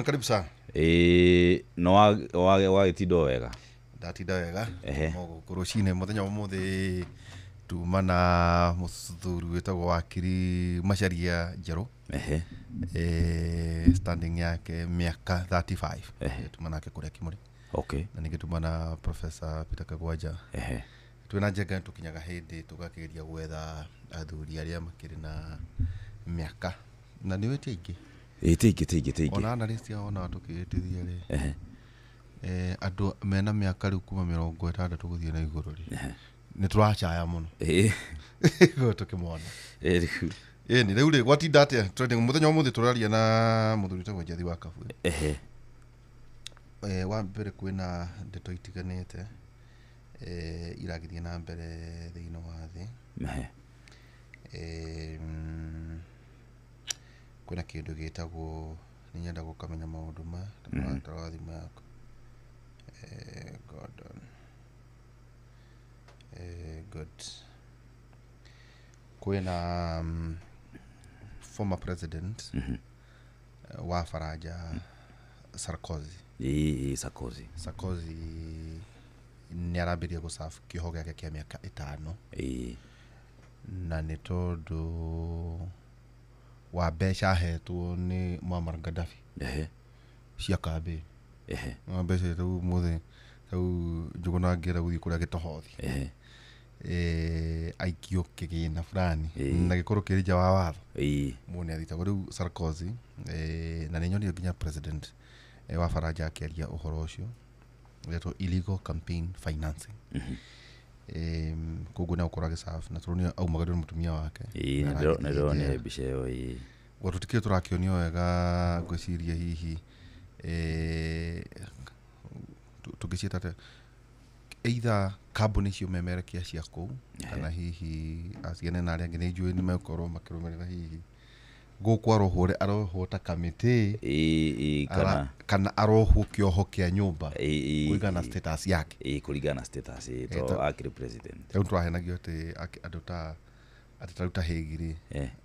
Gordon, karibu sana. No wagitindo wega. Ndatinda wega. Kurucine muthenya umuthi tumana muthuru wetagwo wakiri Macharia Njeru. Standing yake miaka 35. Tumana yake kuria Kimuri. Okay. Na ningi tumana Professor Peter Kagwanja. Twina njega tukinyaga hindi tugakiria gwetha athuri aria makiri na miaka na ni wete ingi. Tiki. Ona analyst ya ona tukitithia ri. Andu mena miaka riu kuma 60 guthie na iguru ri. Ni turachaya muno. Go tukimona. Ni riu ri gwatinda atia trending muthenya umuthi turaria na muthuri tagwo Njathi wa Kabu. Wa mbere kwina ndeto itiganite iragithie na mbere thiini wa thi. Kwina kindu gitagwo ninyenda gukamenya maundu ma tarathima yako. Gordon. Good. Kwina former president wa Faraja Sarkozy. Sarkozy ni arabiria gusafu kiho giake kia miaka 5. Na ni tondu wa besha hetwo ni Muammar Gaddafi. Cia kambi. Mbeca tu muthe tu njuguna ngira guthii kuria gitohothi. Aikio kigina fulani na gikoro kirija wa watho. Mune athitagwo riu Sarkozy na ni nyoni nginya president wa Faraja akiaria uhoro ucio wetwo illegal campaign financing. Koguo na ukora gisafu na turoni aumaga mutumia wake. Na ni bica yo Watutikire turakionio wega gwiciria hihi tugicieta either carbon cio memerekia cia kou kana hihi asiane na aria ngi njui ni mekorwo makirumerera hihi guku arohota committee kana arohwo kioho kia nyumba kuigana status yake kuligana status to akiri president eu twahenagio te andu ta atitaruta hegiri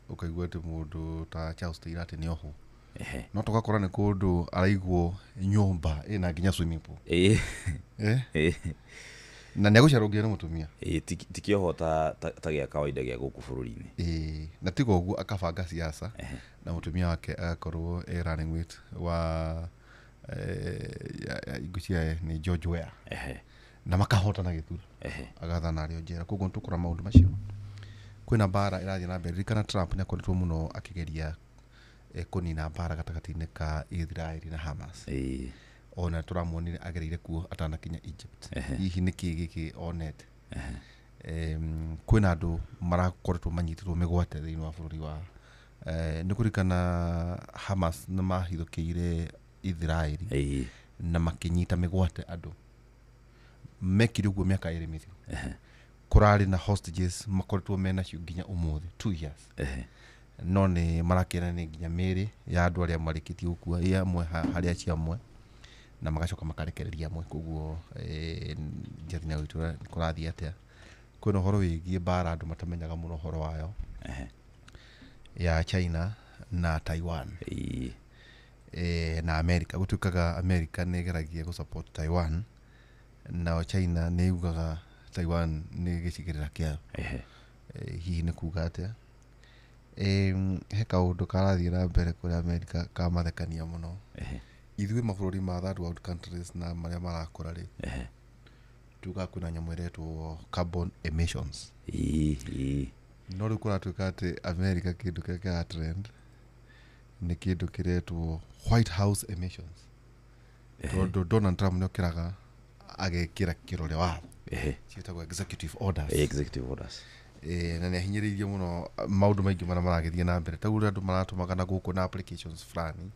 ukaigua ati mundu ta Charles Taylor ati ni oho no tugakora ni kundu araigwo nyumba ina nginya swimming pool na nego carongia na mutumia tikio ta gia kawaida gia guku bururi-ini na tigo uguo akabanga siasa na mutumia wake agakorwo running mate wa igucia ni George Weah na makahotana githura agathana ario njera koguo tukura maundu macio kwina bara irathie na mbere kana Trump ni akoretwo muno akigeria kunina bara gatagati-ini ka Israel na Hamas. Ona turamuonire agereire kuo atanakinya Egypt. Hihi niki giki onete. Kwina andu marakoretwo manyitirwo migwate thiini wa bururi wa nikurikana Hamas na mahithukire Israel na makinyita migwate andu mekire uguo miaka 2 mithiru. Kurari na hostages makoretwo mena cio nginya umuthi 2 years. No ni marakena ni nginya miri ya andu aria marikitie gukua ya amwe hari acia amwe na magacoka makarekereria amwe koguo njerina witu kurathia atia kwina horo wigie bara andu matamenyaga muno horo wayo ya China na Taiwan na America gutukaga America ni geragia gu support Taiwan na China ni ugaga Taiwan ni gicigirira kia hihi ni kuga atia he kaundu karathie na mbere kuri America kamathekania muno ithui mabũrũri ma third world countries na maria marakũra ri tuga kuna nyamu iretwo carbon emissions no riu kuratuika ati America kindu keka trend ni kindu kiretwo White House emissions tondu Donald Trump no kiraga agekira kirore wa cietagwo executive orders na ni ahinyiririe muno maundu maingi maragithie na mbere taguo andu maratumaga na guku na applications fulani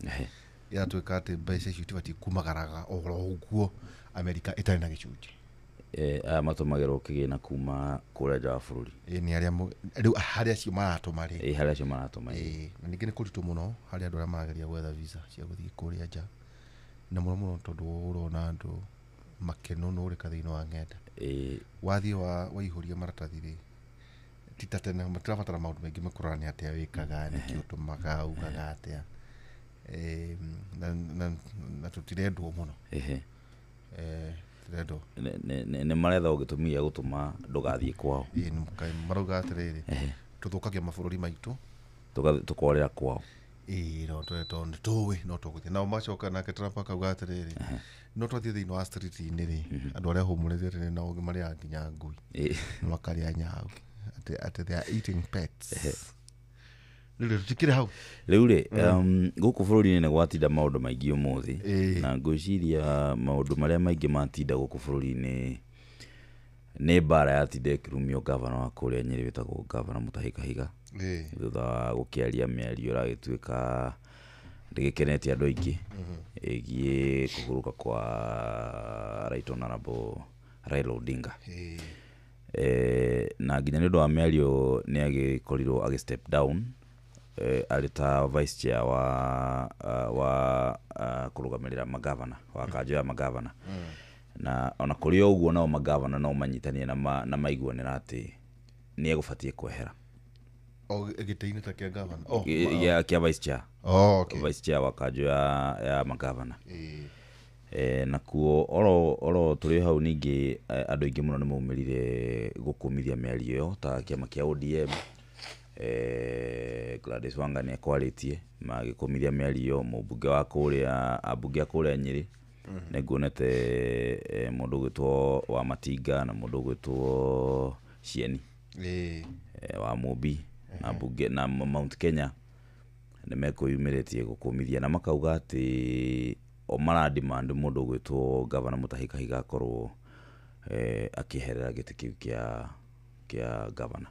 ya tuika ati mbeca icio tibati kumagaraga ohoro uguo America itari na gicunji matumagirwo kigina kuma kuria nja wa bururi ni aria riu haria cio maratuma ri haria cio maratuma na ningi ni kuritu muno haria andu aria marageria gwetha visa cia guthii kuria nja na muno tondu urona andu makenunurika thiini wa ng'enda wathie waihuria maratathi ri tita tene matirabatara maundu maingi makurani atia wikaga ni kiutumaga ugaga atia na tutirendwo muno tirendwo nä maretha å gä tå mia gå tå ma ndågathiä kwao marauga atiriri tuthukagia mabũrũri maitũ tũkorera kwao no twetwo nĩ tũĩ no tũgũthiĩ nao macoka nake Trump akauga atĩrĩrĩ no twathiĩ thĩinĩ wa street-inĩ rĩ andũ arĩa humũrĩte atĩ no marĩaga nginya ngui makarĩa nyau atĩ they are eating pets rĩu tũtikĩrĩ hau rĩu rĩ gũkũ bũrũri-inĩ nĩ gwatinda maũndũ maingĩ ũmũthĩ na ngwĩciria maũndũ marĩa maingĩ matinda gũkũ bũrũri-inĩ nĩ mbara yatinda ĩkĩrumio gavana wa kũrĩa Nyĩrĩ wĩtagwo gavana Mũtahi Kahiga thutha wa gũkĩaria mĩario ĩragĩtuĩka ndĩgĩkenetie andũ aingĩ ĩgiĩ kũhurũka kwa Right Honorable Raila Odinga na nginya nĩ ũndũ wa mĩario nĩ agĩkorirwo agĩ step down arĩ ta vice chair wa kũrũgamĩrĩra magavana wa kanjũ ya magavana na ona kũrĩ ũguo nao magavana no manyitanie na maiguanĩra atĩ nĩ egũbatiĩ kwehera gĩtĩ-inĩ ta kĩa gavana kĩa vice chair vice chair wa kanjũ ya magavana nakuo oro tũrĩ hau ningĩ andũ aingĩ mũno nĩ maumĩrire gũkũmithia mĩario ĩyo ta kĩama kĩa ODM Gladys Wanga nĩ ekwarĩtie magĩkũmithia mĩario mũmbunge wa kũrĩa ambunge a kũrĩa Nyĩrĩ nĩ nguonete mũndũ ũgwĩtwo wa Matinga na mũndũ ũgwĩtwo Cieni wa Mũmbi na mbunge na Mount Kenya nĩ mekwĩyumĩrĩtie gũkũmithia na makauga atĩ o maradimand mũndũ ũgwĩtwo gavana Mũtahi Kahiga akorwo akĩherera gĩtĩ kĩu kĩa gavana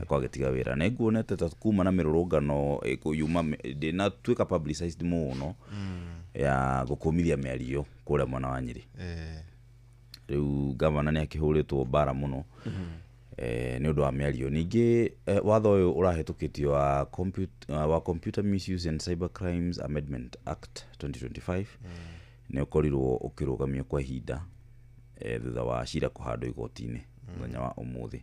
kwa gĩtiga wĩra nĩ nguonete ta kuma na mĩrũrũngano ĩkũyuma ndĩnatuĩka publicized mũno ya gũkũmithia mĩario kũrĩa mwena wa Nyĩrĩ rĩu gavana nĩ akĩhũrĩtwo mbara mũno nĩ ũndũ wa mĩario ningĩ watho ũyũ ũrahĩtũkĩtio wa Computer Misuse and Cyber Crimes Amendment Act 2025 nĩ ũkorirwo ũkĩrũgamio kwa ihinda thutha wa cira kũhandwo igoti-inĩ mũthenya wa ũmũthĩ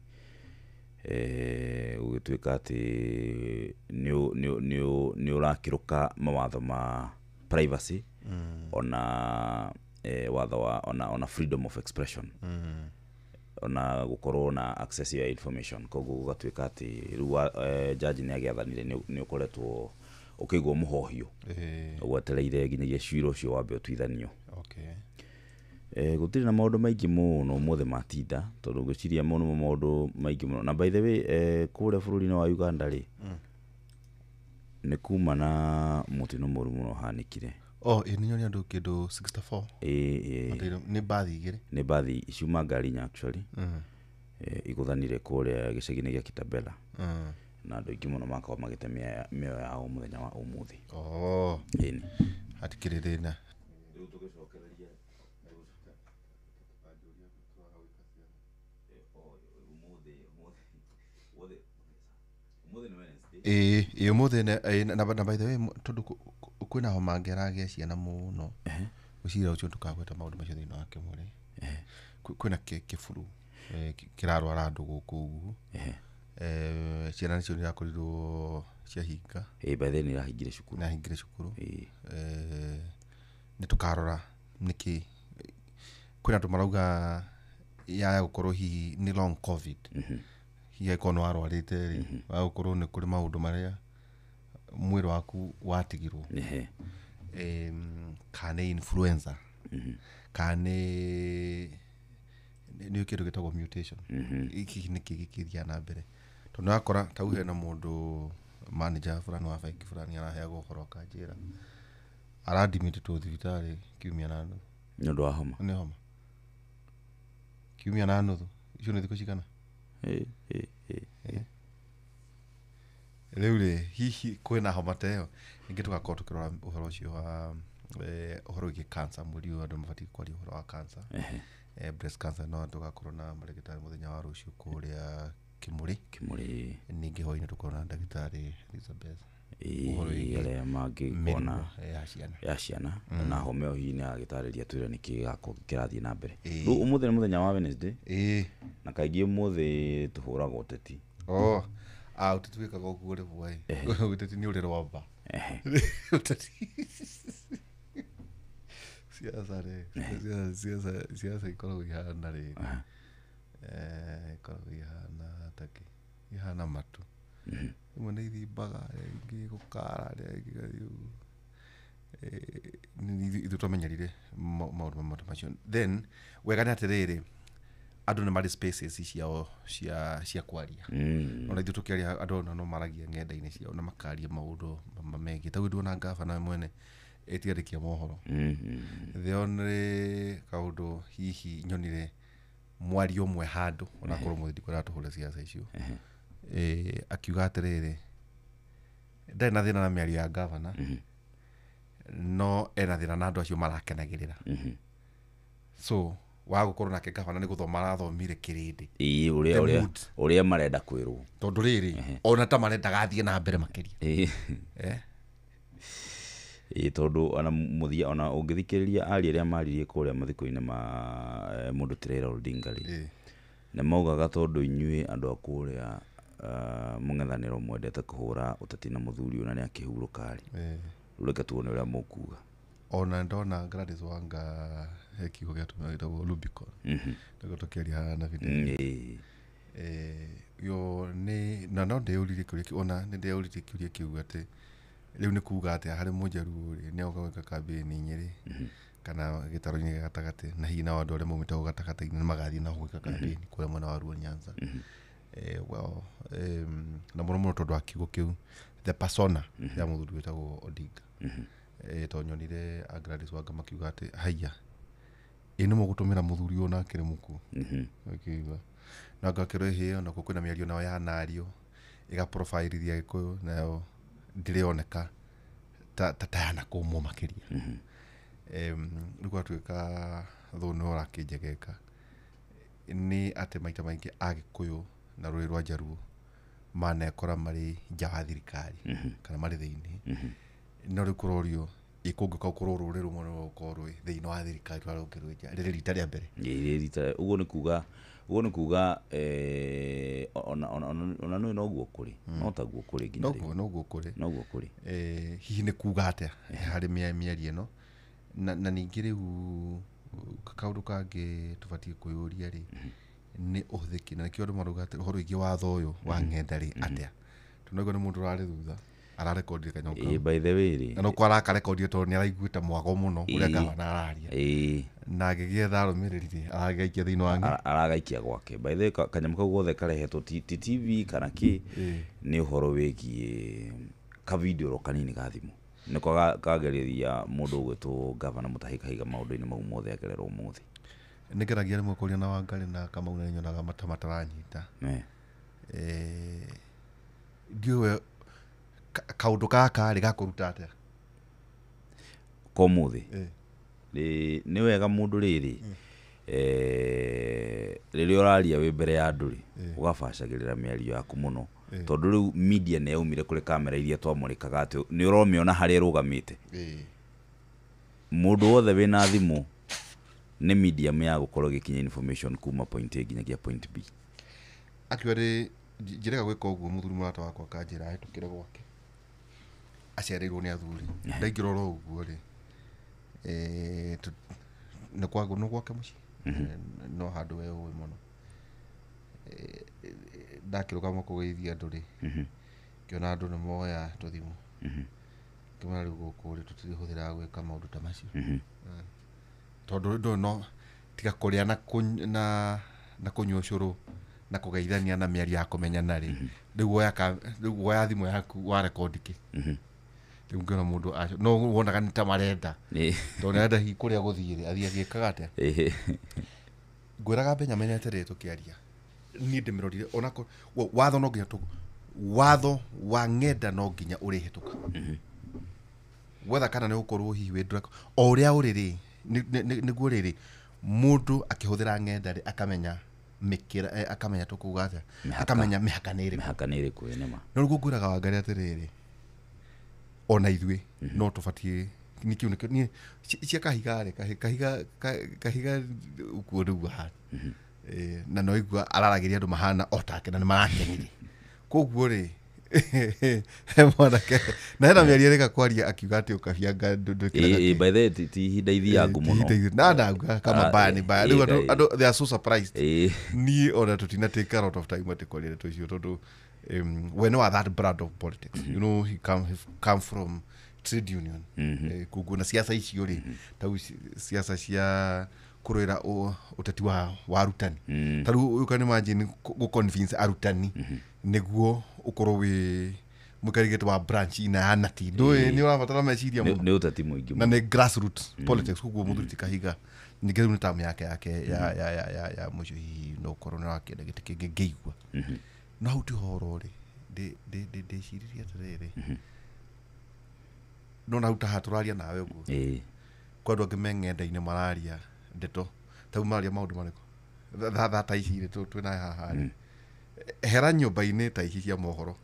gũgĩtuĩka atĩ nĩ ũrakĩrũka mawatho ma privacy ona watho wa ona freedom of expression ona gũkorwo na access ya information koguo gũgatuĩka atĩ rĩu jaji nĩ agĩathanire nĩ ũkoretwo ũkĩigwo mũhohio ũgwetereire nginyagia cira ũcio wambe ũtuithanio gũtirĩ na maũndũ maingĩ mũno ũmũthĩ matinda tondũ ngwĩciria maũndũ maingĩ mũno na by the way kũrĩa bũrũri-inĩ wa Uganda rĩ nĩ kuma na mũtino mũru mũno hanĩkire nĩ nyoni andũ kĩndũ 64 nĩ mbathi igĩrĩ nĩ mbathi ciuma Ngarinya actually igũthanire kũrĩa gĩcagi-inĩ gĩa Kitabela na andũ aingĩ mũno makorwo magĩte mĩoyo yao mũthenya wa ũmũthĩ hatikĩrĩ thĩna ũmũthĩ na by the way tondũ kwĩna homa ngĩragĩa ciana mũno gũcira ũcio tũkagweta maũndũ macio thĩinĩ wa Kĩmũrĩ kwĩna kĩburu kĩrarwara andũ gũkũ ũguo ciana nĩcio nĩirakorirwo ciahinga by the way nĩirahingire cukuru nĩ tũkarora nĩkĩ kwĩna andũ marauga ya gũkorwo hihi nĩ long covid hihi angĩkorwo nĩ warwarĩte rĩ wa gũkorwo nĩ kũrĩ maũndũ marĩa mwĩrĩ waku watigirwo kana nĩ influenza kana nĩ kĩndũ gĩtagwo mutation iki nĩkĩ gĩkĩthiĩ na mbere tondũ nĩ wakora ta u hena mũndũ manager fulani wa bengi fulani araheagwo ũhoro akanjĩra aradimĩtĩtwo thibitarĩ kiumia na nuthu nĩ ũndũ wa homa nĩ homa kiumia na nuthu icio nĩ thikũ cigana rĩu rĩ hihi kwĩna homa ta ĩyo ningĩ tũgakorwo tũkĩrora ũhoro ũcio wa ũhoro wĩgiĩ cancer mweri ũyũ andũ mabatiĩ kwaria ũhoro wa cancer breast cancer no tũgakorwo na marĩgĩtarĩ mũthenya wa rũciũ kũrĩa Kĩmũrĩ ningĩ hwainĩ tũkorwo na ndagĩtarĩ Elizabeth arĩa mangĩkona ya ciana na homa ĩyo hihi nĩ agĩtarĩria twĩre nĩkĩ gĩgakorwo kĩrathiĩ na mbere rĩu ũmũthĩ nĩ mũthenya wa Wednesday na kaingĩ ũmũthĩ tũhũraga ũteti ũteti wĩkaga ũguo rĩ bwaĩ ũteti nĩ ũrĩ rwamba siasa ikoragwo ihana rĩrĩ ikoragwo ihana taki ihana matu imwe nĩ ithimbaga ingĩ gũkara ithu twamenyerire maũndũ macio. Then wega nĩ atĩrĩrĩ andũ nĩ marĩ spaces ciao cia kwaria ona ithu tũkĩaria andũ no maragia ng'enda-inĩ ciao na makaria maũndũ megiĩ ta ndona ngabana mwene etiandĩkia mohoro the only kaũndũ hihi nyonire mwario ũmwe handũ ona korwo mũthidi kwa tũhũre siasa icio akiuga atĩrĩrĩ ndarĩ na thĩna na mĩario ya ngabana no ena thĩna na andũ acio marakenagĩrĩra so wagũkorwo nake ngabana nĩ gũthoma arathomire kĩrĩndĩ ũrĩa marenda kwĩrwo tondũ rĩrĩ ona ta marenda gathiĩ na mbere makĩria tondũ ona ũngĩthikĩrĩria aria arĩa maririe kũrĩa mathiko-inĩ ma mũndũ ti Raila Odinga rĩ nĩ maugaga tondũ inyuĩ andũ a kũrĩa mũng'ethanĩro mwendete kũhũra ũteti na mũthuri ona nĩ akĩhurũka rĩ reke tuone ũrĩa mũkuga. Ona ndona Gladys Wanga kiugo gĩatũmĩra gĩtagwo Rubicon nĩguo tũkĩaria na video yo nĩ no ndĩũririe kĩũria ona nĩ ndĩũririe kĩũria kĩu atĩ rĩu nĩ kuga atĩ harĩ mũnjaruo rĩ nĩ gwĩka kambĩni Nyĩrĩ kana gĩtaro-inĩ gatagatĩ na hihi na andũ arĩa maumĩte gatagatĩ-inĩ nĩ magathiĩ na gwĩka kambĩni kũrĩa mwena wa Luo Nyanza na mũno mũno tondũ wa kiugo kĩu the persona ya mũthuri wĩtagwo Odinga tondũ nyonire Gladys Wanga makiuga atĩ haiya nĩ mũgũtũmĩra mũthuri ũyũ na akĩrĩ mũkuũ akiuga na ngakĩrwo hĩ ona kwĩna mĩario nao ya nario ĩgaprofilithia Gĩkũyũ nayo ndĩrĩoneka ta yana kũmwo makĩria rĩu gwatuĩka thũ nĩ ũrakĩnjegeka nĩ atĩ maita maingĩ Agĩkũyũ na rũrĩrĩ rwa Njaruo manekora marĩ nja wa thirikari kana marĩ thĩinĩ no rĩu kũrorio ikũngĩka ũkorwo rũrĩrĩ rũmwe no rũkorwo rwĩ thĩinĩ wa thirikari rwa rũkĩrwo nja rĩrĩ rita rĩa mbere ũguo nĩ kuga ona nĩ noguo kũrĩ no taguo kũrĩ nginya noguo kũrĩ hihi nĩ kuga atĩa harĩ mĩario ĩno na ningĩ rĩu kaũndũ kangĩ tũbatiĩ kwĩyũria rĩ nĩ ũhũthĩki na nĩkĩo andũ marauga atĩ ũhoro wĩgiĩ watho ũyũ wa ng'enda rĩ atĩa tunaigua nĩ mũndũ ũrarĩ thutha ararekondire kanyamũ kau by the way rĩ na no arakarekondire tondũ nĩ araiguĩte mwago mũno ũrĩa ngabana araria na agĩgĩetha arũmĩrĩri rĩ aragaikia thĩinĩ wa aragaikia gwake by the way kanyamũ kau gothe karehetwo ti TV kana kĩ nĩ ũhoro wĩgiĩ ka video kanini ga thimũ nĩko kagereria mũndũ ũgwĩtwo ngavana Mutahi Kahiga maũndũ-inĩ mau mothe agerera ũmũthĩ nĩngeragia rĩmwe kũria na Wangari na Kamau na nyonaga mataranyita ndiũĩ kaũndũ gaka rĩ gakũruta atĩa komũthĩ nĩ wega mũndũ rĩrĩ rĩrĩa ũraria wĩ mbere ya andũ rĩ ũgabacagĩrĩra mĩario yaku mũno tondũ rĩu media nĩ yaumire kũrĩ kamera iria twamũrĩkaga atĩ nĩ ũromĩona harĩa ĩrũgamĩte mũndũ wothe wĩna thimũ nĩ medium ya gũkorwo gĩkinya information kuma point A nginyagia point B akiuga rĩ njĩrega gwĩka ũguo mũthuri mũrata wakwa kanjĩra hĩtũkĩre gwake aciarĩirwo nĩ athuri ndaingĩrora ũguo rĩ nĩ gwake mũciĩ no handũ we ũĩ mũno ndakĩrũgama kũgeithia andũ rĩ ngĩona andũ nĩ moya tũthimũ ngĩmera rĩu gũkũ rĩ tũtirĩhũthĩraga gwĩka maũndũ ta macio tondũ ndũ no tiga kũrĩa na kũnyua ũcũrũ na kũgeithania na mĩario ya kũmenyana rĩ rĩu woya thimũ yaku wa rekondi kĩ rĩu ngĩona mũndũ no wonaga nĩ ta marenda tondũ nĩarenda hihi kũrĩa gũthiĩ rĩ athiĩ agĩkaga atĩa ngwĩraga Benjamin atĩrĩrĩ tũkĩaria niĩ ndĩmĩrorire ona watho no nginya watho wa ng'enda no nginya ũrĩhĩtũka wetha kana nĩ gũkorwo hihi wĩ o ũrĩa ũrĩ rĩ nĩguo rĩrĩ mũndũ akĩhũthĩra ng'enda rĩ akamenya mĩkĩra akamenya tũkuga atĩa akamenya mĩhaka nĩ ĩrĩkũ no rĩu ngwĩraga Wangari atĩrĩrĩ ona ithuĩ no tũbatiĩ nĩkĩu nĩkĩo cia Kahiga rĩ Kahiga ukuo rĩu hana na no igua araragĩria andũ mahana o take na nĩ marakenire koguo rĩ mwanake na hena mĩario reka kwaria akiuga atĩ ũkahianga ndũkĩraga by the ti ihinda ithiangu mũno na ndauga kama baya ni baya rĩu andũ they are so surprised niĩ ona tũtina take a lot of time atĩ kwaria ndeto icio tondũ we know that brand of politics you know he come from trade union kuguna siasa icio rĩ tau siasa cia kurira uteti wa arutani taru ukani imagine go convince arutani niguo ukorwo wi mukarigete wa branch ina anati ndoi ni urabatara meciria mu ni uteti muingi na ni grassroots politics kuguo muthuriti kahiga ningere ni tamu yake ya mucio hi no corona wake ndagite kingi ngeigua no huti horo ri de shiriria terere no na utaturaria nawe uguo kwa ndo ngimengenda-ine mararia ndeto tau maria maundu mariko ta ici twina haha hera nyumba-ine ta ici cia mohoro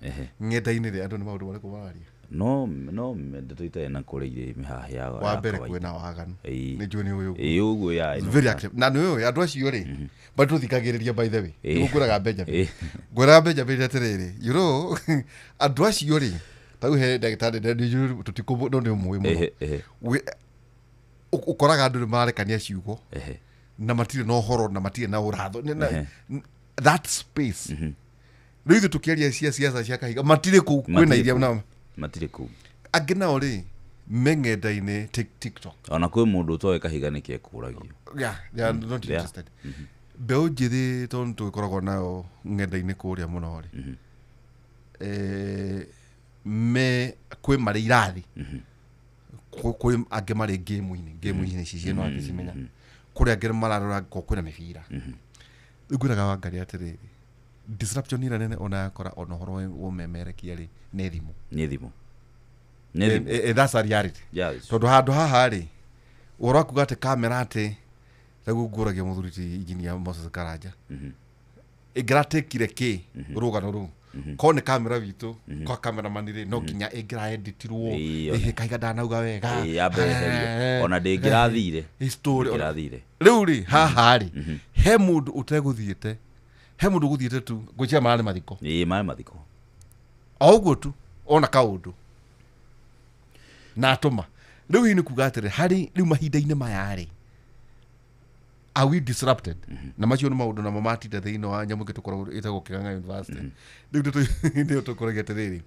ngenda-ine ri andu ni maundu mariko mararia no ndeto ita na kureire mihaha ya wa mbere kwina waganu ni juni uyu uguo ya very active na no andu acio ri but tuthikagiriria by the way nguraga Benjamin nguraga Benjamin atiriri you know andu acio ri tau he ndagitari ndio tutikubu ndo ni muhimu ukoraga andu ni marekania ciugo na matire no horo na matire na uratho that space riu tukiaria siasa cia kahiga matire ku kwina iria na matire ku agina ori mengenda-ine TikTok ona kwi mundu utoe kahiga ni kiekuragio yeah not interested beo njithi tondu ikoragwo nayo ngenda-ine kuria muno ri me kwi mari irathi kwi ange mari game-ine cicie no angicimenya kuri ange mararora kwina mibira nguraga wangari atiriri disruption ira nene ona yakora ona horo wo memerekia ri ni thimu that's a reality tondu handu haha ri urakuga ati kamera ati tagu nguragia muthuriti engineer Moses Karanja igratekire ki rugano ru kone kamera witu kwa kamera manire no kinya igra editirwo kaiga ndanauga wega ona ndingirathire story riu ri haha ri he mundu uteguthiete he mundu guthiete tu gwicia mara ni mathiko auguo tu ona kaundu na atuma riu ni kuga atire hari riu mahinda-ine maya ri are we disrupted na macio ni maundu na mamatinde thiini wa nyamu gitukorwo itagwo Kiganga University ndio tukoragia atiriri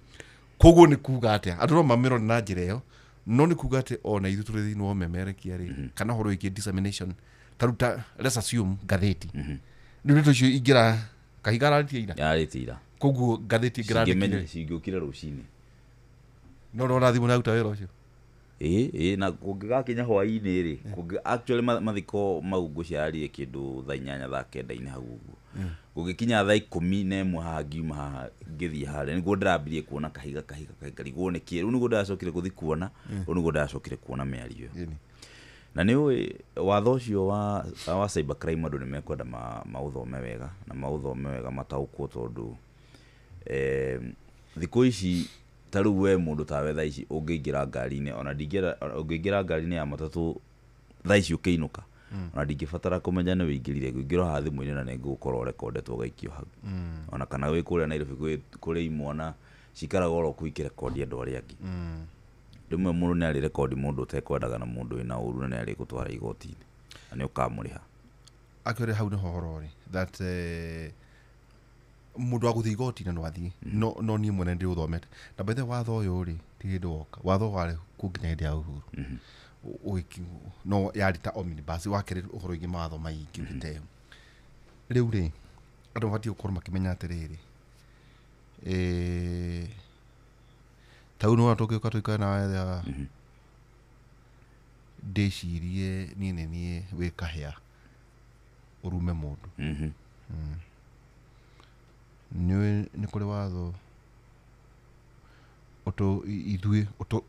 koguo ni kuga atia andu no mamiro na njira iyo no ni kuga ati ona ithu turi thiini wa memerekia ri kana horo iki dissemination taruta let's assume gatheti ndio tucio ingira kahigara ira koguo gatheti ingira cingiukire rucini no rathimu na uta wira ucio na kungigakinya hwaini ri actually mathiko mau nguciarie kindu thaa 8 thaa 9 hau uguo kungikinya thaa 11 haha ngiuma haha ngithie haria niguo ndirambirie kuona kahiga rigwo ni kie riu niguo ndacokire kuthi kuona riu niguo ndacokire kuona miario na ni watho ucio wa cyber crime andu ni mekwenda mauthome wega na mauthome wega mataukwo tondu thiko ici taru we mundu tawe thaa ici ungiingira ngari-ine ona ungiingira ngari-ine ya matatu thaa ici ukiinuka ona ndingibatara kumenya ni uingirire ngingiro ha thimu-ine na ningukorwo recordetwo gaikio hau ona kana wi kuria Nairobi kuri imwana cikaraga oro kuiki record andu aria angi rimwe mundu ni ari record mundu utekwendaga na mundu wina uru na ari gutwara igoti-ini na ni ukamuriha akore hau ni horo ri that mundu wa guthi igoti-ini no athii no ni mwene ndi uthomete na bethe watho uyu ri ti hindu woka watho wari kunginya ndi ya uhuru uiki no yarita omnibus wakire uhoro ingi matho maingi biteo riu ri andu bati ukorwo makimenya atiriri tau no atoke tuika na ya ndecirie ni wikahia urume mundu ni kuri watho oto ithue oto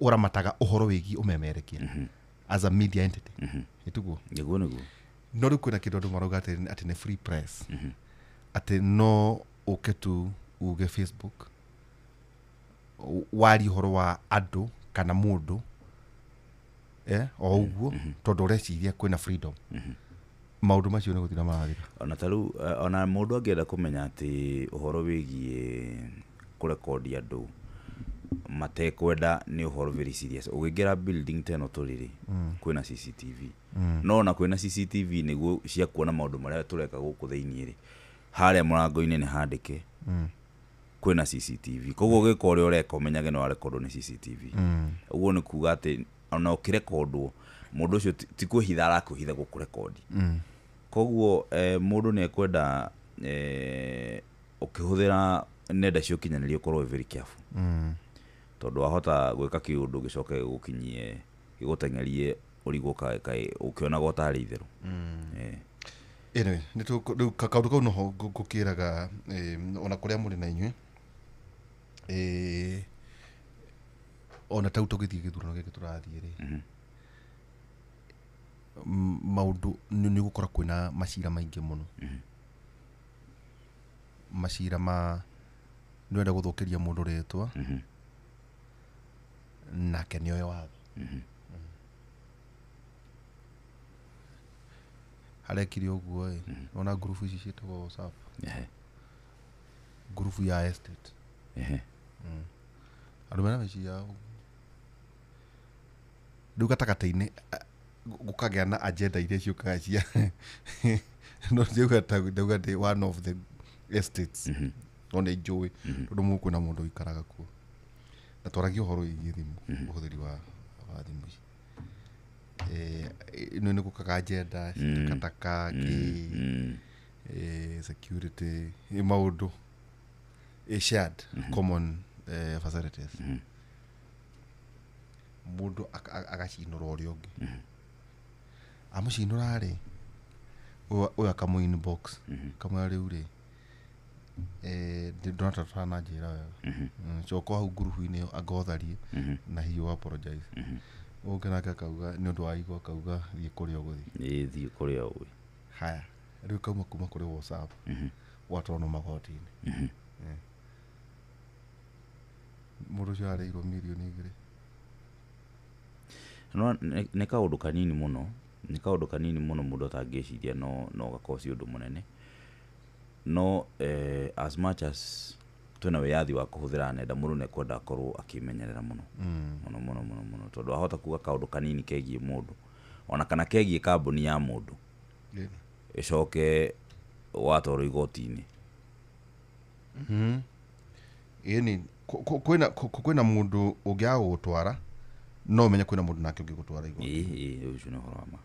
uramataga uhoro wigi umemerekia as a media entity itugo niguo no rikuna kindu andu marauga ati ni free press ati no uketu uge Facebook wari horo wa andu kana mundu o uguo tondu ureciria kwina freedom maundu macio ni guthira marathira ona taru ona mundu angienda kumenya ati uhoro wigie kurekodi andu matekwenda ni uhoro very serious ugingira building teno turiri kwina CCTV no na kwina CCTV niguo cia kuona maundu maria tureka guku thiini ri haria murango-ini ni handike kwina CCTV koguo giko uri ureka umenyage no rekordo ni CCTV uguo ni kuga ati ona ukirekordwo mundu ucio ti kuhitha arakuhitha gukurekodi koguo mundu ni ekwenda ukihuthira nenda cio kinyaniria ukorwo very careful tondu wahota gwika kiundu gicoke gukinyie gigutengerie uriguka kai ukiona gotari itheru anyway nitu kaundu kau no gukiraga ona kuria muri na inywe ona tau tugithie githurano giki turathie ri maundu ni gukora kwina macira maingi muno macira ma nwenda guthukiria mundu ritwa nake nioyo watho harekire uguo ona grupu ici ciitagwo WhatsApp grupu ya estate andu mena meci yao riu gatagata-ini gukagea na agenda iria ciukaga cia no ndauga ndi one of the estates ona ijui tondu muku na mundu ikaraga kuo na twaragia uhoro igie thimu uhuthiri wa thimu ici ino ni gukaga agenda takataka security maundu shared common facilities mundu agacinura uria ungi amucinura ri uyu akamu inbox kamwe riu ri ndonata twana njira wega coko hau grupu-ini agotharie na hiyo apologize ukenaka kauga ni undu wa igwa kauga thie kuria uguthi thie kuria uguthi haya riu kauma kuma kuri WhatsApp watona magoti-ini mundu cio areirwo milioni igiri no ne kaundu kanini muno mundu atangiciria no gakosi undu munene no as much as twina wiyathi wa kuhuthira nenda mundu ne kwenda akorwo akimenyerera muno muno tondu ahota kuga kaundu kanini kegie mundu ona kana kegie kambuni ya mundu icoke watoro igoti-ini yani kwina mundu ungiaga gutwara no umenye kwina mundu nake ungigutwara igoti ucio ni horo ma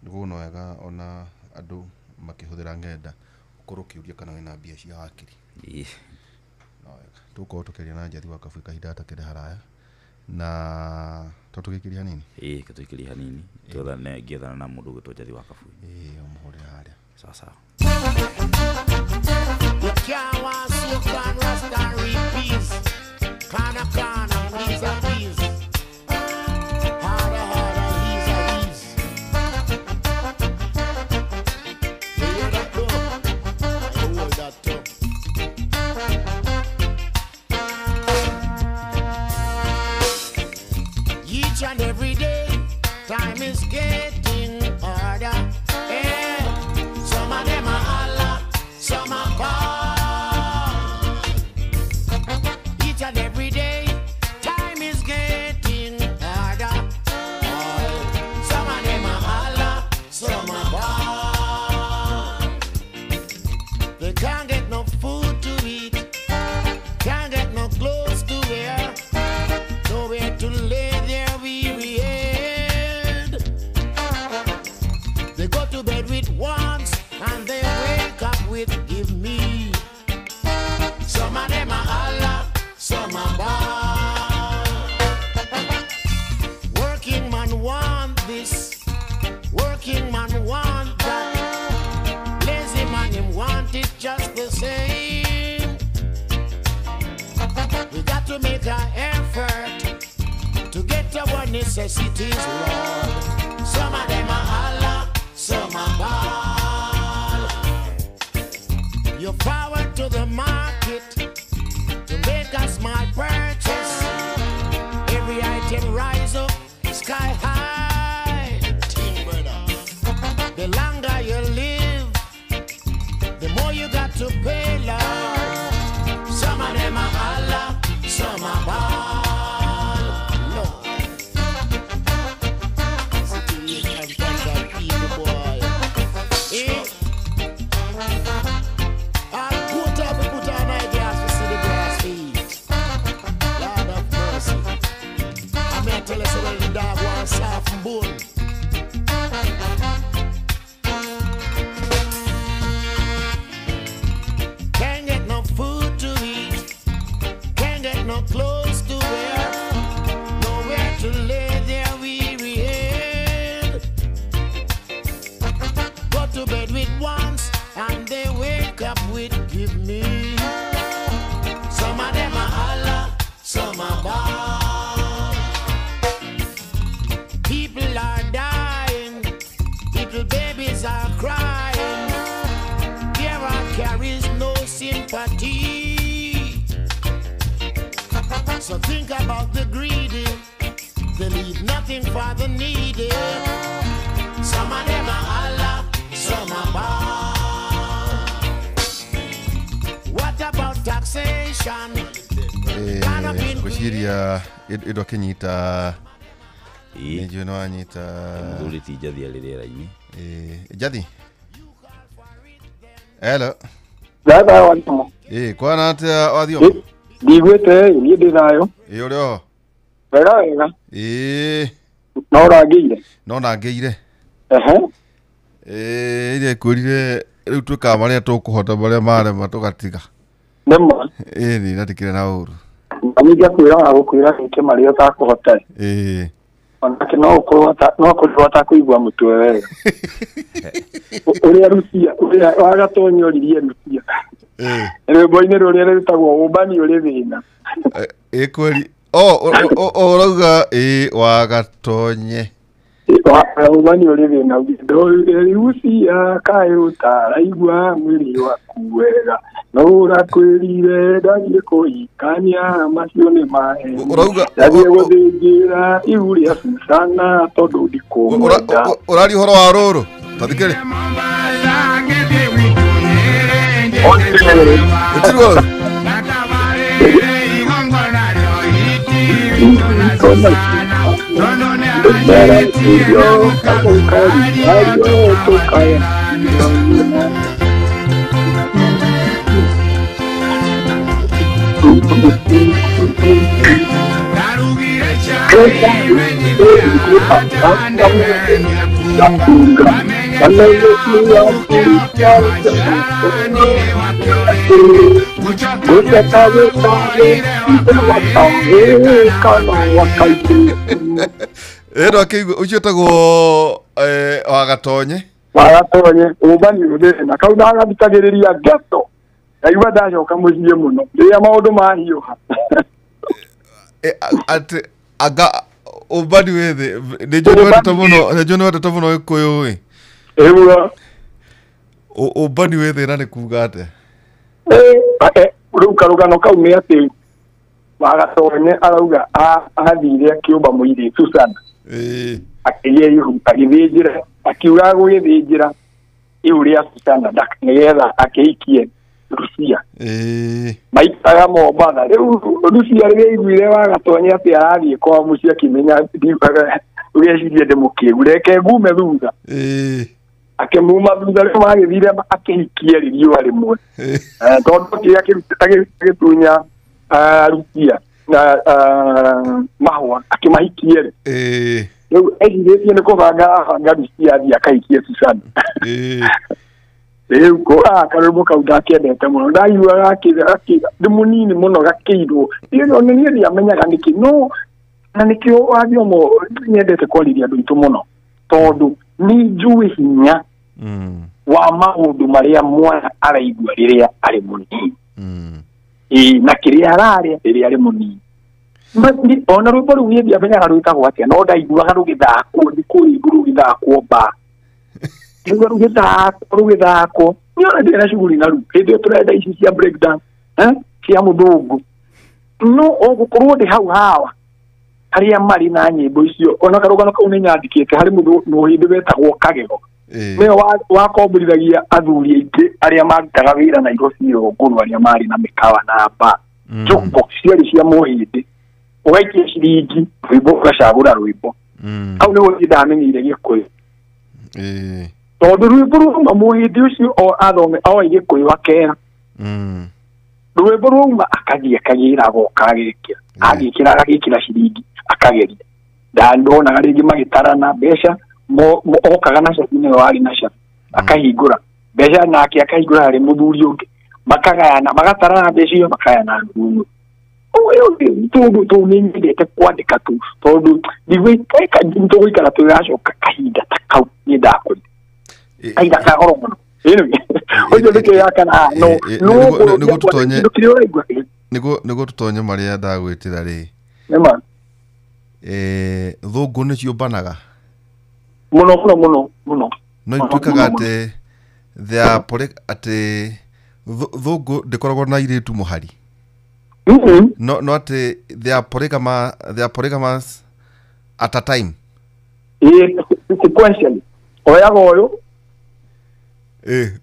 niguo no wega ona andu makihuthira ngenda ukorwo kiuria kana wina mbia cia wakiri no wega tukorwo tukiria na Njathi wa Kabuyu kahinda takire haraya na tutugikiria hanini katuikiria hanini tuthane ngethana na mundu gwitwo Njathi wa Kabuyu umuhore haria sawa You can't want so can rest and repeat. Kana, please and please. Harder, ease and ease. You hear that too? You hear that too? Each and every day, time is getting harder. Some of them are Allah, some are God. Each and every day, time is getting harder. Some of them are Allah, some are God. They can't get no food to eat, can't get no clothes to wear, nowhere to lay their weary head. They go to bed with wants and they wake up with give me. Some of them are Allah, some are Baal. Working man want this, working man want that. Lazy man him want it just the same. We got to make an effort to get our necessities, Lord. Some of them are Allah, some are Baal. You forward to the market to make a smart purchase. Every item rise up sky high. The longer you live, the more you got to pay, Lord. Some of them are Allah. give me. Some of them are Allah, some are bad. People are dying, little babies are crying. There carries no sympathy. So think about the greedy. They leave nothing for the needy. Some of them are Allah, some are bad. What about taxation? Kushiria ido kenyita nijuno anyita Mudhuri ti Jathi alirera ini. Jathi. Hello. Dada wanimo. Kwana ata wathio. Ndigwete ni ndinayo. Urio. Wega. No nangĩire. Ile kurire riu twika maria tukuhota maria marema tugatiga. Nĩma. Ni natikire na uru. Amiga kwira gukwira nke maria takuhota. Onake no kurwa takuigwa mutwe wega. Uria Rusia, uria wagatonyoririe Rusia. Rwĩmbo-inĩ rũrĩa rwĩtagwo ũmbani ũrĩ thĩna. Kweli. Urauga wagatonye. Ũmbani ũrĩ thĩna. Rusia kaĩruta raigua mwĩrĩ waku wega. No ũrakwĩrire ndathiĩ kũhikania macio nĩ maheni. Ndathiĩ gũthĩnjĩra ihu rĩa Susana tondũ ndikũmwenda. Ũrari ũhoro wa rũrũ? Tathikĩrĩ. Ero akigo uciotagwo wagatonye ũmbani ũrĩ na kau ndagathikagĩrĩria ngeto ndaigua ndacoka mũciĩ mũno rĩrĩa maũndũ mahiũha ati aga ũmbani wethe nĩnjũĩ wendete mũno Gĩkũyũ ĩguo ũmbani wethe na nĩ kuuga atĩa rĩu karũgano kau nĩ atĩ wagatonye arauga athire akĩũmba mũirĩtu Susana akĩgĩa ihu agĩthĩnjĩra akiuga gũgĩthĩnjĩra ihu rĩa Susana nĩgetha akĩhikie Rusia maikaga Mombatha rĩu Rusia rĩrĩa iguire wagatonye atĩ arathiĩ kwa mũciĩ akĩmenya ũgecirie ndĩmũkĩgu reke ngume thutha akĩmuma thutha rĩu magĩthire akĩhikie riũa rĩmwe tondũ kĩrĩa agĩtunya Rusia na mahũa akĩmahikie rĩu ecirĩtie nĩ kũbanga Rusia athiĩ akahikie Susana rĩu karũmbo kau ndakendete mũno ndaiguaga ndĩ mũnini mũno gakĩirwo nĩ niĩ ndiamenyaga nĩkĩ no na nĩkĩo wathiomo nyendete kwarĩria andũ aitũ mũno tondũ nĩ njũĩ hinya wa maũndũ marĩa mwana araigua rĩrĩa arĩ mũnini na kĩrĩa ararĩa rĩrĩa arĩ mũnini ona rwĩmbo rũu niĩ ndiamenyaga rwĩtagwo atĩa no ndaiguaga rũgĩthakwo thikũ rũgĩthakwo mba rũgĩthakwo niona ndĩ na shughuli na rũu hĩndĩ ĩyo tũrenda ici cia breakdown cia mũthũngũ no ũgũkorwo ndĩ hau hawa harĩa marĩ na nyĩmbo icio ona karũgano kau nĩ nyandĩkĩte harĩ mũhĩndĩ wetagwo Kagego nĩwe wakomborithagia athuri aingĩ arĩa marutaga wĩra Nairobi Rũngũrũ arĩa marĩ na mĩkawa na mba jukebox ciarĩ cia mũhĩndĩ ũgaikia ciringi rwĩmbo ũgacagũra rwĩmbo hau nĩho ndamenyeire Gĩkũyũ tondũ rwĩmbo rwauma mũhĩndĩ ũcio athome oĩ Gĩkũyũ akera rwĩmbo rwauma akathiĩ akagĩra agoka agĩkĩra agĩkĩra ciringi akageria ndonaga rĩngĩ magĩtarana mbeca okaga na cabi nĩwe warĩ na cabi akahingũra mbeca nake akahingũra harĩ mũthuri ũngĩ makagayana magatarana mbeca iyo makagayana nuthu tondũ nĩ nyendete kwandĩka tu tondũ ndigũikara tũgacoka kahinda ta kau nĩ ndakwenda kahinda ka goro mũno Ojo ndike yakana no nigo tutonye maria ndagwitira ri nema thungu ni ciumbanaga muno no itukaga ate ate thungu ndikoragwo na iritu muhari no ate they are polygamous at a time sequentially oyago oyo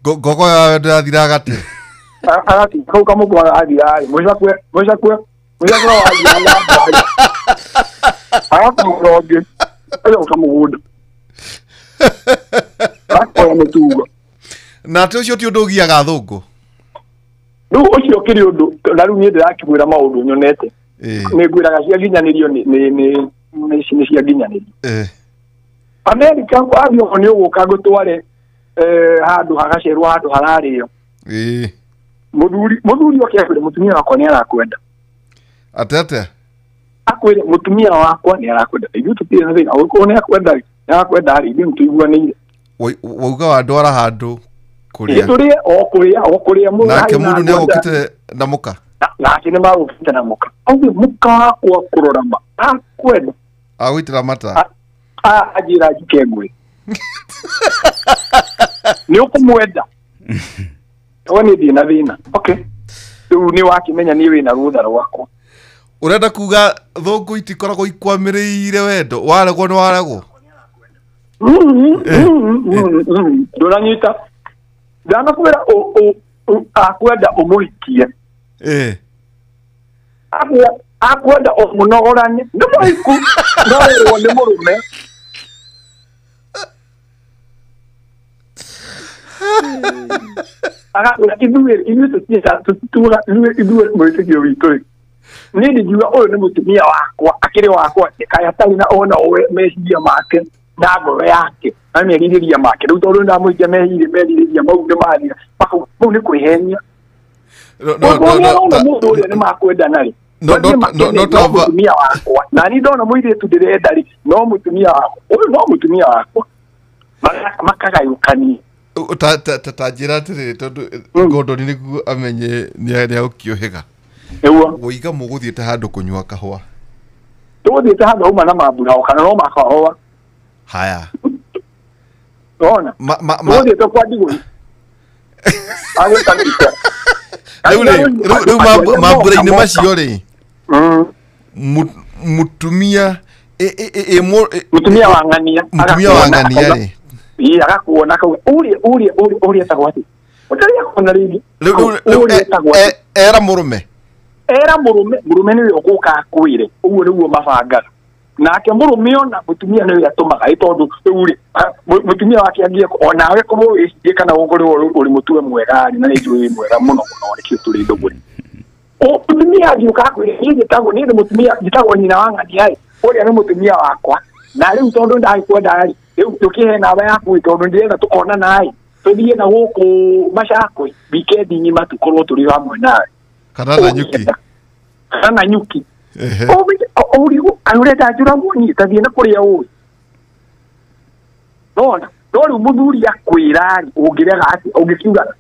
gogo ya ndathira gate agati kau kamugwa athira mwisha kwa athira agati muroge oyo ukamugunda akwa mutuga na ate ucio ti undu ugiaga thungu no ucio kiri undu na riu ni ndirakigwira maundu nyonete ni gwiraga cia ginyanirio ni cia ginyanirio America kwa avyo ni uguka gutware handu hagacerwa handu harario muthuri okiakwire mutumia wakwa ni arakwenda atete akwire mutumia wakwa ni arakwenda ithu tutire na thina uko ni akwenda ari ndi mtuiguanire wauga wandwara handu kuria kuria mu nake mundu ni agukite na muka nake ni magukite na muka auge muka wakwa kurorama akwenda agwitira mata ajira jikengwe ni ukumwenda woni thina thina okay ni wakimenya ni wina rutha rwako urenda kuga thungu itikoragwo ikwamiriire wendo waregwo ni waregwo nduranyita dana kwera akwenda umuhikie akwenda omunogorane ndumuhiku no ni murume agakora idue tutia tutura idue mwitikio witoi nindi jiwa oyo ni mutumia wakwa akiri wakwa kaya tali na ona owe mehia make na ngoro yake na mehiriria make riu tondu ndamwikia mehiriria mau ni mahania mau ni kwihenia no ni makwenda nari no tava mutumia wakwa na ni ndona muiritu ndirenda ri no mutumia wakwa oyo no mutumia wakwa makagayukania tatajira atiri tondu ngondo ni niguo amenye ni agukiohega wiga muguthiite handu kunywa kahua tuguthiite handu uma na mambura kana no makahoa haya ona tuguthiite kwa ndiguri agutandika riu mambura-ini macio ri mutumia mutumia wa ng'ania ri agakuona kau uria tagwati utaria kona rigi era murume ni we ukuka kwire uguo niguo mabangaga nake murume ona mutumia ni we atumaga itondu uri mutumia wake angie onawe komo wicirie kana uguri uri mutue mwega na ni njui mwega muno nikio turi nduguri mutumia angiuka kwire ni gitago ni mutumia gitago nyina wa ng'ania uria ni mutumia wakwa na riu tondu ndakwenda ari tukihe nawe yaku tondu ndienda tukona naye tuthie na guku macako weekend nyima tukorwo turi hamwe nawe kana nyuki urigo arureta njura muni tathie na kuria uyu nona riu muthuri akwira ungirega ati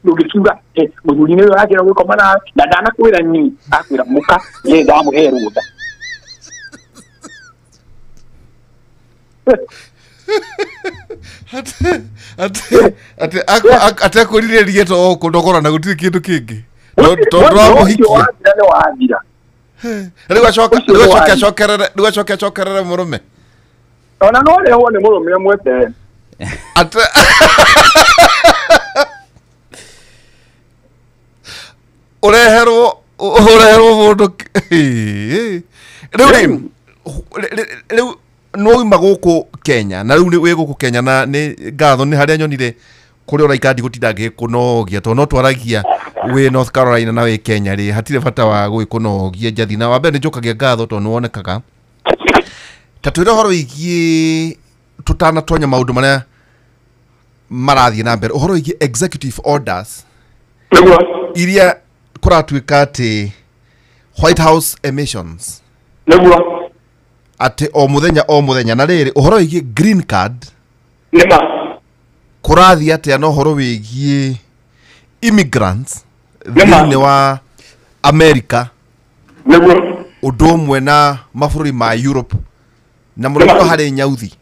ungikiuga muthuri niwe akira gwikoma nawe na ndanakwira ni akwira muka ye ndamuhe rutha ate akwiririe to kundogora na gutiri kindu kingi tondu wa muhikia riu acokerere murume ona no reho ni murume mwete ate ureherwo mundu riu no guku Kenya na riu we guku Kenya na ni ngatho ni haria nyonire kuri uraikandi gutinda ngikunogia to no twaragia we North Carolina na we Kenya ri hatire bata wa gwikunogia njathi na wambe ni njukagia ngatho to nuonekaga tatwira horo igie tutana tonya maundu maria marathie na mbere uhoro igie executive orders iria kuratuika ati White House emissions ati o muthenya na riri uhoro igie green card nima kurathi atia no horo wigie immigrants thĩinĩ wa America ũndũ ũmwe na mabũrũri ma Europe na mũno harĩ nyauthi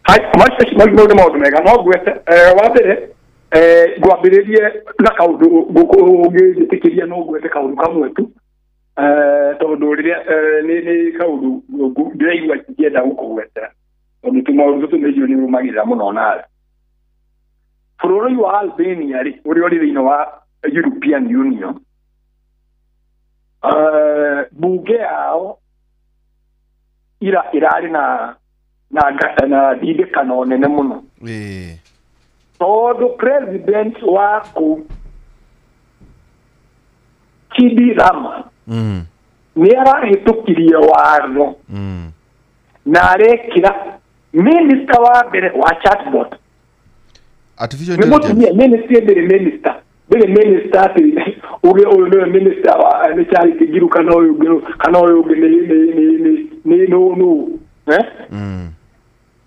hai maũndũ maũndũ mega no ngwete wa mbere ngwambĩrĩrie na kaũndũ ũngĩtĩkĩria no ngwete kaũndũ kamwe tu tondũ rĩrĩa nĩ kaũndũ ndĩraigua ngĩenda gũkũgwetera tondũ tũmaũndũ tũmĩcio nĩ rũmagĩrĩra mũno nawe bũrũri wa Albania rĩ ũrĩa ũrĩ thĩinĩ wa European Union bunge yao irarĩ na ndindĩkano nene mũno tondũ president wa kũu Kidi Rama nĩ arahĩtũkirie watho na arekĩra minister wa mbere wa chatbot artificial intelligence minister uyu nĩ minister wa nĩ Charity Ngilu kana ũyũ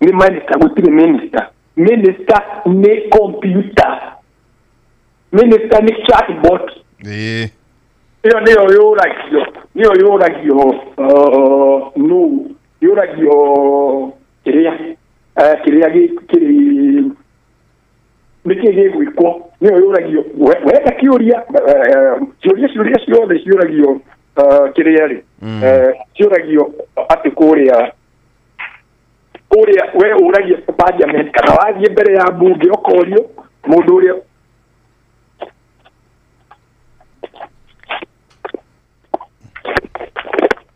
nĩ minister gũtirĩ minister nĩ computer minister nĩ chatbot iyo nĩyo yũragio yũragio kĩrĩa nĩkĩ gĩgwĩkwo nĩyo yũragio wenda kĩũria ciũria ciothe ciũragio kĩrĩa-rĩ ciũragio atĩ kũrĩa we ũragia parliament kana wathiĩ mbere ya mbunge ũkorio mũndũ ũrĩa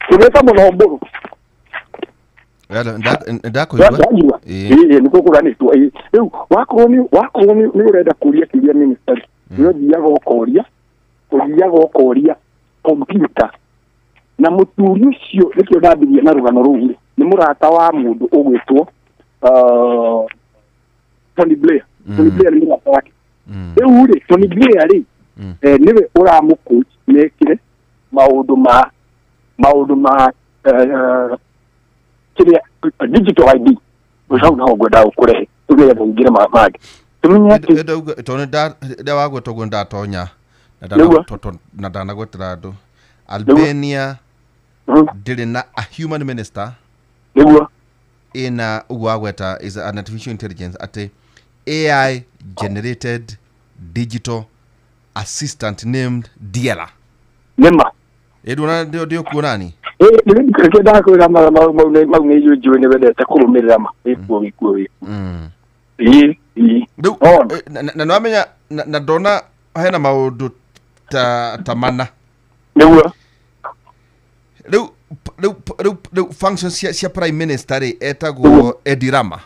tũgĩta mũno mbũrũ ndakuigua nĩ tũkũranĩtwo rĩu wakorwo nĩ ũrenda kũria kĩria minister nĩ ũthiaga ũkoria computer na mũturi ũcio nĩkĩo ndambĩrĩria na rũgano rũu nĩ mũrata wa mũndũ ũgwĩtwo Tony Blair nĩ mũrata wake rĩu-rĩ Tony Blair-rĩ nĩwe ũramũcoach mekĩre maũndũ ma kĩrĩa digital ID ũcau no ngwenda ũkũrehe tũgeya mũingĩre mangĩ tũmenye atĩ tondũ ndawagwetwo guo ndatonya na ndanagwetera andũ Albania ndĩrĩ na a human minister nĩguo ina ugwagweta is an artificial intelligence ati AI generated digital assistant named Diela nema eduna ndio kuonani nĩkĩenda kwĩra mau nĩ njũĩ nĩ wendete kũrũmĩrĩra ma wĩkuo na no amenya na ndona hena maũndũ ta mana nĩguo rĩu functions cia prime minister etagwo Edirama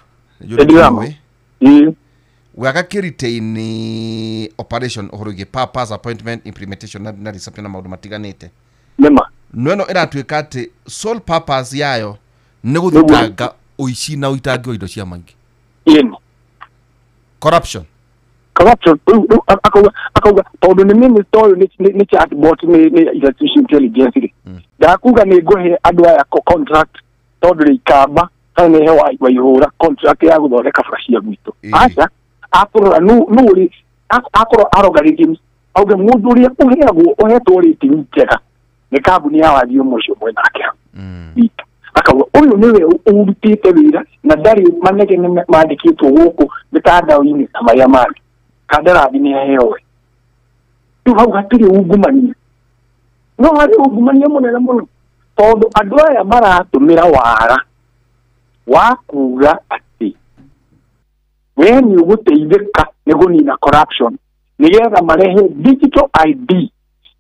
wega kĩritaini operation ũhoro-inĩ purpose appointment implementation na reception na maũndũ matiganĩte nema no ĩno ĩratuĩka atĩ sole purpose yayo nĩ gũthitanga ũici na ũitangi wa indo cia maingĩ corruption akauga tondũ nĩ minister ũyũ nĩ chatbot nĩ artificial intelligence ndakuga nĩ ngũhe andũ aya contract tondũ rĩikamba kana nĩ hewa waihũra contract ya gũthondeka bara cia gwitũ aca akorora nũrĩ akorwo algorithms auge mũndũ ũrĩa ũhetwo rĩtini njega nĩ kambuni ya wathi ũmwe ũcio mwena ake akauga ũyũ nĩwe ũrutĩte wĩra na ndarĩ manegene mandĩkĩtwo gũkũ mĩtandao-inĩ ta marĩa mangĩ kandarathi nĩ aheo rĩu hau hatirĩ ungumania no harĩ ungumania mũnene mũno tondũ andũ aya maratũmĩra wara wa kuga atĩ we nĩ ũgũteithĩka nĩ kũnina corruption nĩgetha marehe digital ID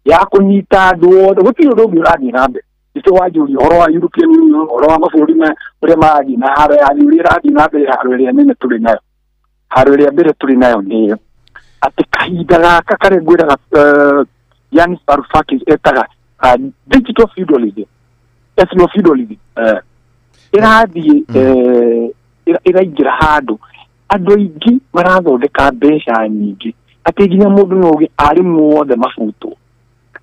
ya kũnyita andũ othe gũtirĩ ũndũ ũngĩ ũrathiĩ na mbere nĩkĩo wanjũria ũhoro wa European Union ũhoro wa mabũrũri ũrĩa marathiĩ na haro ya ũrĩa ĩrathiĩ na mbere haro ĩrĩa nene tũrĩ nayo haro ĩrĩa mbere tũrĩ nayo nĩyo atĩ kahinda gaka karĩa ngwĩraga Yanis Varoufakis etaga digital feudalism ethno feudalism ĩrathiĩ ĩraingĩra handũ andũ aingĩ marathondeka mbeca nyingĩ atĩ nginya mũndũ no ũgĩ arimũ othe mabutwo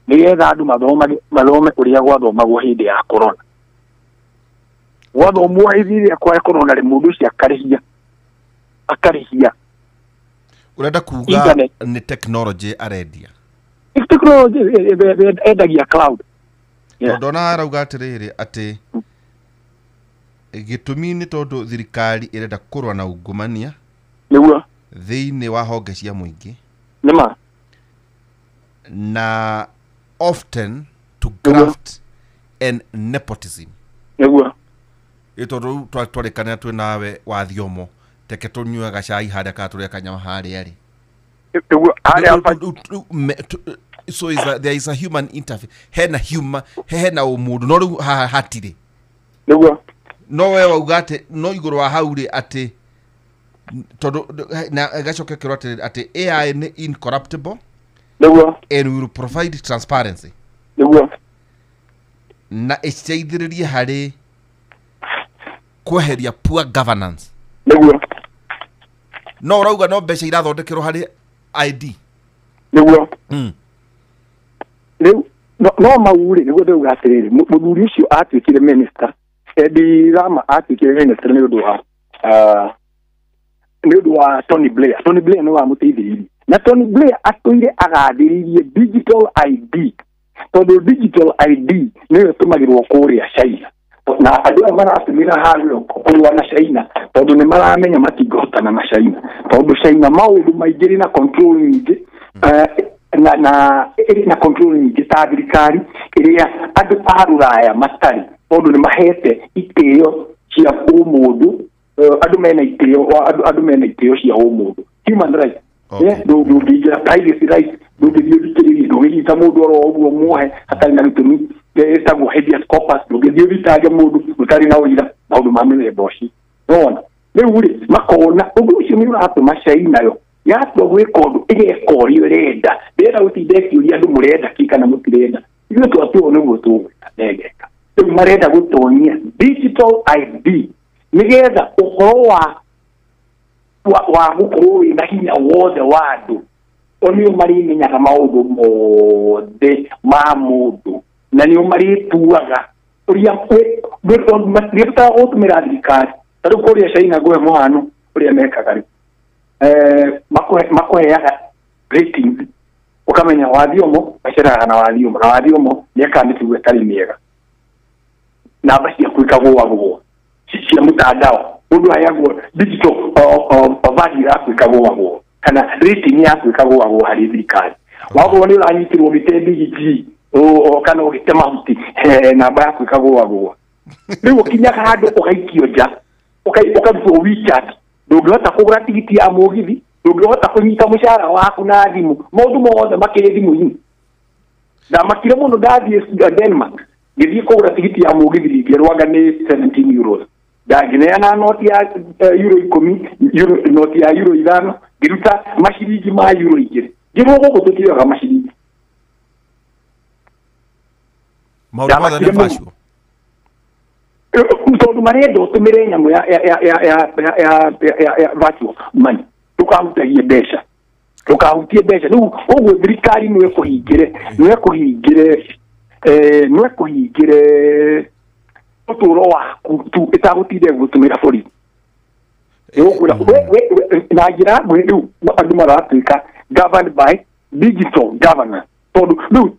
nĩgetha andũ mathome ũrĩa gwathomagwo hĩndĩ ya corona gwathomwo hĩndĩ ĩrĩa kwa corona rĩ mũndũ ũcio akarĩhia akarihia urenda kuga ni technology arendia technology endagia cloud ndona arauga atiriri ati gitumi ni tondu thirikari irenda kurwa na ungumania niguo thiini wa honge cia muingi nima na often to graft and nepotism niguo itondu twarekana twi nawe wa thiomo teke tunyuaga cai haria ka tureka nyama haria ri niguo haria so there is a human interface hena umundu no riu hatiri niguo no we waugate no iguru wa hauri ati tondu na gacoke kirote ati AI ni incorruptible niguo and will provide transparency niguo na iciteithiririe hari kweheria poor governance niguo no urauga no mbeca irathondekirwo hari ID niguo riu no mauri niguo ndauga atiriri muthuri ucio atuikire minister Edi Rama atuikire minister ni undu wa Tony Blair no amuteithiririe na Tony Blair atuire agathiririe digital ID tondu digital ID niyo tumagirwo kuria China na andu maratumira hario kurwa na China tondu ni maramenya matingihotana na China tondu China maundu maingiri na control nyingi na control nyingi ta thirikari iria andu a Ruraya matari tondu ni mahete itio cia umundu andu mena itio cia umundu human rights do ngira privacy rights do thikiririe do gita mundu oro oguo muhe hatari na gitumi etagwo habeas corpus do thitage mundu utari na uira maundu ma mĩthemba ũcio nona rĩu rĩ makona ũndũ ũcio nĩ ũratũma China yo yatua gwĩka ũndũ ĩgeka ũrĩa ĩrenda ndĩrenda gũtinda ĩkĩũria andũ mũrenda ki kana mũtirenda ithuĩ twatuo nĩguo tũgwĩka ndengeka rĩu marenda gũtonyia digital ID nĩgetha ũhoro wa gukorwo wina hinya wothe wa andu onio marimenyaga maundu mothe ma mundu na nio marituaga uria mathieta otumira thirikari tari kuria China gwe muhano uria mekaga ri makoheaga ratings ukamenya wathiomo baciraga na wathiomo niekandĩkithio tari miega namba cia kwĩkagwo cia mutandao undu ayagwo digital value yakwikagwo kana rating yakwikagwo hari thirikari wago ni uranyitirwo gitendigi kana ugitema huti namba yakwikagwo riu ukinyaga handu ugaikio nja ukabutwo WeChat ndungihota kugura tigiti ya mugithi ndungihota kunyita mushara waku na thimu maundu mothe makiri thimu-ini na makire muno ndathie Denmark ngithie kugura tigiti ya mugithi ngirwaga ni 17 euros ndagineana noti ya euro 10 noti ya euro 5 giruta mashiringi ma euro 2 ngirwo guko tutiyoga mashiringi maundu mothe ni fashion tondu marenda utumire nyamu ya virtual money tukahutagie mbeca riu uguo thirikari niwe kuhingire uturo waku tu itagutinde gutumira borithi na njira riu andu maratuika governed by digital governance tondu riu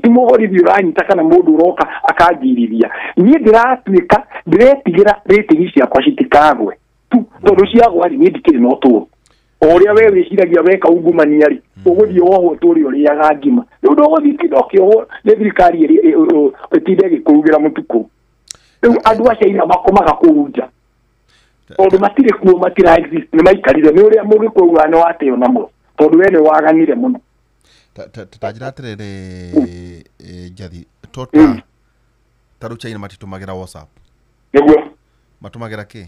ti muhorithi uranyita kana mundu uroka akanjirithia nie ndiratuika ndiretigira rating ciakwa citikagwe tu tondu ciagwa ni ndikiri no tu oria we wiciragia weka ungumania ri uguthie wohwo turi uriaga ngima riu nduguthie kidokio ni thirikari itinde gikurugira mutuku riu andu a China makomaga kuunja tondu matire kuo matira exist ni maikarire ni uria mugikuwa no ateo namo tondu we ni waganire muno tajira atiriri njathi tota taru China matitumagira WhatsApp niguo matumagira ki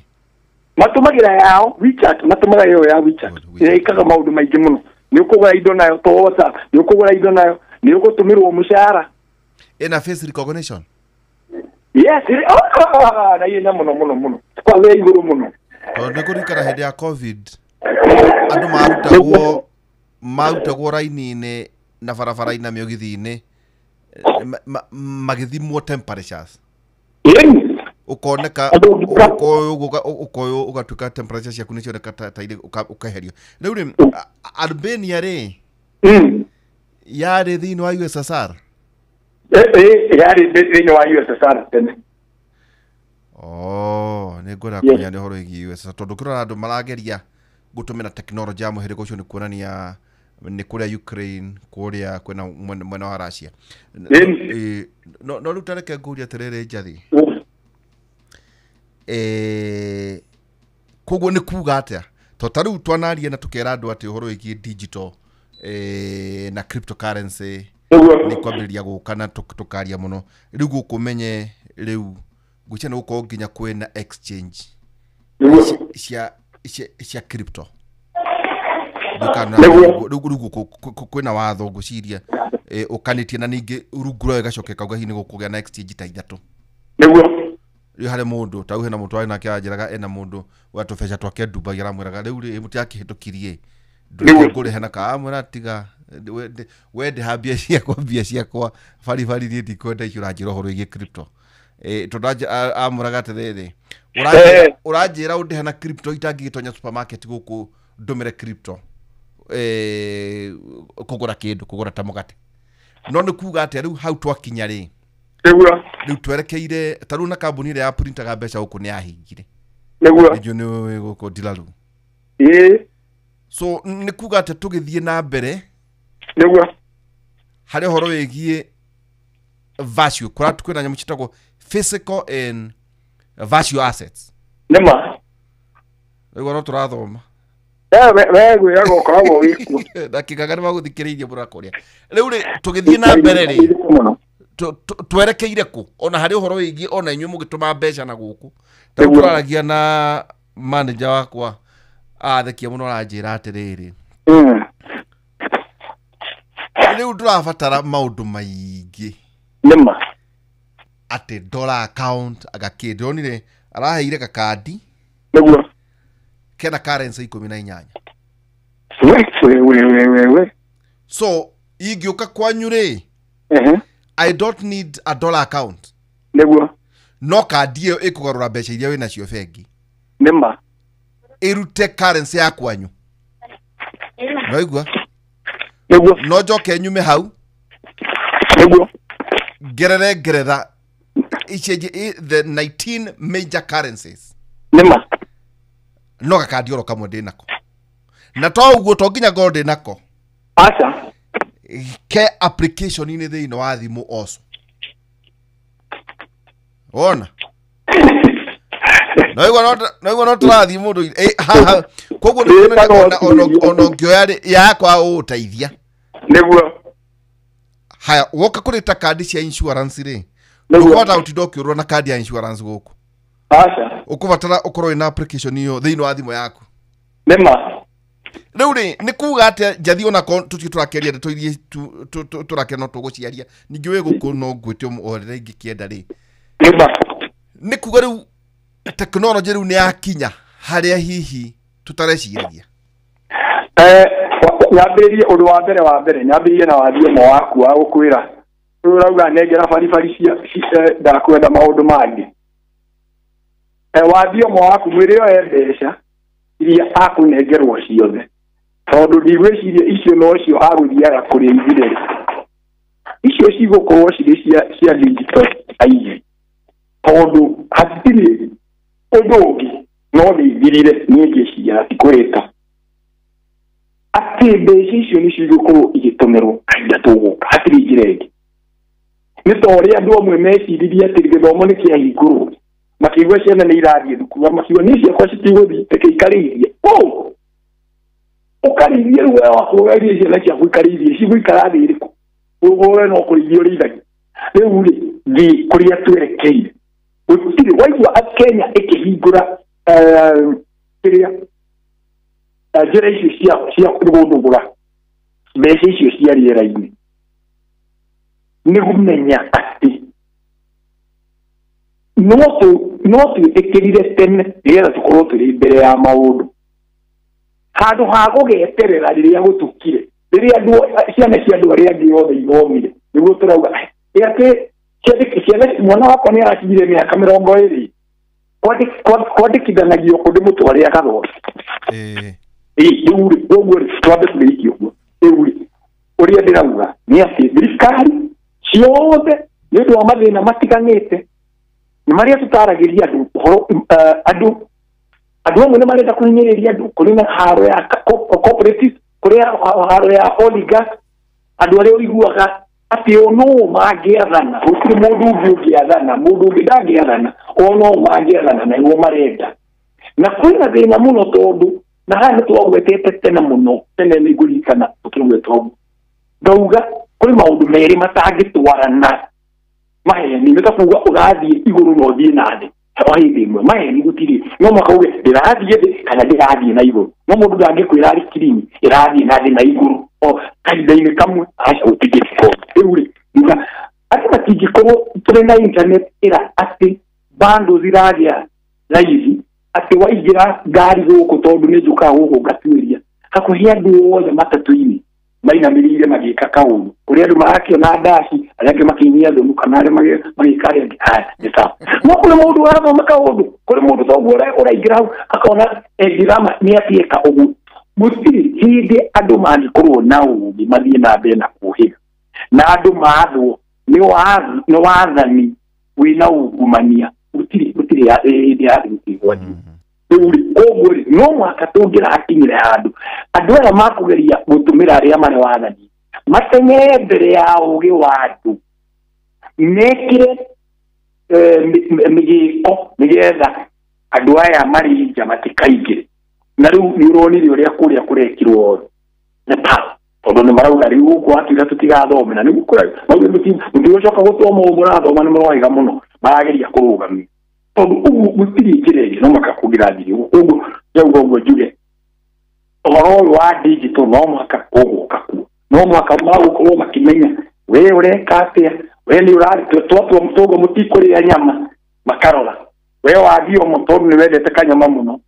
matumagira yao WeChat matumagira yo ya WeChat ikaga maundu maingi muno ni ukugura indo nayo to WhatsApp ni ukugura indo nayo ni ugutumirwo mushara ina face recognition yes na yena muno kwa we iguru muno tondu kurikara hindi ya covid andu marutagwo raini-ini na barabara-ini na mĩũgithi-ini magithimwo temperatures ukoneka ukoyo ugatuka temperature ciaku ni cioneka ta ire ukaherio riu ri Albania ri yari thini wa USSR yari thini wa USSR tene ni ngwenda kunya ni horo igi USSR tondu kirora andu marageria gutumira teknology ya muhiriko ucio ni kuonania ni kuria Ukraine kuria kwena mwena wa Russia no rutareke nguria terere njathi koguo ni kuga atia to taru twanaria na tukera andu ati horo igi digital na cryptocurrency ni kwambiriria gukana tukaria muno riu gukumenye riu gucia no uko nginya kwena exchange cia crypto dukana rugu kwena watho guciria ukanitie na ningi ruguro igacokeka ugahini gukugia na exchange ta ithatu riu hare mundu tau hena mundu ari nake ajiraga ena mundu watubesha twake Dubai aramwiraga riu ri muti akihitukirie ndukuri hena ka amwira tiga wende hambia ciakwa bari ni ndikwenda icio ranjira horo igi crypto tondaja amuraga terere uranjira undi hena crypto itangigitonya supermarket guku ndumire crypto kugura ta mugate no ni kuga ati riu hau twakinya ri riu twerekeire taru na kambuni ire ya printaga mbeca guku ni ahingire niguo ni guku dilaru so ni kuga ati tugithie na mbere niguo hari horo wegie value kwina nyamu chitagwo physical and virtual assets nema ego no turathoma wego yago kawo wiku dakika gani maguthikiririe burakoria riu ri tugithie na mbere ri twerekeire ku ona hari horo wigi ona inyu mugituma mbeca na guku turaragia na manager wakwa athekia muno ranjira atiriri riu turabatara maundu maingi nema ati dollar account agakidonire araheire ka kandi niguo kena currency 18 we so igioka kwanyu ri I don't need a dollar account niguo no kandi iyo ikugarura mbeca iria wina cio bengi nema irute currency ya kwanyu no igua niguo no joke nyume hau niguo gerere the 19 major currencies nema no gakandi oro kamwe ndinako na to uguo to nginya gold ndinako acha ke application ini thiino wa thimu oso ona no igua no turathi mundu koguo ona ngioya yakwa uteithia niguo haya woka kurita kandi cia insurance ri ukubata utidokiurwa na kandi ya insurance guku acha ukubatara ukorwo ina application iyo thiino wa thimu yaku nema riu ri ni kuga ati jathi ona tuti turakeria ndeto irie turake no tuguciaria ningi we guku no ngwite orire ingikienda ri nema ni kuga riu technology riu ni yakinya haria hihi tutareciria nyambiririe undu wa mbere nyambiririe na wathie mo waku wa gukwira urauga nengera bari cia ndakwenda maundu mangi wathie mo waku mwirio mbeca iria akunengerwo ciothe tondu ndigwiciria icio no cio aguthiaga kuri ithire icio cigukorwo ciri cia digital aige tondu hatiri undu ungi no thithirire ningiciria tikwita ati mbeca icio ni cigukorwo igitumirwo kainda tuguka hatiri njirenge ni tori andu amwe meciririe ati githomo ni kiahingurwo makigwa ciana ni irathie thukuru makiwa ni ciakwa citigũthiĩ tekeikaririe ukaririe ruwa wakugerie ciana ciaku ikaririe cigũikara thĩ ĩrĩkũ ũguo no kũrithia ũrĩithagia rĩu rĩ thi kũrĩa twerekeire gũtirĩ waigua Kenya ĩkĩhingũra kĩrĩa njĩra icio cia gũthũgũra mbeca icio cia rĩera-inĩ nĩ gũmenya atĩ no twĩtĩkĩrire tene nĩgetha tũkorwo tũrĩ mbere ya maũndũ handũ ha gũgeterera rĩrĩa gũtukire rĩrĩa ciana cia andũ arĩa angĩ othe ithomire nĩguo tũrauga atĩ ciana mwana wakwa nĩ arakinyire mĩaka 20 kwandĩkithanagio kũndũ mũtware agathoma rĩu rĩ ũguo rĩ twambe tũrĩkie ũguo rĩu rĩ ũrĩa ndĩrauga nĩ atĩ thirikari ciothe nĩ ũndũ wa mathĩna matiganĩte nĩ marĩa tũtaragĩria andũ ũhoro andũ amwe nĩ marenda kũhinyĩrĩria andũ kũrĩ na haro ya cooperatives kũrĩ haro ya oligarch andũ arĩa ũiguaga atĩ o no mangĩathana gũtirĩ mũndũ ũngĩ ũngĩathana mũndũ ũngĩ ndangĩathana o no mangĩathana na nĩguo marenda na kwĩna thĩna mũno tondũ na haha nĩ twagwetete tene mũno tene nĩ ngũririkana tũkĩgweta ũguo ngauga kũrĩ maũndũ merĩ matangĩtwarana maheni nĩ ta kuuga ũrathiĩ igũrũ na ũthiĩ na thĩ o hĩndĩ ĩmwe maheni gũtirĩ no mwaka uge ndĩrathiĩ thĩ kana ndĩrathiĩ na igũrũ no mũndũ ndangĩkwĩra arĩ kirini ĩrathiĩ na thĩ na igũrũ o kahinda-inĩ kamwe aca gũtingĩkorwo rĩu rĩ nduga atĩ matingĩkorwo tũrĩ na internet ĩra atĩ bando ziragĩa raithi atĩ waingĩra ngari gũkũ tondũ nĩ njũkaga gũkũ ngatuĩria hakuhĩ andũ othe matatũ-inĩ mainamĩrĩire magĩka kaũndũ kũrĩ andũ marakĩona ndaci arĩa angĩ makĩnyia thũmu kana arĩa magĩka arĩa angĩ nĩ sawa no kũrĩ mũndũ ũrathoma kaũndũ kũrĩ mũndũ toguo ũraingĩra hau akona ndirama nĩ atiĩka ũguo gũtirĩ hĩndĩ andũ mangĩkorwo na ũũgĩ mathiĩ na mbere na kũhĩga na andũ maathwo nĩ wathani wĩna ungumania gũtirĩ hĩndĩ yathirikirwo rĩu ũguo rĩ no mwaka tũngĩrakinyire handũ andũ aya makũgeria gũtũmĩra arĩa marĩ wathani mateng'ere mbere ya ũũgĩ wa andũ mekĩre mĩgĩko nĩgetha andũ aya marĩ nja matikaingĩre na rĩu nĩ ũronire ũrĩa kũrĩa kũrekirwo Nepal tondũ nĩ marauga rĩu gũkũ atuĩra tũtigathome na nĩguo kũrĩa mũtigũcoka gũthoma ũguo mũrathoma nĩ mũroiga mũno marageria kũrũgamia tondũ ũguo gũtirĩ njĩra ĩngĩ no mwaka kũngĩrathiĩ ũguo yauga ũguo njuge ũhoro ũyũ wa digital no mwaka ũgũka kuo no mwaka magũkorwo makĩmenya we ũreka atĩa we nĩ ũrarĩ twatua mũtũngo mũtikũrĩa nyama makarora we wathiĩ o tondũ nĩ wendete kanyama mũno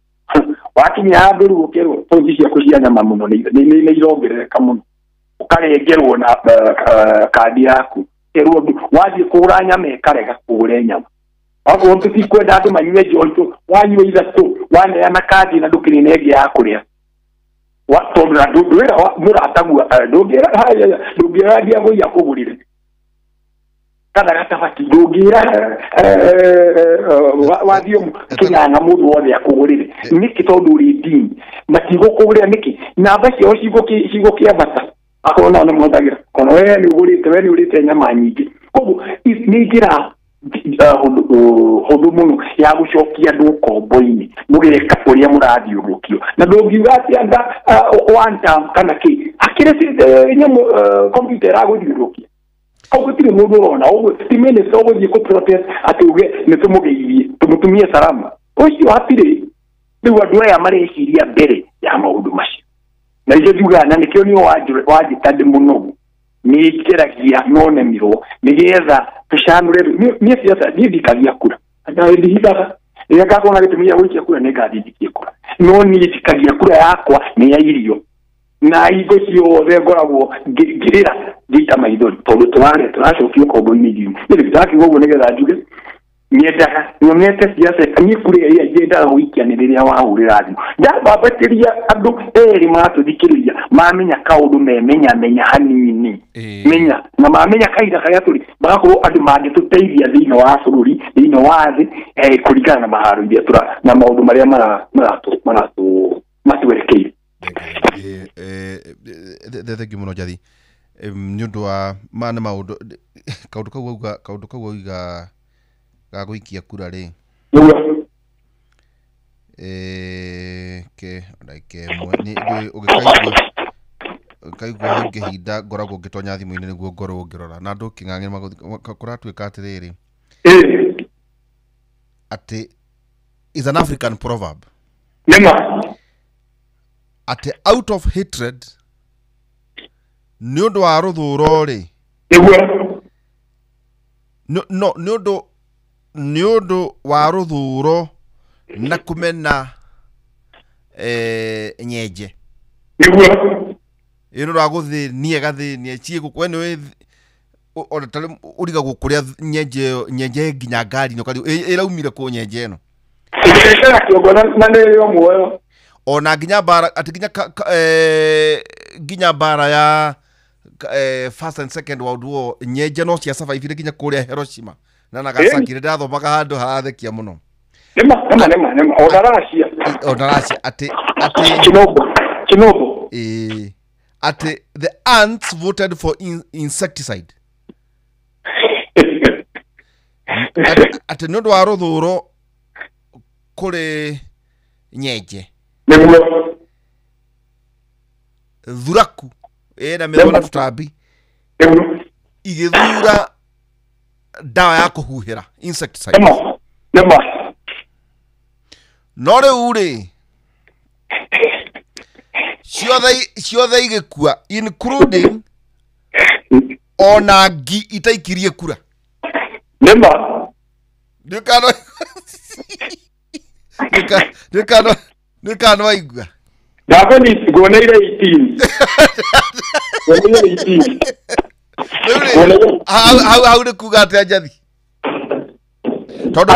wakinya handũ rĩu ũkerwo pointi ciaku cia nyama mũno nĩ irongerereka mũno ũkarengerwo na kandi yaku kerwo wathiĩ kũgũra nyama ĩkarega kũgũra nyama akorwo tũtikwenda andũ manyue njohi wanyua ithatũ waneana kandi na ndũkĩrĩ na ĩngĩ ya kũrĩa tondũ na ndũĩra mũratagua ndũngĩra ndiagũia kũgũrire kana gatabati ndũngĩra wathiĩ kĩnyanga mũndũ wothe akũgũrĩre nĩkĩ tondũ ũrĩ ndini matigũkũgũrĩra nĩkĩ namba ciao cigũkĩambata akorwo nao nĩ mũhũthagĩra kono we nĩ ũrĩte nyama nyingĩ koguo nĩ njĩra hũthũ mũno ya gũcokia andũ kombo-inĩ mũgeka ũrĩa mũrathiũrũkio na ndũngiuga atĩ anga one time kana kĩ akĩrĩ nyamũ kompiuta ĩragũthiũrũkia au gũtirĩ mũndũ ũrona ũguo ti minister ũgũthiĩ kũ-protest atĩ uge nĩ tũmũgeithie tũmũtumie salama ũcio hatirĩ rĩu andũ aya mareciria mbere ya maũndũ macio na icio njugaga na nĩkĩo nĩ wanjĩta ndĩ mũnogu nĩ ngeragia nonemirwo nĩgetha tũcanũre niĩ ciaca niĩ ndikagia kura ndihithaga rĩrĩa ngakorwo na gĩtũmi gĩa gũikia kura nĩ ngathiĩ ndikie kura no niĩ njikagia kura yakwa nĩ ya irio na hingo ciothe ngoragwo ngĩrĩra ngĩita maithori tondũ tũracokio kombo-inĩ irio nĩ tũrakiuga ũguo nĩgetha njuge nyendaga nyonete ciaca niĩ kũrĩa ĩrĩa nyendaga gũikia nĩ rĩrĩa wahũrĩra thimũ ndambabatĩria andũ erĩ maratũthikĩrĩria mamenya kaũndũ menya hanini menya na mamenya kahinda karĩa tũrĩ magakorwo andũ mangĩtũteithia thĩinĩ wa bũrũri thĩinĩ wa thĩ kũringana na maharo iria na maũndũ marĩa matwerekeire thengi mũno Njathi nĩ ũndũ wa nĩ maũndũ kaũndũ kau auga ga gũikia kura rĩ ũgĩkaigua hau ngĩhinda ngoragwo ngĩtonya thimũ-inĩ nĩguo ngorwo ngĩrora na andũ kĩng'ang'ĩ kũratuĩka atĩrĩrĩ atĩ is an African proverb atĩ out of hatred nĩ ũndũ wa rũthũro rĩ nĩ ũndũ wa rũthũro na kũmena nyenje ĩno rwa gũthĩnia gathĩnia ciĩgũ kwene ona tarĩ ũrigagwo kũrĩa nyenje nginya ngari-inĩ ĩraumire kũ nyenje ĩno Ikekera kiogona na ndio muoyo. Ona ginya bara atiginya ginya bara ya First and Second World War nyeje no cia survive ginya kuria Hiroshima na Nagasaki ndathomaga handu hathekia muno. Nema Odaracia ati Kinobo ati the ants voted for insecticide. ati no dwaro thuro kuri nyeje thuraku na methona tutambi igithura dawa ya kuhuhira insecticide. No riu ri ciothe igikua including ona ngi itaikirie kura. Nikano waigua Dago ni goneire 18. How de kuga ati ajathi. Tondu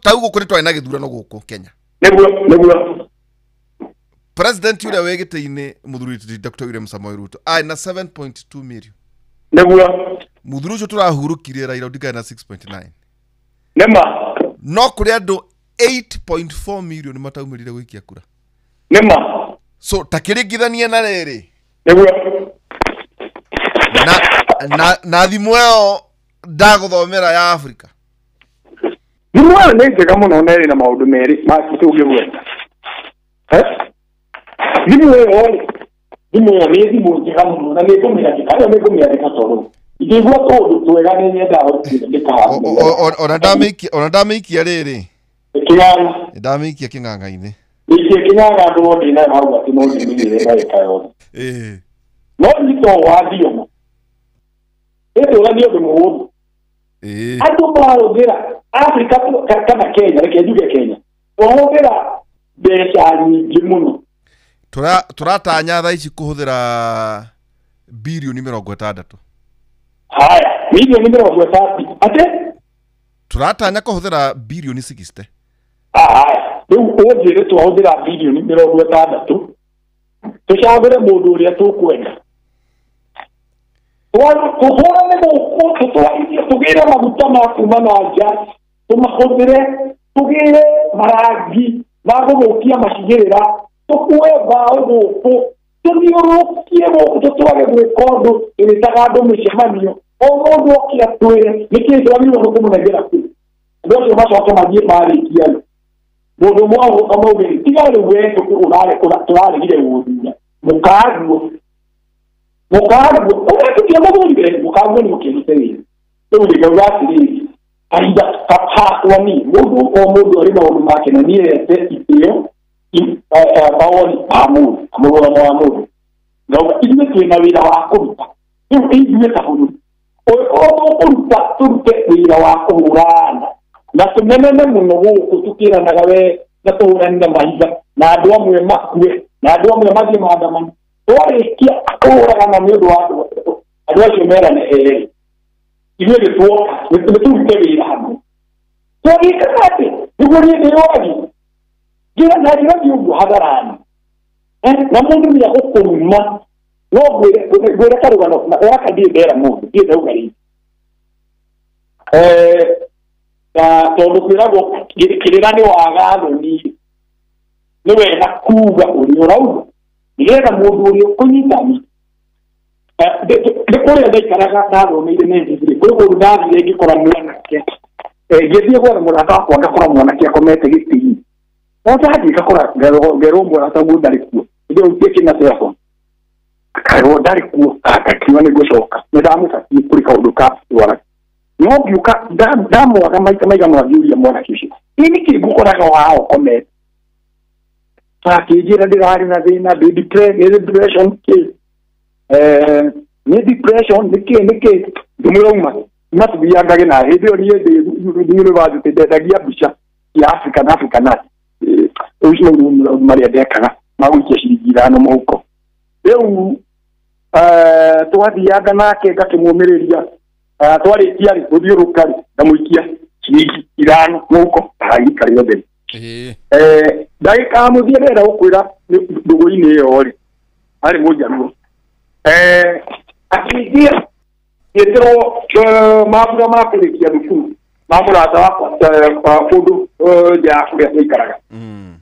tau gukuri twina githurano guku Kenya. Nebuo. President yule wegite-ini muthuri Dr. William Samoei Ruto na 7.2 million. Nebuo. Muthuri ucio turahurukirie Raila Odinga na 6.9. Nema. No kuri andu 8.4 million mataumirire gwikia kura. Nema. So takiringithania na riri. Nebuo. Na thimu eo ndaguthomera ya Africa. Thimu eo nĩ njega mũno na ĩrĩ na maũndũ merĩ ma tũngĩgweta. Thimu eo nĩ thimu njega mũno na nĩ ngũmĩandĩka tondũ ingĩigua tũndũ twega nĩ nyendaga gũkĩandĩka. Ona ndamĩikia rĩrĩ. Kĩng'ang'a. Ndamĩikia kĩng'ang'a-inĩ. Nĩkĩo kĩng'ang'a andũ othe na hau atĩ no ndĩmenyere ndagĩka yothe. No nyito wathioma. Ĩtũra nĩ ũndũ mũũru. Andũ mahũthĩra Africa kana Kenya, reke njuge Kenya. Mahũthĩra mbeca nyingĩ mũno. Turatanya thaa ici kuhuthira bilioni 60. Haya, milioni 60. Ate? Turatanya kuhuthira bilioni 60. Haya, rĩu ũnjĩre twahũthĩra bilioni 60. Tucagũre mũndũ ũrĩa tũkwenda. Tuhorane gũkũ tũgĩre maguta ma kuma na nja, tũmahũthĩre, tũgĩre marangi ma gũthũkia macigĩrĩra, tũkue mbaũ gũkũ, tũthiũrũrũkie gũkũ tũtware gwĩka ũndũ ĩrĩtaga andũ mĩcemanio, o mũndũ oke atwĩre nĩkĩĩ twagĩrĩirwo nĩ kũmũnengera kũ. Andũ acio macoke mathiĩ marĩkia mũndũ ũmwe agũka maugĩre tiga rĩu we tũraregire gũthura mũkaguo ũratukia mũthurire mũkaguo nĩ mũkĩrutĩrĩire. Rĩu ndĩngauga atĩrĩrĩ kahinda hakwa niĩ mũndũ o mũndũ arĩ maũndũ make na niĩ ete itĩo mawoni ma mũndũ mũrũgamo wa mũndũ. Ngauga ithuĩ twĩna wĩra wa kũruta. Rĩu ithuĩ ta bũrũri ũkũruta tũrute wĩra wa kũhũrana na tũmenene mũno gũkũ tũkĩranaga we na tũhũranire mahiga na andũ amwe makue na andũ amwe mathiĩ maandamano. Twarĩkia kũhũragana nĩ ũndũ wa andũ acio merane erĩ. Ithuĩ nĩtũrute wĩra hamwe. Twagĩkaga atĩ nĩguo niĩ ndĩrwagi na njĩra ũguo hatharani. Na mũndũ nĩagũkũruma no ngwĩre karũgano na gaka ndirĩ ndera mũndũ ndirĩ ndauga rĩngĩ. Tondũ kwĩragwo kĩrĩra nĩ wagatho niĩ nĩ wega kuuga ũrĩa ũrauga nĩgetha mũndũ ũrĩa ũkũnyitani. Nĩ kũrĩa ndaikaraga ndathomeire nĩ thithirĩ kũrĩ kũndũ ndathire ngĩkora mwanake ngĩthiĩ gwetha mũrata wakwa ngakora mwanake akomete gĩtĩ-inĩ. No ndathiĩ ngakora ngerwo mũrata guo ndarĩ kuo ĩndĩ ũtie kĩna telefoni akarwo ndarĩ kuo ngakiuga nĩ ngũcoka nĩ ndamũbatie kũrĩ kaũndũ ka twara. No ngiuka ndamwaga maita maigana ngĩũria mwanake ũcio ĩ nĩkĩ ngũkoraga wao komete. Akĩnjĩra ndĩrarĩ na thĩna depression nĩ depression nĩkĩ ndĩmũrauma mathiangage na hĩndĩ ĩyo niĩ university ndendagia mbica cia Africa na ũcio marĩa ndekaga magũikia ciringi 5 mũhuko. Rĩu twathianga nake ngakĩmũmĩrĩria twarĩkia rĩ gũthiũrũka rĩ ndamũikia ciringi 5 mũhuko agĩikara yothe ndagika muthie ndenda gukwira ndugu-ini iyo ri ari mujaruo akiingia yetero mabura makurikia thukuru mamurata wakwa kundu ja kuria ikaraga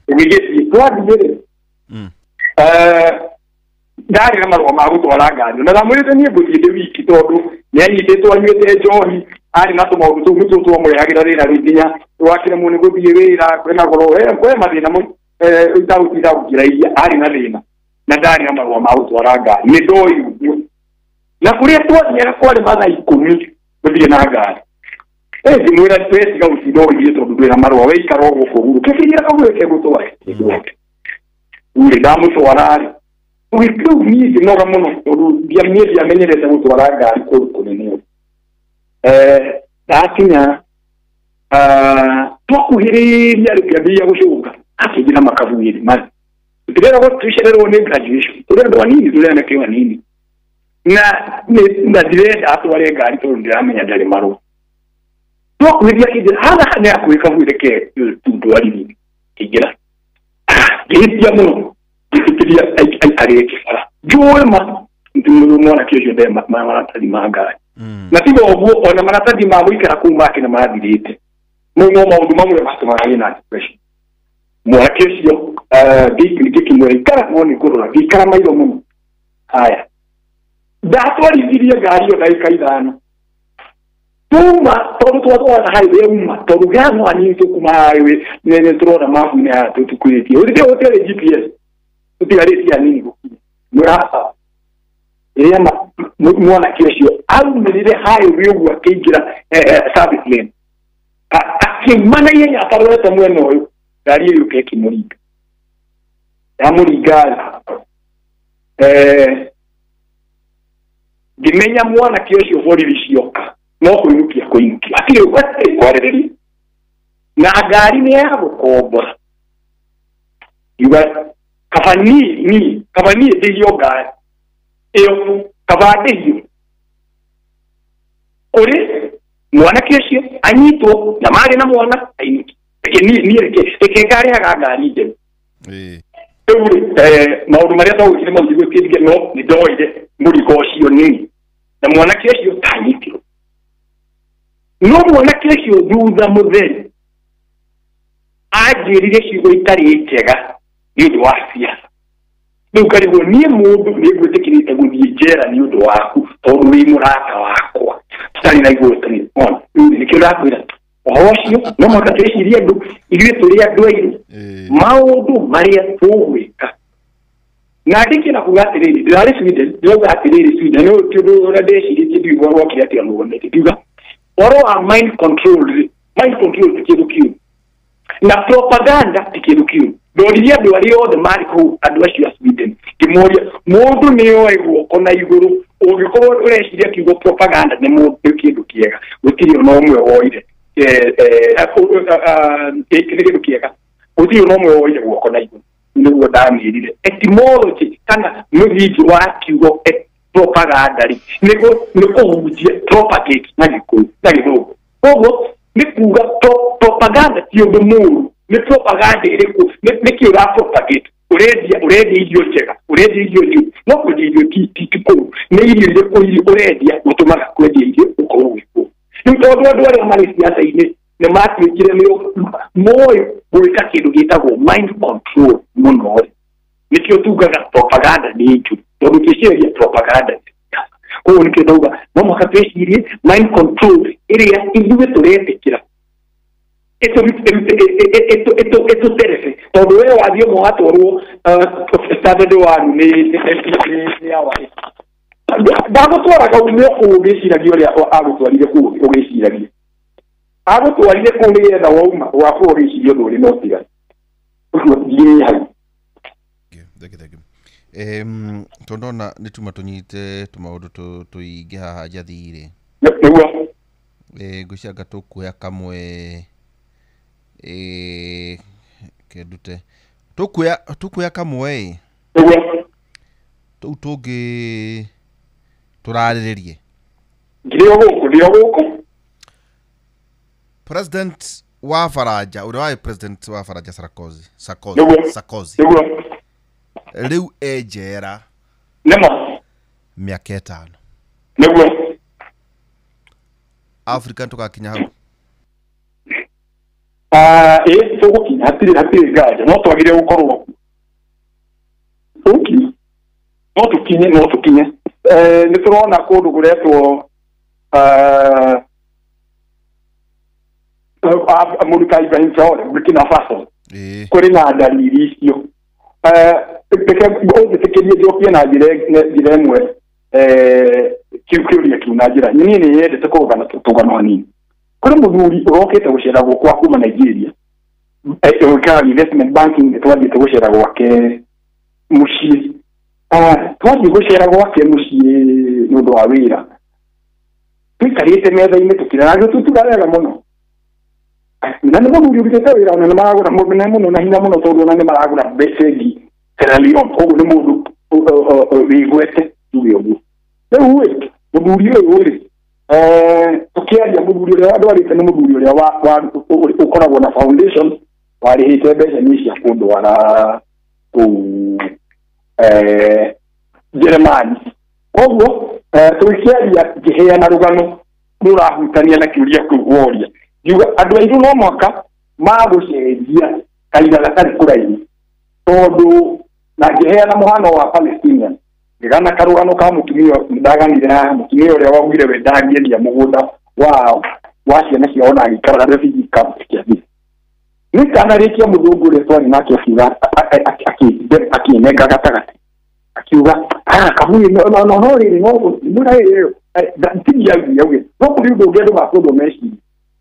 ugigetie twathire ndari na marwa ma gutwara ngari na ndamwirite nie nguthiinde wiki tondu nianyititwo anyuite njohi ari na tumaundu tuu nitu twamũrehagira rĩra rĩnginya wakire mũni gũthiĩ wĩra kwĩna goro kwe mathĩna itaũtira gũkĩrairia ari na thĩna na ndari na marũa ma gũtwara ngari nĩ ndoĩ ũguo na kũrĩa twathiaga kwarĩ mathaa 10 gũthiĩ na ngari ndimwĩra twetiga gũtinda ũgĩthiĩ tondũ ndwĩna marũa weikara o gũkũ guru kĩkĩnyĩra kaguo kegũtware urĩ ndamũtwara-rĩ ũgĩkĩu niĩ ngĩnoga mũno tondũ ndiamenyerete gũtwara ngari kũndũ kũnene ndakinya twakuhĩrĩria rĩkĩambĩrĩria gũcũnga akĩngira makabuĩrĩ mari tũtirenda tũcererwo nĩ graduation tũrenda anini tũrenda kĩo anini na ndirenda atware ngari tondũ ndiramenya ndarĩ marũa twakuhĩrĩria kĩngira haha nĩ hakuhĩ kabuĩrĩ ke tũndwarithia kĩngira ngĩhĩtia mũno ngĩtĩkĩria agĩkĩbara njũĩ ma mwana kĩcio nde maratathi ma ngari na tiga ũguo ona maratathi ma gũikara kũu make nĩ mathirĩte no maũndũ mamwe matũmaga hĩna depression mwanake ũcio ngĩkĩmwĩra ikara no nĩ ngũrora ngĩikara mairo mũno haya ndatwarithirie ngari ĩyo ndagĩka 5 tuma tondũ twatwara highway uma tondũ gano anini tũkuma highway nĩ tũrona mabu-inĩ haya tũkuĩtie ũtĩrĩ GPS ũtigarĩtie anini gũkinya mũrasa ĩrĩa mwanake ũcio aumĩrire highway ũguo akĩingĩra service lane akĩmana ihenya atarorete mwena ũyũ ngari ĩyo yũka ĩkĩmũringa yamũringa ngĩmenya mwanake ũcio borithi cioka no kũinũkia atirĩ kwarĩrĩria na ngari nĩ ya gũkombora yuga kabanie ndĩgio ngari ĩyo kabandĩio ũrĩ mwanake ũcio anyitwo na marĩ na mwana niĩ ngarĩaga ngari njerũ rĩu maũndũ marĩa twagwĩkire maũtigwĩkĩrire no nĩ ndoire mũrigo ũcio nini na mwanake ũcio tanyitirwo no mwanake ũcio thutha mũtheri anjĩrire ciugo itarĩ njega nĩ ũndũ wa siasa rĩu karĩguo niĩ mũndũ nĩ ngwĩtĩkĩrĩte gũthiĩ njera nĩ ũndũ waku tondũ wĩ mũrata wakwa tũtarĩ na igũrũtani nĩkĩo ndakwĩra ũhoro ũcio no mũhaka twĩcirie andũ ithuĩ tũrĩ andũ airũ maũndũ marĩa tũgwĩka na ndĩkĩra kuga atĩrĩrĩ ndĩrarĩ Sweden ndĩrauga atĩrĩrĩ Sweden nĩ kĩndũ ũrĩa ndĩcirĩtie ndiuga rwokire atĩa rũgonete ndiuga ũhoro wa mind control ti kĩndũ kĩu na propaganda ti kĩndũ kĩu ndoririe andũ arĩa othe marĩ kũu andũ acio a Sweden ngĩmoria mũndũ nĩoĩ guoko na igũrũ ũngĩkorwo ũreciria kiugo propaganda nĩ kĩndũ kĩega gũtirĩ ona ũmwe woire kĩndũ kĩega gũtirĩ ona ũmwe woire guoko na igũrũ nĩguo ndamĩrire etymology kana mũthingi wa kiugo propaganda nĩ kũhunjia propagate na gĩthũngũ koguo nĩ kuga propaganda ti ũndũ mũũru nĩ propaganda ĩrĩkũ nĩ kĩũra propagate ũrendia irio njega ũrendia irio njũru no kwendia irio ti kũu nĩ irio irĩkũ ũrendia gũtũmaga kwendia irio ũkorwo gwĩ kũu rĩu tondũ andũ arĩa marĩ siasa-inĩ nĩ matuĩkire moĩ gwĩka kĩndũ gĩtagwo mind control mũno rĩ nĩkĩo tugaga propaganda nĩ njũru tondũ twĩciragia propaganda koguo nĩkĩo ndauga no mũhaka twĩcirie mind control ĩrĩa ithuĩ tũretĩkĩra ĩtũterebe tondũ we wathiĩ ũmwe watwarwo standard one nĩ awarĩ ndagũtwaraga ume kũu ũgĩciragia ũrĩa agũtwarire kũu ũgĩciragia agũtwarire kũu nĩgetha wauma wakorwo ũgĩciria ũndũ ũrĩ no tigana ũguo thiĩ hau tondũ ona nĩ tuma tũnyite tũmaũndũ tũingĩ haha njathi-rĩ nĩguo ngwĩcianga tũkuoya kamwe kendute tũkuoya kamwe tũu tũngĩ tũrarĩrĩrie ndio gũkũ President wa Faraja ule wa president wa Faraja Sarkozy riu ejera miaka 5 niguo Afrika tukakinya hau tugukinya hatire gaja no twagire gukorwo no tukinye ni turona kundu guretwo Amerika Ibrahim Traore Burkina Faso kuri na dalili icio tekerie Ethiopia na njira imwe kiuria kiuna njira nini yendete kugana tugano hanini kuri muthuri urokete gucera gukwa kuma Nigeria ka investment banking twagite gucera gwake mucii twagite gucera gwake mucii nundu wa wira twikarite metha-ini tukirana tuturarega muno na nä må uri urigete wä ra ona nä maragå ra muno na hinya muno tondå ona nä maragå ra mbecengi Sierra koguo nä må ndå wä gwete tuge å guo rä u må thuri å yå rä tå kä aria må thuri å rä a andwarä te nä må thuri å rä a å koragwo na foundation warä hä te mbeca nä cia kå ndwara kåu Jeremani koguo tå kä aria ngä heana rå gano må rahutania na kä uria kå woria yuga andu airu no mwaka magucenjia kaida gatari kuraihu tondu na ngiheana muhano wa Palestina ngana karugano ka mutumia ndaganire mutumia uria wagwire we ndangieria mugunda wao waciana ciona agikara refugee camp kiasi ni kana rikia muthungu ri twari nake akiuga akinenga gatagati akiuga kamuye no riri no mura iyo ntiya yauge no kuri ndugedo makodo meshi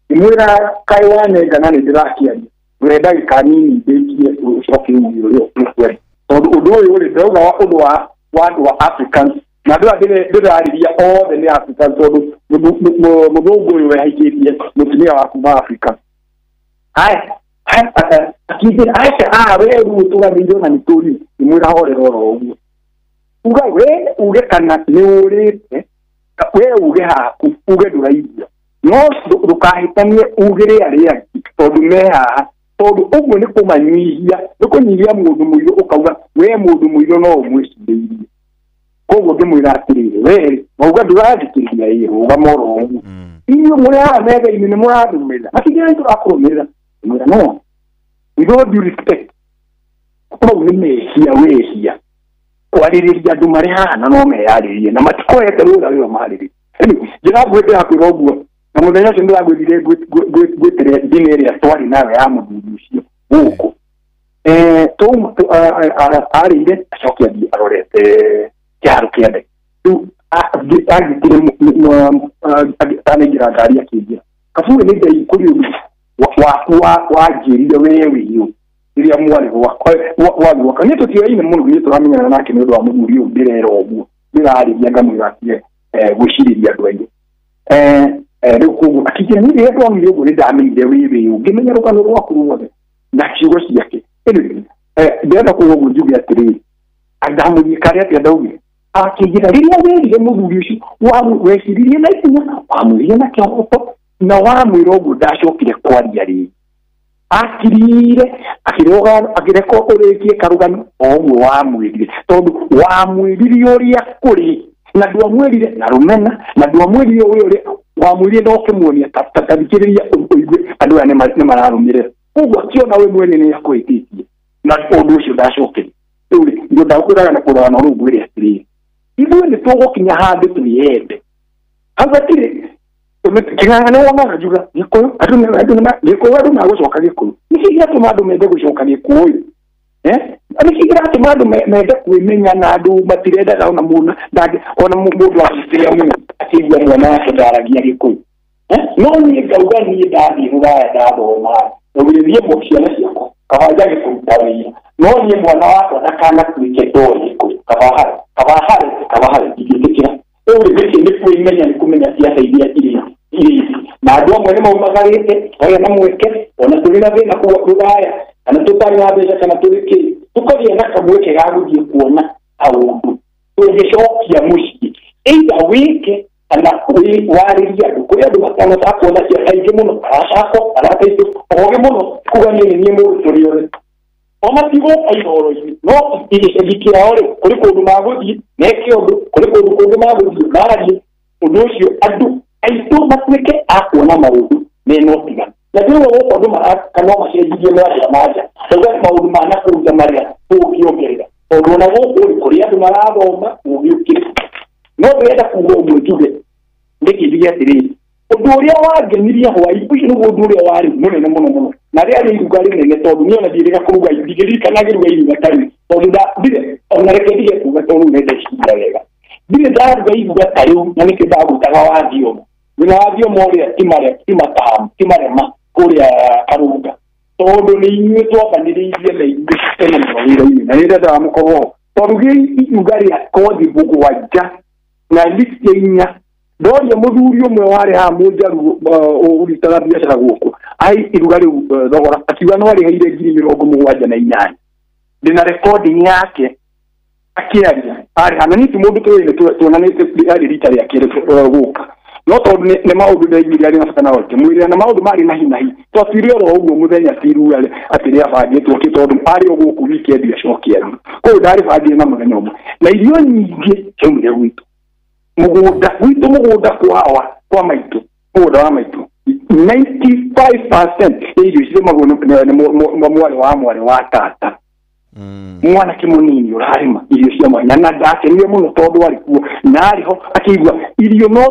imwira kaiwane ngana ni ndirakiaria urenda gikanini ndekie ucoke uyo kweri tondu undu uyu ri ndauga wa undu wa wandu wa Africans na ndirariria othe ni Africans tondu muthungu uyu wehikitie mutumia wa kuma Africa akithira we rutuganirwo na nituri imwira horera oro uguo uga we uge kana ni urite we uge haku uge nduraigua no ndukahitanie ugire aria tondu meha tondu uguo ni kumanyihia ni kunyihia mundu muiru ukauga we mundu muiru no umwicireirie koguo ndimwira atirire we mauga ndurathikiriria iruga moro uguo iyo muri ha mega ini ni muradumira matigire turakurumira mwira no we don't do respect ko ni mehia wehia kwaririria andu mari hana no meyaririe na matikoete rura yo mariri jira gwete hakwira uguo na muthenya ucio ndiragwithire gwitere ndini iria twari nawe ya muthuri ucio guku arire acokia arorete kiharu kia ndege riu agitire anengira ngari akingira kabuge nä ndei kå rä waku wanjärire we wä rä rä a mwarä gwaka nä tå tioaine må no nä tå ramenyana nake nä å ndå wa må thuri å ndä rera å guo ndä rarä ria ngamwä ratie gwä cirä ria andå aingä rä u koguo akijä nä rä a twamire å guo nä ndamenyire wä wä å ngä menya rå gano rwaku ruothe na ciugo ciake ndärenda kå guo njuge atä rä ndamå thiä karä atä ndaugire akijä ra rä rä a wärire må thuri å cio weciririe na ikinya wamwä rie na kä hoto na wamwä ra å guo ndacokire kwaria rä akirire akireko å rä kie karugano o guo wamwä rire tondå wamwä rire å rä a kå rä na ndwamwä rire na rumena na ndwamwä rire å rä wamwä rire no kä muonia tathikä rä ria ũigue andå aya nä mararå mä rä ra koguo akiona we mwene nä akå hä tä tie na å ndå å cio ndacokerie rä u rä ndå ndakwä raga na kå ragano rå u ngwä re atä rä ithuä nä tågå kinya handå twä yende hau gatirä king'ang'a nä wonaga njuga gä kå yå andå magå coka gä kå yå nä kä atå ma andå mende gå coka gä kå yå nä kä atå ma andå mende kwä menya na andå matirendaga ona må ndå agä tä må akäigua mwana wake ndaragia gä kå yå no niä ngauga niä ndathiä rå raya ndathoma ngawä rie må ciana ciakwa kabanja gä kå ruta wä ra no niä mwana wakwa ndakanatuä ke ndoä gä kå yå kabahare ingä tä kä ra rä u rä nä kwä menya nä kå menya ciaca iria irä na andå amwe nä maumagarä te oya na mweke ona tå rä na thä na rå raya kana tå tarä na mbeca kana tå rä kä tå kagä na kamweke ga gå thiä kuona aå ndå tå gä cokia må ciä eitha wä ke ana kuri wariria kuri andu makanota kuona cia kaingĩ mũno aracako arateithio oge mũno kuga nĩ mũndũ tũrĩ othe omatigo aihoro-inĩ no igĩcagi kĩao-rĩ kũrĩ kũndũ magũthiĩ meke ũndũ kũrĩ kũndũ kũngĩ magũthiĩ marie ũndũ ũcio andũ aitũ matuĩke a kuona maũndũ mena ũtiganu na rĩu gũkũ andũ maraka no macenjirie manja auga maũndũ ma nakũruta marĩa ũngĩongerera tondũ ona gũkũ kũrĩ andũ marathoma ũngĩũkĩre no ndĩrenda kuga ũguo njuge ndĩkĩndige atĩrĩrĩ ũndũ ũrĩa wangenirie hwaĩ ũcio nĩguo ũndũ ũrĩa warĩ mũnene mũno na rĩarĩ iruga rĩnene tondũ niĩ ona ndirĩga kũruga ndigĩririkanaga iruga tarĩ tondũ ndirĩ ona reke ndige kuga tondũ nenda icinda wega ndirĩ ndaruga iruga ta rĩu na nĩkĩ ndagũtaga wathiomo wĩna wathiomo ũrĩa ti marema kũrĩa Karunga tondũ nĩ inyuĩ twambanĩrĩirie na inyuĩ tene mawĩra-inĩ na nĩndendaga mũkorwo tondũ iruga rĩa kothi mũgwanja na list inya ndoria mũthuri ũmwe warĩ haha mũnjaru ũrutaga biacara gũkũ iruga rĩu thogora akiuga no arĩhaire 78,000 ndĩna recording yake akĩaria arĩ hana nĩ mũndũ tuonanĩte arĩ rita rĩa kerĩ gũka no tondũ nĩ maũndũ ndaiguire arĩ na bata na oke mwĩrĩ na maũndũ marĩ na hinahi twatuire oro ũguo mũthenya tiru atĩ nĩ abangĩtwo tondũ arĩ o gũkũ wikendi acokia kũu ndarĩ bangĩre na mũthenya ũmwe na irio nyingĩ ciaumire gwitũ mũgũnda kwa maitũ mũgũnda wa maitũ 95% ya irio cirĩmagwo nĩ mwarĩ wa tata mwanake mũnini ũrarĩma irio cia mwanya na ndakenire mũno tondũ arĩ kuo na arĩho akĩigua irio no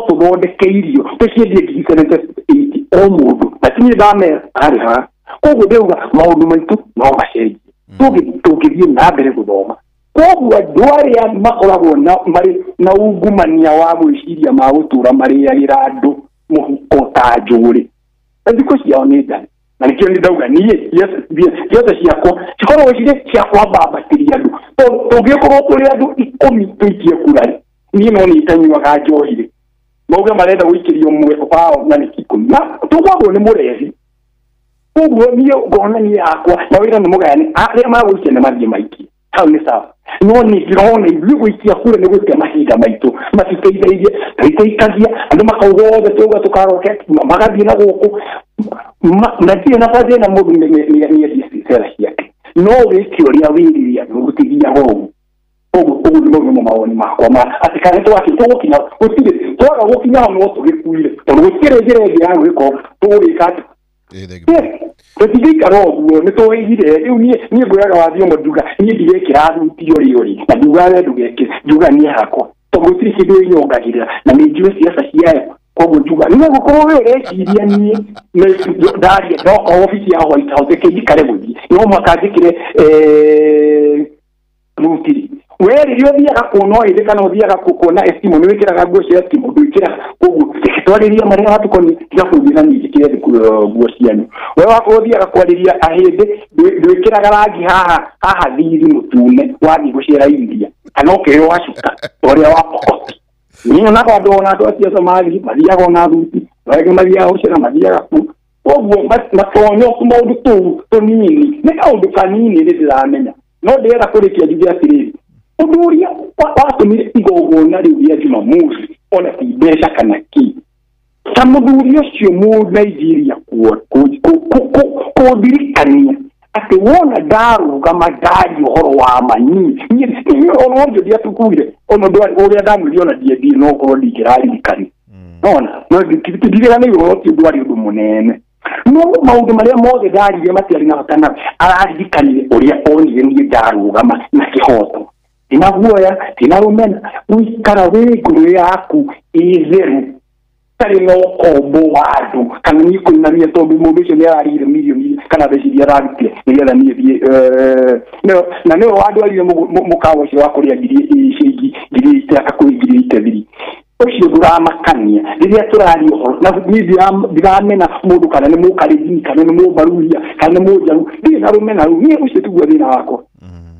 tũthondeke irio tũciendie 780 o mũndũ na tinie ndamera arĩ haha koguo ndĩuga maũndũ maitũ no macenjie tũngĩthiĩ na mbere gũthoma koguo andũ arĩa makoragwo marĩ na ungumania wa gwĩciria ma gũtũra marĩagĩra andũ mũhuko ta njũgũrĩ thikũ ciao nĩ ndani na nĩkĩo nĩ ndauga niĩ ciothe ciakwa cikoragwo cirĩ cia kwambabatĩria andũ tũngĩkorwo tũrĩ andũ 10 tũikie kura niĩ no nĩitanyuaga njohi-rĩ mauge marenda gũikĩrio ũmwe wao na nĩ 10 na tũkoragwo nĩ mũrehi koguo niĩ ngona niĩ yakwa na wĩra nĩ mũgayane arĩa magũikia nĩ mathiĩ maikie hau nĩ sawa no nĩ ndĩrona ithuĩ gũikia kura nĩ gũte mahinda maitũ matiteithĩrĩrie tũikagia andũ makauga othe tũuga tũkaroke magathiĩ na gũkũ na ndirĩ na bathĩ na mũndũ nĩendie cera ciake no wĩke ũrĩa wĩriria gũtigiaga ũguo nĩ mawoni makwa atĩ kana tũgũkinya gũtirĩ twaga gũkinya hau no tũgĩkuire tondũ gũtirĩ njĩra ĩngĩ ya gwĩka tũgũgĩka atĩ tũtigĩikara ũguo nĩ tũwĩigire rĩu niĩ ngũraga wathiomo nduga niĩ ndigekĩra thuti ũrĩ na nduga we ndũgekĩre nduga niĩ hakwa tondũ gũtirĩ kĩndũ ĩnyongagĩrĩra na nĩ njũĩ ciaca ciayo koguo nduga nĩ gũkorwo we ũreciria niĩ ndaria ndoka obici ya White House kĩnjikare gũthiĩ no mũhaka njĩkĩre thuti we rĩrĩa ũthiaga kuona hĩndĩ kana ũthiaga kuona estimũ nĩ wĩkĩraga nguo cia estimũ ndwĩkĩraga koguo twarĩria marĩa hatukoni tiga kũthina ningĩ kĩrĩa nguo cianyu we wakorwo ũthiaga kwarĩria ahĩndĩ ndwĩkĩraga rangi haha thiri mũtune wathiĩ gũcera India kana ũkĩrĩ wacuka ũrĩa wa pokoti niĩ onaga andũ acio Somali mathiaga ona thuti wage mathiaga gũcera mathiaga kuu koguo matonyoku maũndũ tũu tũnini nĩ kaũndũ kanini nĩ ndĩramenya no ndĩrenda kũrĩkia njuge atĩrĩrĩ ũndũ ũrĩa watũmire igongona rĩu rĩa Jumamosi ona ti mbeca kana ki ta mũthuri ũcio Mũnaijeria kũndirikania atĩ wona ndarũgama ndari ũhoro wa manyi niĩ ona onjoria tukuire ona ũrĩa ndamwĩrire ona ndiendire no korwo ndingĩraririkania ona no ndigĩranĩirwo ti ũndũ warĩ ũndũ mũnene no maũndũ marĩa mothe ndarire matiarĩ na bata na araririkanire ũrĩa onire niĩ ndarũgama na kĩhoto tina guoya tina rumena wĩikara wĩ ngoro yaku ĩtheru tarĩ no kombo wa andũ kana niĩ kũinamia tondũ mũndũ ũcio nĩ ararire mirioni kana mbeca iria ararutire nĩgetha niĩ thiĩ na nĩwe wandwarire mũkawa ũcio wa kũrĩa ngiri ithiri ũcio ndũramakania rĩrĩa tũraria ũhoro na niĩ ndiramena mũndũ kana nĩ mũkarenjini kana nĩ mũmbaruria kana nĩ mũnjaru ndirĩ na rũmena rũu niĩ ũcio tiguo thĩna wakwa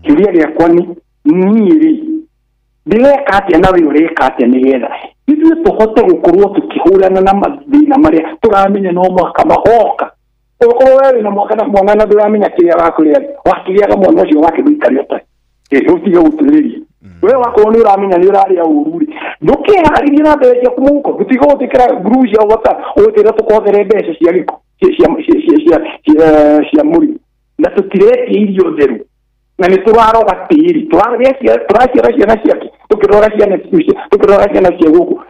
kĩũria gĩakwa nĩ niĩ ndĩreka atĩa na wĩ ũreka atĩa nĩgetha ithuĩ tũhote gũkorwo tũkĩhũrana na mathĩna marĩa tũramenya no mwaka mahoka ũkorwo we wĩna mwaka na mwana na ndũramenya kĩrĩa wakũrĩa wakĩgĩaga mwana ũcio wake gũikarĩa ũtarĩ ũtige gũtũrĩria we wako ni uramenya ni urari aururi nduke hariri na beje kumuko gutigo tikira gruja wata otera tukodere beshe cia giko cia muri na tutire irio theru na ni turaroga tiri turashira ciana ciake tukirora ciana cia guku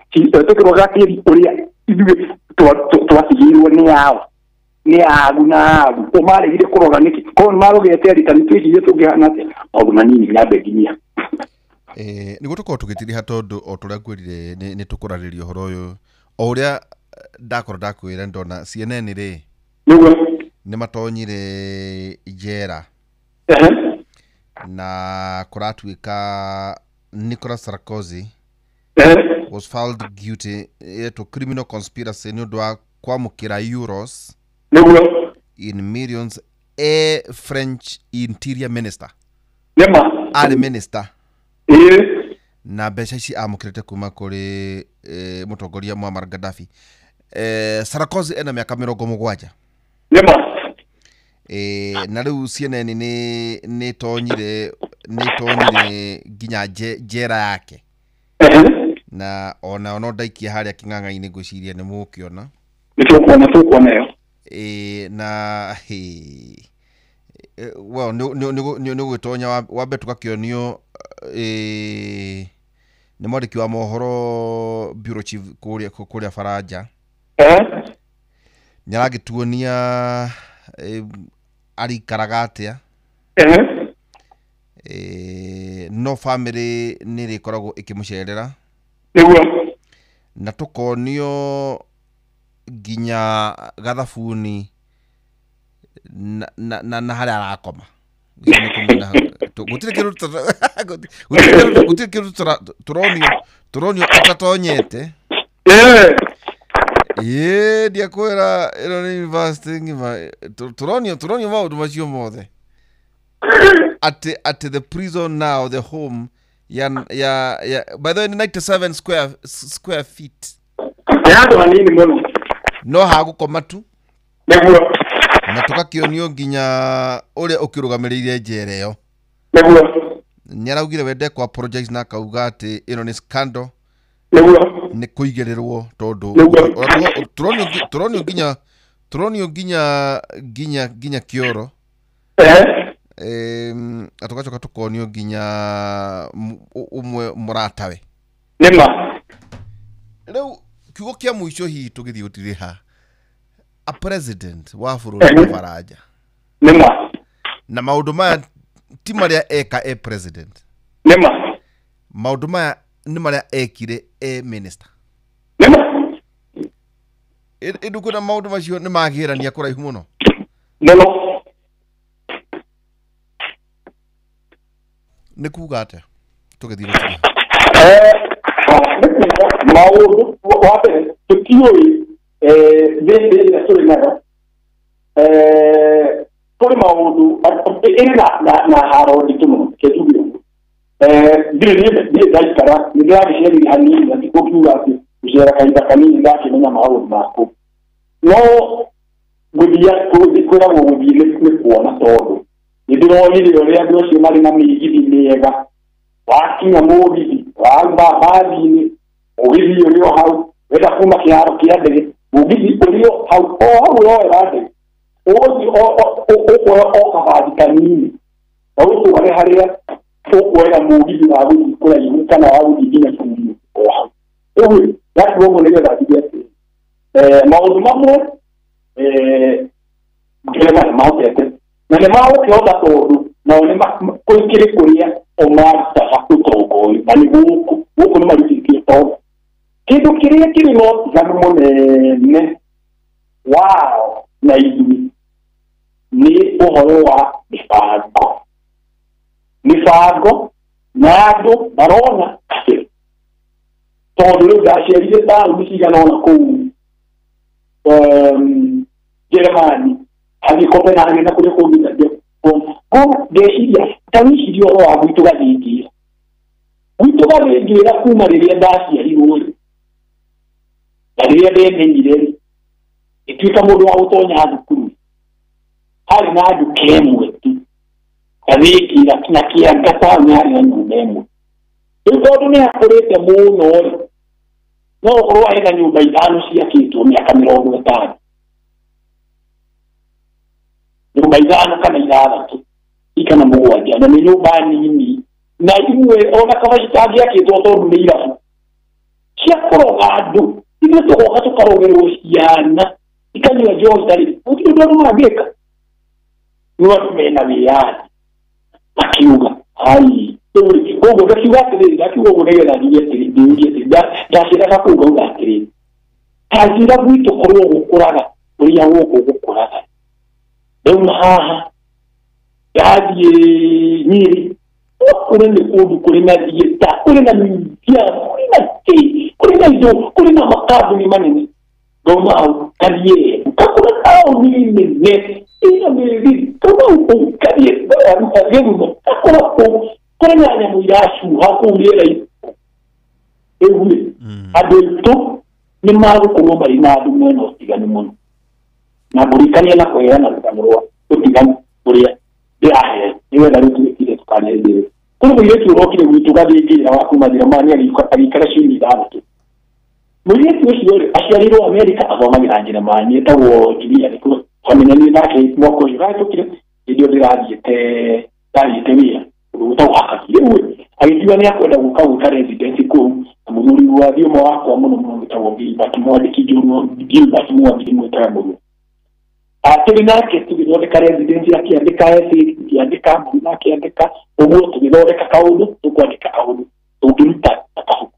tukiroga tiri uria ithuĩ twatigirwo nĩ yao nĩ agu na agu ũmaregire kũroga nĩkĩ korwo nĩ marogete rita nĩ twĩcirie tũngĩhana atĩa maũndũ manini nyambe nginyia nĩguo tũkorwo tũgĩtiriha tondũ o tũrĩa ngwĩrire nĩ tũkũrarĩria ũhoro ũyũ o ũrĩa ndakorwo ndakwĩra ndona CNN rĩ nĩ matonyire njera na kũratuĩka Nicolas Sarkozy was found guilty to criminal conspiracy nĩ ũndũ wa kwamũkĩra euros in millions French interior minister arĩ minister na mbeca ici amũkĩrĩte kuma kũrĩ mũtongoria Muammar Gaddafi. Sarkozy ena mĩaka 70 na rĩu CNN nĩ tonyire nginya njera yake na ona no ndaikia harĩa kĩng'ang'a-inĩ ngwĩciria nĩ mũkĩona nĩtũkuona yo na well nĩ gwĩtonya wambe tũgakĩonio nĩ mwandĩki wa mohoro bureau chief kũrĩa Faranja nĩaragĩtuonia arikaraga atĩa no family nĩ rĩkoragwo ĩkĩmũcerera na tũkonio nginya gathabuni na harĩa arakoma gũtirĩ kĩndũ tũronio atatonyete ndiakwĩra ĩno nĩ university ng'ima tũronio maũndũ macio mothe at the prison now, the home by the way 97 square feet no hagũkoma tu na tũgakĩonio nginya ũrĩa ũkĩrũgamĩrĩire njera ĩyo nĩaraugire wende ku apologize na akauga atĩ ĩno nĩ scandal nĩ kũigĩrĩrwo tondũ turonio nginya kĩoro atugacoka tukonio nginya umwe mũratawe rĩu kiugo kĩa mũico hihi tũgĩthiĩ gũtirĩha a president wa bũrũri wa Faranja na maũndũ maya ti marĩa eka president maũndũ maya nĩ marĩa ekire minister ĩndũ kwĩna maũndũ macio nĩ magĩrania kũraihu mũno nĩ kuga atĩa tũgĩthiĩ gũtirĩha maũndũ wa mbere tũtiũĩ thĩinĩ ĩrĩa tũrĩ nayo tũrĩ maũndũ ĩrĩ na haro nditũ mũno kĩtugire ndirĩ ndaikara nĩ ndĩragĩcerire hanini atĩ gũkiuga atĩ gũcera kahinda kanini ndakĩmenya maũndũ makũ no kwĩragwo gũthiĩ nĩ kuona tondũ nĩ ndĩronire ũrĩa andũ acio marĩ na mĩgithi mĩega wakinya mũgithi wauma mbathi-inĩ mũgithi ũrĩ o hau wenda kuma kĩharo kĩa ndege mũgithi ũrĩ o hau woera ndege ũkuoya o kabathi kanini na ũtware harĩa ũkuoera mũgithi wa gũthiĩ kũraihu kana wa gũthiĩ nginya bũrũri o hau rĩu yatuoguo nĩgetha ndige atĩ maũndũ mamwe ngĩrema nĩmahotete na nĩmagũkĩhota tondũ nao nĩkũrĩ kũrĩa o marutaga ũtongoria na nĩ gũkũ nĩ marutĩtie tondũ kĩndũ kĩrĩa kĩrĩ na ũtiganu mũnene wao na ithuĩ nĩ ũhoro wa mĩbango na andũ marona atĩ tondũ rĩu ndaciarire taũni cigana ona kũu Jeremani agĩ Copenhagen na kũrĩa kũngĩ ndeciria ta wĩcirie ũhoro wa gwitũ gathĩngĩra kuma rĩrĩa ndaciarirwo na rĩrĩa ndemenyire ĩtuĩka mũndũ wa gũtonya thukuru harĩ na andũ kemwe tu gathĩngĩra na kĩanga taũni harĩ na nyũmba ĩmwe tondu ni akurite muno no ukorwo ena nyumba ithano ciakitwo miaka 50 nyumba ithano kana ithathatu ikana mugwanja na ni nyumba nini na imwe ona kama citangiakitwo tondu ni irabu ciakoroga andu ithuĩ tũgoka tũkarogerwo ciana ikanyua njohi gũtirĩ ũndũ andũ mangĩka no andũ mena wĩyathi akiuga ai koguo ngakiuga atĩrĩrĩ ngakiuga ũguo nĩgetha ndiurie ndacĩraga kũu ngauga atĩrĩrĩ kanjĩra gwitũ korwo gũkũraga ũrĩa gũkũ gũkũraga rĩu haha ndathiĩ Nyĩrĩ kũrĩ nĩ kũndũ kũrĩ na thieta kũrĩ na museum kũrĩ na kũrĩ na indo kũrĩ na makambuni manene ngoma hau kathiĩ kakũra taũni nene ina mĩriri kama ũkathiĩ gĩthumo kakũra kũu kũrĩ na nyamũ iracuha kũu rĩera-inĩ rĩu andũ aitũ nĩ magũkorwo marĩ na andũ mena ũtiganu mũno na ngũrikania na kũheana rũgano rwa ũtiganu ũrĩa ndĩrahe nĩgetha rĩu tũgĩkire tũkanenderwo kuri mũirĩtu ũrokire gwitũ gathĩngĩra wa kuma Thĩrĩmani agĩikara ciumia ithathatũ mũirĩtu ũcio aciarirwo Amerika athomagĩra Njĩrĩmani etagwo Julia nĩkuo twamenyanire nake mwaka ũcio ũrahĩtũkire hĩndĩ ĩyo ndathiĩte wĩra ũndũ wĩtagwo Hakati rĩu agĩkiuga nĩ akwenda gwĩka residency kũu na mũthuri wa thiũma wakwa mũno mũno wĩtagwo Gilbert mwandĩki Gilbert Mwangi mwĩtaga mũno atĩrĩ nake tũgĩthondeka residency akĩandĩka essay akĩandĩka mbũna akĩandĩka ũguo tũgĩthondeka kaũndũ tũkwandĩka kaũndũ tũngĩruta kaũndũ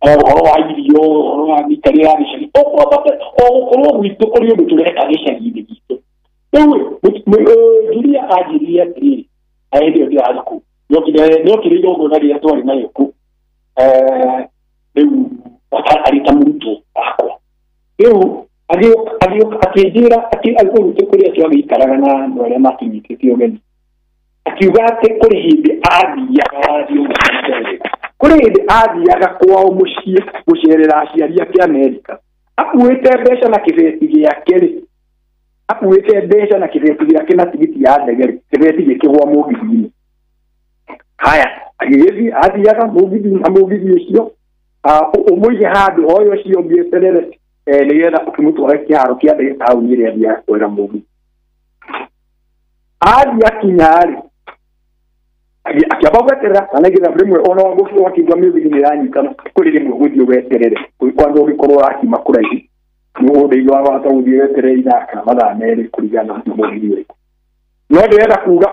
ũhoro wa irio ũhoro wa mĩikarĩre ya gĩcagi gũkorwo gwitũ kũrĩ ũndũ tũreka gĩcagi-inĩ gitũ rĩu Julia anjĩrire atĩrĩrĩ hĩndĩ ĩyo ndĩrathiĩ kũu nĩokire igongona rĩrĩa twarĩ nayo kũu rĩu arĩ ta mũrutwo wakwa rĩu akĩnjĩra agĩkũrutĩ kũrĩa twagĩikaraga na andũ arĩa makinyitĩte ũgeni akiuga atĩ kũrĩ hĩndĩ athiaga kwao mũciĩ gũcerera aciari ake Amerika akuĩte mbeca na kĩbeti gĩake na tigiti ya ndege kĩbeti gĩkĩgwa mũgithi-inĩ haya agĩgĩthiĩ athiaga mũgithi ũcio ũmũige handũ hoyo ũcio ũngĩeterere nĩgetha ũkĩmũtwara kĩharo kĩa ndege taũni ĩrĩa athiaga kwĩra mũgithi athiĩ akinya-rĩ akĩamba gweterera kana nĩgetha rĩmwe ona gũkorwo akĩigua mĩgithi nĩĩranyitana kũrĩ rĩmwe gũthiĩ ũgeterere kwanja ũngĩkorwo ũrakiuma kũraihu mũgũnda-inĩ wahota gũthiĩ weterere ithaa kana mathaa merĩ kũringana na mũgithi ũrĩkũ no ndĩrenda kuga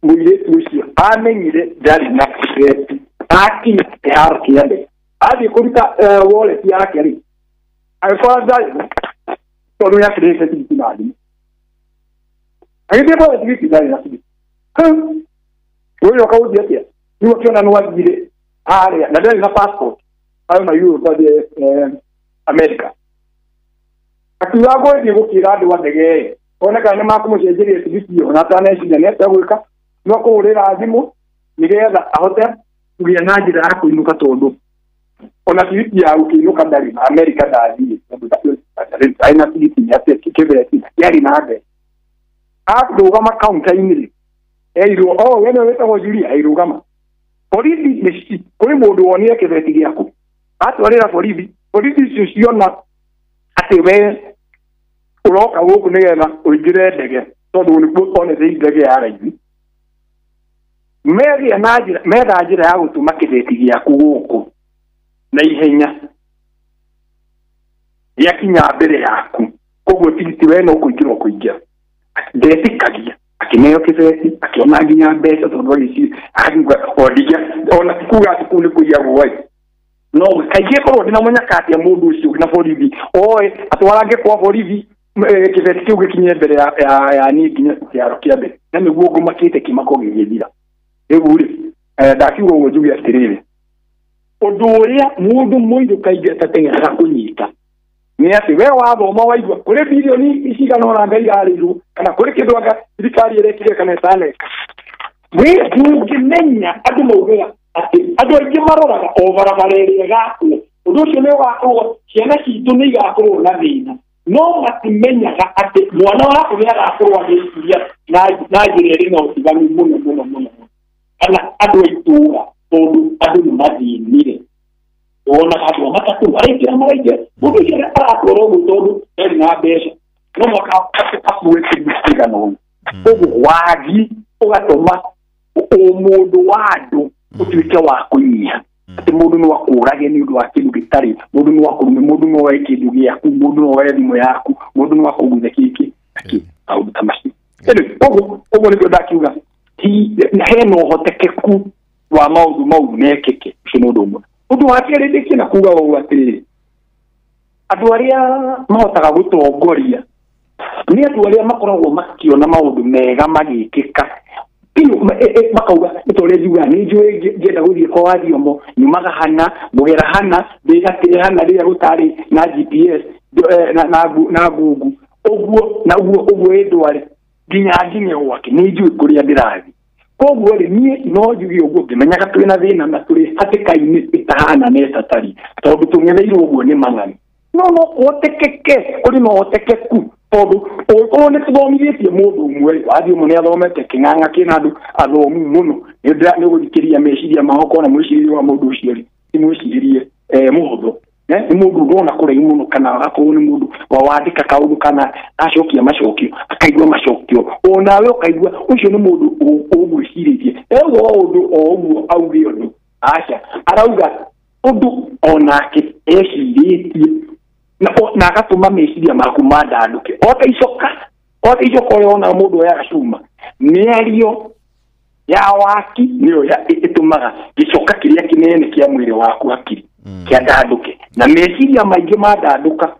mũirĩtu ũcio amenyire ndarĩ na kĩbeti akinya kĩharo kĩa ndege athiĩ kũruta wallet yake-rĩ agĩkora ndarĩ tondũ nĩakĩrĩte tigiti na thimũ agĩthiĩ kwa tigiti ndarĩ na tigiti ũyũ akaũthiĩ atĩa rĩu akĩona no athire harĩa na ndarĩ na passport ayo na yuro twathiĩ Amerika akiuga ngũthiĩ gũkĩra andũ a ndege one kana nĩ makũmũcenjeria tigiti ĩyo na ataneciria nĩ atĩa gwĩka no kũhũrĩra thimũ nĩgetha ahote kũgĩa na njĩra ya kũinũka tondũ ona tigiti ya gũkĩinũka ndarĩ na Amerika ndathiĩ arĩ na tigiti atĩ kĩbeti yarĩ na mbeca arũgama kaunta-inĩ eirwo we nĩwe wĩtagwo Julia airũgama borithi kũrĩ mũndũ wonire kĩbeti gĩaku atwarĩra borithi icio ciona atĩ we ũroka gũkũ nĩgetha ũingĩre ndege tondũ nĩkuo onete ndege ya raithi metha njĩra ya gũtũma kĩbeti gĩaku gũkũ na ihenya gĩakinya mbere yaku koguo tigiti we no kũingĩra ndetĩkagia akĩneo kĩbeti akĩona nginya mbeca tondũ agĩciuga ona kuga atĩ kũu nĩ kũiyagwo no kaingĩ korwo ndĩna mũnyaka atĩa mũndũ ũcio na borithi atwarange kwa borithi kĩbeti kĩu gĩkinye mbere ya niĩ nginya kĩharo kĩa mbere na nĩguo ngũmakĩte kĩmako gĩgĩthira rĩu-rĩ ndakiuga ũguo njuge atĩrĩrĩ ũndũ ũrĩa mũndũ mũirũ kaingĩ atateng'eraga kũnyita nĩ atĩ we wathoma waigua kũrĩ bilioni cigana ona Ngai arĩirwo kana kũrĩ kĩndũ anga thirikari ĩrekire kana ĩtaneka we ndũngĩmenya andũ maugaga atĩ andũ aingĩ maroraga o barabara ĩrĩa ĩgakuo ũndũ ũcio nĩ ũgakorwo ciana citũ nĩ igakorwo na thĩna no matimenyaga atĩ mwana waku nĩ agakorwo agĩciria na njĩra ĩrĩ na ũtiganu mũno kana andũ a itũũra adu madinire ona kadu matatu maraingira mundu yera arakoro gutodu eri na besha no mwaka akuwe kibiga no ugu wagi ugatoma umundu wadu utwike wa kunyia ati mundu no wakurage ni ndu wakindu gitari mundu no wakurume mundu no wakindu giaku mundu no wathimo yaku mundu no wakuguze kiki au tamashi ugu ni ndakiuga ti heno hotekeku wa maundu mekeke shinodomo undu wakere deki na kuga wa atiri andu aria mahotaga gutongoria ni andu aria makoragwo makiona maundu mega magikika pino makauga itore juga ni njue ngenda guthie kwa wathiomo nyumaga hana mugera hana ndigatire hana ria gutari na GPS na Google uguo edware nginya wake ni njue kuria ndirathi koguo ri nie no njugi uguo ngimenyaga twina thina na turi hatikaini itahana neta tari tondu tungetheirwo uguo ni mang'ani no otekeke uri no otekeku tondu one tuthomithĩtie mũndũ ũmwe wathio mũne athomete kĩng'ang'a kĩna andũ athomu mũno nĩ gũthikĩria meciria mahoko na mwĩcirĩrie wa mũndũ ũcio rĩ ti mwĩcirĩrie mũhũthũ ni mundu ndona kuraihu muno kana agakorwo ni mundu wandika kaundu kana acokia macokio akaigua macokio onawe ukaigua ucio ni mundu ugwiciririe undu oguo auge undu acha arauga undu onake eciritie na agatuma meciria maku mandanduke otaicoka ona mundu oyagacuma mĩario ya waki niyo itumaga gicoka kiria kinene kia mwiri waku hakiri kia ndanduke na meciria maingi mandanduka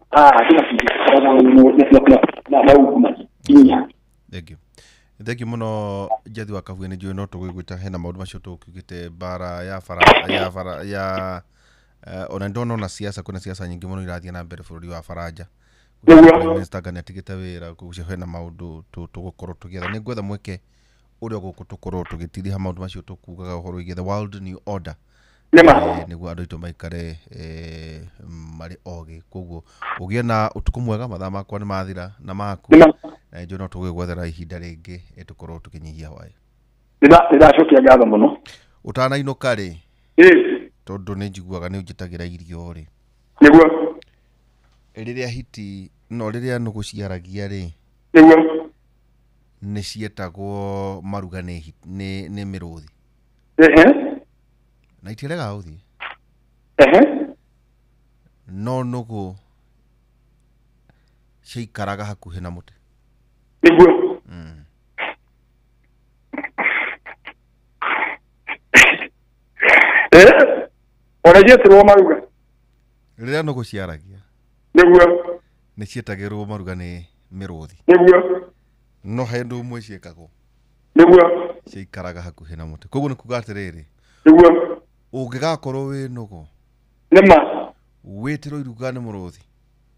Thank you muno Jathi wa Kabuye ni no tugwita hena maundu macio tukugite bara ya ona ndono na siasa kuna siasa nyingi muno irathia na mbere bururi wa Faraja Minister Gani atigite wira kugucia hena maundu tugukorwo tugetha ni gwetha mweke uria gukutukorwo tugitithia maundu macio tukugaga uhoro igetha world new order niguo andu itu maikare mari ogi koguo ugie na utuku mwega mathaa makwa ni mathira na maku na njo no tugwethera ihinda ringi tukorwo tukinyihia wae ndiracokia ngatho muno utanainũka ri tondu ni njiguaga ni unjitagira irio ri niguo riria hiti no riria nugu ciaragia ri niguo ni cietagwo maruga ni miruthi na itirega uthi no nugu ciikaraga hakuhi na muti niguo Onajeterwo maruga riria nugu ciaragia niguo ni cietagirwo maruga ni miruthi niguo no hendu mwe ciekagwo niguo ciikaraga hakuhi na muti koguo ni kuga atiriri niguo ungigakorwo wi nugu nima witiro iruga ni muruthi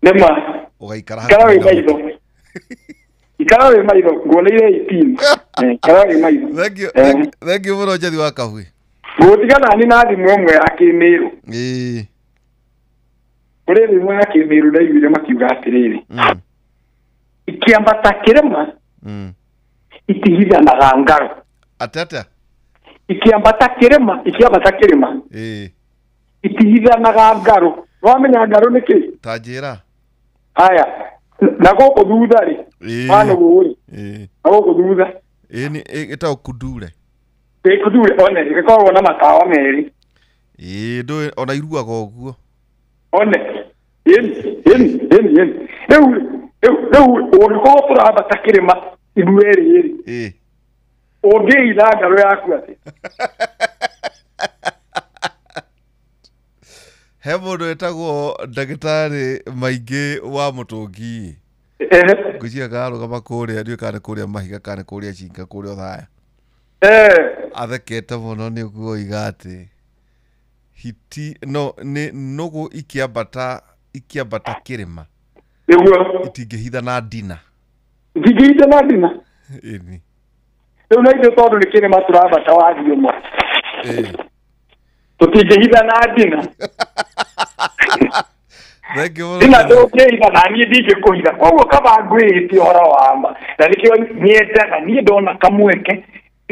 nima ugaikara hakuhi na muti ikara we maitho ngoneire 18 ikara we maitho thank you muno Jathi wa Kabuye gutigana ni na thimu imwe ya kimiru kuri thimu ya kimiru ndaiguire makiuga atiriri ikiambata kirema itihithanaga ngaro atata ikiambata kirema itihithanaga ngaro wamenya ngaro niki tajira haya na goko thutha ri mano guri goko thutha ni eta okudure kudure one giko na matawa meri ndo ona iruaga oguo one eu uriko turabata kirema idueri ogeira ngaro yaku ati he mundu etagwo ndagitari maingi wa mutungi ngucia garugama kuria ndio kana kuria mahiga kana kuria cinga kuria thaya athekete muno ni guo igati hiti no ni nugu ikiambata kirima niguo itingihitha na ndina ini eu na ide tondu ni kirima turabata wathio mo tutingihitha na ndina ina ndokeitha na niĩ ndingĩkũhitha koguo kaba ngwĩhĩtie ũhoro wa ma na nĩkĩo nyendaga niĩ ndona kamweke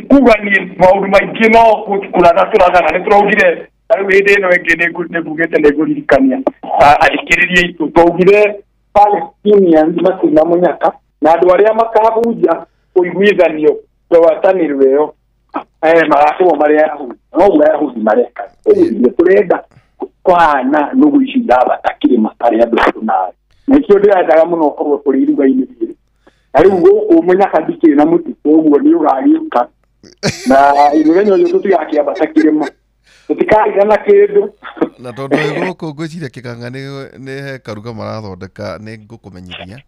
kuga ni maundu maingi no kuraga turagana ni turaugire ari wende no engene ngugete negurikania alikiririe itu twaugire Palestinians makina munyaka na andu aria makabuja uiguithanio twatanirwe yo marako maria no yahudi mareka ni turenda kwana nugu ishinda batakire matari andu tunari nikio ndiraendaga muno korwo kuri iruga-ini riri ari ugo munyaka ndikire na mutiko uguo ni ugariuka na imugenyo yo tutigakia batakire mo tutikariana kindu na tondu iguko ngwiciria kikanga ni karuga marathondeka ni ngukumenyithia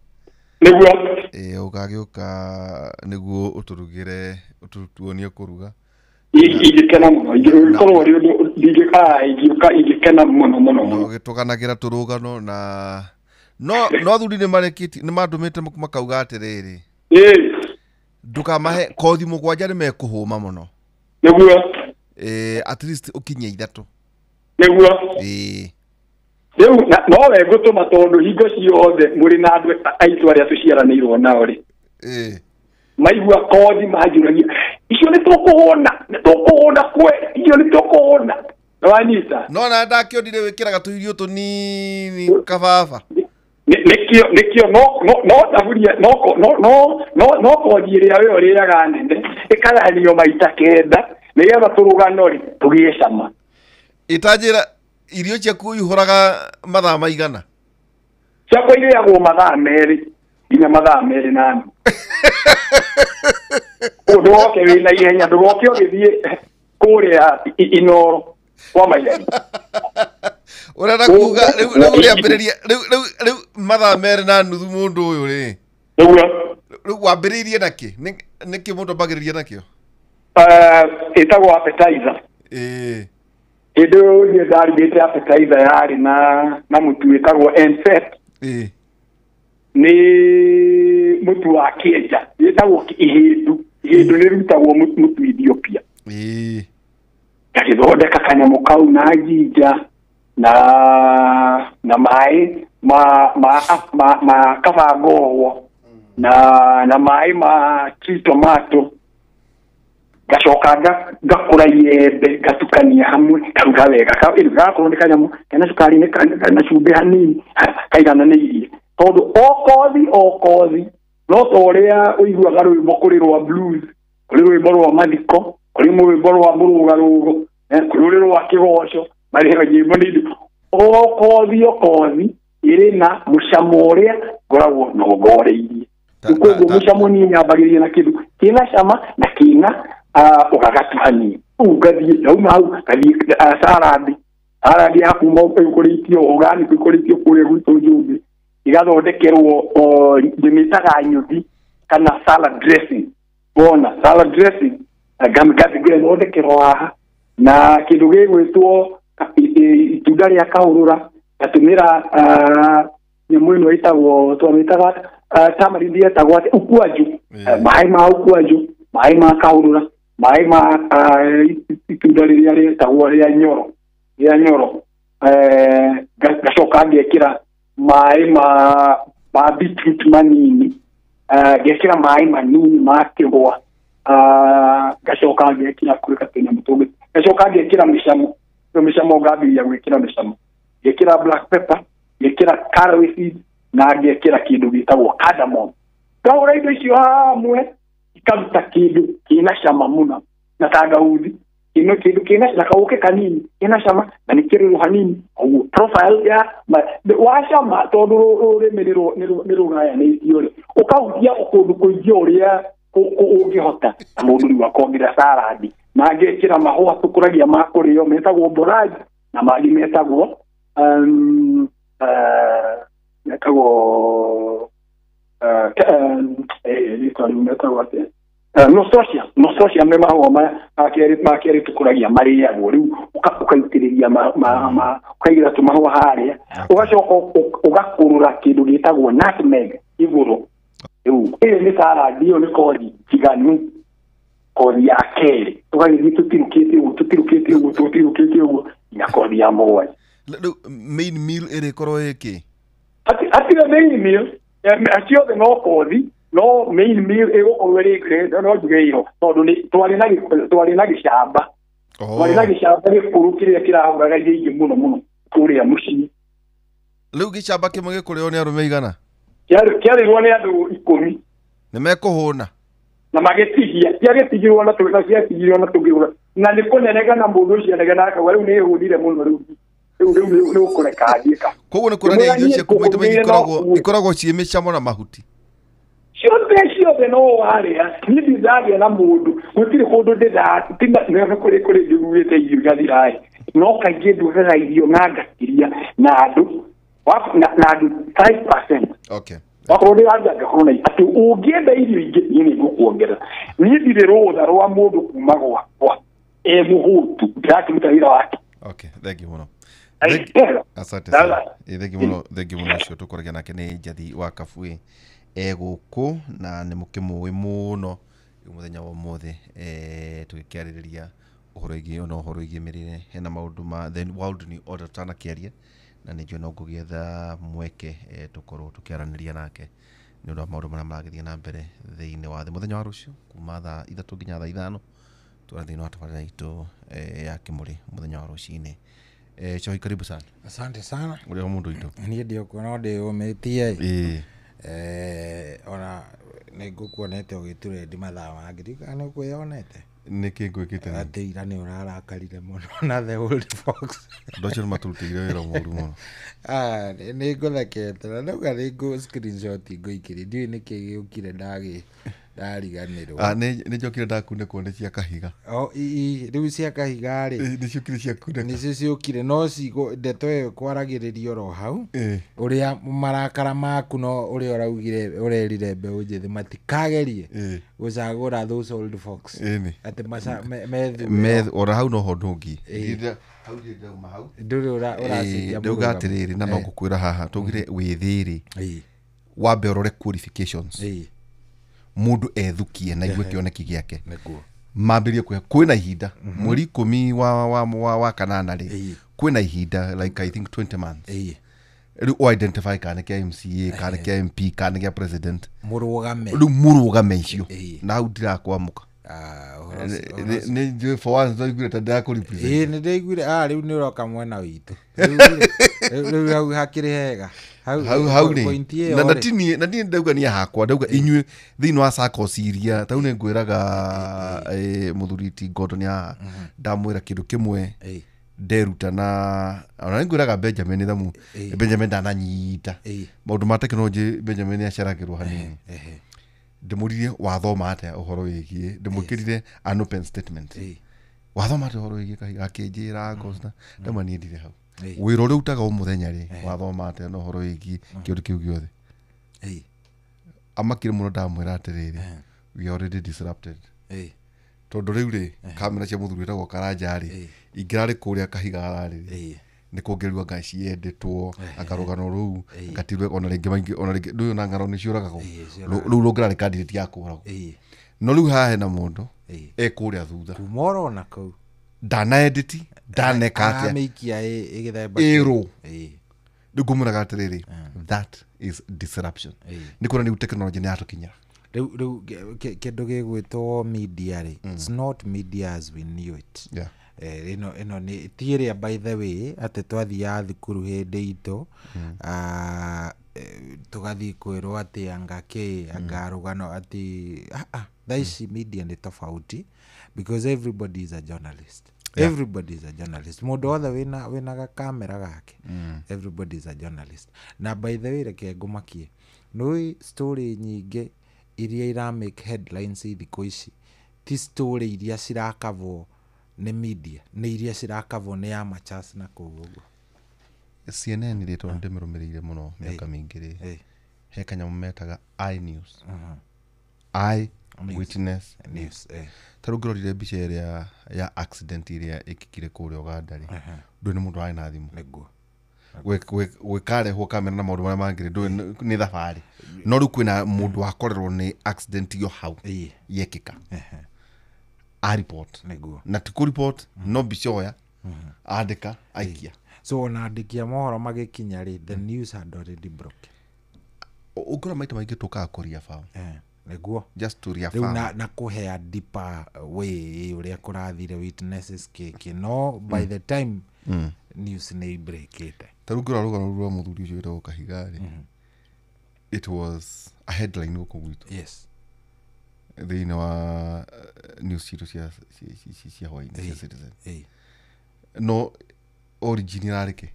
niguo ugagiuka niguo uturugire ututuonie kuruga igikena muno igikorwo igikena muno gituganagira turugano na no thuri ni marekiti ni mandumite makauga atiriri ndukamahe kothi mugwanja ni mekuhuma muno niguo at least ukinye ithatu niguo riu no wegutuma tondu hingo ciothe muri na andu aitu aria tuciaranirwo nao ri maigua kothi majuragia icio ni tukuhona kwe icio ni tukuhona wanyita no na ndakiondire wikiraga tuirio tunini kababa nikio no taburia no kothi iria we uriaga nene ikaganio maita kenda nigetha turugano ri tugie cama itajira irio ciaku ihuraga mathaa maigana ciakwa iriagwo mathaa meri nginya mathaa meri nani ndugoke wina ihenya ndugoke ugithie kuria inoro kwa maigani urenda kuga riu riambiriria riu mathaa meri na nuthu mundu uyu ri riu wambiririe naki niki mundu ambagiriria nakio itagwo appetizer indo ni ndarugite appetizer yari na mutu itagwo enfet ni mutu wa Kenya itagwo ihindu ni rutagwo mutu Ethiopia kakithondeka kanyamu kau na jinja na mai ma kabangowo na mai ma tomato gacoka gakura yembe gatukania hamwe karuga wega ka kurondeka nyamu kana sukari ne kana cumbe hanini kaigana ne irie tondu okothi no toria uiguaga rwimbo kuri rwa blues kuri rwimbo rwa mathiko kuri rwimbo rwa murugarugo kuri rwa kigoco mariho nyimbo ni okothi iri na mucamo uria ngoragwo no ngoreirie kuko mucamo ni nyambagiririe na kindu kina cama na kina ugagatuhani ugathie nauma hau kathie salad yakuma ukuritio organic ukuritio kure gwito njumbi igathondekerwo ndimitaga nyuthi kana salad dressing bona salad dressing gamgathigire thondekerwo haha na kindu gigwitwo itunda ria kahurura gatumira nyamu ino itagwo twamitaga tamarind yetagwo ukwaju mai ma ukwaju mai ma kahurura mai ma itunda riria rietagwo ria nyoro gacoka ngekira mai ma beetroot manini ngekira mai manini ma kigwa gacoka ngekira kuri katenya mutungi gacoka ngekira micamo ngabiria gwikira micamo ngekira black pepper ngekira caraway seed na ngekira kindu gitagwo cardamom gaura indo icio hamwe ikaruta kindu kina cama muno na tangawithi kindu kina na kauke kanini kina cama na nikiru hanini au profile ya washama tondu niruga ni icio ukauthia ukundu kuingia uria ungihota mundu wa kongira salad na ngekira mahua tukuragia makurio metagwo boraji na magi metagwo nosocia me mahoma makeri tukuragia mariagwo riu ukaitiriria ukaigira tumahua haria ugacoka ugakurura kindu gitagwo nutmeg iguru riu ni salad iyo ni kodi kiganu kodi ya keri tugagithii tutirukite uguo ina kodi ya moya main meal iri korwo iki ati the main meal acio the no kodi no main meal ego already no jugeiro tondu ni twari na gicamba twari na gicamba gikuru kiria kirahuraga irio muno kuria mucii riu gicamba kimwe gikureo ni arume igana kiarirwo ni andu 10 ni mekuhuna na magetigia na tugitigirwo na tugirwa na ni kunenega na mundu ucio nenega akawa riu ni hudire muno riu ni ukureka andika koguo ni kurania irio cia kumaita maingi ikoragwo ciĩ mĩcamo na mahuti ciothe no waria ni ndithagia na mundu gutiri kundu ndithatina kuri njiguite irio gathiraĩ no kaingĩ ndugaga irio na ngakiria na andu 5%. Okay. Wakorwo ndĩranja ngakorwo atĩ ũngĩenda irio ingĩ niĩ nĩngũkuongerera niĩ ndirĩ rũtha rwa mũndũ kuma gwakwa mũhũtu ndĩrakĩruta wĩra wake. Okay, thank you muno. Asante thank you muno ũcio tũkũragia nake nĩ Njathi wa Kabui gũkũ na nĩ mũkĩmũĩ mũno mũthenya wa ũmũthĩ tũgĩkĩarĩrĩria ũhoro wĩgiĩ ona ũhoro wĩgiĩ mĩrĩre hena maũndũ ma the world new order tũtanakĩaria na nĩnjũĩ no ngũgĩetha mweke tũkorwo tũkĩaranĩria nake nĩ ũndũ wa maũndũ marĩa maragĩthiĩ na mbere thĩinĩ wa thĩ mũthenya wa rũciũ kuma thaa 3 nginya thaa 5 tũra thĩinĩ wa tabarĩra itũ ya Kĩmũrĩ mũthenya wa rũcinĩ. Choi, karibu sana. Asante sana. Ule mundu ito. Niĩ ndio kuona umetie. Ona nĩngũkuonete ũgĩture mathaa mangĩ kana kwĩonete. Nĩkĩ ngwĩkĩte nĩ? Atĩ ira nĩ ũrarakarire mũno na the old fox. Ndocio maturutĩire wĩra mũru mũno. Nĩ ngũthekete na ndauga nĩ screenshot ngũikĩrie ndiũĩ nĩkĩ gĩũkire ndariganĩrwo. Nĩ njokire ndakunĩkwo nĩ cia kahiga. Rĩu cia kahiga rĩ. Nĩ ciokire cia kunĩka. Nĩcio ciokire no ndeto ĩyo kwaragĩrĩrio ro hau. Ũrĩa marakara maku no ũrĩa ũraugire ũrerire mbeũ njĩthĩ matikagerie gũcagũra those old fox. Atĩ ora hau no ho ndũngi. Ndũrĩ ũracenjia ndauga atĩrĩrĩ na no ngũkwĩra haha tũgire wĩthĩrĩ wambe ũrore qualifications mundu ethukie na igue kĩoneki gĩake mambĩrie kwĩna ihinda mweri 10 wa kanana rĩ kwĩna ihinda like I think 20 months rĩu identify kana kĩa MCA kana kĩa MP kana kĩa president mũrũgame icio na hau ndirakwamũka nĩ njũĩ for once ndaiguire ta ndakũrepresent nĩ ndaiguire rĩu nĩ ũroka mwena witũ rĩu hau hakĩrĩ hega hau nĩ na niĩ ndauga niĩ hakwa ndauga inyuĩ thĩinĩ wa SACCOS iria tau nĩ ngwĩraga mũthuri ti Gordon haha ndamwĩra kĩndũ kĩmwe nderuta na ona nĩ ngwĩraga Benjamin thamu Benjamin ndananyita maũndũ ma tekinoronjĩ Benjamin aceragĩrwo hanini ndĩmũririe wathoma atĩa ũhoro wĩgiĩ ndĩmwĩkĩrire an open statement wathoma atĩa ũhoro wĩgiĩ kahiga akĩnjĩra ngosta ndama niĩ ndirĩ hau wĩra ũrĩa utaga mũthenya rĩ wathoma atĩa na ũhoro wĩgiĩ kĩũndũ kĩu gĩothe amakire mũno ndamwĩra atĩrĩrĩ we are already disrupted tondũ rĩu rĩ kamera cia mũthuri wĩtagwo Karanja rĩ ingĩrarĩ kũrĩa kahiga rarĩ nĩ kuongererwo ngaci yendetwo akarũgano rũu ngatirwe ona rĩngĩ ndũyũ na ng'aragu nĩ ciũragagwo rĩu rũngĩrarĩ candidate ya kũragwo no rĩu haha hena mũndũ kũrĩa thutha kumoro na kau ndanaediti ndaneka atĩa ĩgĩthemba rĩu ngũmũraga atĩrĩrĩ that is disruption nĩ kuona rĩu tekinoronjĩ nĩ yatũkinyĩra rĩu kĩndũ gĩgwĩtwo media rĩ it's not media as we knew it ĩno nĩ tiĩrĩa by the way atĩ twathiaga thukuru hĩndĩ itũ tũgathiĩ kwĩrwo atĩ angarũgano atĩ thaa ici media nĩ tofauti because everybody is a journalist. Everybody is a journalist. Mũndũ wothe wĩna gakamera gake everybody is a journalist. Na by the way reke ngũmakie nĩ story nyingĩ iria ira make headlines thikũ ici ti story iria cirakavwo nĩ media nĩ iria cirakavwo nĩ amateurs na kũguo CNN rĩ tondũ ndĩmĩrũmĩrĩire mũno mĩaka mĩingĩ rĩ he kanyamũ metaga iNews I Witness News ta rĩu ngĩrorire mbica ĩrĩa ya accident ĩrĩa ĩkĩkire kũrĩa Uganda rĩ ndũĩ nĩ mũndũ warĩ na thimũ gwĩkarehwo kamera na maũndũ marĩa mangĩ ndũĩ nĩ thabarĩ no rĩu kwĩna mũndũ wakorerwo nĩ accident yo hau yekĩka report na ti report no mbica oya andĩka aikia so ona andĩki a mohoro magĩkinya rĩ the news had already broken ukora maita maingi tukaga kuria fao niguo just to ria riu fao na kuhea deeper way uria kurathire witnesses kiki no by the time news ni breakite taru ngora rugano rwa muthuri ucio witagwo Kahigari it was a headline guku gwitu yes thĩinĩ wa news citũ cia hwainĩ cia Citizen no origin irarĩ kĩ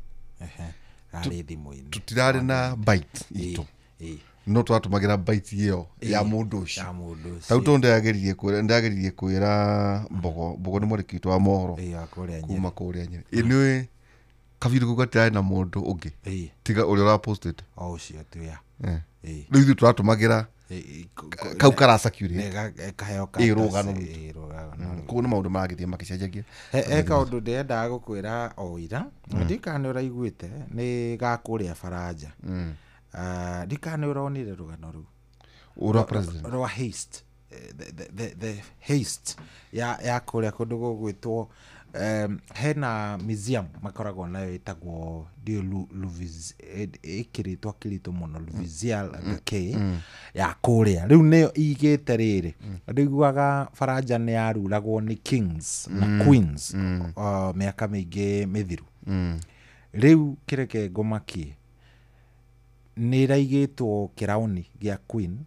arĩ thimũ-inĩ tũtirarĩ na bite itũ no twatũmagĩra bite ĩyo ya mũndũ ũcio tau to ndageririe kwĩra mbogo nĩ mwandĩki witũ wa mohoro kuma kũrĩa Nyĩrĩ nĩũĩ kabiri kau gatirarĩ na mũndũ ũngĩ tiga ũrĩa ũrapostĩte ũcio tu ya rĩu ithuĩ tũratũmagĩra kau karacakire rũgano koguo nĩ maũndũ maragĩthiĩ makĩcenjagia kaũndũ ndĩrendaga gũkwĩra o ira ndikana nĩ ũraiguĩte nĩ gakũrĩa Baranja ndikana nĩ ũronire rũgano rũu rwa haste the haste ya kũrĩa kũndũ gũgwĩtwo hena museum makoragwo nayo ĩtagwo ĩkĩrĩtwo kĩritũ mũno Louisial Gakey ya kũrĩa rĩu nĩyo igĩte rĩrĩ ndĩiguaga Baranja nĩ yaruragwo nĩ kings na queens mĩaka mĩingĩ mĩthiru rĩu kĩreke ngomakie nĩ ĩraigĩtwo kĩrauni gĩa queen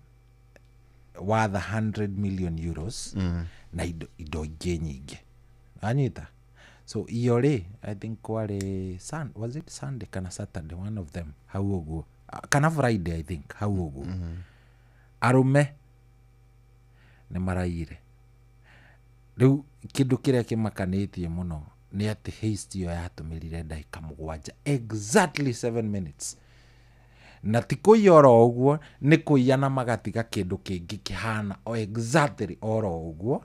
worth 100 million euros na indo ingĩ nyingĩ anyita so iyo rĩ I think kwarĩ was it Sunday kana Saturday one of them hau ũguo kana Friday I think hau ũguo arume nĩ maraire rĩu kĩndũ kĩrĩa kĩmakanĩtie mũno nĩ atĩ haste iyo yatũmĩrire ndagĩka 7 exactly 7 minutes na ti kũiya oro ũguo nĩ kũiya na magatiga kĩndũ kĩngĩ kĩhana o exactly oro ũguo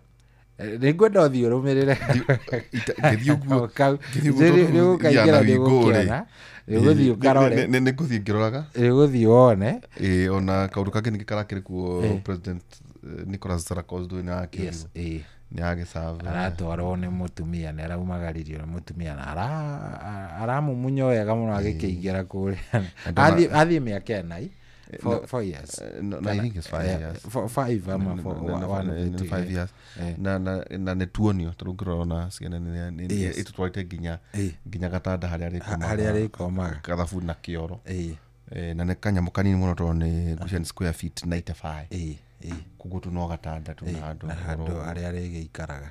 nĩngwenda ũthiĩ ũrũmĩrĩre ngĩthiĩ ũguo nĩgũkaingĩra nĩgũkĩona nĩgũthiĩ ũkarore nĩngũthiĩ ngĩroraga nĩgũthiĩ wone ona kaũndũ kangĩ ningĩ karakĩrĩ kuo President Nicolas Sarkozy ndũĩ nĩ arakĩũrio nĩ agĩcava aratwarwo nĩ mũtumia nĩ araumagaririo nĩ mũtumia na aramumunya wega mũno agĩkĩingĩra kũrĩa athiĩ mĩaka ĩna 4 years no I think it's 5 years 5 ama 5 years na nĩ tuonio tondũ ngĩrona CNN ĩtũtwarĩte nginya gatanda harĩa arĩkomaga gathabu na kĩoro na nĩ kanyamũ kanini mũno tondũ nĩ ngucia square feet 95 koguo tu no gatanda tu na handũ harĩa arĩgĩikaraga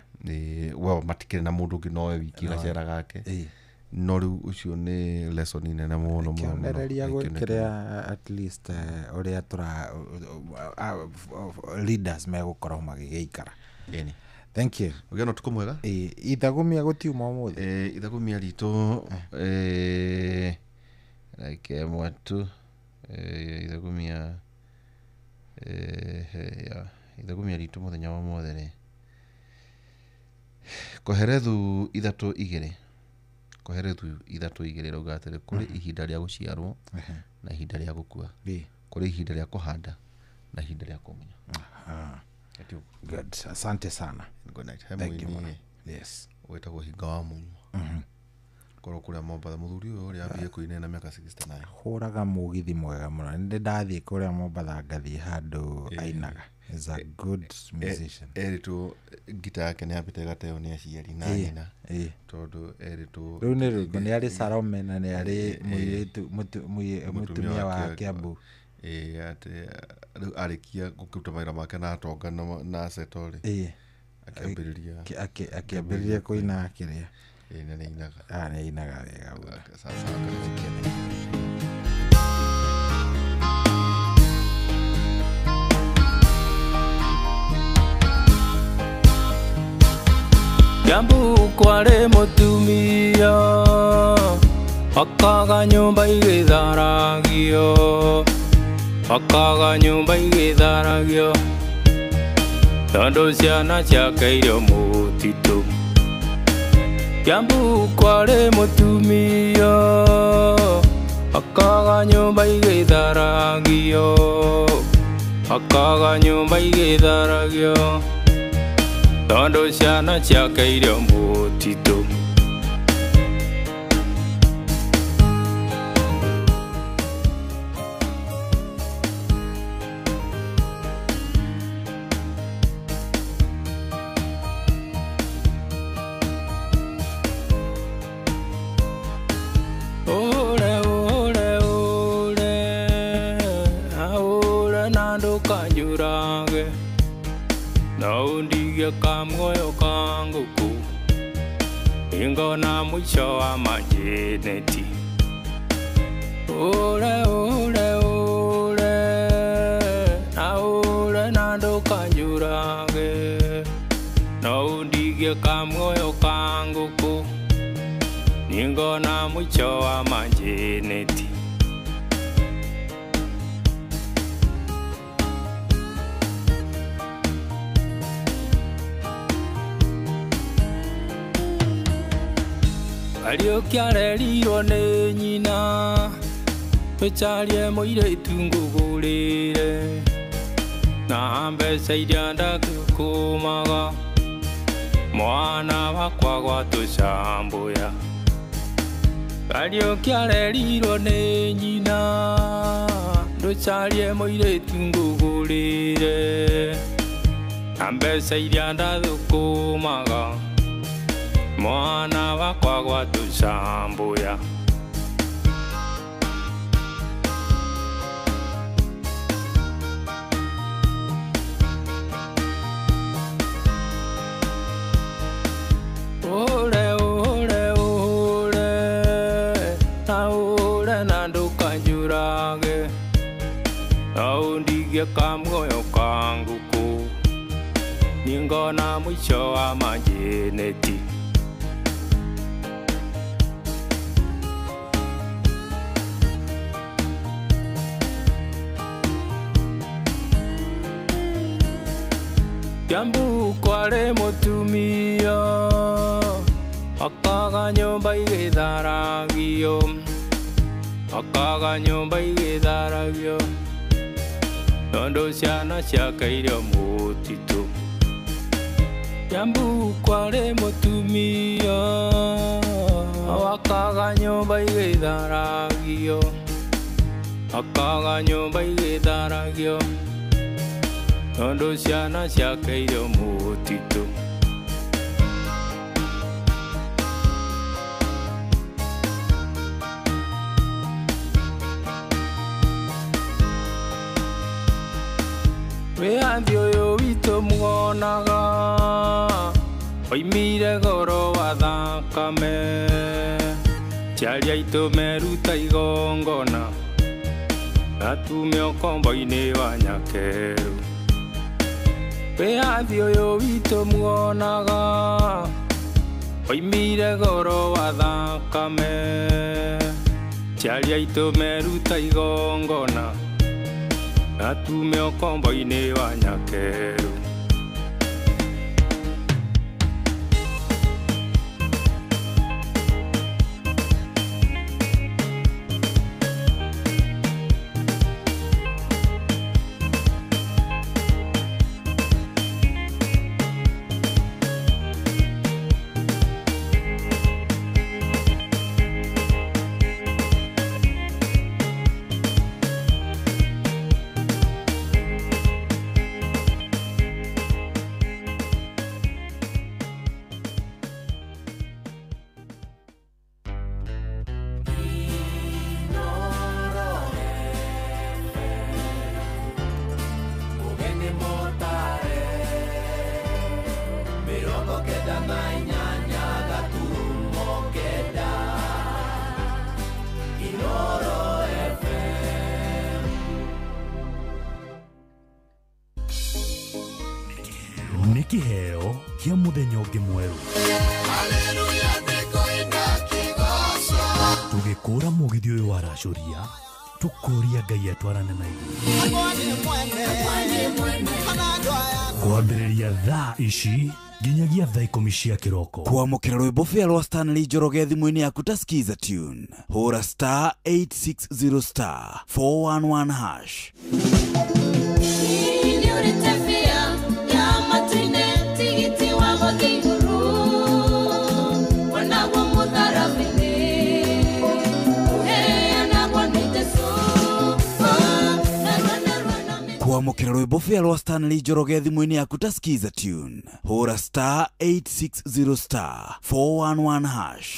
well matikĩrĩ na mũndũ ũngĩ nowe wiki gacera gake no rĩu ũcio nĩ lesson nene mũno kĩonereria gwĩkĩrĩa at least ũrĩa leaders megũkorwo magĩgĩikara thank you ũgĩa na ũtukũ mwega ithagumia gũtiuma ũmũthĩ ithagumia ritũ like ĩmwe tu ithagumia ritũ mũthenya wa mothe rĩ koherethu 3-2 rauga atĩrĩ kũrĩ ihinda rĩa gũciarwo na ihinda rĩa gũkua kũrĩ ihinda rĩa kũhanda na ihinda rĩa kũmunya good asante sana good night thank you yes wetagwo hinga wa munywa korwo kũrĩa Mombatha mũthuri ũyũ ũrĩa ambĩrĩirie kũina na mĩaka 69 hũraga mũgithi mwega mũno nĩ ndathiĩ kũrĩa Mombatha ngathiĩ handũ ainaga is a good musician eritwo ngita yake nĩ ambĩte gateo nĩ aciari na nyina tondũ eritwo rĩu nĩ rwĩmbo nĩ arĩ Salome na nĩ arĩ mũtumia wa Kiambu atĩ rĩu arĩkia gũkĩruta mawĩra make na atonga na setorĩ akĩambĩrĩria kũina akĩrĩa nĩ inaga wega Kiambu kwarĩ mũtumia akaga nyũmba igĩtharagio tondũ ciana ciake irio mũtitũ Kiambu kwarĩ mũtumia akaga nyũmba igĩtharagio tondũ ciana ciake irio mũtitũ ndukanjurage na undige kamoyo kangu ku ingona mwisho wa majeneti ule ule ule na ndukanjurage na undige kamoyo kangu ku ingona mwisho wa majeneti Alio kiarelirwo nĩ nyina tũcarie mũirĩtu ngũgũrĩre na mbeca iria ndakũmaga mwana wakwa gwatũcambũya Alio kiarelirwo nĩ nyina tũcarie mũirĩtu ngũgũrĩre na mbeca iria ndakũmaga mwana wakwa gwatũcambũya ule ule ule na ndukanjurage na undige kamoyo kangu ku ningona mwisho wa majeneti Jambu kware mutumia akaga nyumba igitharagio nondo ciana ciakaire mutitu Jambu kware mutumia akaga nyumba igitharagio nondo ciana ciakaire mutitu Weathi ũyũ witũ muonaga oimire goro wa thakame ciaria itũ meruta igongona atume ũkombo-inĩ wa nyakeru Weathi ũyũ witũ muonaga oimire goro wa thakame ciaria itũ meruta igongona atume ũkombo-inĩ wa nyakeru Kiheo kia muthenya ũngĩ mwerũ tũgĩkũra mũgithi ũyũ wa racoria tũkũria Ngai atwarane na ithuĩ kwambĩrĩria thaa ici nginyagia thaa 10 cia kĩroko kwamũkĩra rwĩmbo fĩa rwa Stanley Njoroge thimũ-inĩ yaku ta skiza tune hũra star 860 star 411 hash kwamũkĩra rwĩmbo fĩa rwa Stanley Njoroge thimũ-inĩ yaku ta skiza tune hũra star 860 star 411 hash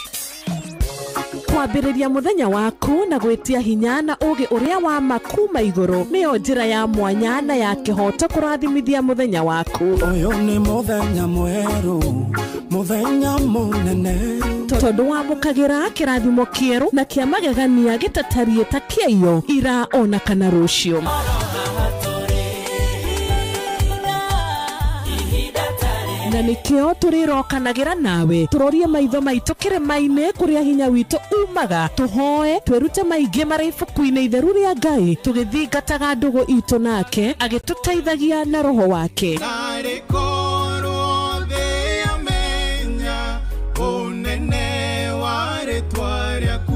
kwambĩrĩria mũthenya waku na gwĩtia hinya na ũgĩ ũrĩa wa makuma igũrũ nĩyo njĩra ya mwanya na ya kĩhoto kũrathimithia mũthenya waku. Ũyũ nĩ mũthenya mwerũ, mũthenya mũnene, tondũ wamũkagĩra kĩrathimo kĩerũ na kĩa magegania gĩtatariĩ ta kĩayo ira ona kana rũciũ. Na nĩkĩo tũrĩrokanagĩra nawe tũrorie maitho maitũ kĩrĩma-inĩ kũrĩa hinya witũ umaga, tũhoe twĩrute maingĩ marĩ ibuku-inĩ itheru rĩa Ngai, tũgĩthingataga ndũgũ itũ nake agĩtũteithagia na roho wake.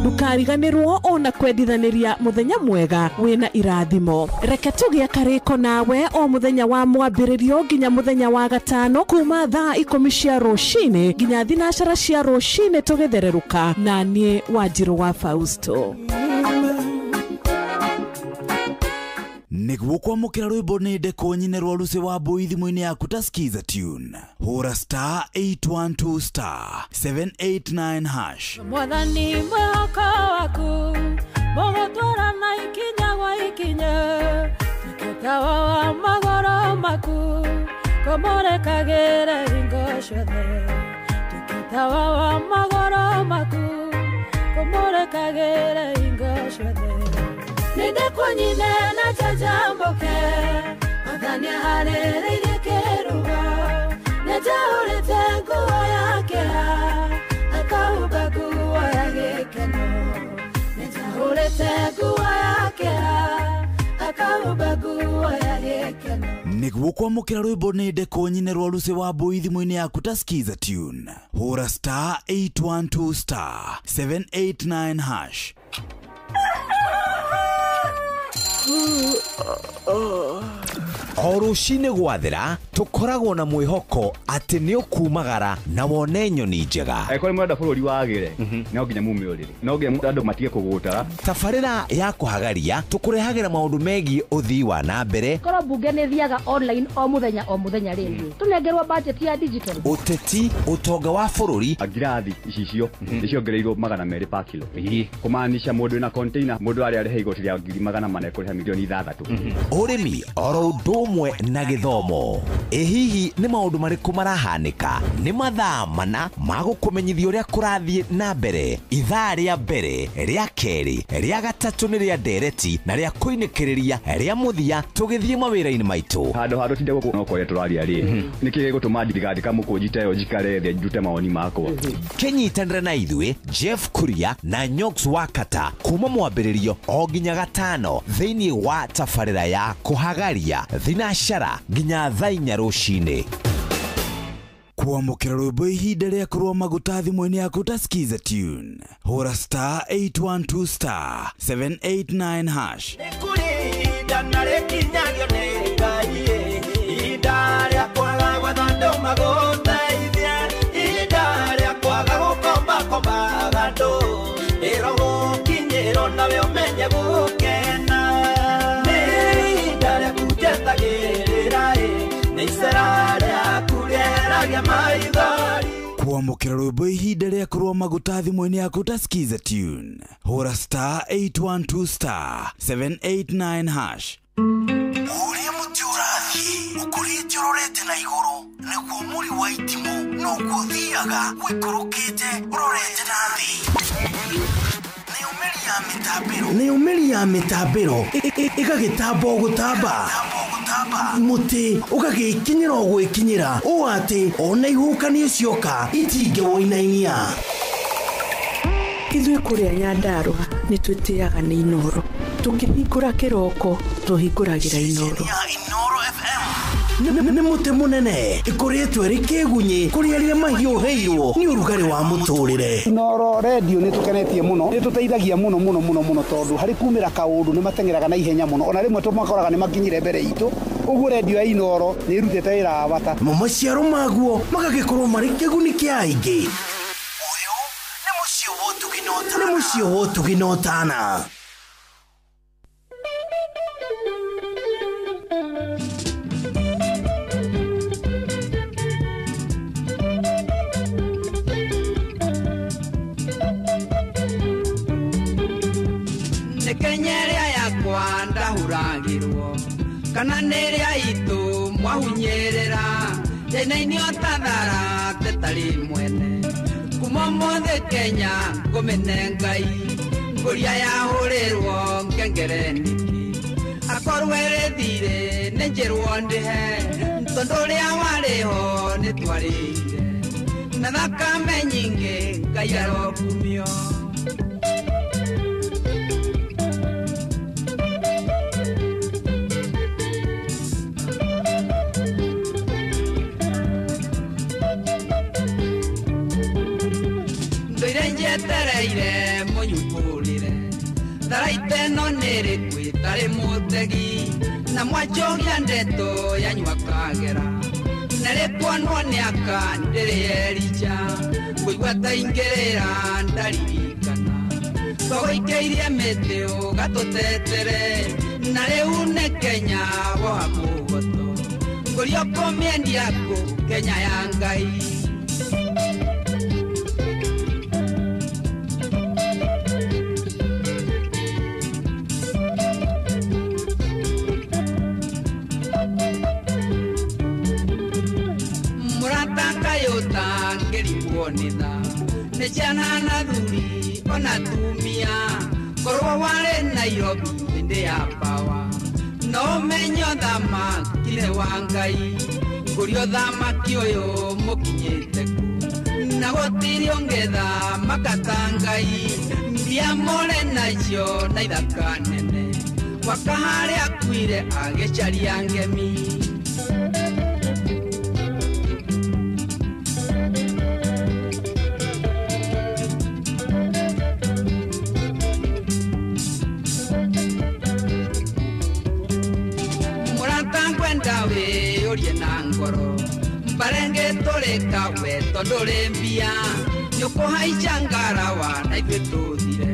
Ndukariganĩrwo ona kwendithanĩria mũthenya mwega wĩna irathimo. Reke tũgĩe karĩko nawe o mũthenya wa mwambĩrĩrio nginya mũthenya wa gatano kuma thaa 10 cia rũcinĩ nginya thinacara cia rũcinĩ tũgĩthererũka na niĩ Wanjirũ wa Fausto. Nĩguo kwamũkĩra rwĩmbo nĩ ndeko nyine rwa Lucy wa Mbui thimũ-inĩ yaku ta skiza tune. Hũra *812*789#. Mwathani mwĩhoko waku mũgũtwara na ikinya gwa ikinya, tũkĩtawa wa magoro maku kũmũrĩkagĩra hingo ciothe, tũkĩtawa wa magoro maku kũmũrĩkagĩra hingo ciothe. Nĩndĩkwanyine na jajamboke Mwathani aharĩrĩirie kĩrugo, nĩnjaũrĩte nguo yake akahumba nguo ya gĩkeno, nĩnjaũrĩte nguo yake akahumba nguo ya gĩkeno. Nĩguo kwamũkĩra rwĩmbo nĩ ndeko nyine rwa Lucy wa Mbui thimũ-inĩ yaku ta skiza tune. Hũra *812*789#. O rũcinĩ gwathĩra tũkoragwo na mwĩhoko atĩ nĩ ũkumagara na wone nyoni njega. Angĩkorwo mwenda bũrũri wagĩre no nginya mume ũrĩrĩ, no nginya andũ matige kũgũtara. Tabarĩra ya kũhagaria tũkũrehagĩra maũndũ megiĩ ũthii wa na mbere. Korwo mbunge nĩ thiaga online o mũthenya rĩngĩ, tũnengerwo budget ya digital. Ũteti, ũtonga wa bũrũri. Ngirathi icicio nĩciongereirwo 200 per kilo. Kũmaanisha mũndũ na container, mũndũ arĩa arĩhe igoti rĩa 400 kũrĩha milioni 6. Ũrĩmi oro ũndũ ũmwe na gĩthomo. Hihi nĩ maũndũ marĩkũ marahanĩka? Nĩ mathaa mana ma gũkũmenyithia ũrĩa kũrathiĩ na mbere. Ithaa rĩa mbere, rĩa kerĩ, rĩa gatatũ nĩ rĩa ndereti na rĩa kũinĩkĩrĩria rĩa mũthia tũgĩthiĩ mawĩra-inĩ maitũ. Handũ tinde gũkũ no kũrĩa tũraria rĩ. Nĩkĩ gĩgũtũma ndigandĩka mũkũnjita yo njikare thĩ njute mawoni makwa. Kĩnyitanĩre na ithuĩ Jeff Kuria na Nyox Wakata kuma mwambĩrĩrio o nginya gatano thĩinĩ wa tabarĩra ya kũhagaria thinacara nginya thaa 4 rũcinĩ. Kwamũkĩra rwĩmbo ihinda rĩa kũrũa maguta thimũ-inĩ yaku ta skiza tune. Hũra *812*789#. Nĩkũrĩnda na rĩkinyagio nĩ Ngai, ihinda rĩa kwaga gwetha magũteithia, ihinda rĩa kwaga gũkomba andũ, ĩro gũkinyĩrwo nawe ũmenye gũkena. Nĩ ihinda rĩa kũnjetagĩrĩra, nĩ icera rĩaku rĩeragia maithori. Kwamũkĩra rwĩmbo ihinda rĩa kũrũa maguta thimũ-inĩ yaku ta skiza tune. Hũra *812*789#. Ũrĩa mũtĩ ũrathiĩ ũkũrĩte ũrorete na igũrũ, nĩguo mũri wa itimũ noguo ũthiaga wĩkũrũkĩte ũrorete na thĩ. Nĩ ũmĩri ya mĩtambĩro ĩgagĩtamba o gũtamba, mũtĩ ũgagĩkinyĩra o gwĩkinyĩra, ũũ atĩ ona ihukanio cioka itingĩwoinainia. Ithuĩ kũrĩa Nyandarua nĩ twĩtĩaga nĩ Inoro, tũkĩhingũra kĩroko tũhingũragĩra Inoro. Nĩ mũtĩ mũnene ĩkoretwo ĩrĩ kĩgunyi kũrĩ arĩa mahiũhĩirwo nĩ ũrugarĩ wa mũtũrĩre. Inoro radio nĩ tũkenetie mũno, nĩ tũteithagia mũno tondũ harĩ kumĩra kaũndũ nĩ matengeraga na ihenya mũno, ona rĩmwe tũmakoraga nĩ makinyire mbere itũ. Ũguo radio ya Inoro nĩ ĩrutĩte wĩra wa bata. Maciaro maguo magagĩkorwo marĩ kĩguni kĩa aingĩ. Ũyũ nĩ mũciĩ wa Ũtugi na Ũtana. ndahuragirwo kana neria itu mwahunyerera tena-ini otathara tetari mwene kuma mothe Kenya ngomene Ngai nguria yahurirwo ngengereniki akorwo erethire nenjerwo ndihe tondu uria wariho nitwarire na thakame nyingi Ngai arokumio njetereire munyumbũrire tharaite no nĩrĩ kwĩtarĩ mũtegi na mwanjogia ndeto yanyua kagera nerĩ kuonwo nĩ aka ndĩrĩ Elija ngũigua ta ingĩrĩra ndaririkana twagũikĩirie mĩtĩ ũgatũtetere na rĩu nĩ Kenya woha mũgoto ngũria ũkũmĩendia kũ Kenya ya Ngai Nejana na dhuri ona tumia korwa wale Nairobi inde ya pawa no menyo dhama kile wangai ngurio dhama kioyo mokinyete ku na gotiri ongetha makatangai mbia mole nacio na ithaka nene wakahare akwire agecharia ngemi Barenge toreka we tondore mbia Nyoko haicangara wa na itwe tuthire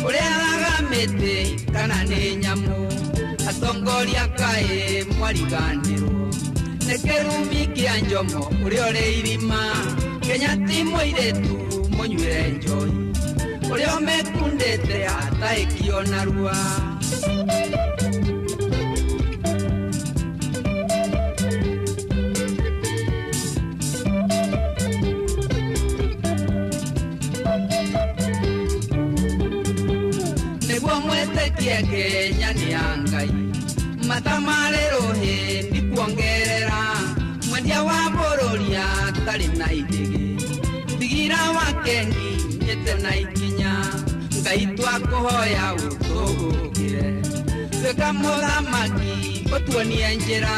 Urea ragamete kana nĩ nyamu Atongoria kae mwariganirwo Nekerumi kia njomo uria ore irima Kenya ti mũiretu mũnyuire njoi Uria mekundete hata ikiona rua Kenya ni Ngai matamarero he ndi kuongerera mwendia wa bororia tari na idege digira wa kengi nyete na ikinya Ngai twakuhoya utugugire weka muthamaki utuonie njira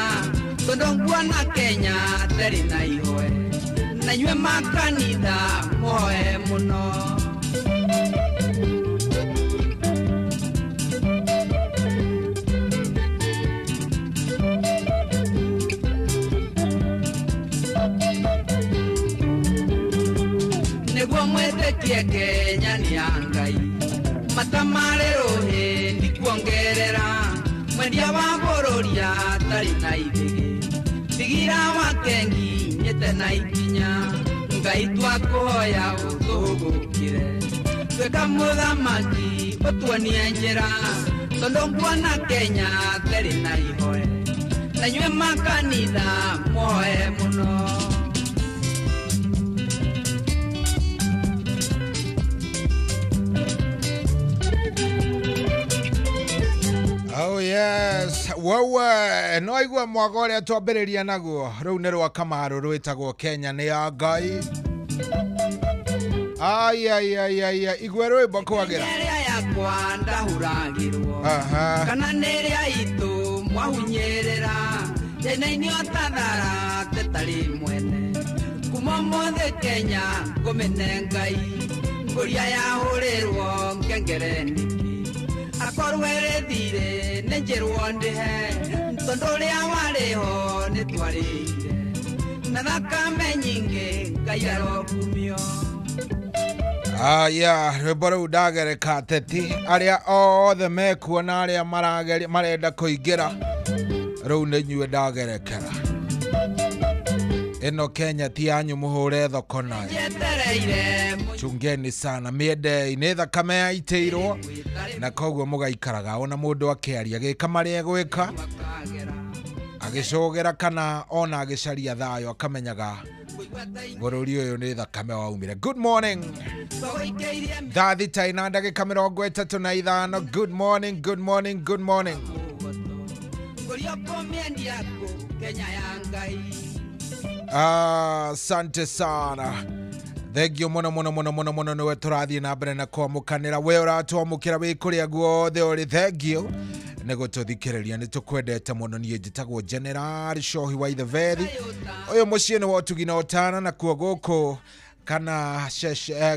tondu nguona Kenya tari na ihoe na nyue makanitha moe muno Kenya ni Ngai matamarero he ndi kuongerera mwendia wa bororia tari na idege digira wa kengi nyete na ikinya Ngai twakuhoya utugukire weka muthamaki utuonie njira tondu nguona Kenya tari na ihoe na nyue makanitha moe muno Oh yes, wawe no igwa mwaka uria twambiriria naguo riu ni rwa kamaru rwitagwo Kenya ni ya Ngai ai igwe rwimbo kwagira yakwa ndahuragirwo kana neria itu mwahunyerera tena-ini otathara tetari mwene kuma mothe Kenya ngomene Ngai nguria yahurirwo ngengereniki akorwo erethire nenjerwo ndihe tondu uria wariho nitwarire na thakame nyingi Ngai arokumio rwimbo rũu ndagereka ateti aria othe mekuona aria marenda kũingĩra rũu nĩ inyuĩ ndagerekera eno Kenya ti anyu muhure thoko nayo chungeni sana miende inetha kame yaiteirwo na koguo mugaikaraga ona mundu akiaria gika maria gwika agicogera kana ona agicaria thayo akamenyaga bururi uyu ni thakame waumire. Good morning Dathi taina ndagika 35. Good morning, good morning, good morning. Asante sana. Thank you muno niwe turathie na mbere na kwamukanira we uratwamukira wi kuria guothe uri. Thank you nego tuthikiriria ni tukwendete muno. Nie njitagwo General Shohi wa Ithevethi. Uyu mucii ni wotugina otana na kuo guku kana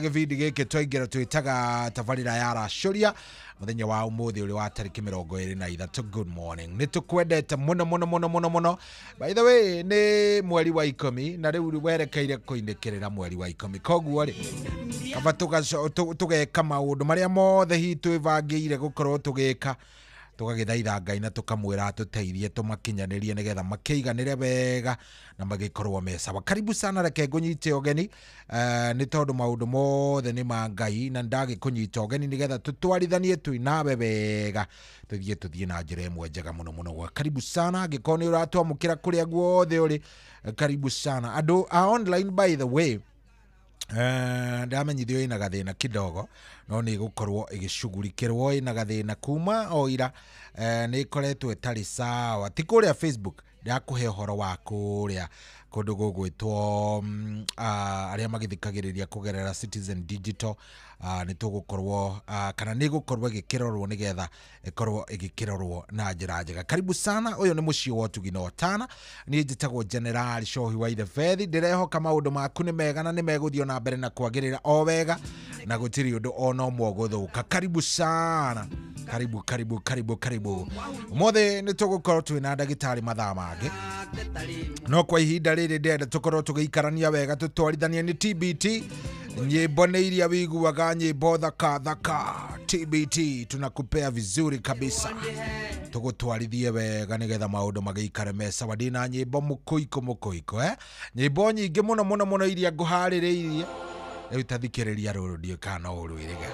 givindi giki twaingira twitaga tabarira ya racuria muthenya wa umuthi uri wa tariki 23. Good morning. Ni tukwendete muno. By the way ni mweri wa 10 na riu werekeire kuindikirira mweri wa 10 koguo ri kaba tugeka maundu maria mothe hitu ivangiire gukorwo tugika tugagithaitha Ngai na tukamwira atuteithie tumakinyanirie nigetha makiiganire wega na magikorwo mesa. Karibu sana reke ngunyite ogeni ni tondu maundu mothe ni ma Ngai na ndagi kunyita ogeni nigetha tutwarithanie twinawe wega tuthie na njira imwe njega muno. Karibu sana gikoni uratwamukira kuria guothe uri. Karibu sana andu a online by the way. Ndamenyithio ina gathina kidogo no ni gukorwo igicugurikirwo ina gathina kuma oira ni koretwe tari sawa ti kuria Facebook ndakuhe horo wa kuria kundu gugwitwo aria magithikagiriria kugerera Citizen Digital ni tugukorwo kana ni gukorwo igikirorwo nigetha ikorwo igikirorwo na njira njega. Karibu sana. Uyu ni mucii wotugina otana. Ni njitagwo General Shohi wa Ithevethi. Ndirehoka maundu maku ni mega na ni meguthio na mbere na kwagirira o wega na gutiri undu ona umwe guthuka. Karibu sana. Karibu. Mothe ni tugukorwo twina ndagitari mathaa mangi no kwa ihinda riri ndenda tukorwo tugiikarania wega tutwarithanie ni TBT. Nyimbo ni iria wiguaga nyimbo thaka TBT tunakupea vizuri kabisa tugutwarithie wega nigetha maundu magiikare mesa. Wadina nyimbo mukuiko nyimbo nyingi muno iria nguhaririirie riu tathikiriria ruru ndio kana urwiriga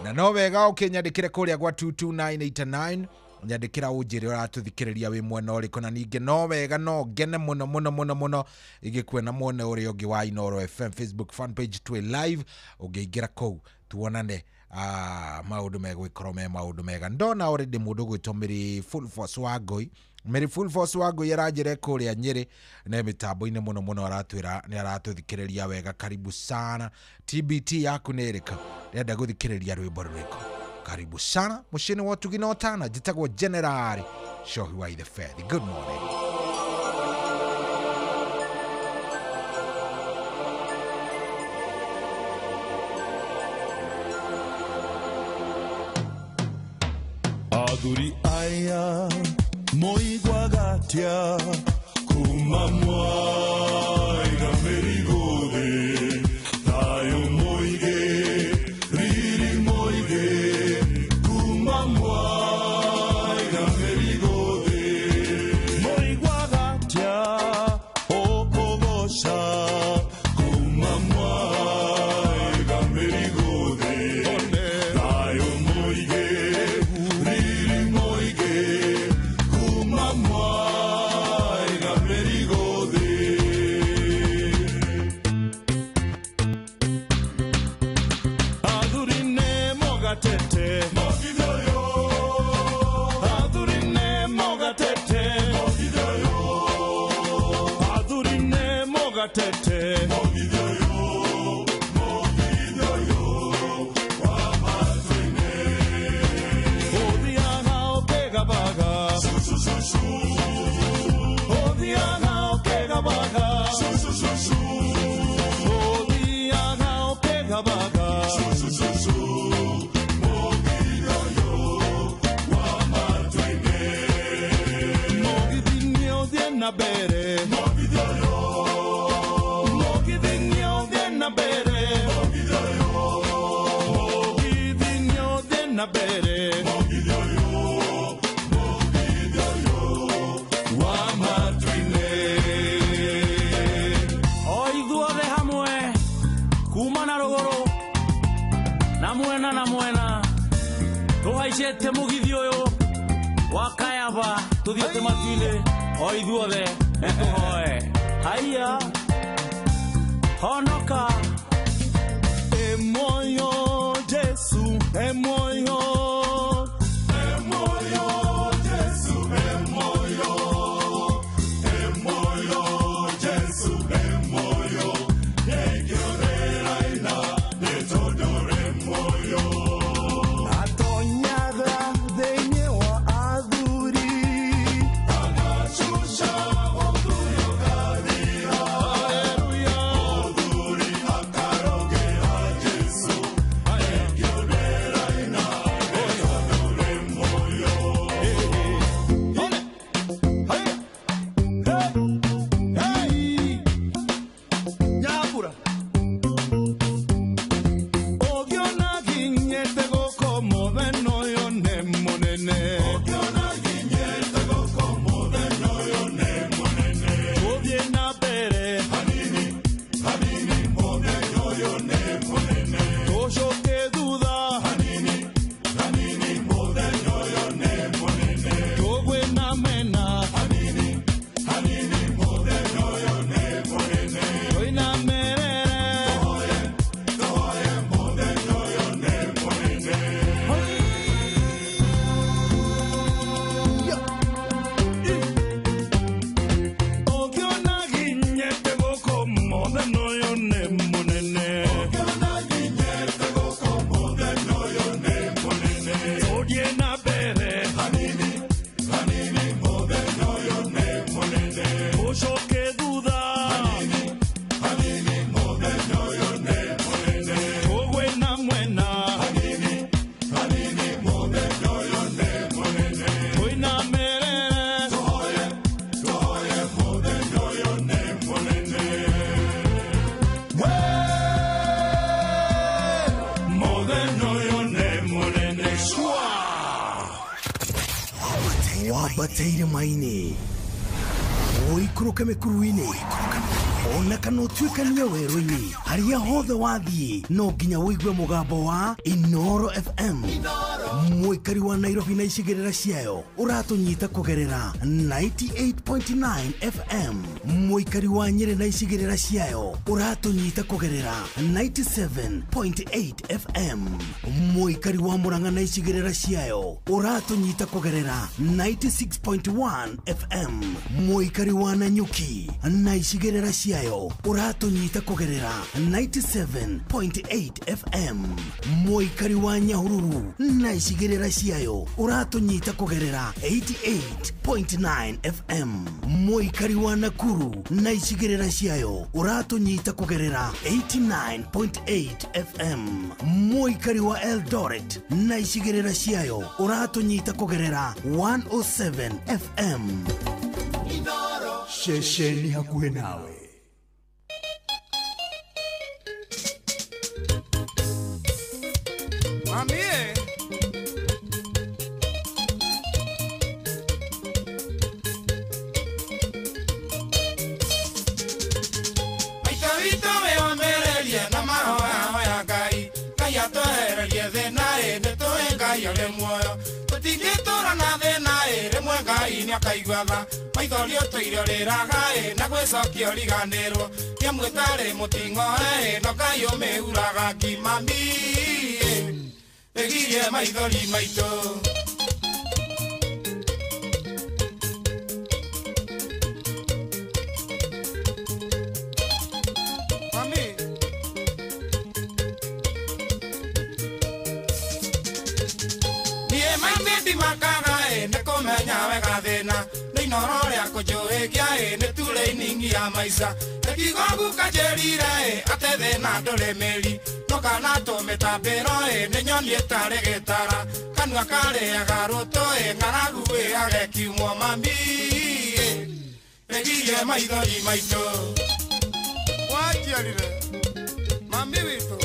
na no wega ukinyandikire kuria gwa 22989 nyandikira unjire uratuthikiriria wi mwena uriku na ninge no wega no ngene muno igikwena mwena uri ungi wa Inoro FM Facebook fan page twi live ungiingira kou tuonane maundu megwikorwo me maundu mega. Ndona already mundu gwitomiri Full Force Wangui Mary Full Force Wangui yaranjire kuria Nyeri na mitambo-ini muno aratwira ni aratuthikiriria wega. Karibu sana. TBT yaku nereka ndenda guthikiriria rwimbo rwiko. Karibu sana mucini wotugina otana. Njitagwo General Shohi wa Ithevethi. Good morning. Aduri aya moigwagatia kuma mwai na merigode tayo moige riri moige kuma mwai na merigode moigwagatia okogosha kuma mwai na merigode tayo moige aba tuthiete matuine o ithuothe nituhoe haya honoka emoyo Jesu emoyo Jesu emoyo Jesu emoyo nekiorera ina netodore emoyo atonyaga thĩinĩ wa athuri agacusha ũthuri ũgathira haleluya ũthuri akarogera Jesu nekĩonera ina netodore emoyo nyabura ogiona ginyete gũkũ mũthenya ũyũ nĩ mũnene ogiona ginyete gũkũ mũthenya ũyũ nĩ mũnene tũthiĩ na mbere hanini hanini mũthenya ũyũ nĩ mũnene tũcoke thutha hanini hanini mũthenya ũyũ nĩ mũnene tũgwe na mena hanini hanini mũthenya ũyũ nĩ mũnene twĩna merere tũhoye mũthenya ũyũ nĩ mũnene ogiona ginyete gũkũ mũthenya ũyũ nĩ mũnene ogiona ginyete gũkũ mũthenya ũyũ nĩ mũnene tũthiĩ na mbere hanini hanini mũthenya ũyũ nĩ mũnene tũcoke thutha hanini hanini mũthenya ũyũ nĩ mũnene tũgwe na mwena hanini hanini mũthenya ũyũ nĩ mũnene twĩna merere tũhoye mũthenya ũyũ nĩ mũnene mũthenya ũyũ nĩ mũnene shwa wambateire maini ũikũrũke mĩkuru-inĩ ona kana ũtuĩkanie werũ-inĩ harĩa hothe wathiĩ no nginya wĩigue mũgambo wa Inoro FM mũikari wa Nairobi na icigĩrĩra ciayo ũratũnyita kũgerera 98.9 FM mũikari wa Nyĩrĩ na icigĩrĩra ciayo ũratũnyita kũgerera 97.8 FM mũikari wa Murang'a na icigĩrĩra ciayo ũratũnyita kũgerera 96.1 FM mũikari wa Nanyuki na icigĩrĩra ciayo ũratũnyita kũgerera 97.8 FM mũikari wa Nyahururu na icigĩrĩra ciayo ũratũnyita kũgerera 88.9 FM mũikari wa Nakuru na icigĩrĩra ciayo ũratũnyita kũgerera 89.8 FM mũikari wa Eldoret na icigĩrĩra ciayo ũratũnyita kũgerera 107 FM Shesheni hakuhĩ nawe Mamie Maitavito meomererie na mahoya hoya Ngai Ngai atwehererie thĩna nĩtũĩ Ngai arĩ muoyo tũtingĩtũra na thĩna rĩmwe Ngai nĩakaigua tha maithori ũtũire ũrĩraga na gwĩcokia ũriganĩrwo nĩamwĩtarĩ mũting'o no Ngai ũmĩhuraga ngimami ĩgirie maithori maitũ makaga nĩkũmenya wega thĩna nĩ inoro rĩa kũnjũĩkia nĩ ture iningi ya maica ĩkiugo gukanjĩrire atĩ thĩna ndũrĩ mĩri no kana tũmĩtambĩro nĩ nyoni ĩtarĩ gĩtara kanua karĩaga rũtũ ng'aragu agekiumwo mami ĩgirie maithori maitũ wanjiarire mami witũ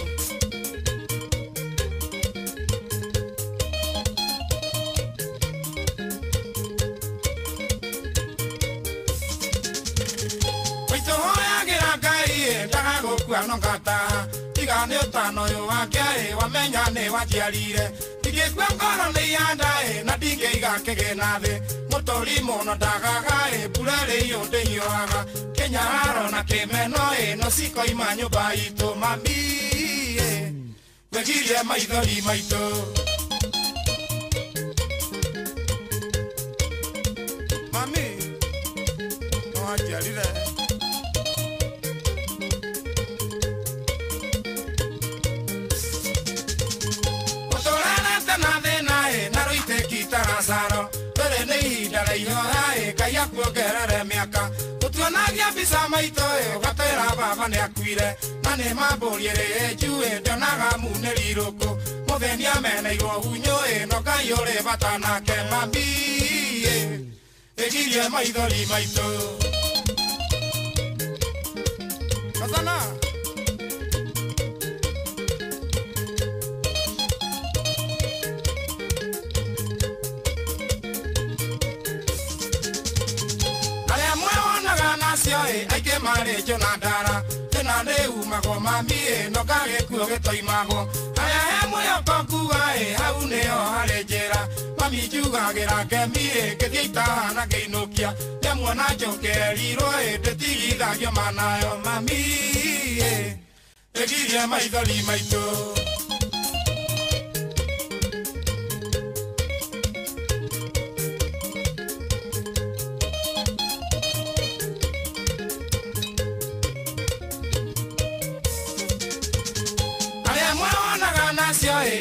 ndagagũkua no ngata tiga nĩ ũtano ũyũ wake wamenya nĩ wanjiarire ingĩkua ngoro nĩ yandaĩ na ndingĩiga kĩgĩna thĩ mũtũri mũno ndagaga mbura rĩiyũ ndĩhiũhaga kĩnyararo na kĩmeno no cikoima nyũmba itũ mami wegirie maithori maitũ mami no anjiarire Tarasaro, pero nei da ihorae, kaya kuongerere miaka. Utuonagia mbica maitũ ũgatwĩra baba nĩ akuire na nĩ mambũriĩrĩ njue ndonaga munĩri rũkũ mũthenya meneirwo hunyũ no Ngai ũrĩ bata nake mami ĩgirie maithori maitũ Kasana aike mare jonadara tena ne umago mami no kage kuo getoimago aya hemwe okokuwa hau neo harejera mami jugagera kemi ketita na keinukia demwana jokerirwo ndetigithagio manayo mami egirie maithori maitũ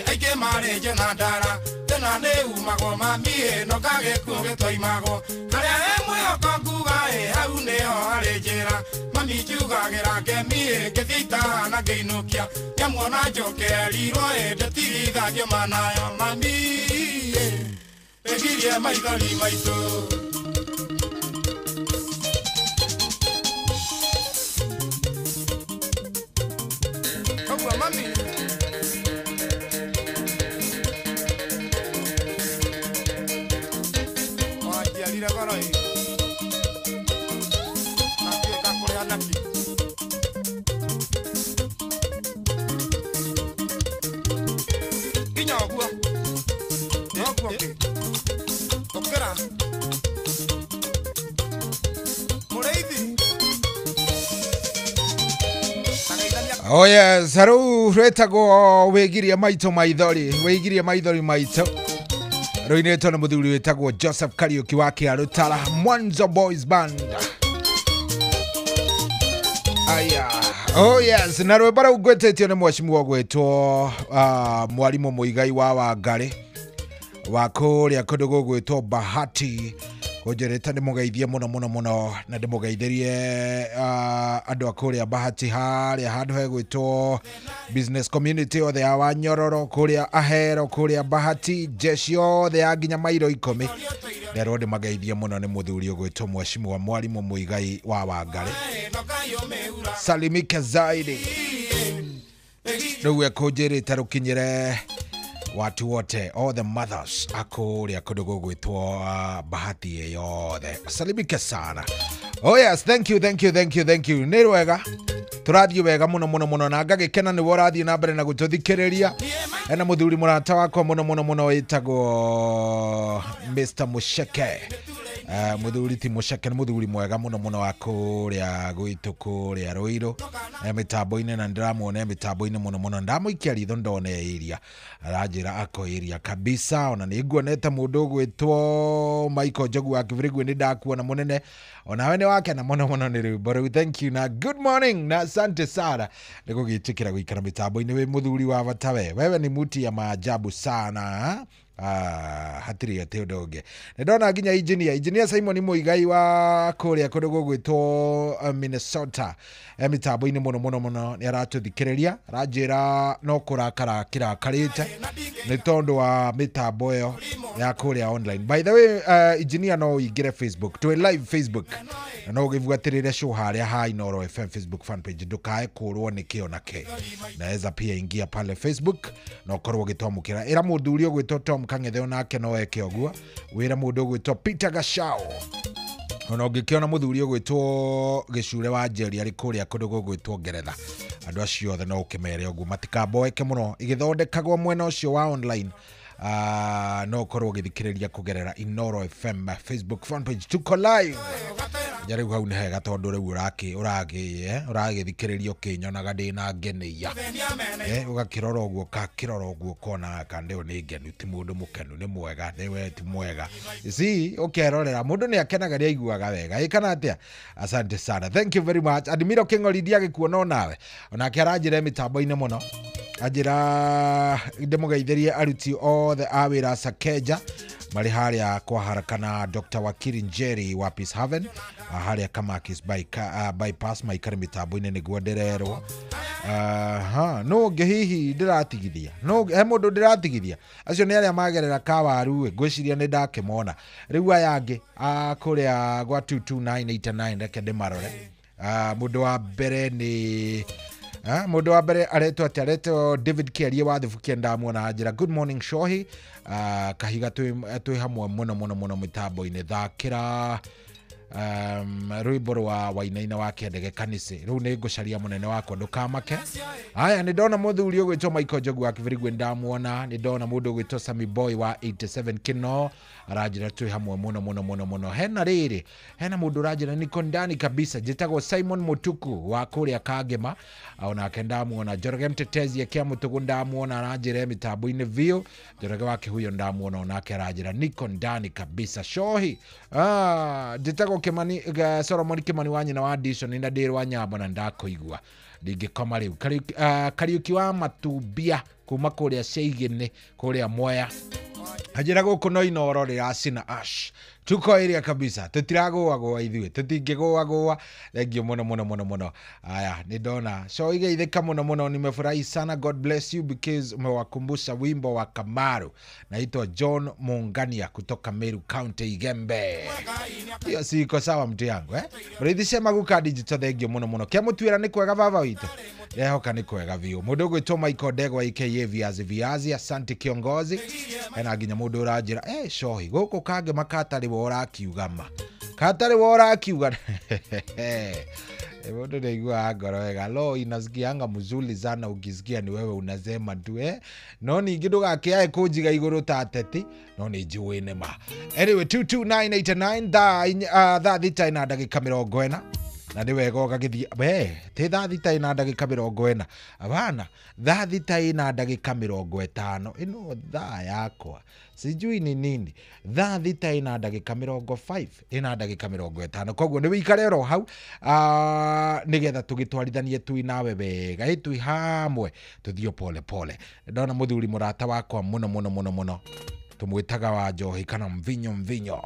aike mare jonadara tena ne umago mami no kage kuo getoimago aria hemwe okokuwa hau neo harejera mami jugagera kemi ketita na keinukia nyamwona jokerirwo ndetigithagio manayo mami egirie maithori maitũ mami Lira Garay. Aquí está coreana aquí. Inya agua. Agua aquí. Tokera. Moreidi. Oya, saru rwetagwo wigirie maitũ maithori, wigirie maithori maitũ. Roinetwo na muthuri wetagwo Joseph Kariuki wa Kiarutara Mwanzo Boys Band. Aya. Oh yes, na rwimbo rũu ngwetetio nĩ mwacimwo gwĩtwo mwarimu Muigai wa Wangari wa kũrĩa kũndũ gũgwĩtwo Bahati Onjereta ndĩmũgeithie mũno na ndĩmũgeithĩrie andũ a kũrĩa Bahati harĩa handũ hegwĩtwo business community othe ya Wanyororo kũrĩa Ahero kũrĩa Bahati jeshi othe ya nginya mairo 10 nderwo ndĩmageithie mũno nĩ mũthuri ũgwĩtwo mwacimwo mwarimu Muigai wa Wangari salimike zaidi rĩu ekũnjĩrĩte rũkinyĩre watu wote all the mothers akuria kũndũ gũgwĩtwo Bahati yothe salimike sana. Oh yes, thank you nĩ rwega tũrathiĩ wega mũno na ngagĩkena nĩ worathiĩ na mbere na gũtũthikĩrĩria ena mũthuri mũrata wakwa mũno wĩtagwo Mr. Musheke muthuri ti Musheke nĩ muthuri mwega mũno wa kũrĩa gwitũ kũrĩa Rũirũ mitambo-inĩ na ndĩramuona mitambo-inĩ mũno ndamũikia ritho ndone iria aranjĩra ako iria kabisa ona nĩ nguonete mũndũ ũgwĩtwo Michael Njogu wa Kĩbirigwi nĩ ndakuona mũnene onawe nĩ wakena mũno nĩ rwĩmbo rũu. Thank you na good morning na asante sana nĩ gũgĩtĩkĩra gũikara mitambo-inĩ wĩ mũthuri wa bata wewe ni muti ya maajabu sana hatiri ate ndonge ndona nginya engineer Simon Muigai wa kũrĩa kũndũ gũgwĩtwo Minnesota mitambo-inĩ mũno nĩ aratũthikĩrĩria aranjĩra no kũrakara kĩrakarĩte nĩ tondũ wa mitambo ĩyo ya kũrĩa online. By the way engineer no ũingĩre Facebook to live Facebook na no ũgĩbuatĩrĩre show harĩa ha Inoro FM Facebook fan page ndũkae kũrwo nĩ kĩo na kĩ naweza pia ingia pale Facebook na ũkorwo ũgĩtwamũkĩra ĩra mũthuri ũgwĩtwo Tom Kang'ethe onake no eke ũguo wĩra mũndũ ũgwĩtwo Peter Gashao ona ũngĩkĩona mũthuri ũgwĩtwo Gĩcure wa Njeri arĩ kũrĩa kũndũ gũgwĩtwo Ngeretha andũ acio othe no ũkĩmere ũguo matikamboeke mũno igĩthondekagwo mwena ũcio wa online no korwo githikiriria kugerera Inoro FM Facebook fan page tuko live jariu hau ni hega tondu riu uragithikiriria ukinyonaga ndina ngenia ugakirora uguo kona kandeo ni ngenu ti mundu mukenu ni mwega niwe ti mwega ukerorera mundu ni akenaga ri aiguaga wega ikana atia asante sana thank you very much Admiro King'ori ndiagikuona nawe onake aranjire mitambo-ini muno ajira ndemugeithĩrie aruti othe a wĩra Sakeja marĩ harĩa kwa harakana Dr. Wakiri Njeri wa Peace Haven harĩa Kamakis bypass maikare mitambo-ini nĩguo ndĩrerwo no ngehihi ndĩratigithia no he mũndũ ndĩratigithia acio nĩ arĩa magerera Kawaru ngwĩciria nĩ ndakĩmona rĩu aya angĩ kũrĩa gwa 22989 reke ndĩmarore mũndũ wa mbere nĩ mundu wa mbere aretwo David Kiarie wa Thubukia ndamwona njira good morning Shohi kahiga twi hamwe muno mitambo-ini thakira rwimbo rwa Wainaina wa Kendege Kanise riu ni ngucaria munene wakwa ndukamake haya ni ndona muthuri ugwitwo Michael Jogu wa Kibirigwe ndamwona ni ndona mundu ugwitwo Sammy Boy wa 87 Kino arajira twi hamwe muno hena riri hena mundu arajira niko ndani kabisa jitagwo Simon Mutuku wa kuria Kagema ona ndamwona Jorge Mtetezi akia Mutuku ndamwona arajira mitambo-ini vio Jorge wake huyo ndamwona onake arajira niko ndani kabisa Shohi jitagwo Kimani Solomon Kimani wa nyina wa Addition ina ndirwa nyamba na ndakoigua ndingikoma riu Kariuki wa Matubia kuma kuria Sheigene kuria Mwea ajira guku no Inoro riracina ash tuko area kabisa tutiragũagũa ithuĩ tutingĩgũagũa thengio muno aya ni ndona so igeithĩka muno nimefurahi sana God bless you because umewakumbusha wimbo wa Kamaru naitwa John Mungania kutoka Meru County Igembe hiyo siko sawa mtu yangu mrithi sema guka digital thengio muno kia mutwira ni kwega baba witũ rehoka ni kwega vio mundu gwitwo Michael Ndegwa aka viazi asante kiongozi ena nginya mundu urajira Shohi guku kange makatari worakiugama katari worakiuga mundu ndaigua ngoro wega lo inasikianga mzuri sana ukisikia ni wewe unasema tu no ningi ndugakiae kunjiga iguru ta teti no ni njuine ma anyway 22989 thaa thita ina ndagĩka 40 na ni wega ũgagĩthie ti thaa thita ina ndagĩka 40 abana thaa thita ina ndagĩka 50 ino thaa yakwa sijui ni nini thaa thita ina ndagĩka 5 ina ndagĩka 50 koguo ni wikare ro hau nigetha tugitwarithanie twi nawe wega twi hamwe tuthio pole ndona muthuri murata wakwa muno tumwitaga wa Njohi kana mvinyo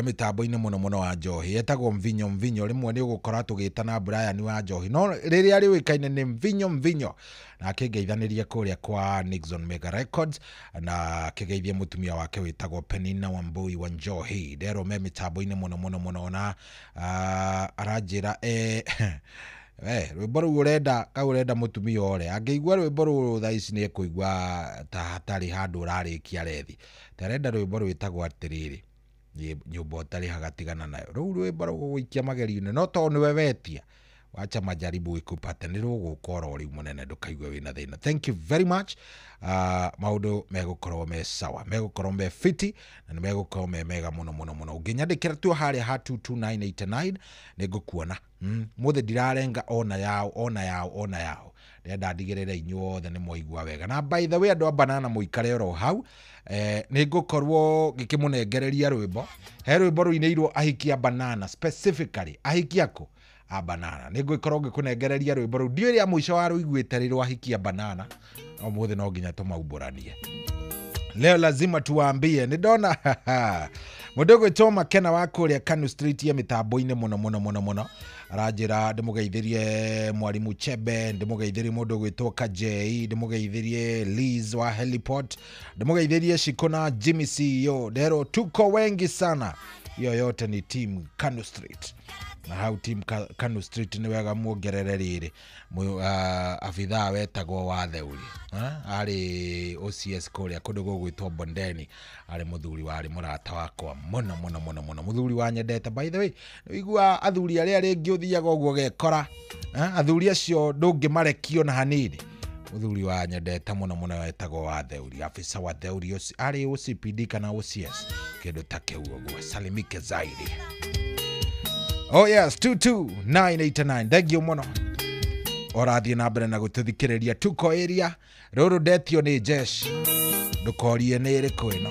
mitambo-ini muno wa Njohi etagwo mvinyo rimwe ni ugukora tugitana Brian wa Njohi no riria riwikaine ni mvinyo na akigeithaniria kuria kwa Nixon Mega Records na akigeithia mutumia wake witagwo Penina Wambui wa Njohi ndero me mitambo-ini muno na arajira rwimbo rũu urenda mutumia ore angeigua rwimbo rũu thaa ici ni ekuigua ta hatari handu urarikia rethi tarenda rwimbo rwitagwo atiriri nyumba utari hagatigana nayo rũu rwimbo rũgũikia mageri-inĩ no to niwe wetia wacha majaribu ikupate ni rũgũkora uri munene ndukaigue wina thina thank you very much maundu megukorwo me sawa megukorwo me fiti na megukorwo me mega muno unginyandikira tu haria ha 22989 nigukuona muthe ndirarenga ona yao ndenda ndigirire inyuothe ni moigua wega na by the way andu a Banana muikare ro hau nigukorwo gikimunengereria rwimbo he rwimbo ruinirwo ahikia Banana specifically ahikiako a Banana nigukorwo gikunengereria rwimbo ru ndio ria mwisho wa ruiguite rirwo ahikia Banana omuthe no nginya tumauburanie leo lazima tuwaambie ni ndona mudogo Toma Kena wa kuria Kanu Street ya mitambo-ini muno arajira ndimugeithirie mwarimu Chebe ndimugeithirie mundu gwitwo Kajei ndimugeithirie Liz wa Heliport ndimugeithirie Shikona Jimmy CEO ndero tuko wengi sana hiyo yote ni team Kanu Street na hau team Kanu Street ni wega muongerere riri afithaa wetagwo wa Theuri ari OCS kuria kundu gugwitwo Bondeni ari muthuri wari murata wakwa muno muthuri wa nyendete by the way igua athuri aria ringi uthiaga uguo gekora athuri acio ndungimarekio na hanini muthuri wa nyendete muno muno wetagwo wa Theuri, afisa wa Theuri ari OCPD kana OCS kindu ta kiu uguo, salimike zaidi. Oh yes, 22989. Thank you muno. Orathie na mbere na gututhikiriria tuko area ruru ndetio ni jeshi ndukorie ni iriku ino.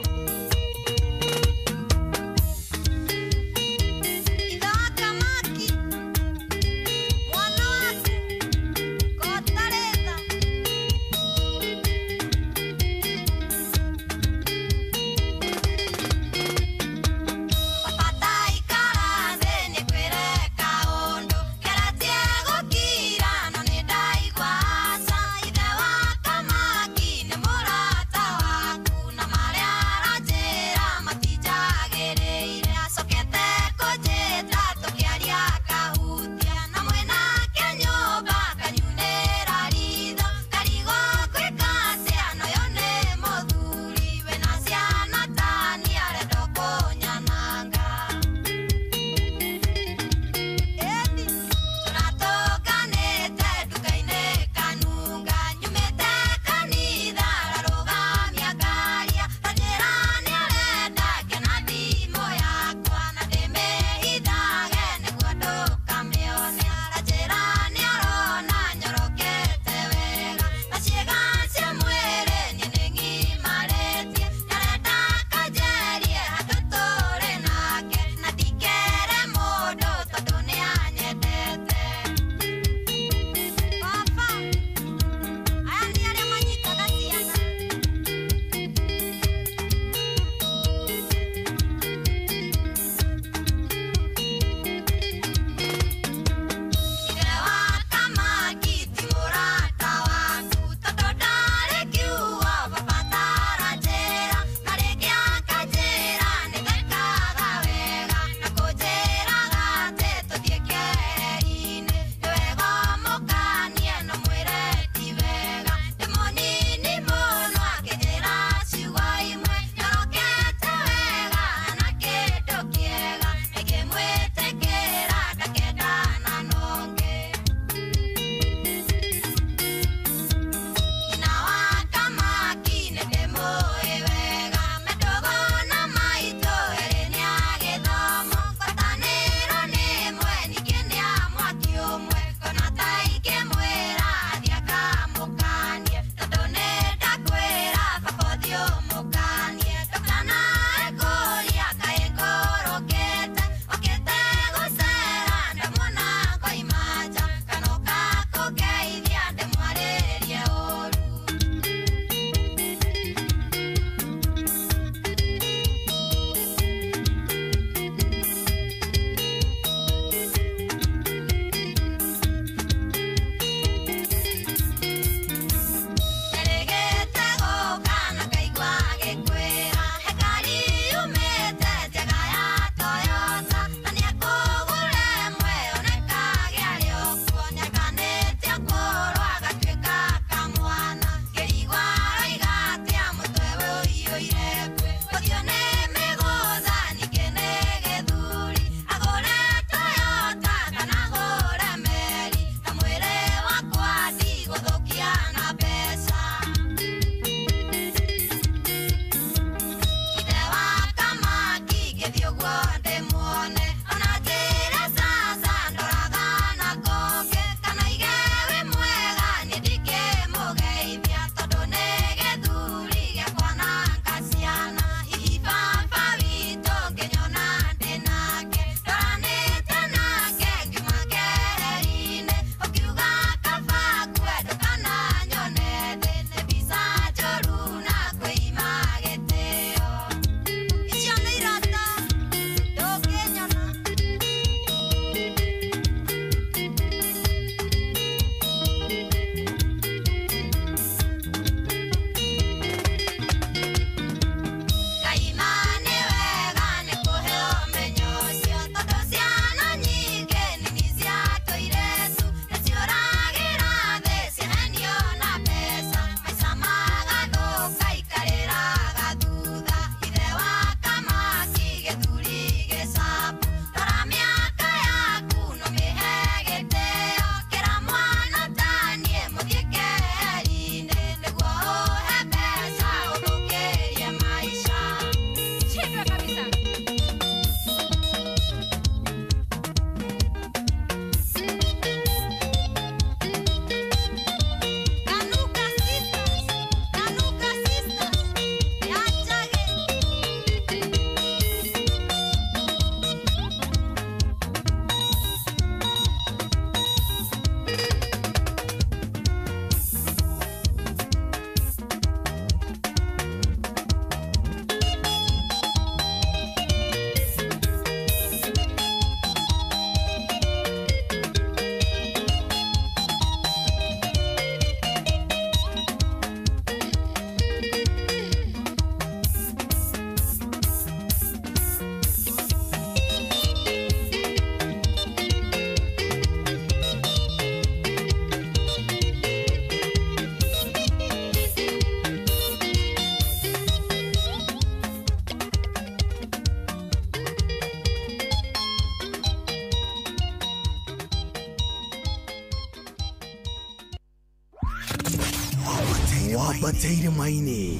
wambateire maini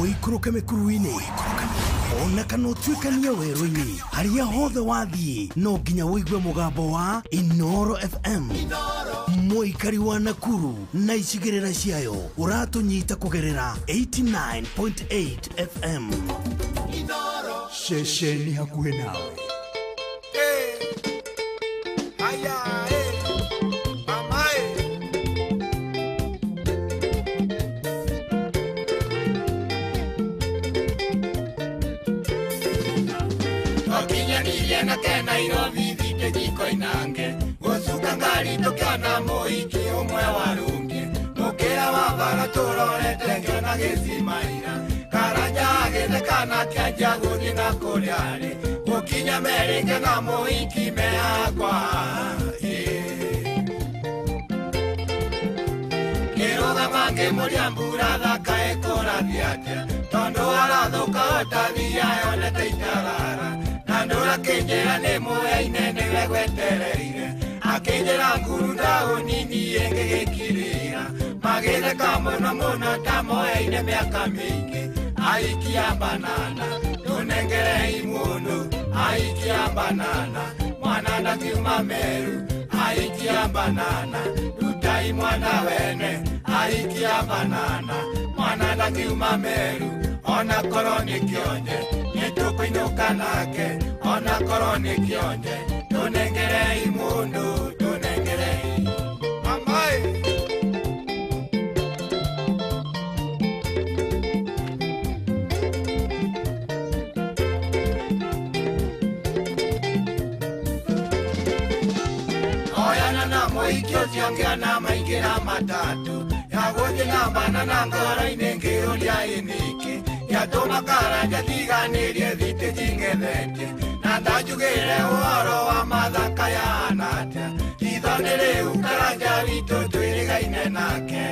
uikũrũke mĩkuru-inĩ ona kana ũtuĩkanie werũ-inĩ harĩa hothe wathiĩ no nginya wĩigue mũgambo wa Inoro FM mũikari wa Nakuru na icigĩrĩra ciayo ũratũnyita kũgerera 89.8 FM ceceni hakuhĩ nawe. Na kena Nairobi thite jiko inange gucuka ngari tukana muiki umwe warungi mukira wa bara turorete ngena gicimaira karanja agithekana kianja guthi na kuriari gukinya merike na muiki meakwa kiroga mange muriambura thaka ekorathiatia tondu arathuka otathia yonete itarara Andora kenjera ne moya inene wegwetereire akenjera nguru ndao nini yenge gekirira magere kamono mono tamoya ine miaka mingi aikia banana tunengere imundo aikia banana mwana kiuma meru aikia banana tutai mwana wene aikia banana mwana kiuma meru ona koroni kionje nitukuinuka nake ona koroni kionje tunengere imundu tunengere mamai oyana na moikio siongia na maingira matatu yagoje na banana ngoro inengeolia iniki yatoma karanja tiganirie thite jingethete na ndajugire uhoro wa mathaka ya anatia ithonere ukaranja wito twirigaine nake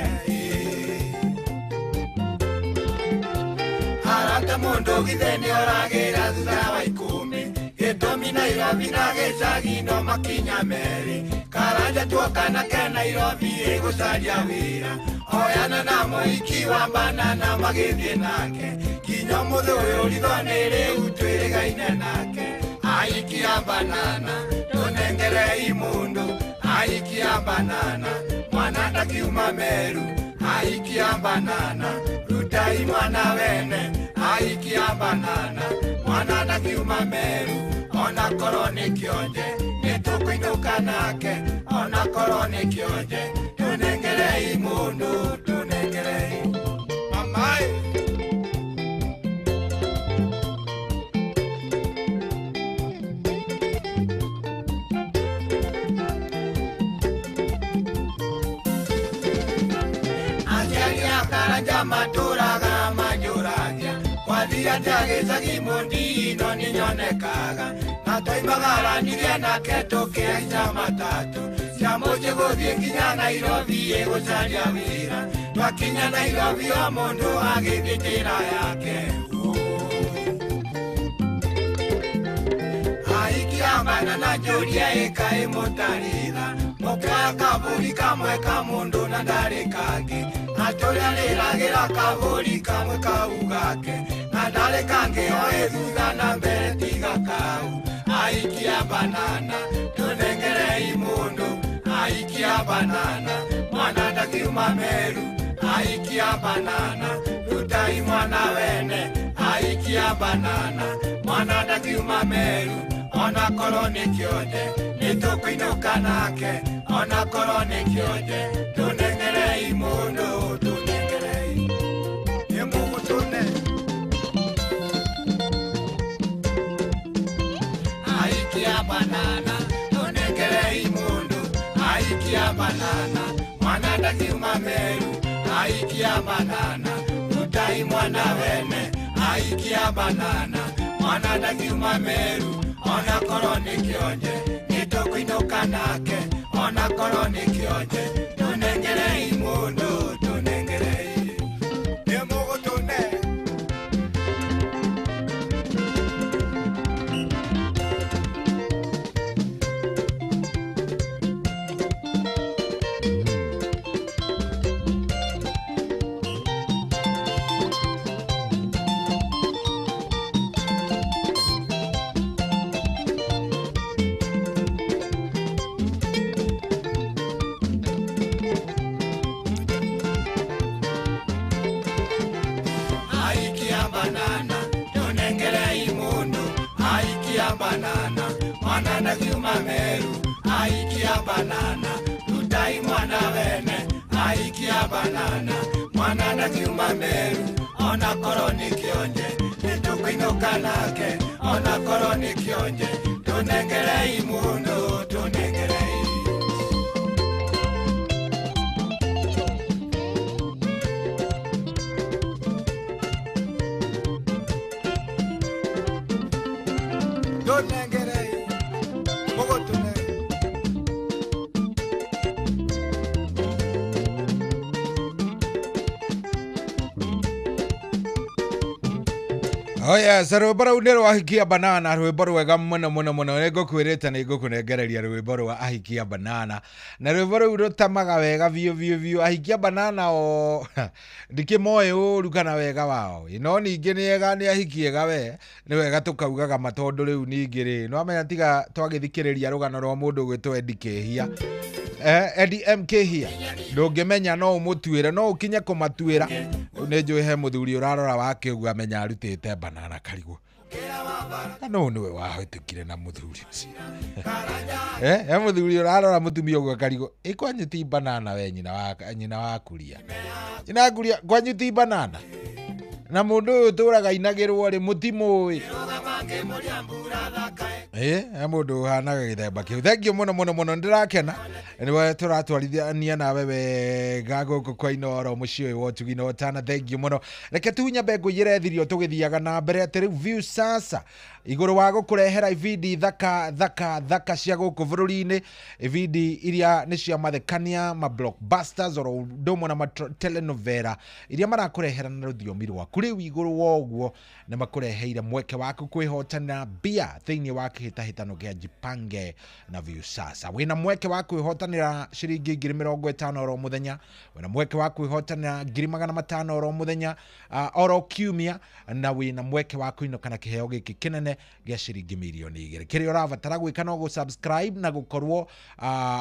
harata mundu githeni oragira thutha wa ikumi gitumi Nairobi na gicagi no makinya meri karanja tuokana ke Nairobi igucaria wira oyana na muiki wa banana magithie nake kinya muthe uyu rithonere utwirigaine nake aikia banana tunengere imundu aikia banana mwana ndakiuma meru aikia banana rutai mwana wene aikia banana mwana ndakiuma meru ona koroni kionje nitukuinuka nake ona koroni kionje tunengere imundu tunengere mamai karanja maturaga majuragia kwathia njagicagi mundi no ninyonekaga na toimagaranirie nake tukiaica matatu cia munji guthie nginya Nairobi igucaria wira twakinya Nairobi o mundu agithie njira yake aikiambana na njuria ikaimutarira mukaya kaburi kamwe ka mundu na ndari kangi aturia riragira kaburi kamwe kau gake na ndari kangi oe thutha na mbere tiga kau aikia banana tunengere imundu aikia banana mwana ndakiuma meru aikia banana rutai mwana wene aikia banana mwana ndakiuma meru ona koroni kionje nitukuinuka nake ona koroni kionje tunengere imundu tunengere imundu tune aikia banana tunengere imundu aikia banana mwana ndakiuma meru aikia banana rutai mwana wene aikia banana mwana ndakiuma meru ona koroni kionje nitukuinuka nake ona koroni kionje tunengere imundu tunengere imundu tune aikia banana mwana na kiuma meru aikia banana tutai mwana wene aikia banana mwana na kiuma meru ona koroni kionje nitukuinuka nake ona koroni kionje tunengerei mundu tunengerei tunengerei mugo tunengerei. Oya, rwimbo rũu nĩ rwa ahikia banana, rwimbo rwega mũno mũno mũno. Nĩ ngũkwĩrĩte nĩ ngũkũnengereria rwimbo rwa ahikia banana, na rwimbo rũu rũtamaga wega biũ biũ biũ. Ahikia banana o ndikĩmoĩ ũru kana wega wao, no ningĩ nĩ ahikiega we nĩ wega tũkaugaga matondũ rĩu ningĩ rĩ no amenya tiga twagĩthikĩrĩria rũgano rwa mũndũ gwĩtwo Eddie Kĩhia. Eddie M Kĩhia ndũngĩmenya no ũmũtuĩre, no ũkinye kũmatuĩra. Nĩ njũĩ he mũthuri ũrarora wake ũguo amenya arutĩte banana karigũ. No nĩwe wahĩtũkire na mũthuri ũcio. He mũthuri ũrarora mũtumia ũguo karigũ. Kwanyu ti banana we nyina wa kuria. Nyina kuria kwanyu ti banana. Na mũndũ ũyũ tũraga inagĩrwo rĩ mũtimũĩ. He mũndũ ũhanaga gĩthemba kĩu. Thengiũ mũno mũno mũno ndĩrakena. Nĩwe tũratwarithania nawe wega gũkũ kwa Inooro mũciĩ ũyũ wa ũtugi na ũtana. Thengiũ mũno. Reke tunyambe ngũiyĩre thirio tũgĩthiaga na mbere atĩ rĩu View Sasa igũrũ wa gũkũrehera ibindi thaka cia gũkũ bũrũri-inĩ, ibindi iria nĩ cia mathekania, ma blockbusters oro ũndũ ũmwe na telenovela iria marakũrehera na rũthiomi rwaku. Rĩu igũrũ wa ũguo nĩ makũreheire mweke waku kwĩhotana mbia thĩinĩ wa kĩhĩtahĩtano gĩa Jipange na View Sasa. Wĩna mweke wa kwĩhotanĩra ciringi 50,000 oro mũthenya, wĩna mweke wa kwĩhotanĩra 500,000 oro mũthenya oro kiumia, na wĩna mweke wa kũinũkana kĩheo gĩkĩ kĩnene gĩa ciringi milioni 2. Kĩrĩa ũrabatara gwĩka no gũ-subscribe na gũkorwo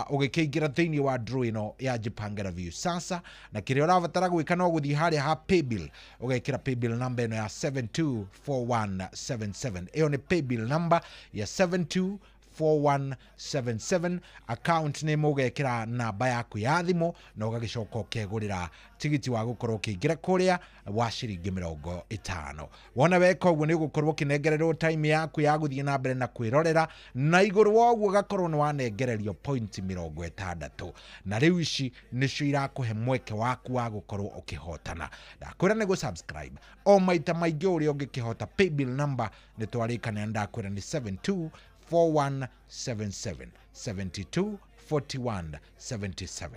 ũgĩkĩingĩra thĩinĩ wa draw ĩno ya Jipange na View Sasa, na kĩrĩa ũrabatara gwĩka no gũthiĩ harĩa ha paybill ũgekĩra paybill number ĩno ya 724177. ĩyo nĩ paybill number ya 724177. Account name ũgekĩra namba yaku ya thimũ na ũgagĩcoka ũkegũrĩra tigiti wa gũkorwo ũkĩingĩra kũrĩa wa ciringi 50. Wona weka ũguo nĩ ũgũkorwo ũkĩnengererwo time yaku ya gũthiĩ na mbere na kwĩrorera, na igũrũ wa ũguo ũgakorwo nĩ wanengererio point 60. Na rĩu ici nĩcio irakũhe mweke waku wa gũkorwo ũkĩhotana. Ndakwĩra nĩ gũ-subscribe o maita maingĩ ũrĩa ũngĩkĩhota. Paybill number nĩ twarĩkanĩra, ndakwĩra nĩ 724177 724177.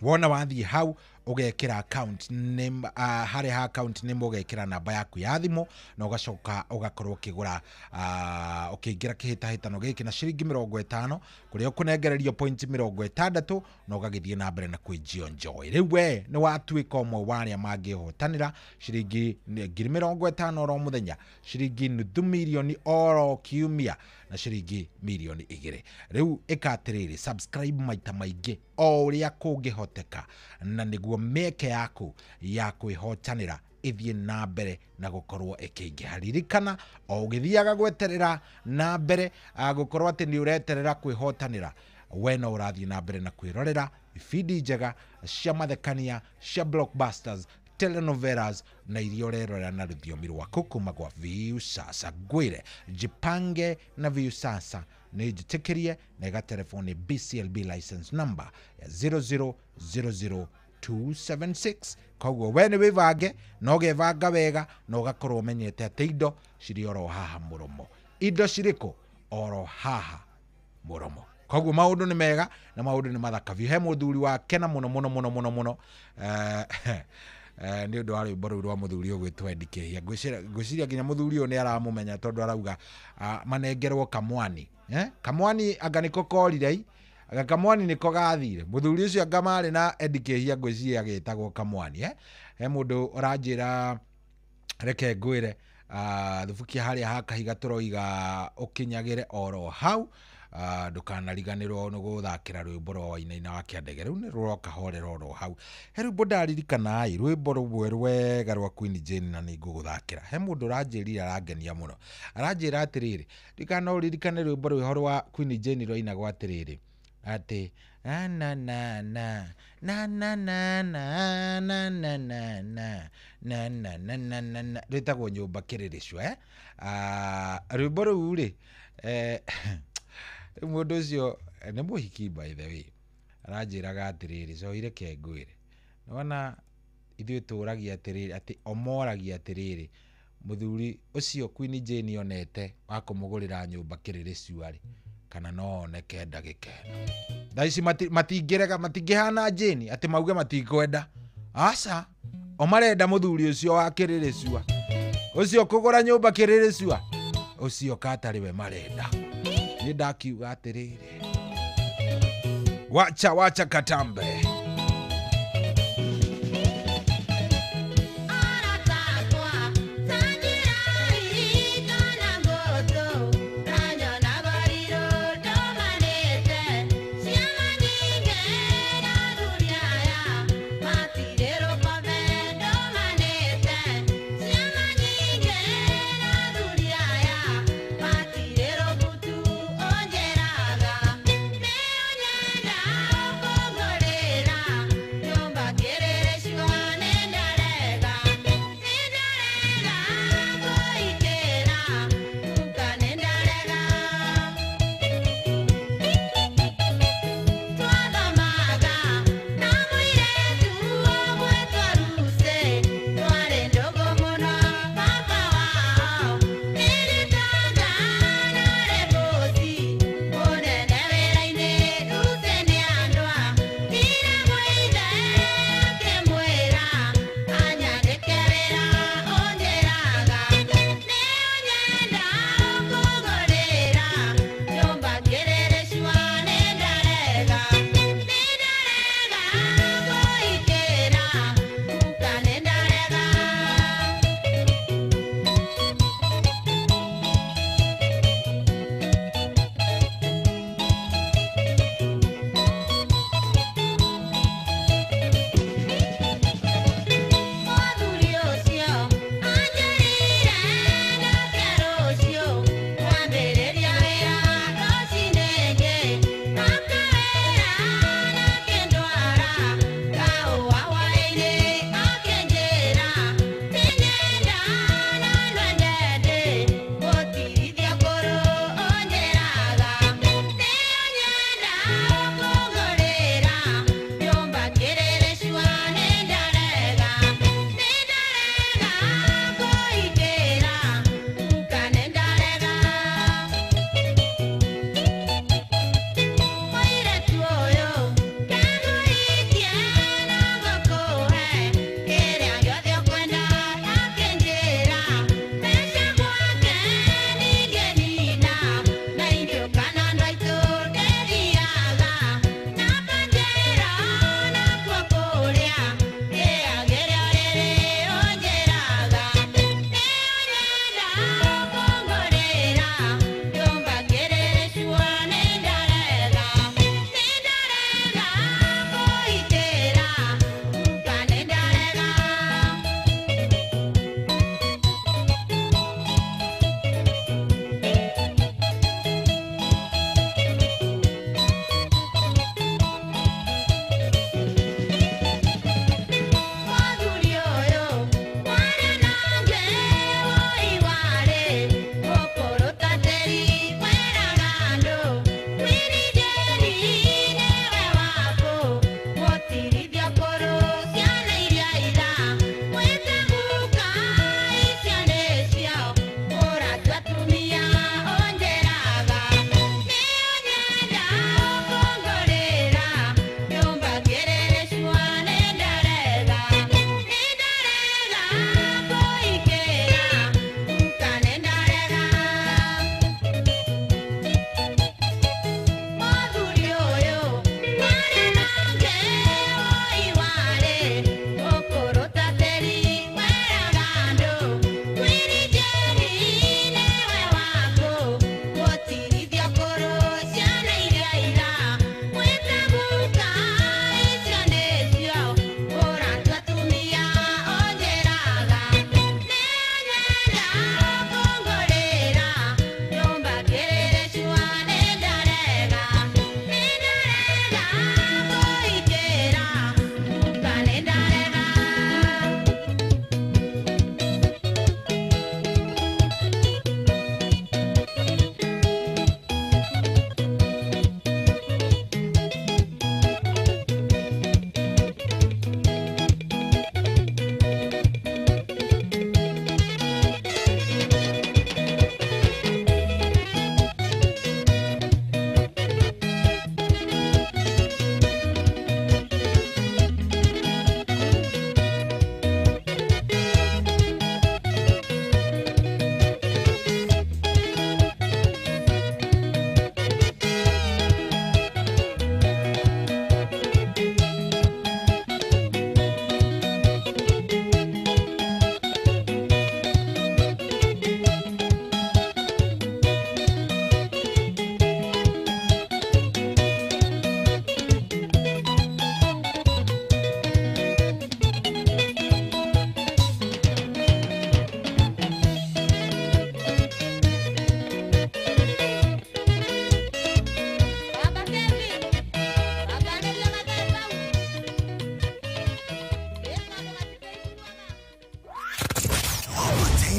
Wona wathiĩ hau ũgekĩra account name, harĩ ha account name ũgekĩra namba yaku ya thimũ na ũgacoka ũgakorwo ũkĩgũra ũkĩingĩra kĩhĩtahĩtano gĩkĩ na ciringi 50, kũrĩa ũkũnengererio point 60 na ũgagĩthiĩ na mbere na kwĩenjoy. Rĩu we nĩ watuĩka ũmwe wa arĩa mangĩhotanĩra ciringi 50,000 oro mũthenya, ciringi 500,000 oro kiumia na ciringi 2,000,000. Rĩu ĩka atĩrĩrĩ, subscribe maita maingĩ o ũrĩa kũngĩhoteka, na nĩguo mĩeke yaku ya kwĩhotanĩra ĩthiĩ na mbere na gũkorwo ĩkĩingĩha. Ririkana o ũgĩthiaga gweterera na mbere gũkorwo atĩ nĩ ũreterera kwĩhotanĩra, we no ũrathiĩ na mbere na kwĩrorera ibindi njega cia mathekania, cia blockbusters, telenovelas na iria ũrerorera na rũthiomi rwaku kuma gwa View Sasa. Ngwĩre Jipange na View Sasa nĩ njĩtĩkĩrie na ĩgatelefoni BCLB license number ya 0000276. Koguo we nĩ wĩbange na ũgebanga wega na ũgakorwo ũmenyete atĩ indo cirĩ oro haha mũromo. Indo cirĩkũ? Oro haha mũromo. Koguo maũndũ nĩ mega na maũndũ nĩ mathaka. He mũthuri wa kena mũno mũno mũno mũno mũno nĩ ũndũ wa rwĩmbo rũu rwa mũthuri ũgwĩtwo Eddie Kĩhia. Ngwĩciria nginya mũthuri ũyũ nĩ aramũmenya tondũ arauga manengerwo kamwani. Kamwani anga nĩko korire, aga kamwani nĩko gathire. Mũthuri ũcio anga marĩ na Eddie Kĩhia ngwĩciria agĩtagwo kamwani. He mũndũ ũranjĩra reke ngwĩre thubukia harĩa ha kahiga tũroiga ũkinyagĩre oro hau ndukanariganirwo nä gå thakira rwimbo rwa Wainaina wa Kiandege riu nä ruroka horera oro hau he rwimbo ndaririkana rwimbo rumwe rwega rwa Queen Jane na nä ngå gå thakira he må ndå ranjärire arangenia må no aranjära atä rä rä rikana å ririkane rwimbo rwä ho rwa Queen Jane rwainagwo atä rä rä atä na na na na na na na na na na na na na na na na na rwitagwo nyumba kirĩrĩcwa rwimbo rũu rĩ mũndũ ũcio nĩ mũhiki by the way aranjĩraga atĩrĩrĩ coire kengwĩre nĩwona ithuĩ tũragia atĩrĩrĩ atĩ omoragia atĩrĩrĩ mũthuri ũcio Queen Jane onete wa kũmũgũrĩra nyũmba kĩrĩrĩcua rĩ kana no oneke ndagĩkeno thaici matingĩrega matingĩhana Jane atĩ mauge matikwenda aca o marenda mũthuri ũcio wa kĩrĩrĩcua ũcio kũgũra nyũmba kĩrĩrĩcua ũcio katarĩ we marenda nĩ ndakiuga atĩrĩrĩ wacha katambe Onjeraga, me onenda,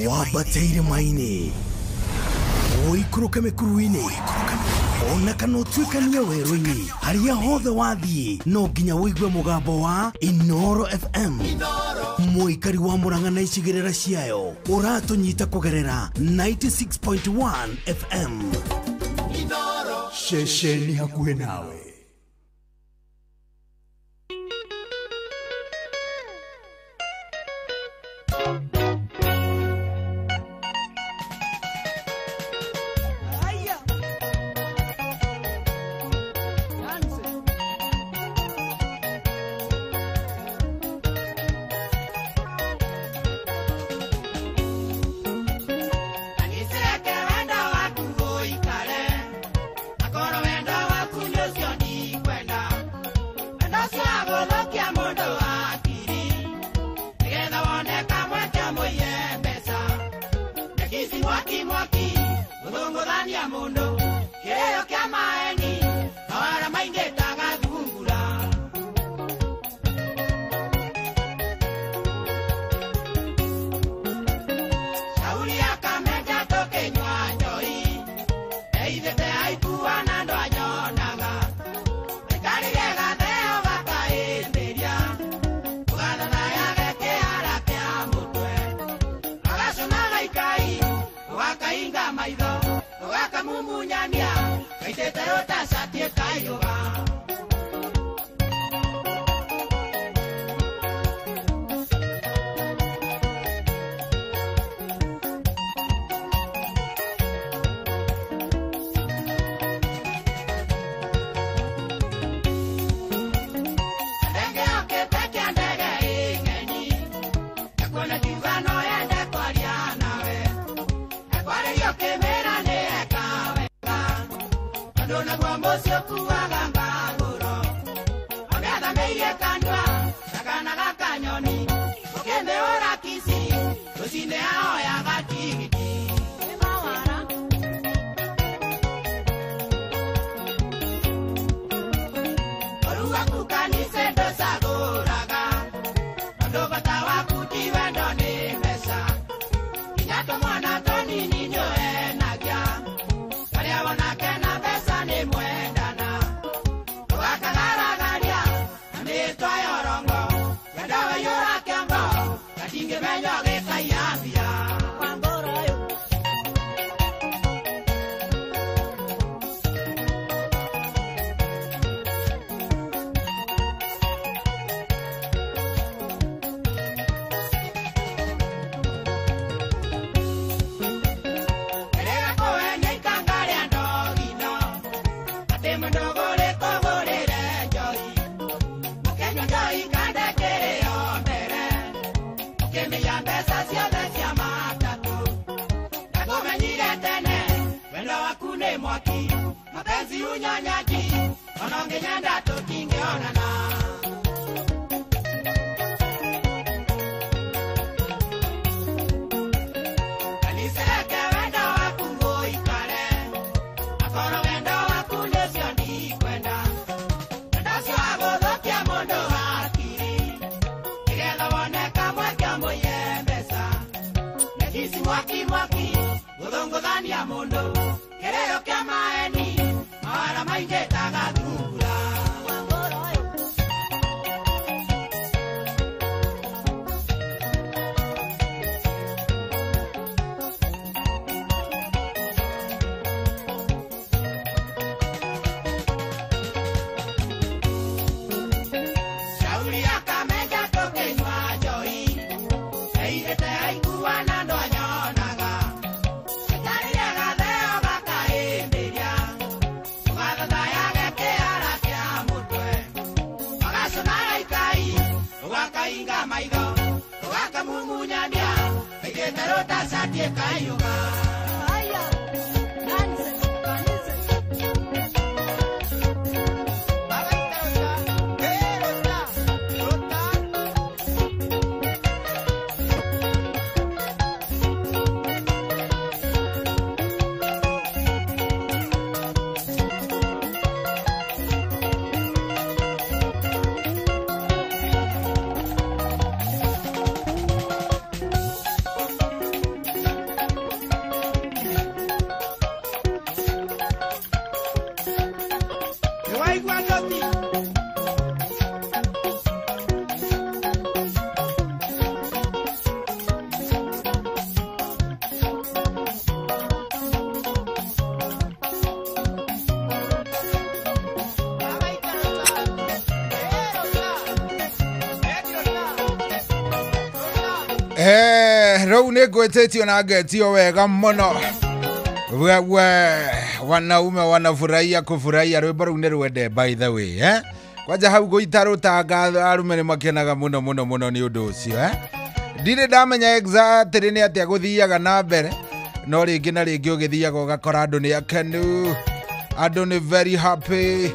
wabateire maini uikuruke mikuruini ona kana utuikanie werũ-inĩ harĩa hothe wathiĩ no nginya wĩigue mũgambo wa Inoro FM mũikari wa Mũrang'a na icigĩrĩra ciayo ũratũnyita kũgerera 96.1 FM Inoro ceceni hakuhĩ nawe. ndaigua ndoti rau nä ngwätätio na ngetio wega muno wewe wanaume wanafurahia kufurahia rwimbo rau nä rwende by the way kwanja hau gå rå tanga arume nä makenaga muno muno muno nä å ndå å cio ndirä ndamenya exactly nä atä a gå thiaga na mbere no rä ngä na rä ngä å gä thiaga å gakora andå nä akenu andå nä very happy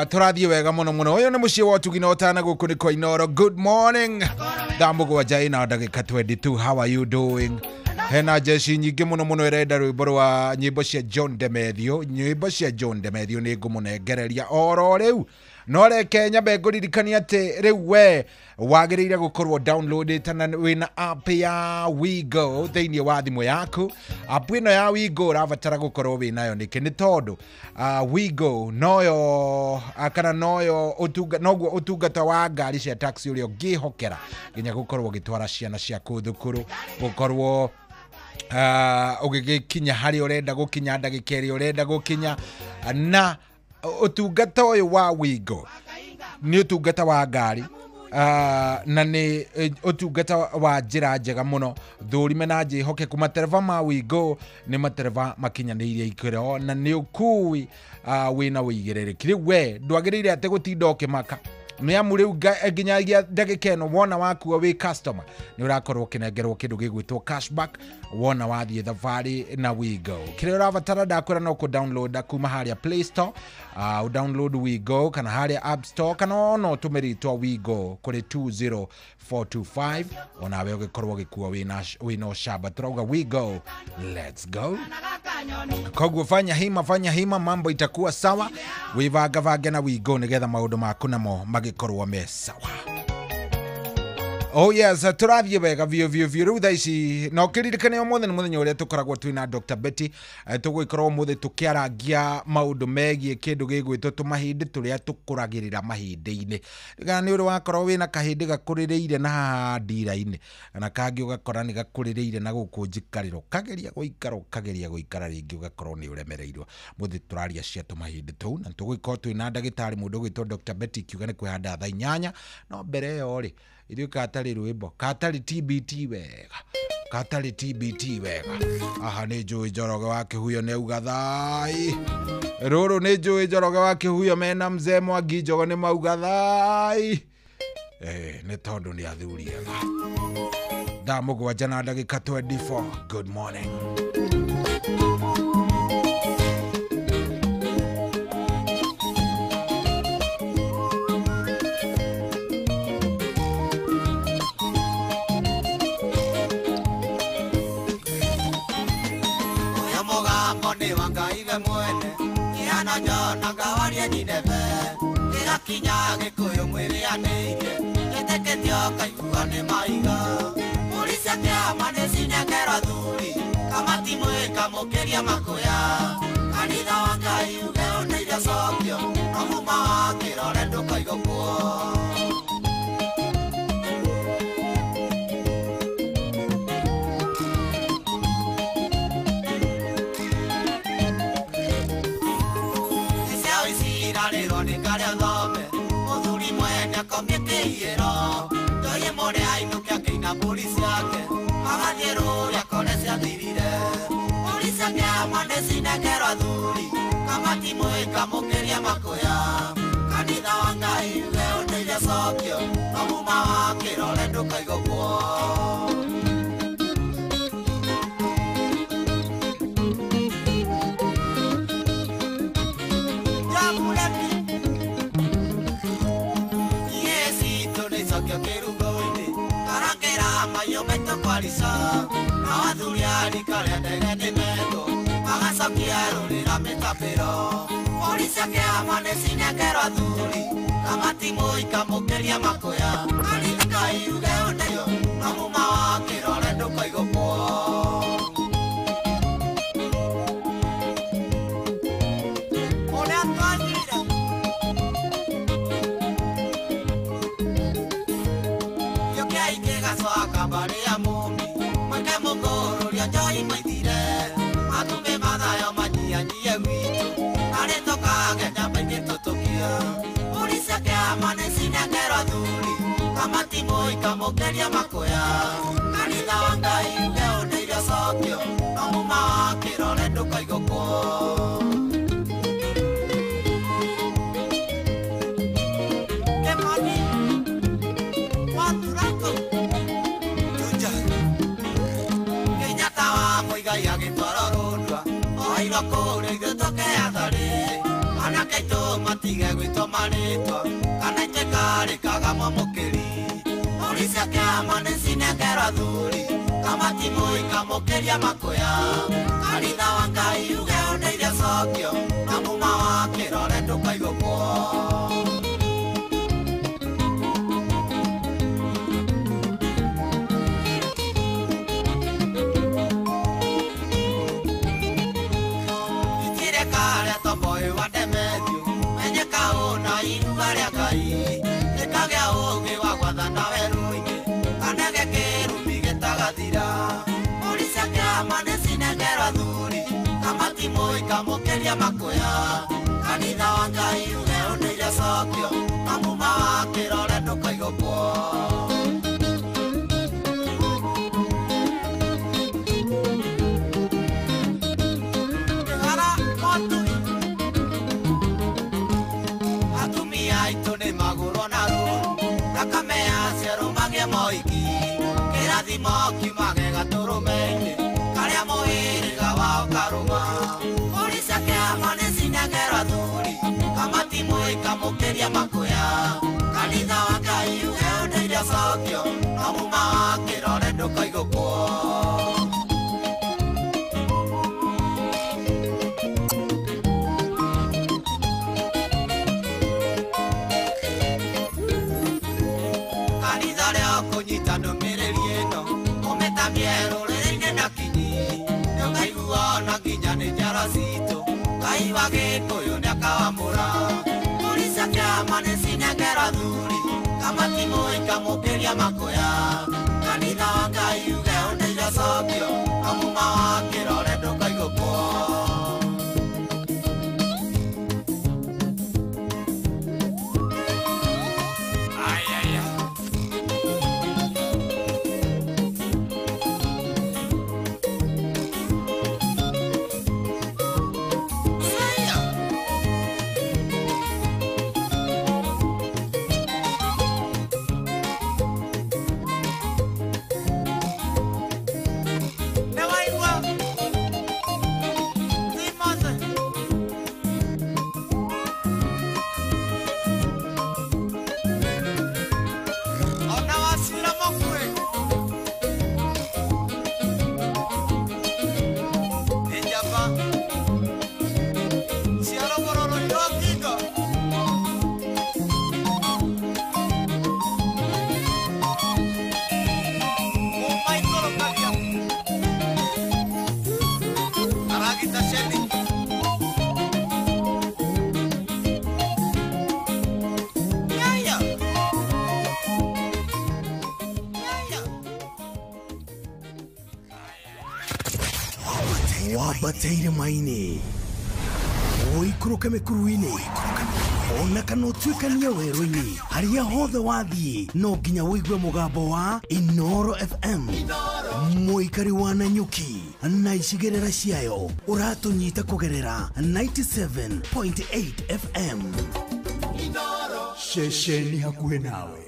turathiä wega muno muno å yå nä må ciä wa tugina åtana gå kå nä kwa Inoro. Good morning thaa må gwanja ina ndagä 22. How are you doing? Hena jeshi nyingä muno muno ĩrenda rwĩmbo rwa nyĩmbo cia John Demethio. Nyĩmbo cia John Demethio nĩ ngũmũnengereria oro rĩu no reke nyambe ngũririkania atĩ rĩu we wagĩrĩire gũkorwo downloadĩte na wĩna app ya Wigo thĩinĩ wa thimũ yaku. App ĩno ya Wigo ũrabatara gũkorwo wĩnayo nĩkĩ nĩ tondũ Wigo noyo kana noyo noguo ũtungata wa ngari cia taxi ũrĩa ũngĩhokera nginya gũkorwo ũgĩtwara ciana ciaku thukuru, gũkorwo ũgĩkinya harĩa ũrenda gũkinya ndagĩka ĩrĩa ũrenda gũkinya. Na ũtungata ũyũ wa Wigo nĩ ũtungata wa ngari na nĩ ũtungata wa njĩra njega mũno. Thũrime na njĩhokeku matereba ma Wigo nĩ matereba makinyanĩirie ikĩro na nĩ ũkui wĩna wĩigĩrĩrĩki. Rĩu we ndwagĩrĩire atĩ gũtinda ũkĩmaka nĩ amu rĩu nginyagia ndagĩka ĩno wona wakua wĩ customer nĩ ũrakorwo ũkĩnengerwo kĩndũ gĩgwĩtwo cashback wona wathiĩ thabarĩ na Wigo. Kĩrĩa ũrabatara ndakwĩra no kũ-download kuma harĩa Play Store, download Wigo kana harĩa App Store kana ona ũtũme rĩtwa Wigo kũrĩ 20425 onawe ũgĩkorwo ũgĩkua wĩna ũcamba. Turauga Wigo, let's go. Koguo fanya hima mambo itakuwa sawa. Wĩvangavange na Wigo nĩgetha maũndũ maku namo magĩkorwo me sawa. Oh yes, turathiĩ wega vio rĩu thaa ici no kĩririkane ũmũthĩ nĩ mũthenya ũrĩa tũkoragwo twĩna Dr. Betty. Tũgũgĩkorwo ũmũthĩ tũkĩarangia maũndũ megiĩ kĩndũ gĩgwĩtwo tũmahĩndĩ tũrĩa tũkũragĩrĩra mahĩndĩ-inĩ. Kana nĩ ũrĩ wakorwo wĩna kahĩndĩ gakũrĩrĩire na haha ndira-inĩ kana kangĩ ũgakora nĩ gakũrĩrĩire na gũkũ njikarĩro kageria gũikara rĩngĩ ũgakorwo nĩ ũremereirwo. Mũthĩ tũraria cia tũmahĩndĩ tũu na tũgũgĩkorwo twĩna ndagĩtarĩ mũndũ ũgwĩtwo Dr. Betty kiuga nĩ kwĩhanda thaa 8 no mbere ĩyo rĩ ithuĩ katarĩ rwĩmbo katarĩ TBT wega aha nĩ njũĩ Njoroge wa Kĩhuyo nĩ auga thai rũrũ nĩ njũĩ Njoroge wa Kĩhuyo mena Mzee Mwangi Njogo nĩ mauga thai nĩ tondũ nĩ athuriega thaa mũgwanja na ndagĩka 24. Good morning. Jona kawaria ninebe irakinya gĩkũyũ mwĩrĩanĩirie gĩtĩkĩtio kaigua nĩ maiga polisi akĩama nĩcinengera thuri kamati mwĩkamũkĩria makũya kanitha wa Ngai uge ũnĩire cokio na muma wa kĩrore ndũkaigwo kuo. Polisi yake maganyero yakone ciathirire polisi yake amanecinengera thuri kamati mwĩkamũkĩria makũya kanitha wa Ngai uge ũnĩire cokio na muma wa kĩrore ndũkaigwo kuo. Na wathuri arĩkarĩa ndege nĩ mendo magacokia rũrĩra mĩtapĩro polisi akĩama nĩcinengera thuri kamati mwĩkamũkĩria makũya kanitha Ngai uge ũnĩire na muma wa kĩrore ndũkaigwo kuo. Ũrĩa Kamatimo ikamokeria makoya kanitha wa Ngai uge uneiria cokio no muma wa kirore ndukaigũkwo Kemani waturako Tuja Kenyatta wa Muigai agĩtwara rũndwa oira kũrĩa ithuĩ tũkeathari anake aitũ matige gwĩtwo marĩtwa kana itĩkarĩkaga mwamũkĩri polisi akĩama nĩcinengera thuri Kamatimo ikamũkĩria makoya kanitha wa Ngai uge ũneirie cokio na muma wa kĩrore ndũkaigũkwo Kamatimo ikamokeria makoya kanitha wa Ngai uge ũneirie cokio na muma wa kĩrore ndũkaigũkwo atumia aitũ nĩ magũrwo na rũru thakame yaciarwo magĩe moiki kĩrathimo kiumage gatũrũme-inĩ karĩa mũhĩrĩga wao karũma polisi akĩama nĩcinengera thuri Kamatimo ikamũkĩria makoya kanitha wa Ngai uge ũneirie cokio na muma wa kĩrore ndũkaigũkwo kanitha rĩa kũnyita ndũmĩrĩri ĩno ũmĩtamie rũrĩrĩ-inĩ na kinyi ndũkaigua ona nginya nĩ njara citũ Ngai wa Gĩkũyũ nĩakawamũra polisi akĩama nĩcinengera thuri Kamatimo ikamũkĩria makoya kanitha wa Ngai uge ũneirie cokio na muma wa kĩrore ndũkaigũkwo wabateire maini ũikũrũke mĩkuru-inĩ ona kana ũtuĩkanie werũ-inĩ harĩa hothe wathiĩ no nginya wĩigue mũgambo wa Inoro FM mũikari wa Nanyuki na icigĩrĩra ciayo ũratũnyita kũgerera 97.8 FM ceceni hakuhĩ nawe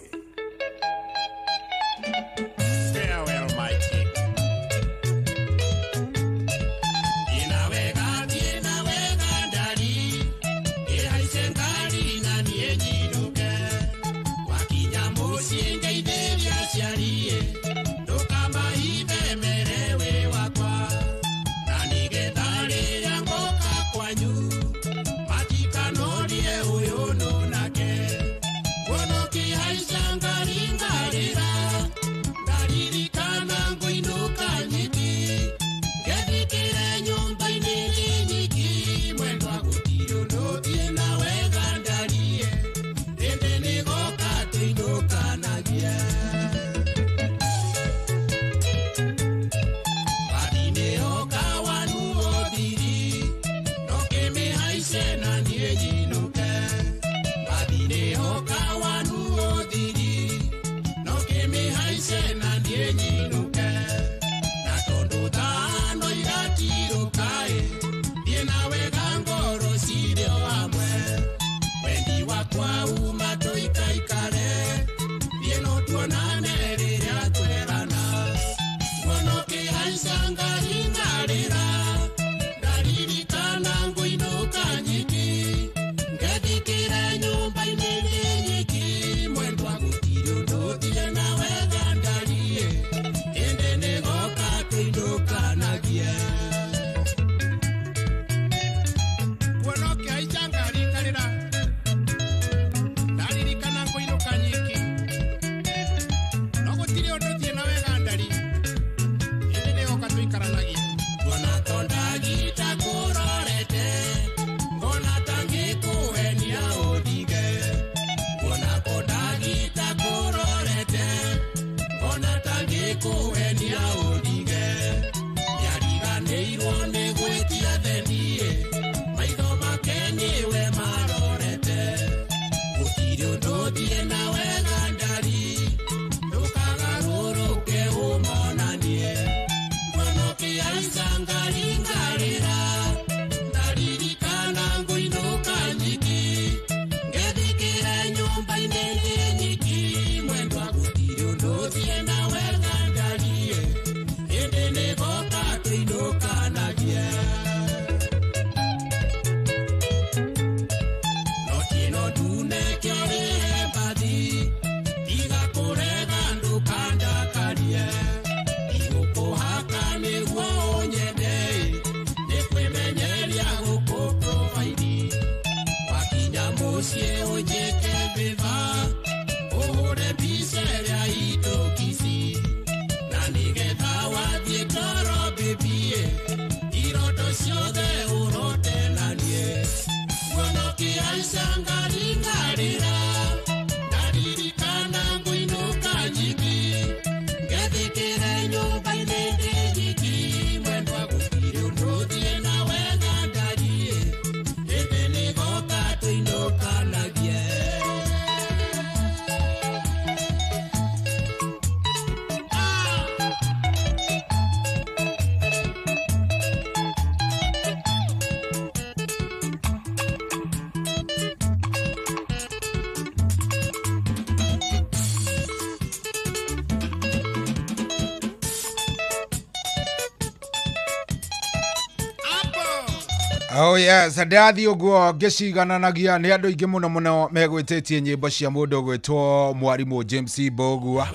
Oh yes, ndathi uguo ngicigananagia ni andu ingi muno megwititie nyimbo cia mundu gwitwo Mwarimu James Mbogua.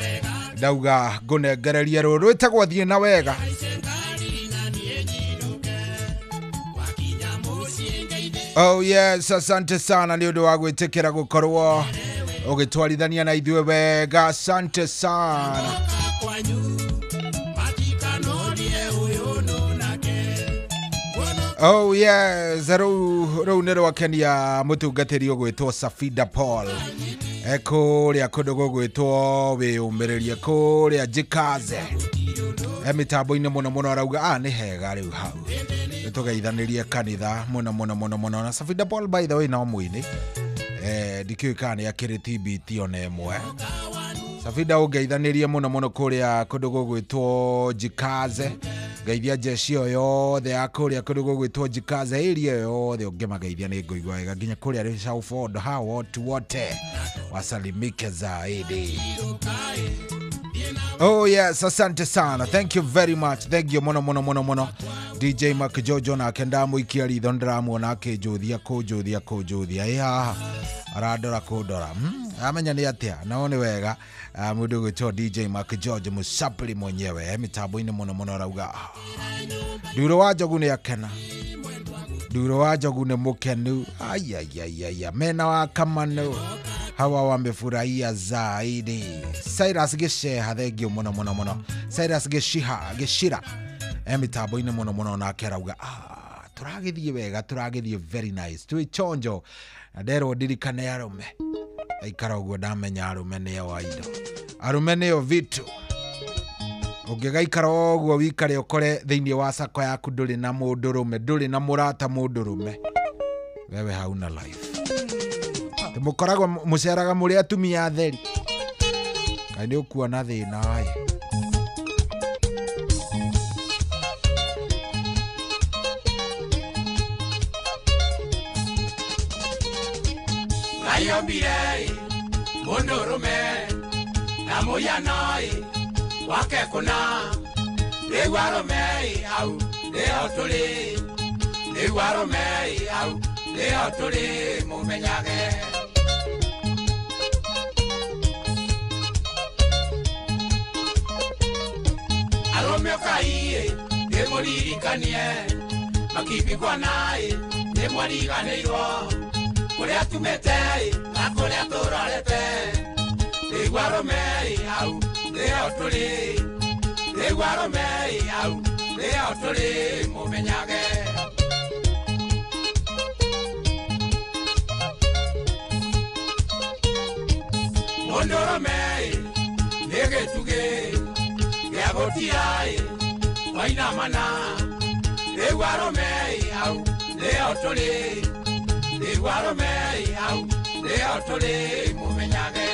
Ndauga ngunengereria ruru rwitagwo thie na wega. Oh yes, asante sana ni undu wa gwitikira gukorwo ugitwarithania na ithuĩ wega. Asante sana. Oh yes, rau nä rwakenia mũtungatĩri ũgwĩtwo Safida Paul kũrĩa kũndũ gũgwĩtwo wĩyũmĩrĩrie kũrĩa Jikaze mĩtambo-inĩ mũno arauga nĩ hega rĩu hau nĩtũgeithanĩrie kanitha mũno na Safida Paul by the way no mũini ndikĩũĩ kana nĩ akĩrĩ TBT ona ĩmwe. Safida ũgeithanĩrie mũno kũrĩa kũndũ gũgwĩtwo Jikaze. Geithia jeshi yothe ya kuria kundu gugwitwo Jikaze area yothe ungemageithia ni nguigwa wega nginya kuria Rishau Ford hao watu wote wasalimike zaidi. Oh yes, asante sana. Thank you very much. Thank you mono. DJ Mark Jojo na kenda muikia ritho ndiramuona akinjuthia kujuthia ya aradora kudora amenya ni atia nao ni wega mundu gwitwo DJ Mark Jojo musapli mwenyewe mitambo-ini muno arauga Duro wa Jogu ni akena. Duro wa Jogu ni mukenu. Ayayayaya mena wa kamano hawa wamefurahia zaidi. Cyrus Gisheha thengio muno. Cyrus Gishira mitambo-ini muno na kerauga turagithie wega, turagithie very nice. Tui chonjo na ndero ndirikane arume aikara uguo ndamenya arume nĩo wa indo, arume nĩo vitu. Ungigaikara uguo wikare ukore thiini wa sako yaku nduri na mundurume, nduri na murata mundurume, wewe hauna life. Mukoragwo muceraga muri atumia theri kai ni ukuona thina ai. Ayombire mundurume na muyanai wake kuna lewarome au leotuli lewarome au leotuli mumenyage arome kai demoririkanie makipigwa nai demwariganirwo kuria tumete na kuria turarete lewarome au leotuli lewarome au leotuli mumenyage mundurume negetuge yagotiai wainamana lewarome au leotuli lewarome au leotuli mumenyage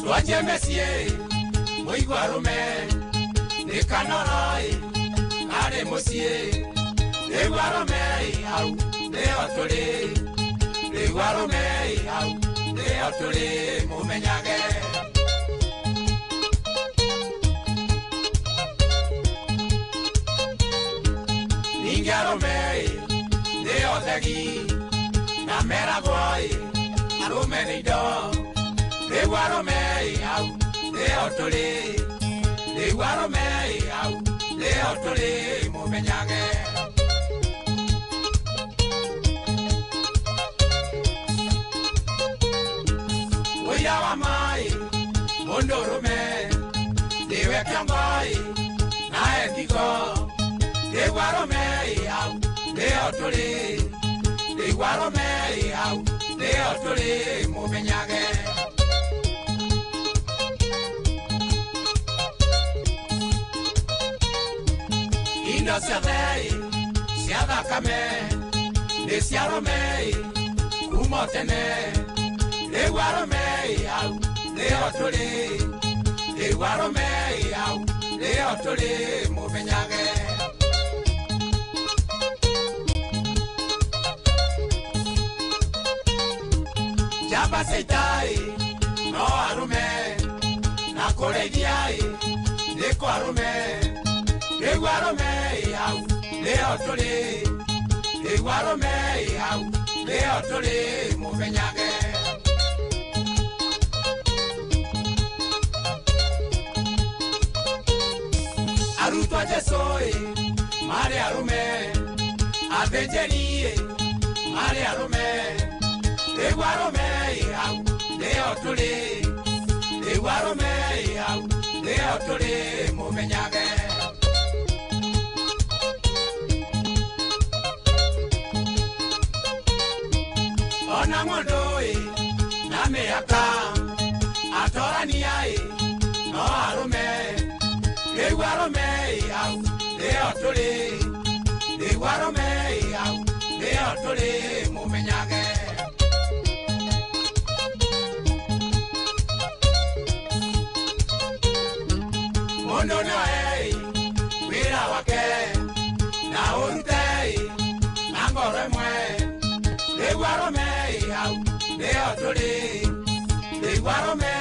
Wajemesie muigwarume nikanorai are musie lewarome au leotuli lewarome au leotuli mumenyage ningarome leotagi na meragoi arume nido lewarome au leotuli lewarome au leotuli mumenyage uya wa mai mundurume liwe kyambai nae ndiko lewarome au leotuli lewarome au leotuli mumenyage Indo siadei, siadakame, ne siaromei, kumotene, le waromei au, le otoli, le waromei au, le otoli mumenyage. Jaba seitai, no arume, na koleidiai, Iguarume, au, leo tuli. Iguarume, au, leo tuli, mumenyage. Arutwa jesoi, mare arume, abejerie, mare arume. Iguarume, au, leo tuli. Iguarume, au, leo tuli, mumenyage. Ona ngondoi, na meaka, atoraniai, no arume. Iguarume, au, leo tuli. Iguarume, au, leo tuli, mumenyage. Mondo na wira wake, na urutei, na ngore mwe. Iguarume, au, leo tuli. Iguarume,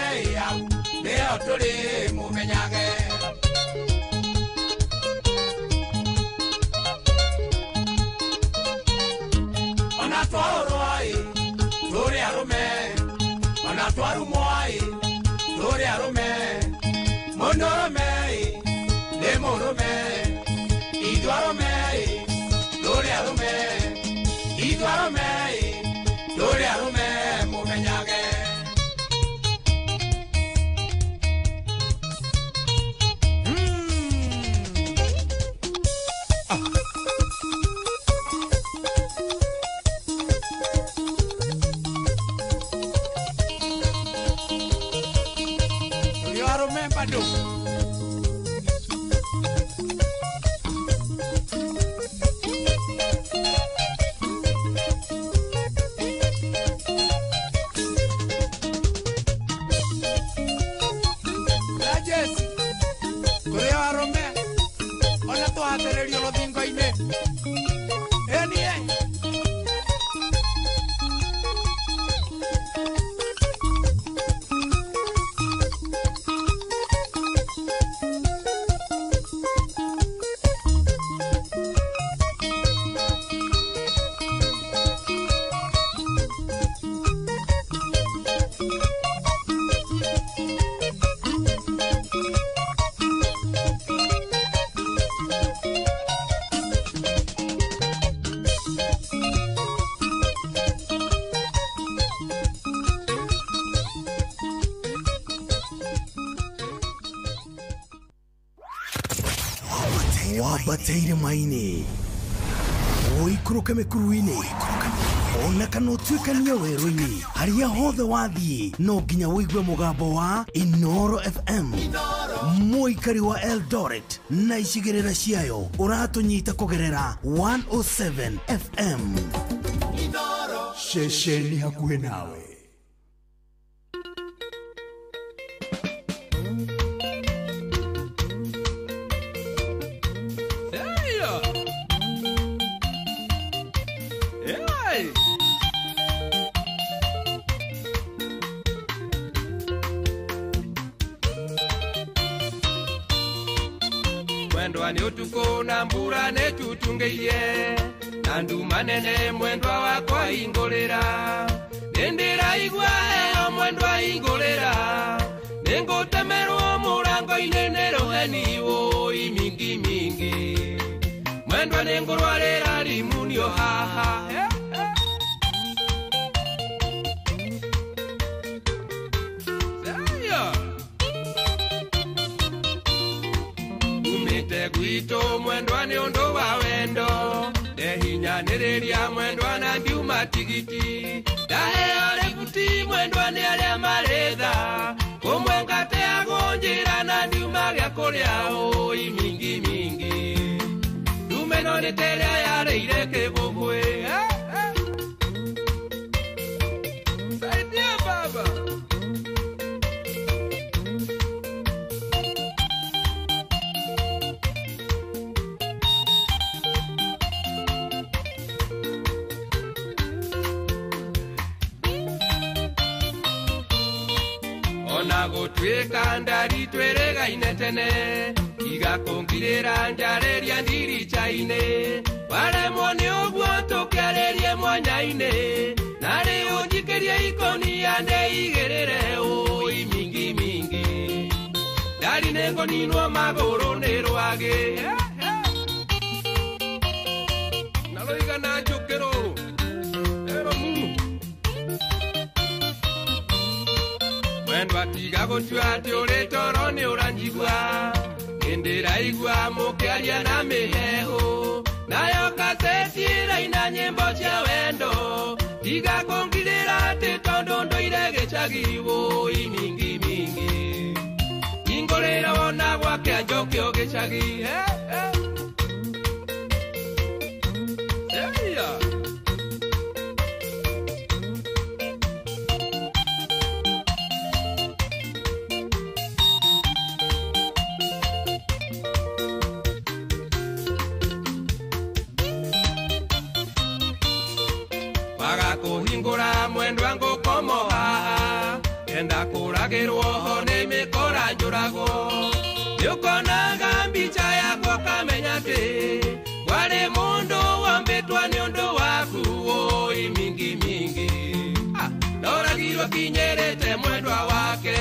au, leo tuli, mumenyage. Ona twaroi, turi arume. Ona twarumoi, turi arume. Mondorume, lemorume. Iduarume, turi arume. Iduarume, turi arume, mumenyage. wabateire maini oikũrũke mĩkuru-inĩ ona kana ũtuĩkania werũ-inĩ harĩa hothe wathiĩ no nginya wĩigue mũgambo wa Inoro FM mũikari wa Eldoret na icigĩrĩra ciayo ũratũnyita kũgerera 107 FM ceceni hakuhĩ nawe. Mwendwa ni utuko na mbura ne tutungeiye na nduma nene mwendwa wakwa ingolera nendera igwa eo mwendwa ingolera nengotemerwo murango-inĩ nĩ rũgeni woi mingi mingi mwendwa nĩngũrwarĩra rimunio haha gwito mwendwa ni undu wa wendo ndehinyanĩrĩria mwendwa na ndiuma tigiti ndaheo rebuti mwendwa nĩ arĩa marĩtha kũmwe ngateagwo njĩra na ndiuma gĩa kũrĩa ũi mingi mingi ndume no nĩ terĩa yarĩire kĩbũbwĩ saidia baba ona gũtuĩka ndari twĩrĩgaine tene tiga kungirira njareria ndiricha-ine waremwo nĩ ũguo tũkĩarĩrie mwanya-inĩ narĩ ũnjikĩrie ikonia ndeigĩrĩre ũi mingi mingi ndari nĩ ngũninwo magũrũ nĩ rwagĩ na rũigana njũkĩrũ ero mumu wendwa tiga gũtua atĩ ũrĩ toro nĩ ũranjigua ndĩraigua mũkĩaria na mĩhehu nayo kaseti ĩraina nyĩmbo cia wendo tiga kũngirĩra atĩ tondũ ndũire gĩcagi wũi mingi mingi ingũrĩra wona gwake njokio gĩcagi kuhingũra mwendwa ngũkomoha enda kũragĩrwo ho nĩ mĩkora njũragwo nĩũkonaga mbica yakwo kamenya atĩ warĩ mũndũ wambĩtwa nĩ ũndũ waku wũi mingi mingi noragirwo kinyĩrĩte mwendwa wake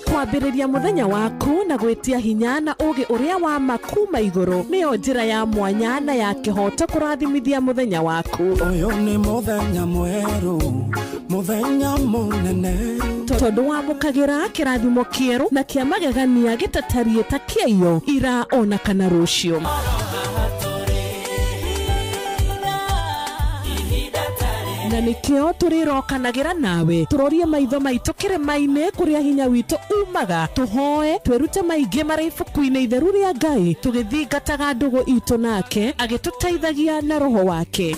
kwambĩrĩria mũthenya waku na gwĩtia hinya na ũgĩ ũrĩa wa makuma igũrũ nĩyo njĩra ya mwanya na ya kĩhoto kũrathimithia mũthenya waku. Ũyũ nĩ mũthenya mwerũ, mũthenya mũnene, tondũ wamũkagĩra kĩrathimo kĩerũ na kĩa magegania gĩtatariĩ ta kĩayo ira ona kana rũciũ. Na nikio turirokanagĩra nawe turorie maitho maitũ kĩrĩma-inĩ kũrĩa hinya witũ umaga tuhoe twĩrute maingĩ marĩ ibuku-inĩ itheru rĩa Ngai tũgĩthingataga ndũgũ itũ nake agĩtũteithagia na roho wake.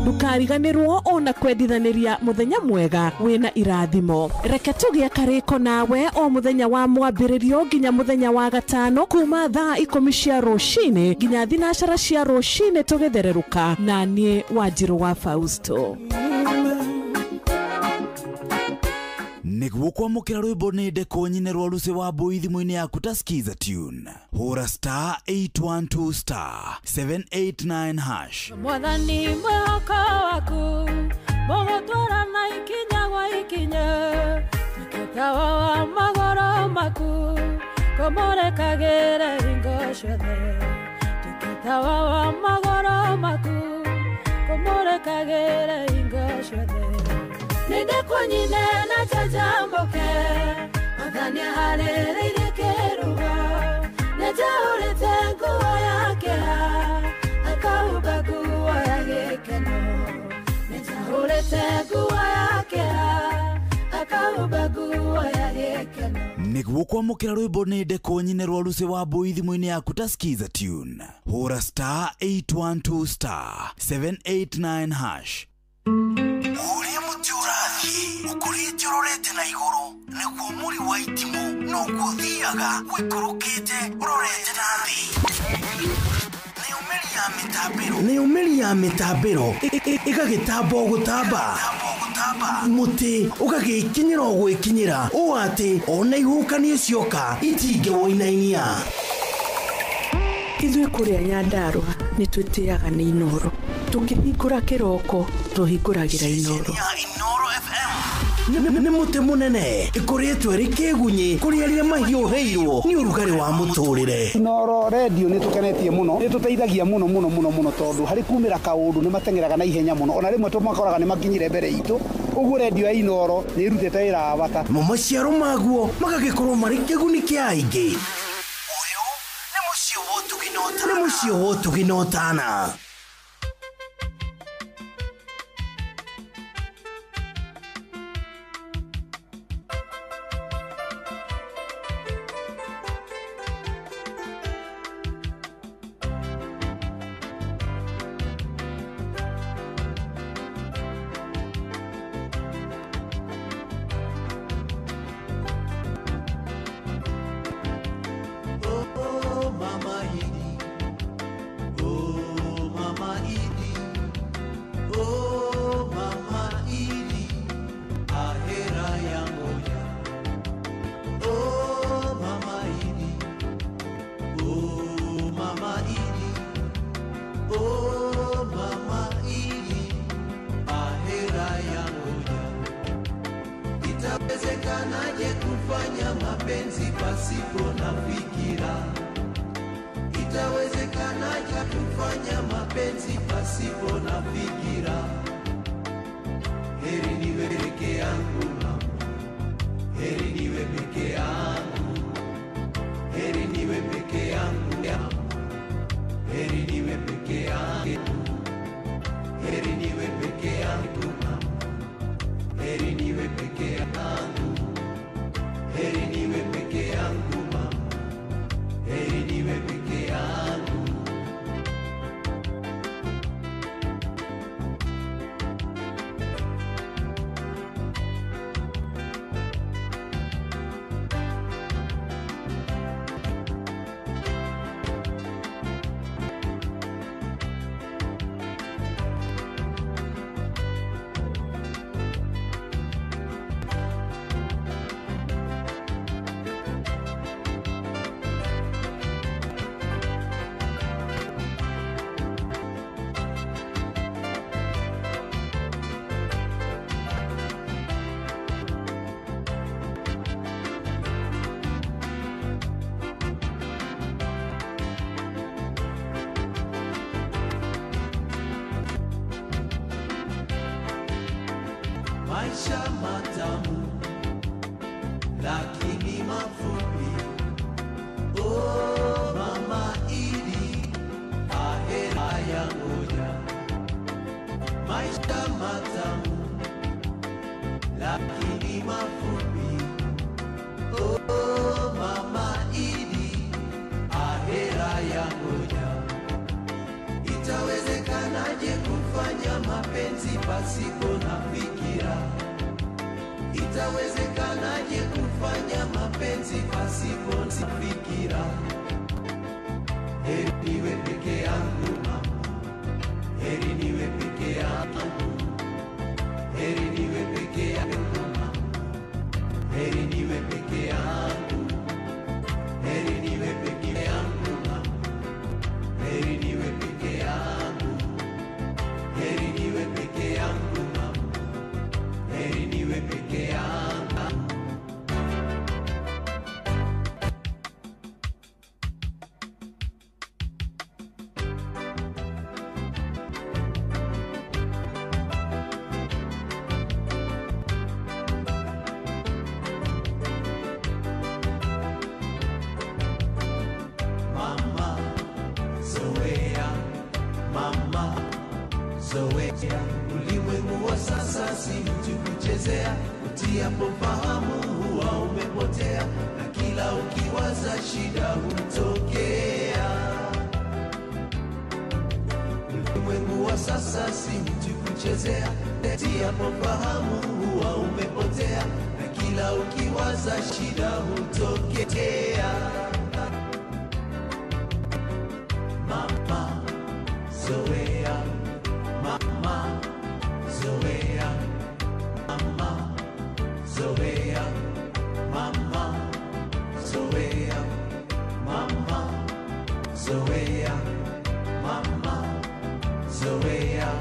Ndukariganĩrwo ona kwendithanĩria mũthenya mwega wĩna irathimo. Reke tũgĩe karĩko nawe o mũthenya wa mwambĩrĩrio nginya mũthenya wa gatano kuma thaa 10 cia rũcinĩ nginya thinacara cia rũcinĩ tũgĩthererũka na niĩ Wanjirũ wa Fausto. Nĩguo kwamũkĩra rwĩmbo nĩ ndeko nyine rwa Lucy wa Mbũi thimũ-inĩ yaku ta skiza tune hũra star 812 star 789 hash. Mwathani mwĩhoko waku mũgũtwara na ikinya gwa ikinya ikĩtawa wa magoro maku kũmũrekagĩre hingo ciothe ikĩtawa wa magoro maku kũmũrekagĩre hingo ciothe. Nende kwenyine na chajamboke Mwathani aharĩrĩirie kĩrugo nĩnjaũrĩte nguo yake akahumba nguo ya gĩkeno nĩnjaũrĩte nguo yake akahumba nguo ya gĩkeno. Nĩguo kwamũkĩra rwĩmbo nĩ ndeko nyine rwa Lucy wa Mbũi thimũ-inĩ yaku ta skiza tune hũra star 812 star 789 hash. Uria muti urathi ukurite urorete na iguru niguo muri wa itimu nuguo thiaga wikurukite urorete na thi ni umeri ya mitambiro igagitambo gutamba muti ugagikinyira gwikinyira o ati ona ihukanie cioka itinge woinainia Ithuĩ kũrĩa Nyandarua nĩ twĩtĩaga nĩ Inoro. Tũkĩhingũra kĩroko, tũhingũragĩra Inoro. Nĩ mũtĩ mũnene ĩkoretwo ĩrĩ kĩgunyi kũrĩa rĩrĩa mahiũhĩirwo nĩ ũrugarĩ wa mũtũrĩre. Inoro radio nĩ tũkenetie mũno, nĩ tũteithagia mũno tondũ harĩ kumĩra kaũndũ nĩ matengeraga na ihenya mũno, ona rĩmwe tũmakoraga nĩ makinyire mbere itũ. Ũguo radio ya Inoro nĩ ĩrutĩte wĩra wa bata. Maciaro maguo magagĩkorwo marĩ kĩguni kĩa aingĩ. Nĩ mũciĩ wotũginotana. Itawezekanaje kufanya mapenzi pasipo na fikira? Itawezekanaje kufanya mapenzi pasipo na fikira? Heri niwe peke yangu mama, heri niwe peke yangu, heri niwe peke yangu mama, heri niwe peke yangu, heri niwe peke yangu mama, heri niwe peke yangu, heri niwe peke yangu mama, heri niwe peke yangu. Maisha matamu lakini mafupi. Oh mama Idi, ahera ya ngoja. Maisha matamu lakini mafupi. Oh mama Idi, ahera ya ngoja. Itawezekanaje kufanya mapenzi pasipo na fikira? Itawezekanaje kufanya mapenzi pasipo na fikira? Heri niwe peke yangu mama, heri niwe peke yangu, heri niwe peke yangu mama, heri niwe peke yangu, heri niwe peke yangu mama, heri niwe peke yangu, heri niwe peke yangu mama, heri niwe peke yangu. Mama, zoea, mama, zoea. Ulimwengu wa sasa si mtu kuchezea, utiapo fahamu huwa umepotea, na kila ukiwaza shida hutokea. Ulimwengu wa sasa si mtu kuchezea, utiapo fahamu huwa umepotea. za shida hutokea. Mama zoea, mama zoea, mama zoea, mama zoea, mama zoea, mama zoea.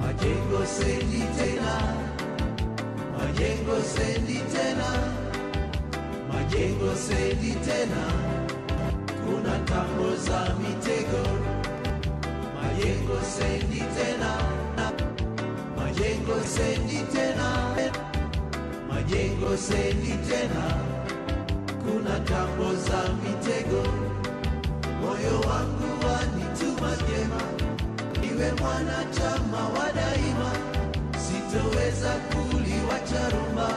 Majengo sendi tena, majengo sendi tena, majengo sendi tena, kuna tambo za mitego. Majengo sendi tena, majengo sendi tena, majengo sendi tena, kuna tambo za mitego. Moyo wangu wanituma vyema, niwe mwanachama wa daima, sitoweza kuliwacha rumba,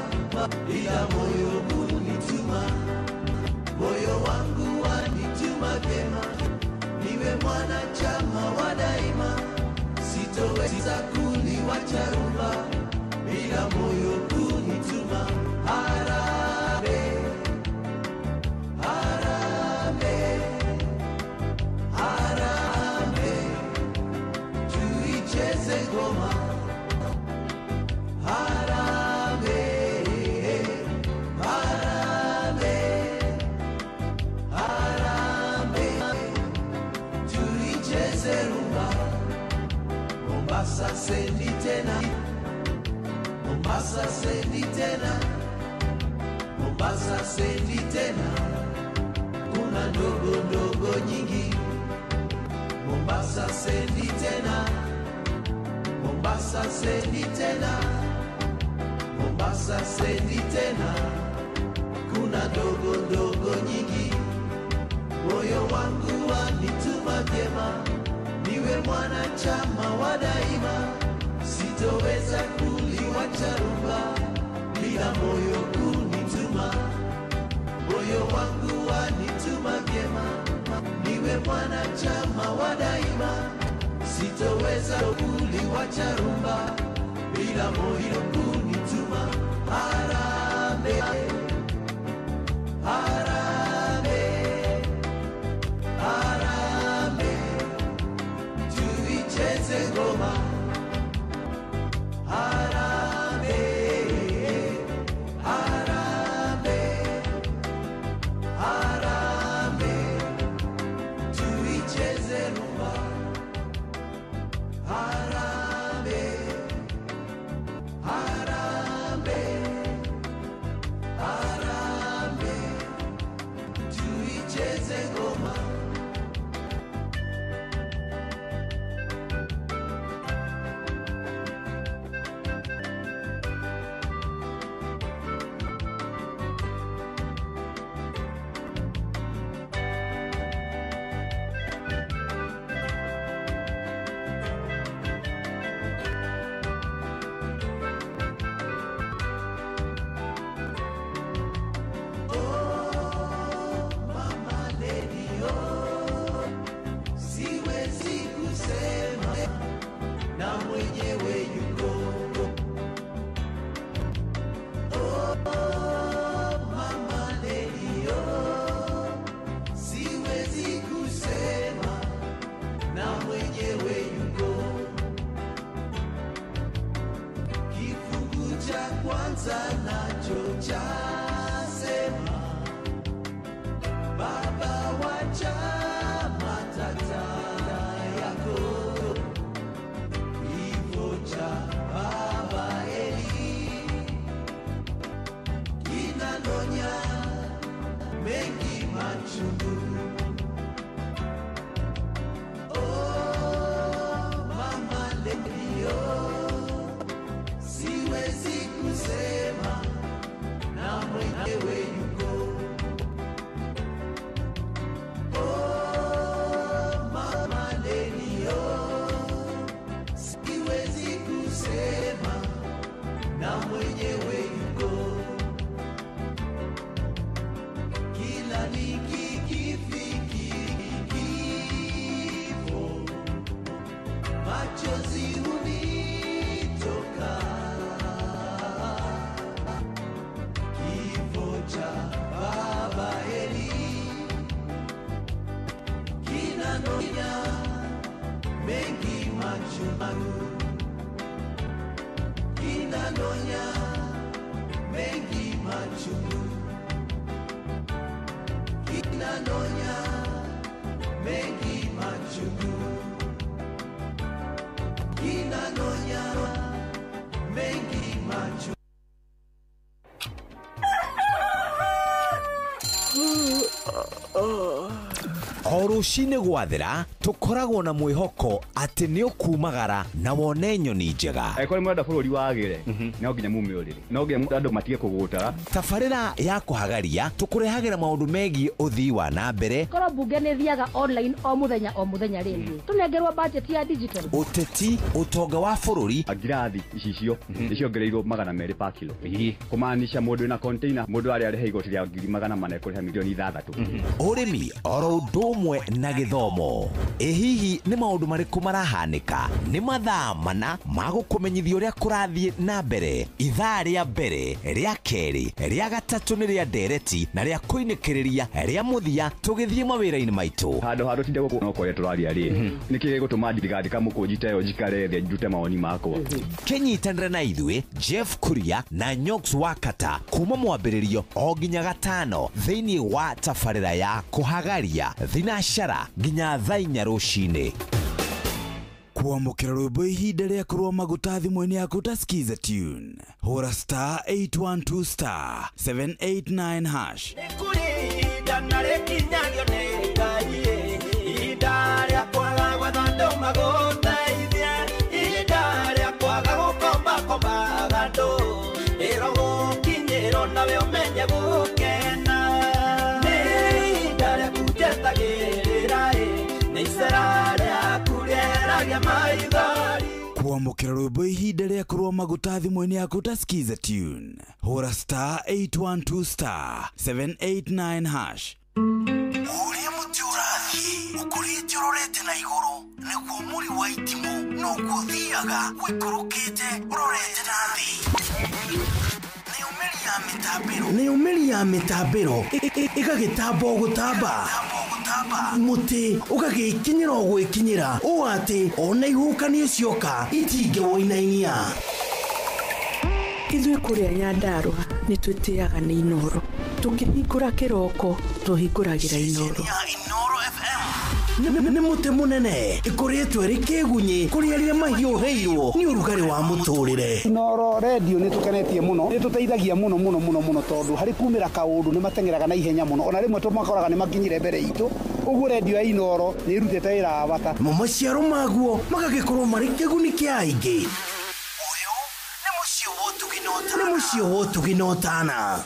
ila moyo kunituma. Moyo wangu wanituma vyema, niwe mwanachama wa daima, sitoweza kuliwacha rumba, ila moyo kunituma. Harambee, harambee, harambee, tuicheze ngoma. Harambee, harambee, harambee, tuicheze rumba. Mombasa sendi tena, Mombasa sendi tena, Mombasa sendi tena, kuna ndogo ndogo nyingi. Mombasa sendi tena, Mombasa sendi tena, Mombasa sendi tena, kuna ndogo ndogo nyingi. Moyo wangu wanituma vyema, niwe mwanachama wa daima, sitoweza kuliwacha rumba, bila moyo kunituma. Moyo wangu wanituma vyema, niwe mwanachama wa daima, sitoweza kuliwacha rumba, bila moyo kunituma. Harambee, harambee, harambee, tuicheze ngoma. Harambee, harambee, harambee, tuicheze rumba. Harambee, harambee, machozi hunitoka, kifo cha baba Eli kinanonya mengi machungu, kinanonya mengi machungu, kinanonya mengi machungu, kinanonya mengi machungu. O rũcinĩ gwathera tũkoragwo na mwĩhoko atĩ nĩ ũkumagara na wone nyoni njega. Kũrĩ mwenda bũrũri wagĩre no nginya mume ũrĩrĩ, no nginya andũ matige kũgũtaga. Tabarĩra ya kũhagaria tũkũrehagĩra maũndũ megiĩ ũthii wa na mbere, korwo mbunge nĩ thiaga online o mũthenya rĩngĩ tũnengerwo budget ya digital, ũteti, ũtonga wa bũrũri, ngirathi icicio nĩciongereirwo 200 per kilo, kũmaanisha mũndũ wĩna container, mũndũ arĩa arĩhe igoti rĩa 400 ekũrĩha milioni 6. ũrĩmi oro ũndũ ũmwe na gĩthomo. Ĩ hihi nĩ maũndũ marĩkũ marahanĩka? Nĩ mathaa mana ma gũkũmenyithia ũrĩa kũrathiĩ na mbere. Ithaa rĩa mbere, rĩa kerĩ, rĩa gatatũ nĩ rĩa ndereti na rĩa kũinĩkĩrĩria rĩa mũthia tũgĩthiĩ mawĩra-inĩ maitũ. Handũ tinde gũkũ no kũrĩa tũraria rĩ, nĩkĩ gũtũma thirikari kamũkũnjita ĩyo njikare thĩ njute mawoni makwa. Kĩnyitanĩre na ithuĩ Jeff Kuria na Nyox Wakata kuma mwambĩrĩrio o nginya gatano thĩinĩ wa tabarĩra ya kũhagaria thinashara nginya thaa 4 rũcinĩ. Kuamũkĩra rwĩmbo ihinda rĩa kũrũa maguta thimũ-inĩ yaku ta skiza tune, hũra star 812 star 789 hash. Nĩkũrĩnda na rĩkinyagio nĩ Ngai, ihinda rĩa kwaga gwetha andũ magũteithie, ihinda rĩa kwaga gũkombakombaga andũ, ĩro gũkinyĩrwo nawe ũmenye gũkena, nĩ ihinda rĩaku njetagĩrĩra, nĩ icera rĩaku rĩeragia maithori. Kuamũkĩra rwĩmbo ihinda rĩa kũrũa maguta thimũ-inĩ yaku ta skiza tune, hũra star 812 star 789 hash. Ũrĩa mũtĩ ũrathiĩ ũkũrĩte ũrorete na igũrũ, nĩguo mũri wa itimũ noguo ũthiaga wĩkũrũkĩte ũrorete na thĩ. Nĩũmĩri ya mĩtambĩro ĩgagĩtamba o gũtamba, mũtĩ ũgagĩkinyĩra o gwĩkinyĩra, ũũ atĩ ona ihukanio cioka itingĩwoinainia. Ithuĩ kũrĩa Nyandarua nĩ twĩtĩaga nĩ Inooro, tũkĩhingũra kĩroko tũhingũragĩra Inooro. Nĩ mũtĩ mũnene ĩkoretwo ĩrĩ kĩgunyi kũrĩ arĩa mahiũhĩirwo nĩ ũrugarĩ wa mũtũrĩre. Inooro radio nĩ tũkenetie mũno, nĩ tũteithagia mũno tondũ harĩ kumĩra kaũndũ nĩ matengeraga na ihenya mũno, ona rĩmwe tũmakoraga nĩ makinyire mbere itũ. Ũguo radio ya Inooro nĩ irutĩte wĩra wa bata, maciaro maguo magagĩkorwo marĩ kĩguni kĩa aingĩ. Ũyũ nĩ mũciĩ wa Ũtugi na Ũtana.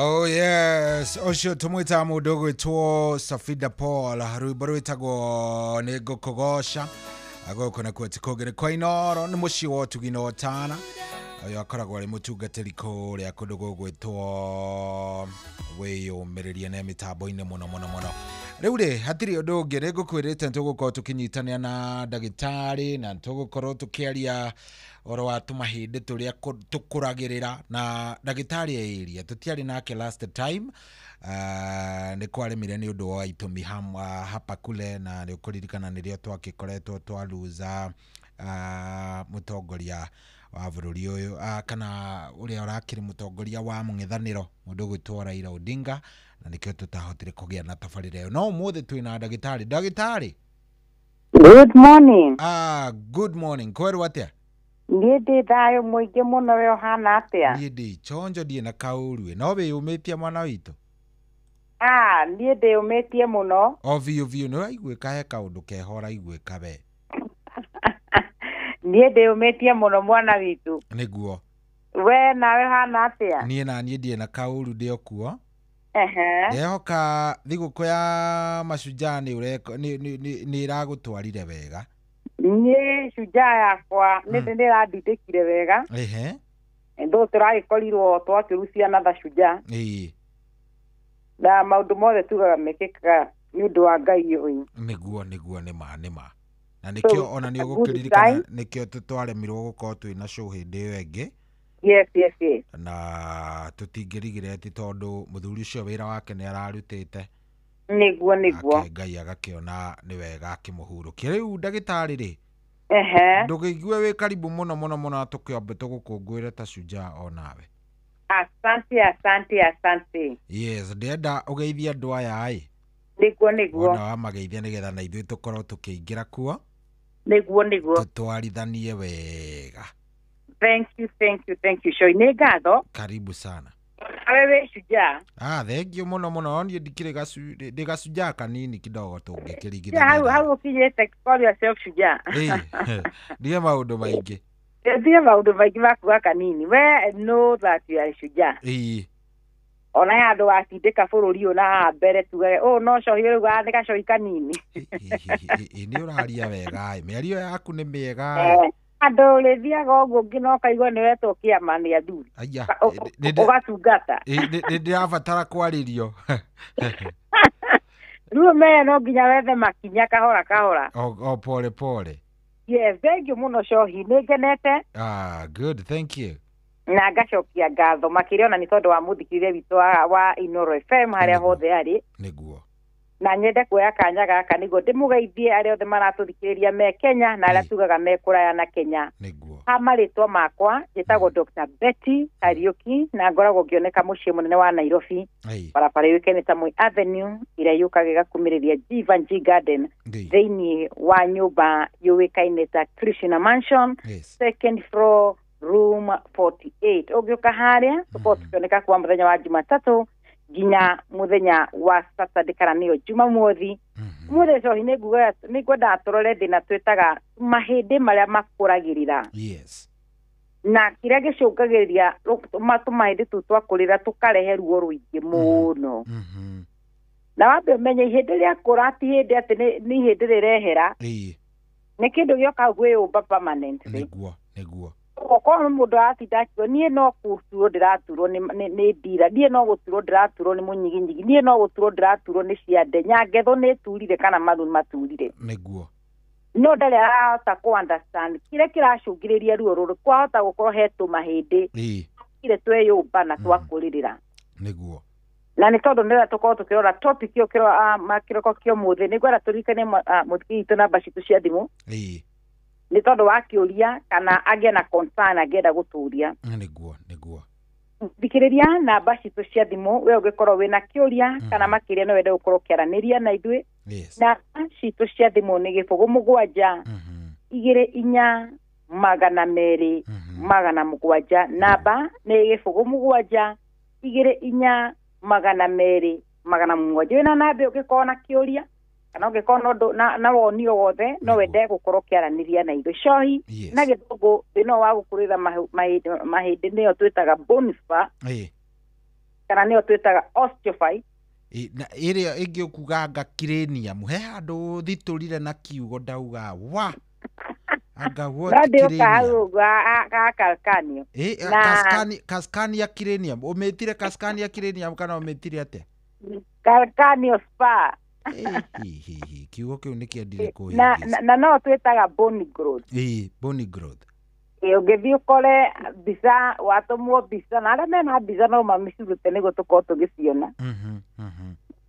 Oh yes, ocio tumwita mundu gwitwo Safida Paul rwimbo rwitagwo ni ngukugosha agoko na kweti kogere kwa Inoro ni muci wa tugino otana ayo akoragwo ari mutungatiri kuria kundu gwitwo wiyumiririe na mitambo-ini muno riu ri hatiri undu ungi ni ngukwirite ntugukorwo tukinyitania na ndagitari na ntugukorwo tukiaria oro wa tumahindi turia tukuragirira na ndagitari eria tutiari nake last time ni kwaremire ni undu wa itumi hapa kule na ni ukuririkana nirio twakikoretwo twaluza mutongoria wa bururi uyu kana uria urakiri mutongoria wa mung'ethaniro mundu gwitwo Raila Odinga na nikio tutahotire kugia na tabarire yo no umuthi twina ndagitari. Good morning. Good morning. Kweru atia? Niĩ thayo muingi muno we hana atia? Niĩ chonjo die na kauru no we umetia mwana witũ? Niĩ ndĩũmĩtie muno. Ovio no aigwĩka he kaundu kehora igwĩka we. Niĩ ndĩũmĩtie muno mwana witũ. Nĩguo. We nawe hana atia? Niĩ na niĩ ndie na kauru ndio kuo. Ehoka thigũkũ ya mashujaa nĩ iragũtwarire wega. Niĩ shujaa yakwa nĩ ndĩrandindĩkire wega. Ndo tũragĩkorirwo twakĩrucia na shujaa. Na maũndũ mothe tugaga mekĩkaga nĩ ũndũ wa Ngai ũyũ. Nĩguo nĩ ma. Na nĩkĩo ona nĩ ũgũkĩririkana nĩkĩo tũtwaremirwo gũkorwo twĩna show hĩndĩ ĩyo ĩngĩ. Yes. Na tutingirigire ati tondu muthuri ucio wira wake ni ararutite. Niguo. Ngai agakiona ni wega akimuhurukia. Riu ndagitari ri. Ndugigue wi karibu muno tukiambe tugukungwire ta shujaa onawe. Asante. Yes, ndenda ugeithia andu aya ai. Niguo. Ona wa mageithia nigetha na ithuĩ tukorwo tukiingira kuo. Niguo. Tutwarithanie wega. Thank you. Show ni ngatho. Karibu sana. Wewe shujaa. Thank you muno. Ni ndikire gashujaa kanini kidogo tungikirigithania. How ukijete call yourself shujaa? Ndiye maundu maingi. Ndiye maundu maingi makuwa kanini. We know that you are shujaa. Ona ya andu atindika bururi una mbere tuge no cohi riu andika cohi kanini. Ni uraria wega mĩario yaku nĩ mĩega. Andũ ũrĩthiaga ũguo ngina ũkaigua nĩ wetwo kĩama nĩ athuri ũgatungata nĩ ndĩrabatara kwarĩrio rĩu meya no nginya wethe makinya kahora o pole. Yes, thank you muno cohi nĩ ngenete. Good, thank you. Na ngacokia ngatho makĩria ona nĩ tondũ wa mũthikĩrĩria witũ wa Inoro FM harĩa hothe arĩ. Nĩguo. Na nyende kuoya kanya gaka nĩguo ndĩmũgeithie arĩa othe maratũthikĩrĩria me Kenya na arĩa tugaga me kũraya na Kenya. Ha marĩtwa makwa njĩtagwo Dr. Betty Kariuki na ngoragwo ngĩoneka mũciĩ mũnene wa Nairobi. Barabara yũĩkaine ta Moi Avenue ĩrĩa yũkaga ĩgakuumĩrĩria Jivanji Garden thĩinĩ wa nyũmba yũĩkaine ta Krishna Mansion, second floor, room 48. Ũngĩũka harĩa tũkorwo tukĩoneka kuuma mũthenya wa Jumatatu nginya muthenya wa Saturday kana niyo Jumamothi. Mũthenya cohi nĩ ngwenda tũrore thĩna twĩtaga mahĩndĩ marĩa makũragĩrĩra. Yes. Na kĩrĩa gĩcũngagĩrĩria mahĩndĩ tũu twakũrĩra tũkarehe ruo rũingĩ mũno. Na wambe ũmenye ihĩndĩ rĩakũra ti hĩndĩ atĩ nĩ ihĩndĩ rĩrehera. Nĩ kĩndũ gĩoka gwĩyũmba permanently. Nĩguo. Okorwo mũndũ aratinda akiuga niĩ no gũturwo ndĩraturwo nĩ ndira, niĩ no gũturwo ndĩraturwo nĩ mũnyiginyigi, niĩ no gũturwo ndĩraturwo nĩ ciande, nyangetho nĩ turire kana maru maturire. Nĩguo. No ndarĩ arahota ku understand kĩrĩa kĩracũngĩrĩria ruo rũrũ kwahota gũkorwo he tũmahĩndĩ kire tweyũmba na twakũrĩrĩra. Nĩguo. Na nĩ tondũ nĩrĩa tũkorwo tũkĩrora topic ĩyo kĩroko kĩa ũmũthĩ nĩngwenda tũririkane mũthikĩrĩria witũ namba citũ cia thimũ. Nĩ tondũ wa kĩũria kana agĩa na concern angĩenda gũtũria. Nĩguo. Thikĩrĩria namba citũ cia thimũ we ũngĩkorwo wĩna kĩũria kana makĩria no wende gũkorwo ũkĩaranĩria na ithuĩ. Namba citũ cia thimũ nĩ 07 24 200 700. Namba nĩ 07 24 200 700. Wĩna namba ũngĩkorwo na kĩũria kana ũngĩkorwo na woni o wothe no wende gũkorwo ũkĩaranĩria na ithuĩ. Cohi na gĩthũngũ thĩna wa gũkũrĩra mahĩndĩ nĩyo twĩtaga bone spur. kana nĩyo twĩtaga osteophyte. Na ĩrĩa ĩngĩ ũkuganga cranium he handũ thitũrire na kiugo ndauga wa anga what cranium calcanio cascania cranium ũmĩtire cascania cranium kana ũmĩtire atĩa calcanio spa kiugo kĩu nĩ kĩendire na no twĩtaga bone growth. Bone growth. Ũngĩthiĩ ũkore mbica watũmwo mbica na arĩa mena mbica no mamĩcurute nĩguo tũkorwo tũgĩciona.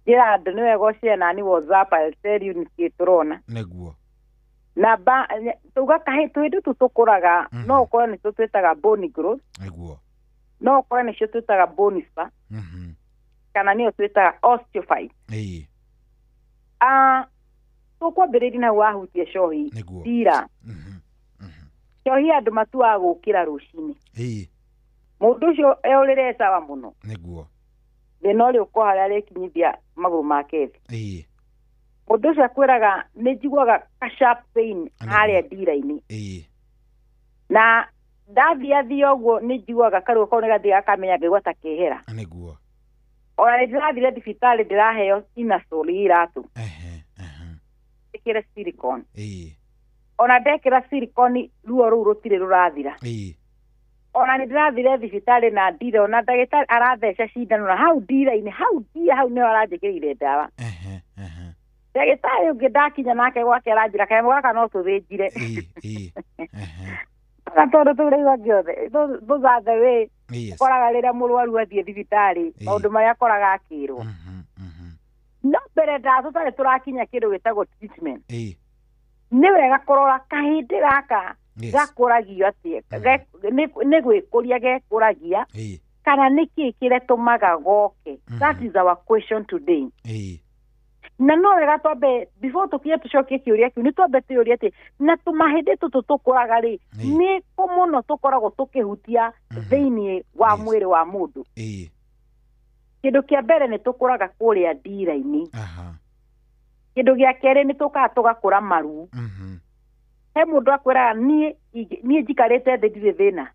Njĩra andũ nĩ wega ũciona WhatsApp, I'll tell you nĩkĩ tũrona. Nĩguo. Na tuga kahĩ twĩndũ tũkũraga no ũkore nĩcio twĩtaga bone growth. Nĩguo. No ũkore nĩcio twĩtaga bone spa. Kana nĩyo twĩtaga osteophyte. Tũkwambĩrĩria na wahutia cohi. Ndira. Cohi andũ matuaga gũkĩra rũcinĩ. Mũndũ ũcio eũrĩre sawa mũno. Nĩguo. Thĩna ũrĩa ũko harĩa arĩkinyithia magũrũ make thĩ. Mũndũ ũcio akwĩraga nĩ njiguaga sharp pain harĩa ndira-inĩ. Na ndathiathia ũguo nĩ njiguaga karuo kau nĩ gathiĩ gakamenya ngaigua ta kehera. Nĩguo. Ona nĩ ndĩrathire thibitarĩ ndĩraheo inasol iratũ. Ĩkĩre silicone. Ona ndekĩra silicone ruo rũu rũtirĩ rũrathira. Ona nĩ ndĩrathire thibitarĩ na ndira ona ndagĩtarĩ aratheca cindano na hau ndira-inĩ hau nĩho aranjĩkĩrĩire ndawa. Ndagĩtarĩ ũngĩ ndakinya nake gwake aranjĩra kanyamũ gaka no tũthĩnjire. Na tondũ tũrĩigua gĩothe thutha we ũkoraga rĩrĩa mũrwaru athiĩ thibitarĩ maũndũ marĩa akoraga akĩrwo. No mbere tũtarĩ tũrakinya kĩndũ gĩtagwo treatment. Nĩ wega kũrora kahĩndĩ gaka gakũragio atĩa nĩ gwĩkũria gekũragia kana nĩkĩ kĩretũmaga goke. That is our question today. Na no wega twambe before tũkinya tũcokie kĩũria kĩu nĩ twambe tũũrie atĩ na tũmahĩndĩ tũtũ tũkũraga rĩ nĩ kũ mũno tũkoragwo tũkĩhutia thĩinĩ wa mwĩrĩ wa mũndũ. Kĩndũ kĩa mbere nĩ tũkũraga kũrĩa ndira-inĩ. Kĩndũ gĩa kerĩ nĩ tũkaga tũgakũra maru. He mũndũ akwĩraga niĩ njikarĩte thĩ ndirĩ thĩna.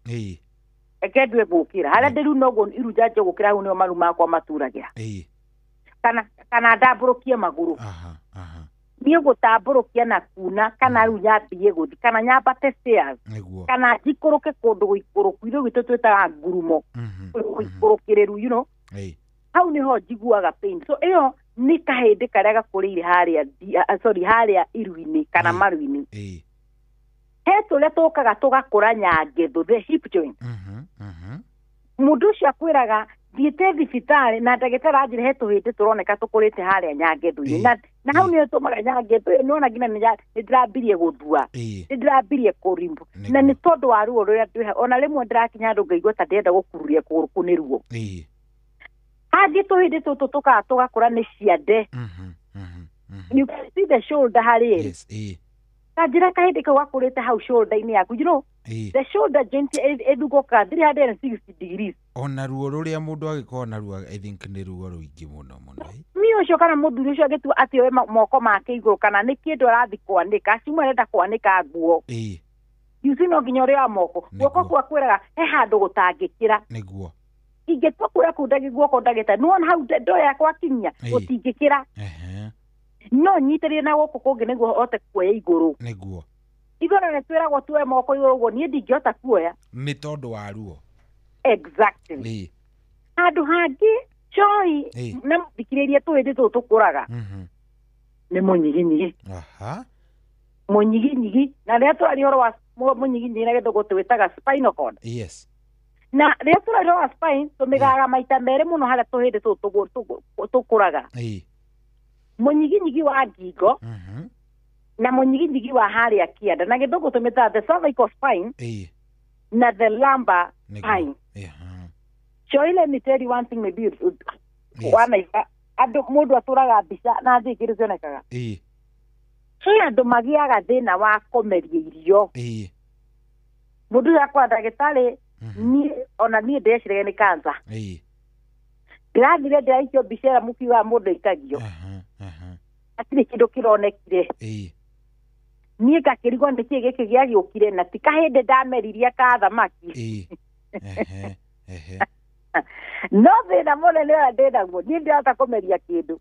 Reke ndue gũkĩra harĩa ndĩru noguo iru njanjie gũkĩra hau nĩo maru makwa maturagĩra. Kana ndambũrũkie magũrũ. Niĩ gũtambũrũkia na kuna kana rĩu nyambie gũthi kana nyambate stairs. Kana njikũrũke kũndũ gũikũrũku ithuĩ gwitũ twĩtaga ngurumo. Gũikũrũkĩrĩru you know. Hau niho njiguaga pain. So ĩyo nĩ kahĩndĩ karĩa gakũrĩire harĩa iru-inĩ kana maru-inĩ. He tũrĩa tũkaga tũgakũra nyangethũ the hip joint. Mũndũ ũcio akwĩraga thiĩte thibitarĩ na ndagĩtarĩ anjĩra he tũhĩndĩ tũroneka tũkũrĩte harĩa nyangethũ-inĩ. Na hau nĩyo tũmaga nyangethũ ĩyo nĩwona nginya nĩ ndĩrambirie gũthua. Nĩ ndĩrambirie kũrimbu. Na nĩ tondũ wa ruo rũrĩa ndĩha ona rĩmwe ndĩrakinya handũ ngaigua ta ndĩrenda gũkururia kũgũrũ nĩ ruo. Hangĩ tũhĩndĩ tũtũ tũkaga tũgakũra nĩ ciande. You can see the shoulder harĩa ĩrĩ. Na njĩra kahĩndĩ kau gakũrĩte hau shoulder-inĩ yaku you know the shoulder joint ĩthugũkaga 360 degrees. Ona ruo rũrĩa mũndũ agĩkorwo naruo I think nĩ ruo rũingĩ mũno. Niĩ ũcio kana mũthuri ũcio agĩtua atĩ oe moko make igũrũ kana nĩ kĩndũ arathi kwanĩka aciuma arenda kwanĩka nguo. You see no nginya ũrĩa wa moko guoko kwa kwĩraga he handũ gũtangĩkĩra. Nĩguo. Ingĩtua kuoya kũu guoko ndagĩtarĩ nĩwona hau ndo yakwa kinya gũtingĩkĩra. No nyitĩrĩrie na gũkũ kũngĩ nĩguo hote kuoya igũrũ. Nĩguo. Igũrũ nĩ twĩragwo tuoye moko igũrũ ũguo niĩ ndingĩhota kuoya. Nĩ tondũ wa ruo. Exactly. Handũ hangĩ cohi na thikĩrĩria tũhĩndĩ tũtũ tũkũraga. Nĩ mũnyiginyigi. Mũnyiginyigi na rĩrĩa tũraria ũhoro wa mũnyiginyigi na gĩthũngũ twĩtaga spinal cord. Yes. Na rĩrĩa tũraria ũhoro wa spine tũmĩgaga maita merĩ mũno harĩa tũhĩndĩ tũtũ tũkũraga. Mũnyiginyigi wa ngingo na mũnyiginyigi wa harĩa kĩanda na gĩthũngũ tũmĩtaga the cervical spine na the lumbar spine. So let me tell you one thing maybe andũ mũndũ atũraga mbica na thĩ igĩrĩ cionekaga. He andũ magiaga thĩna wa kũmeria irio. Mũndũ ũcio akwa ndagĩtarĩ ona niĩ ndĩreciragia nĩ cancer. Ndĩrathire ndĩraikio mbica ĩrĩa mũkiuga mũndũ aikagio. Hatirĩ kĩndũ kĩronekire. Niĩ ngakĩrigwo nĩkĩ gĩkĩ gĩagĩũkire na ti kahĩndĩ ndameririe ka thamaki. no thina munene ũrĩa ndĩnaguo niĩ ndirahota kũmeria kĩndũ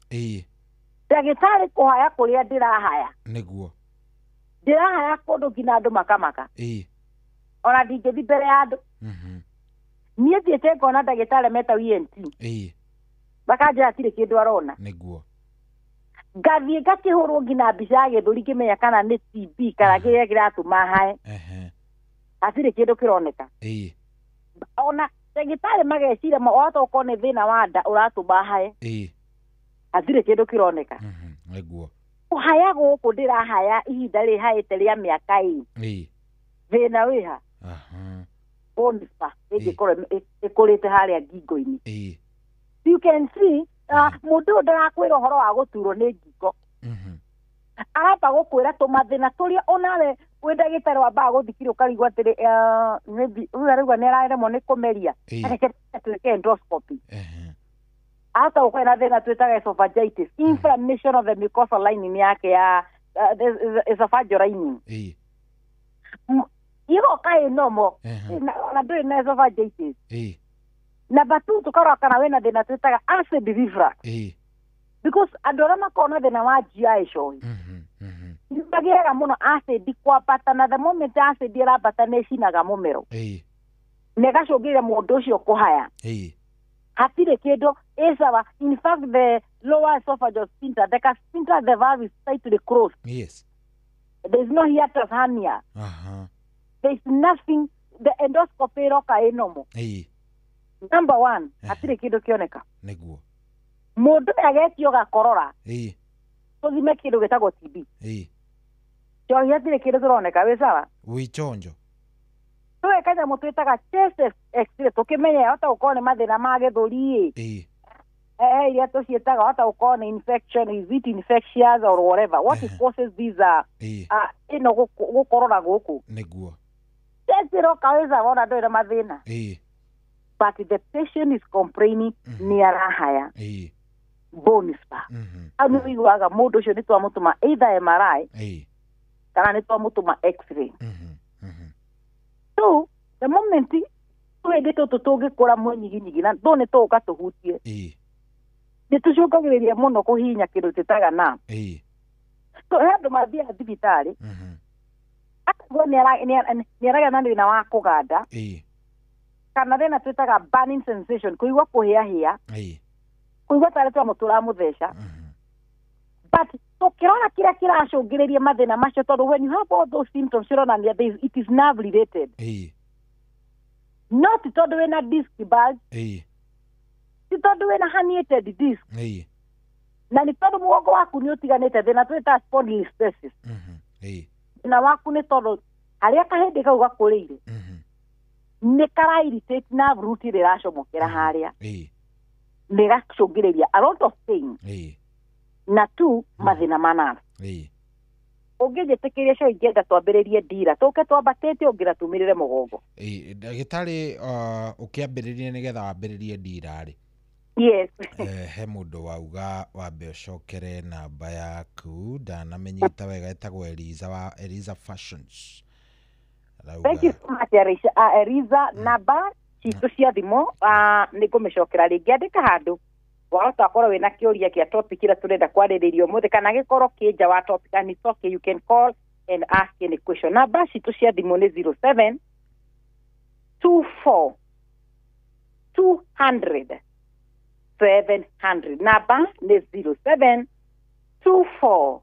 ndagĩtarĩ kũhaya kũrĩa ndĩrahaya nĩguo ndĩrahaya kũndũ nginya andũ makamaka ona ndingĩthi mbere ya andũ niĩ thiĩte ngona ndagĩtarĩ meta ENT bakanjĩra hatirĩ kĩndũ arona nĩguo ngathiĩ ngakĩhũrwo nginya mbica ya gĩthũri ngĩmenya kana nĩ TB kana kĩrĩa kĩratũma hae hatirĩ kĩndũ kĩroneka ona ndagĩtarĩ mageciria wahota gũkorwo nĩ thĩna wa nda ũratũma hae hatirĩ kĩndũ kĩroneka nĩguo kũhaya gũkũ ndĩrahaya ihinda rĩhaĩte rĩa mĩaka thĩna wĩha bonfa ĩngĩkorwo ĩkũrĩte harĩa ngingo-inĩ you can see mũndũ ũyũ ndarakwĩra ũhoro wa gũturwo nĩ ngingo aramba gũkwĩra tũmathĩna tũrĩa onawe wĩ ndagĩtarĩ wambaga gũthikire ũkarigwo atĩrĩ rĩu arauga nĩ araremwo nĩ kũmeria twĩke endoscopy ahota gũkorwo na thĩna twĩtaga esophagitis inflammation of the mucosal lining yake ya esophageal lining igoka ĩ nomo na ndũrĩ na esophagitis number 2 tukarora kana wĩna thĩna twĩtaga acid reflux because andũ arĩa makoragwo na thĩna wa GI coĩ nĩmagĩaga mũno acid kwambata na the moment acid ĩrambata nĩ ĩcinaga mũmero na ĩgacũngĩrĩria mũndũ ũcio kũhaya hatirĩ kĩndũ ĩcawa in fact the lower esophageal sphincter the sphincter the valve is tightly closed there is no hiatus hernia there is nothing the endoscopy ĩroka ĩ normal number 1 hatirĩ kĩndũ kĩoneka nĩguo mũndũ agetio gakorora tũthime kĩndũ gĩtagwo TB njohi hatirĩ kĩndũ kĩroneka wĩ sawa wĩ chonjo tũge kanyamũ twĩtaga chest x-ray tũkĩmenya hota gũkorwo nĩ mathĩna ma gĩthũri iria tũciĩtaga hota gũkorwo nĩ infection is it infectious or whatever what causes these ĩno gũkorora gũkũ nĩguo chest ĩroka wĩ sawa ona ndũrĩ na mathĩna but the patient is complaining nĩ arahaya bone spur au nĩ wĩiguaga mũndũ ũcio nĩ twamũtũma either MRI kana nĩ twamũtũma x-ray so the moment twende tũtũ tũngĩkũra mũnyiginyigi na ndũ nĩ tũũka tũhutie nĩ tũcũngagĩrĩria mũno kũhihinya kĩndũ tũtaga na so he andũ mathiaga thibitarĩ akaigua nĩ aragĩa na thĩna wa kũganda kana thĩna twĩtaga burning sensation kũigua kũhĩahĩa kũigua tarĩ twamo tũramũtheca but tũkĩrora kĩrĩa kĩracũngĩrĩria mathĩna macio tondũ when you have all those symptoms cironania it is nerve related not tondũ wĩna disc bulge ti tondũ wĩna herniated disc na nĩ tondũ mũgongo waku nĩ ũtiganĩte thĩna twĩtaga spondylolisthesis thĩna waku nĩ tondũ harĩa kahĩndĩ kau gakũrĩire nĩ kara irritate nerve root ĩrĩa ĩracomokera harĩa nĩ gacũngĩrĩria a lot of pain na tu mathĩna ma nerve ũngĩnjĩtĩkĩria cio ingĩenda twambĩrĩrie ndira tũke twambatĩte ũngĩra tumĩrĩre mũgongo ndagĩtarĩ ũkĩambĩrĩria nĩgetha wambĩrĩrie ndira-rĩ yes he mũndũ wauga wambe ũcokere namba yaku ndanamenyita wega ĩtagwo Eliza Fashions thank you so much Eliza namba citũ cia thimũ nĩ ngũmĩcokera rĩngĩ andĩka handũ wahota korwo wĩna kĩũria kĩa topic ĩrĩa tũrenda kwarĩrĩrio ũmũthĩ kana gĩkorwo kĩ nja wa topic and it's okay you can call and ask any question namba citũ cia thimũ nĩ 07 24 200 700 namba nĩ 07 24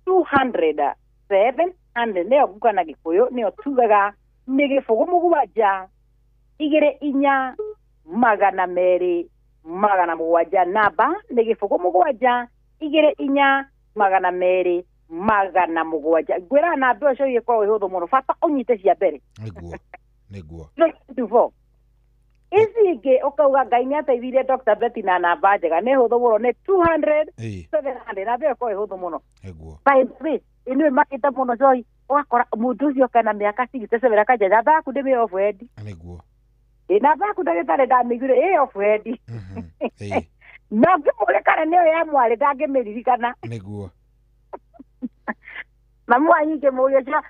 200 700 nĩyo nguka na gĩkũyũ nĩyo tugaga nĩ gĩbũgũ mũgwanja 24 200 namba nĩ gĩbũgũ mũgwanja 24 200 ngwĩra namba ũcio igĩkorwo ĩhũthũ mũno bata ũnyite cia mbere nĩguo ici ingĩ ũkauga Ngai nĩ ateithirie Dr. Betty na namba njega nĩ hũthũ mũno nĩ 200 700 namba ĩyo ĩkorwo ĩhũthũ mũno by the way ĩnĩ makĩte mũno coyi ũgakora mũndũ ũcio kana mĩaka 67 akanja namba yaku ndĩmĩ off head nĩguo namba yaku ndagĩtarĩ ndamĩiguire off head na ngĩmũria kana nĩyo ya mwarĩ ndangĩmĩririkana nĩguo mamu wanyu ngĩmũria cia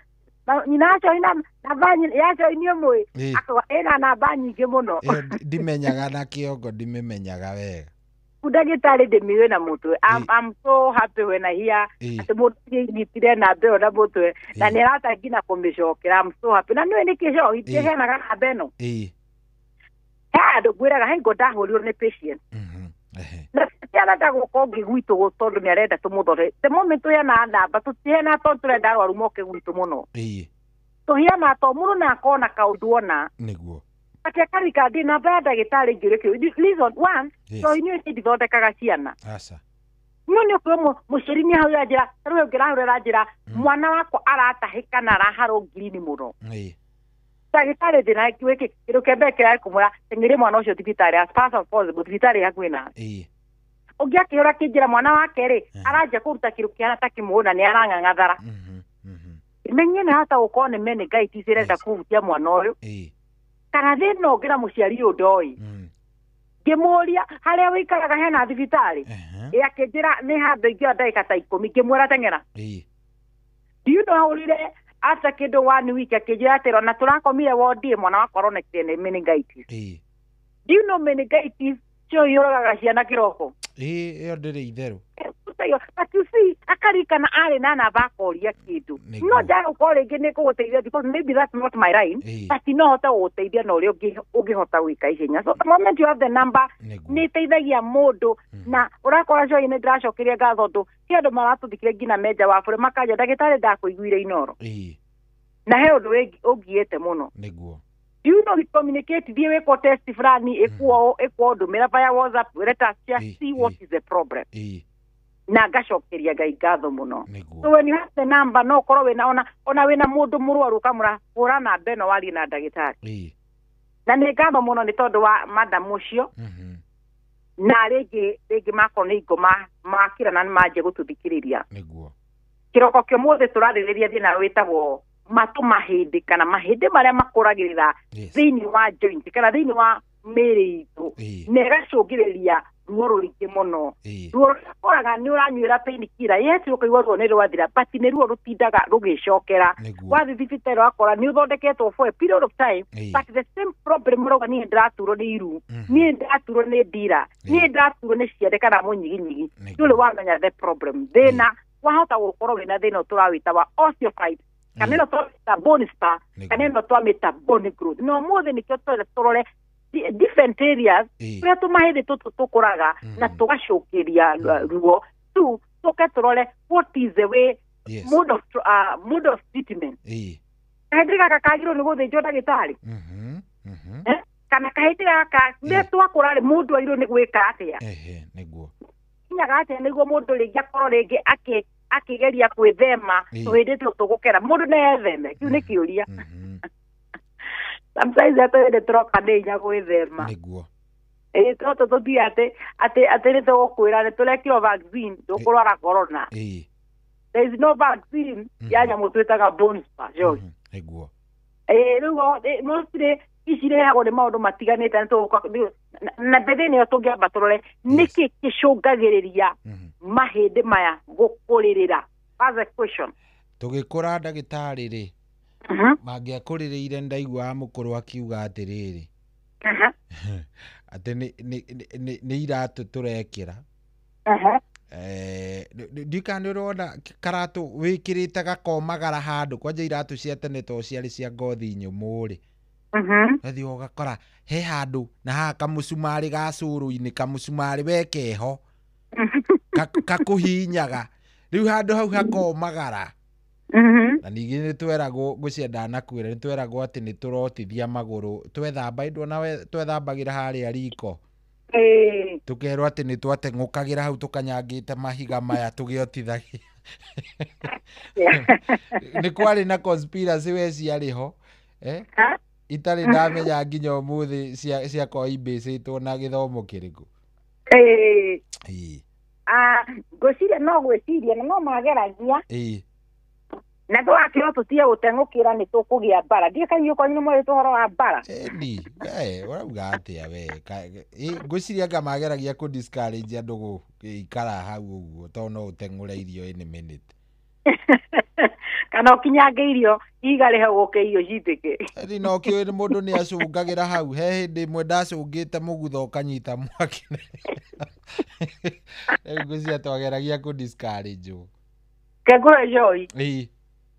nyinacho ina namba yacho inyo mwe akwa ena namba nyingi muno ndimenyaga na kiongo ndimemenyaga wega kudagitari ndimiwe na mutwe I'm so happy when I hear ati mutwe nyitire na beo na mutwe na nirata ngina kumishokera I'm so happy na niwe nikisho itihena kana beno ndugwiraga hingo ndahũrirwo nĩ patient na ciana gũkorwo ngĩgwitũ tondũ nĩ arenda tũmũthore the moment tũheana namba tũtiheana tondũ tũrenda arwaru moke gwitũ mũno tũheana tondũ mũndũ na akona kaũndũ ona nĩguo akekarika ndĩ namba ya ndagĩtarĩ ngĩrĩkio reason one so inyuĩ ndithondekaga ciana nĩ ũkwĩra mũciari nĩ hau yanjĩra rĩu ũngĩrahũrĩra njĩra mwana wakwa aratahĩka na araharwo ngirini mũno ndagĩtarĩ thĩna gĩkĩ kĩndũ kĩa mbere kĩrarĩ kũmwĩra teng'eria mwana ũcio thibitarĩ as fast as possible thibitarĩ hakuhĩ nawe ũngĩ akĩhũra kĩnjĩra mwana wake-rĩ aranjia kũruta kĩndũ kĩhana ta kĩmũhũna nĩ arang'ang'athara menye nĩ hata gũkorwo nĩ meningitis ĩrenda kũhutia mwana ũyũ kana thĩna ũngĩ na mũciari ũyũ ndoĩ ngĩmũria harĩa wĩikaraga hena thibitarĩ akĩnjĩra nĩ handũ ingĩoya ndagĩka ta 10 ngĩmwĩra teng'era do you know hahũrire after kĩndũ 1 week akĩnjĩra atĩ na tũrakomire wodi mwana wakwa aronekire nĩ meningitis do you know meningitis cio yũragaga ciana kĩroko ĩyo ndĩrĩ itherũ but you see akarikana arĩ na namba akoria kĩndũ no njaga gũkorwo rĩngĩ nĩ kũgũteithia because maybe that's not my line but no hote gũgũteithia na ũrĩa ũngĩhota gwĩka ihenya so the moment you have the number nĩ ĩteithagia mũndũ na ũrakora cio nĩ ndĩracokeria ngatho ndũ ti andũ maratũthikire nginya menja wa bũrĩ makanja ndagĩtarĩ ndakũiguire inoro na he ũndũ ũngiĩte mũno nĩguo you know we communicate thiĩ wĩkwo test fulani ĩkwo ndũmĩra via WhatsApp let us just see what is the problem na ngacokeria Ngai ngatho mũno so when you have the number no korwo wĩna ona wĩna mũndũ mũrwaru kamũra hũra namba ĩno warie na ndagĩtarĩ na nĩ ngatho mũno nĩ tondũ wa madam ũcio na rĩngĩ makorwo nĩ ingo makĩra na nĩ manjia gũtũthikĩrĩria kĩroko kĩũmũthĩ tũrarĩrĩria thĩna wĩtagwo matũ mahĩndĩ kana mahĩndĩ marĩa makũragĩrĩra thĩinĩ wa joint kana thĩinĩ wa mĩĩrĩ itũ na ĩgacũngĩrĩria ruo rũingĩ mũno ruo rũkoraga nĩ ũranyuĩra painkiller yes ũkaigua ruo nĩ rwathira but nĩ ruo rũtindaga rũgĩcokera wathiĩ thibitarĩ wakora nĩ ũthondeketwo for a period of time but the same problem ũrauga niĩ ndĩraturwo nĩ iru niĩ ndĩraturwo nĩ ndira niĩ ndĩraturwo nĩ ciande kana mũnyiginyigi ndũrĩ wamenya the problem thĩna wahota gũkorwo wĩna thĩna tũrawĩta wa osteophyte kana ĩno twamĩta bone spur kana ĩno twamĩta bone growth no mũthĩ nĩkĩo twende tũrore different areas where tumahĩndĩ tũtũ tũkũraga na tũgacũkĩria ruo tu tũke tũrore what is the way mode of treatment kahĩndĩ gaka kagĩrĩirwo nĩ gũthĩnjwo ndagĩtarĩ kana kahĩndĩ gaka rĩrĩa twakũra-rĩ mũndũ agĩrĩirwo nĩ gwĩka atĩa kinyaga atĩa nĩguo mũndũ rĩngĩ akorwo rĩngĩ akĩgeria gwĩthema tũhĩndĩ tũtũ tũgũkera mũndũ netheme kĩu nĩ kĩũria sometimes atĩ tũroka nĩ hinya gwĩthema nĩguo tũtũ tũthiĩ atĩ nĩ tũgũkwĩra nĩ tũrekĩrwo vaccine ndũkũrwara corona there is no vaccine ya nyamũ twĩtaga bone spur George nĩguo rĩu mostly ici rehagwo nĩ maũndũ matiganĩte na mbere nĩyo tũngĩamba tũrore nĩkĩ gĩcũngagĩrĩria mahĩndĩ maya gũkũrĩrĩra that's a question tũgĩkũra ndagĩtarĩ-rĩ mangĩakũrĩrĩire ndaigua mũkũrũ akiuga atĩrĩrĩ atĩ nĩ iratũ tũrekĩra ndika nĩ ũrona karatũ wĩkĩrĩte gakomagara handũ kwanja iratũ cia tene to ciarĩ cia ngothi nyũmũ-rĩ ũgathiĩ ũgakora he handũ na haha kamũcumarĩ ga cũrũ-inĩ kamũcumarĩ wekeho kakũhinyaga rĩu handũ hau hakomagara na ningĩ nĩ tweragwo ngũcia ndanakwĩra nĩ tweragwo atĩ nĩ tũrotithia magũrũ twethamba indo na twethambagĩra harĩa riko tũkerwo atĩ nĩ twateng'ũkagĩra hau tũkanyangĩte mahiga maya tũgĩotithagia nĩ kwarĩ na conspiracy we ciarĩho itarĩ ndamenya nginya ũmũthĩ ciakorwo imbĩcĩtwo na gĩthomo kĩrĩkũ ngwĩciria no gwĩciria na no mageragia na twakĩrwo tũtige gũteng'ũkĩra nĩ tũkũgĩa mbara ndiĩ kaingĩ kwanyu nĩ mwĩrĩtwo ũhoro wa mbara ũrauga atĩa we ngwĩciria anga mageragia kũ discourage andũ gũikara hau ũguo tondũ no ũteng'ũre irio in a minute kana okinyange irio igare hagoke irio citike ri no kiwe ni mundu ni acungagira hau he hindi imwe ndacungite mugutho ukanyita mwaki egucia twageragia ku discourage kegure joy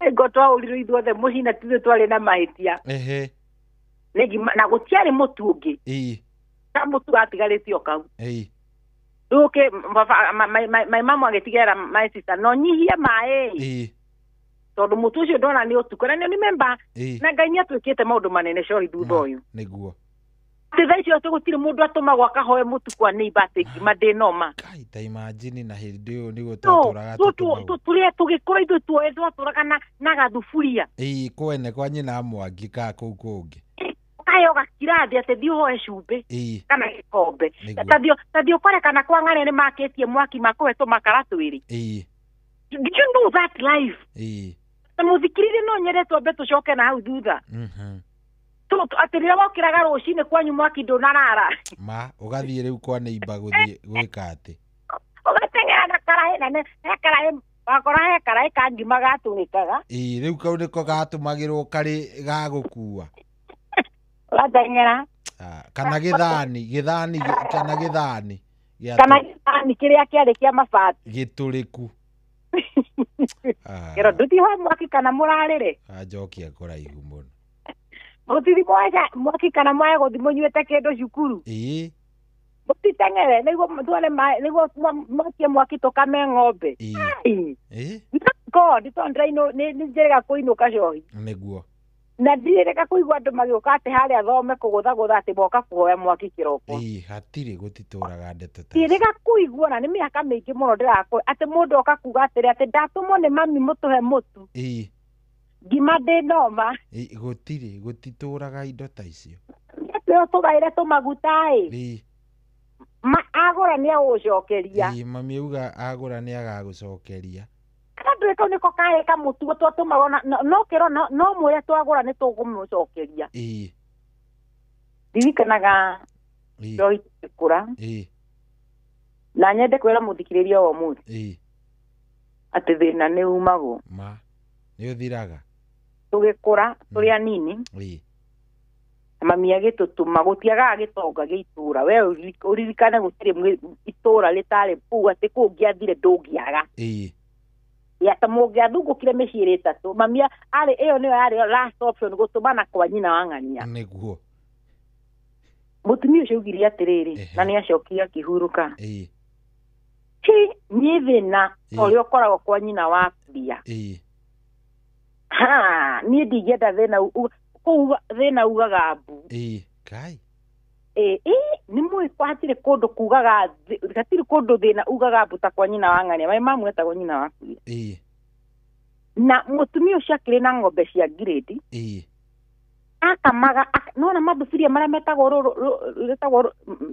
ego twauriro ithuothe mucina tithe twari na mahitia negi na gutiari mutu ungi ta mutu atigaritio kau Duke my mama agetigera my sister no nyihia mae tondu mutu ucio ndona ni utuku na ni member na Ngai ni atwikite maundu manene cori thutha uyu niguo tithaicio atugutire mundu atuma akahoe mutu kwa neighbor atingi madinoma kai ta imagine na hindi uyu nigo twaturaga turia tugikura ithu tuwe twaturaga na gathufuria kwene kwa nyina mwangi ka kuu kungi kayo gakirathi ate thio hoe cumbi kana gikombe tathio kore kana kwa ng'ane ni maketie mwaki makohetwo makara twiri did you know that life na muthikirire no nyere twambe tucoke na hau thutha atirira wokiraga rucine kwanyu mwaki ndunarara ma ugathie riu kwa neighbor guthie gwika ati ugatengera na karahe na karahe wakora he karahe kangima gatunikaga riu kau niko gatumagirwo kari gagukua Latengera. Kana githani kana githani. Kana githani kiria kiari kia mabati. Gituriku. Kero nduti ho mwaki kana murarire. Njokia kuraihu muno. Mutiri mwaja mwaki kana mwaya guthimo nywete kindu cukuru. Mutitengere niguo twale niguo mwaki tukame ng'ombe. God itondraino ni njega kuinuka cohi. Niguo. Na ndireka kuigwa andu magioka ati haria thome kugutha ati boka kuoya mwaki kiroko hatiri gutituraga ndeto ta ndireka kuigwa na ni miaka mingi muno ndirako ati mundu oka kuga ati ndatumwo ni mami mutuhe mutu ngima ndinoma gutituraga indo ta icio ndio tugaire tumaguta agura ni agucokeria mami uga agura ni agagucokeria kandu iko niko kae ka mutu twatuma no kero no mwire twagura ni tugumucokeria dirikanaga roi kura na nyende kwira muthikiriria o muthi ati thina ni umago ma ni uthiraga tugikura turi anini mami agitutuma gutiaga agitonga giitura we uririkane gutire itura litari pu ati kungiathire ndungiaga ya tamuge athungukire miciiri itatu mamia ari iyo niyo yari last option gutumana kwa nyina wa ng'ania niguo mutumia ucio ugiri atiriri na ni acokia kihuruka ni thina uria ukoragwo kwa nyina wa kuria ni ndigenda thina kuu thina ugaga mbu kai ni mwi kwatire kundu kugaga gatiri kundu thina ugaga mbuta kwa nyina wa ng'ania mai mamu etagwo nyina wa kuria na mutumia ucio akiri na ng'ombe cia grade akamaga nona mathufuria maria metagwo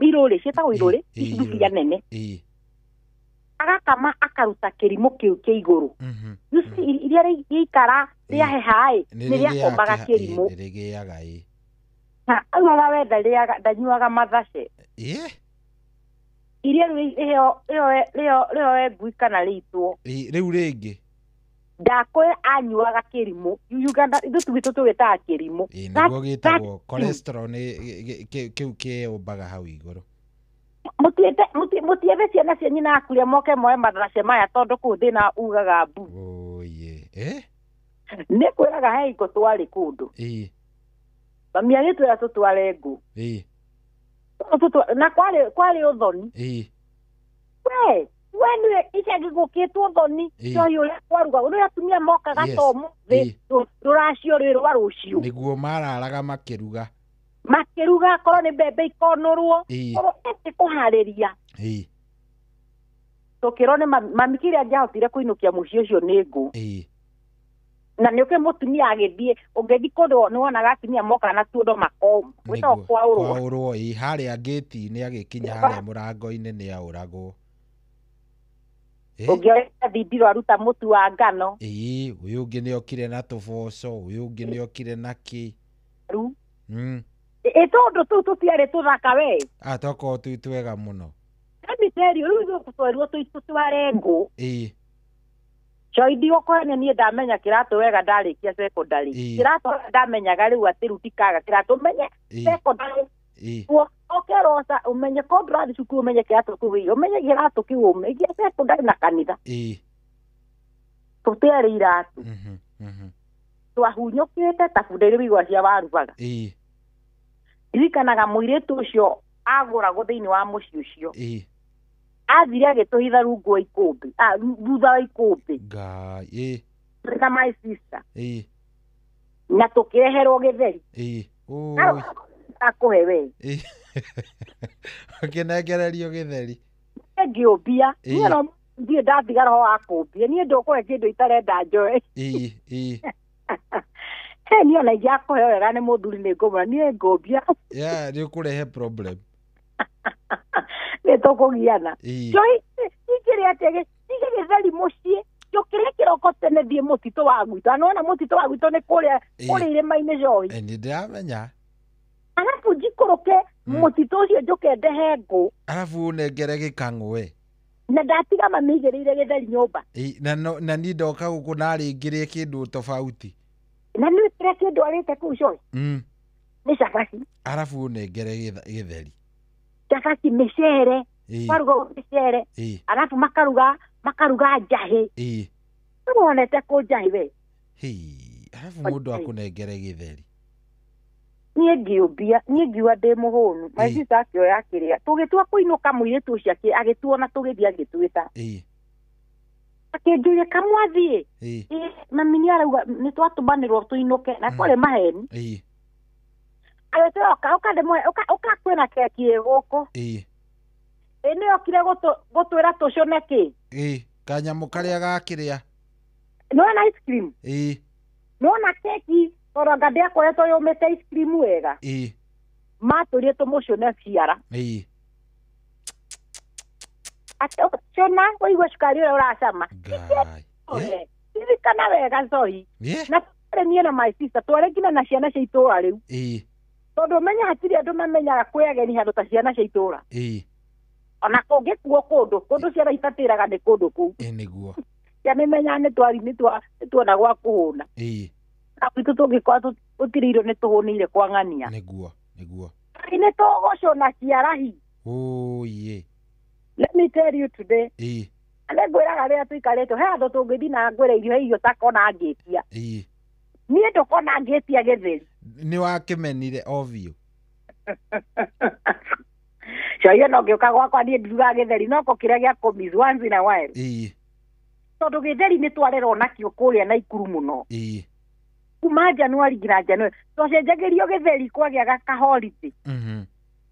iruri cietagwo iruri ithufuria nene agakama akaruta kirimo kiu kia iguru iria riikara ria hehai ni ria kombaga kirimo rigiaga augaga wenda riaga ndanyuaga mathace iria rio engui kana riitwo riu ringi ndakwira anyuaga kirimo Uganda ithu tugito twitaga kirimo niguo gitagwo cholesterol ni kiu kiumbaga hau iguru mutiethe ciana cia nyina akuria moke moe mathace maya tondu kuu thina ugaga mbu ni kwiraga he iko twari kundu mami agitwira tutware ngu na kwari uthoni we niwe icagi gukitwo thoni coi uria kwaruga uria atumia moka gatomu ruracio rwirwa rucio niguo mararaga makiruga korwo ni mbembe ikonurwo korwo eti kuhariria tukirwo ni mami kiria angihotire kuinukia muciĩ ucio ni ngu na nä å kä må tumia agäthiä å ngä thi kå ndå nä wonaga atumia moka na tuondo makomu gwä tagwo kwaå rwo harä a ngäti-inä agä kinya harä a må rango-inä nä aå ragwo å ngä oya thindiro aruta må tu wa ngano å yå å ngä nä okire na tå boco å yå å ngä nä okire na kä tå ndå tå u tå tiarä tå thaka we tokorwo twi twega må no rä u tå twarirwo tå tware ngå Choidi okohania nie ndamenya kirato wega ndarikia secondary. Kirato ndamenyaga riu ati rutikaga kirato menye secondary. Okerosa umenye kondrathi cukuru umenye kirato kuwi umenye kirato kiu umenye secondary na kanitha. Tutere iratu. Twahunyukite tabundire wigwa cia warubaga. Irikanaga muiritu ucio agura guthini wa muci ucio. Athire agituhitha rungu wa ikumbi thutha wa ikumbi na my sister na tukireherwo githeri akuhe we akinengererio githeri ngiumbia niĩ no ndirĩ ndatigara ho akumbia niĩ ndũkũhe kĩndũ itarenda njoe niĩ ona ingĩakũhe wega nĩ mũthuri nĩ ngũmũra niĩ ngũmbia nĩ ũkũrehe problem nĩtũkũgiana ingĩrĩ atĩ gĩtheri mũciĩ njũkĩre kĩroko tene thiĩ mũtitũ wa gwitũ anona mũtitũ wa gwitũ nĩ kũrĩa irĩma-inĩ Joy nĩ ndĩramenya arabu njikũrũke mũtitũ ũcio njũke ndehe ngũ arabu nengere gĩkang'ũ we na ndatiga mami igĩrĩire gĩtheri nyũmba na niĩ ndoka gũkũ narĩngĩrie kĩndũ tofauti na nĩ wĩkĩre kĩndũ arĩte kũu Joy nĩ cabaci arabu nengere gĩtheri cabaci mĩcere maruga mĩcere arabu makaruga njahĩ nĩwonete kũ njahĩ we arabu mũndũ akũnengere gĩtheri niĩ ngiũmbia niĩ ngiuga ndĩ mũhũnu my sister akĩoya kĩrĩa tũgĩtua kũinũka mũirĩtu ũcio agĩtuona tũgĩthiĩ agĩtwĩta akĩnjũria kamwathiĩ mami nĩ arauga nĩ twatũmanĩrwo tũinũke na kwarĩ maheni agĩtwĩra ũka kwĩna keki gũkũ nĩ okire gũtwĩra tũcone kĩ kanyamũ karĩa gakĩrĩa nĩwona ice cream nĩwona keki tondũ ngandĩ akoretwo yũmĩte ice cream wega matũrie tũmũcone ciara cona ũigua cukari ũrĩa ũracama ririkana wega Zoe na twarĩ niĩ na my sister twarĩ nginya na ciana cia itũũra rĩu tondũ ũmenya hatirĩ andũ mamenyaga kwĩ ageni handũ ta ciana cia itũũra ona kũngĩkuo kũndũ ciana itatĩraga nĩ kũndũ kũu nĩguo ciana imenyaga nĩ tuona gwa kũhũna na gwitũ tũngĩkorwo tũtirĩirwo nĩ tũhũnĩire kwa ng'ania nĩguo nĩ tũgũcũna ciarahi let me tell you today nĩ ngwĩraga rĩrĩa tũikarĩtwo he andũ tũngĩthiĩ na ngwĩre irio he irio takona ngĩtia niĩ ndũkona ngĩtia gĩtheri nĩ wakĩmenire ovio coio no ngĩũka gwakwa niĩ ndirugaga gĩtheri no ko kĩrĩa gĩa kũmiss once in a while tondũ gĩtheri nĩ twarerwo nakĩo kũrĩa Naikuru mũno kuma Januari nginya Januari twacenjagĩrio gĩtheri kwagĩaga kahoriti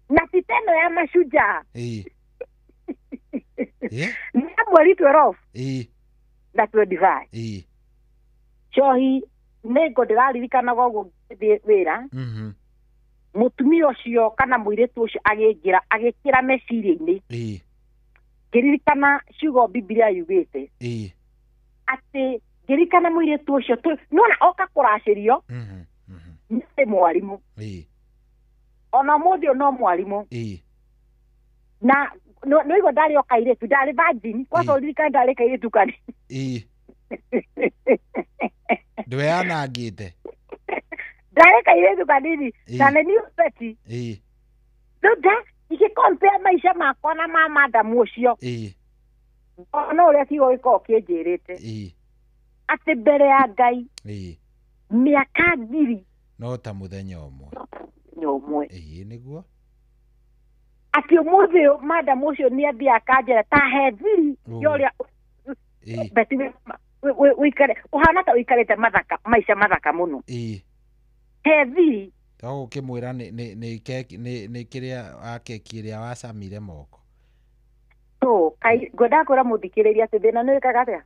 na ti teno ya mashujaa na mweri 12 na 25 cohi nĩ ngo ndĩraririkanaga ũguo ngĩthiĩ wĩra mũtumia ũcio kana mũirĩtu ũcio agĩkĩra meciria-inĩ ngĩririkana ciugo Biblia yugĩte atĩ ngĩririkana mũirĩtu ũcio nona oka kũracĩrio nĩ mwarimũ ona ũmũthĩ ũyũ no mwarimũ na nĩigua ndarĩ o kairĩtu ndarĩ virgin kwaca ũririkane ndarĩ kairĩtu kani ndweanangĩte ndarĩ kairĩtu kanini na nĩ newspaper rĩu ingĩcompare maica makwa na ma madamu ũcio ona ũrĩa kiugo gĩkoragwo kĩnjĩrĩte atĩ mbere ya Ngai mĩaka 1000 no ta mũthenya ũmwe nĩguo atĩ ũmũthĩ ũyũ madamu ũcio nĩ athiĩ akanjĩra ta he thiri yorĩa beti wĩikare ũhana ta wĩikarĩte maica mathaka mũno he thiri to ũkĩmwĩra nĩ kĩrĩa wa keki ĩrĩa wacamire moko ngwenda kwĩra mũthikĩrĩria atĩ thĩna nĩ wĩkaga atĩa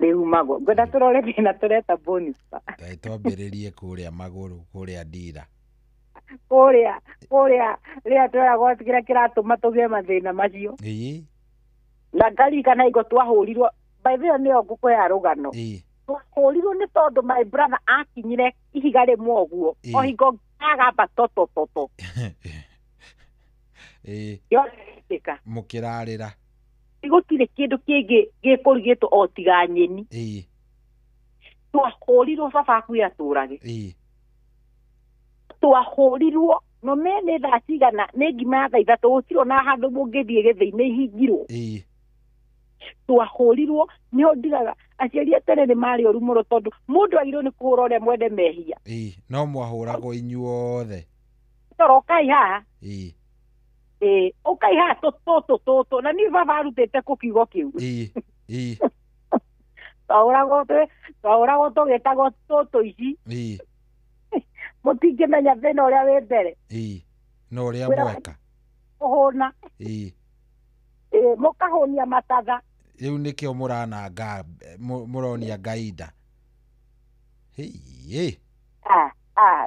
nĩumagwo ngwenda tũrore thĩna tũreta bonus twambĩrĩrie kũrĩa magũrũ kũrĩa ndira kũrĩa rĩrĩa tweragwo kĩrĩa kĩratũma tũgĩe mathĩna macio na ngarikana hingo twahũrirwo by the way nĩyo ngũkũ ya rũgano twahũrirwo nĩ tondũ my brother akinyire ihiga rĩmwe ũguo o hingo ngagamba mũkĩrarĩra igotire kindu kingi gikurigitwo o tiga nyeni twahurirwo baba akuya turage twahurirwo no mene thaa cigana nĩ ngima ya thaa ithatũ gũtirĩ na handũ mũngĩthiĩ gĩthĩ-inĩ ihingirwo twahurirwo nĩho ndigaga aciari a tene nĩ marĩ oru mũno tondũ mũndũ agĩrĩirwo nĩ kũhũra ũrĩa mwende mehia no mwahũragwo inyuothe toro ũkai haha ũkai haha tũtũ na niĩ baba arutĩte kũkiugo kĩu twahũragwo tũgĩtagwo tũtũ ici mũtingĩmenya thĩna ũrĩa wĩ mbere no ũrĩa mweka kũhũna mũkahũnia matatha rĩu nĩkĩo mũrananga mũronia ngainda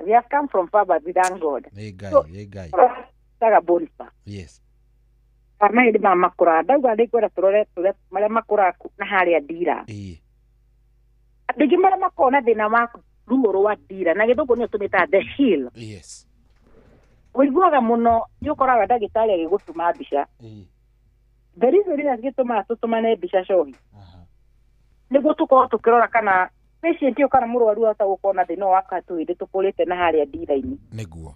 we have come from far but we thank God ngai taga Boniface yes mahĩndĩ ma makũra ndauga ndĩkwenda tũrore marĩa makũra na harĩa ndira andũ aingĩ marĩa makona thĩna wa ruo rwa ndira na gĩthũngũ nĩyo tũmĩtaga the heel ũiguaga mũno nĩ ũkoraga ndagĩtarĩ agĩgũtuma mbica the reason rĩrĩa gĩtũmaga tũtũmane mbica cohi nĩguo tũkorwo tũkĩrora kana patient ĩyo kana mũrwaru ahota gũkorwo na thĩna wa katũĩndĩ tũkũrĩte na harĩa ndira-inĩ nĩguo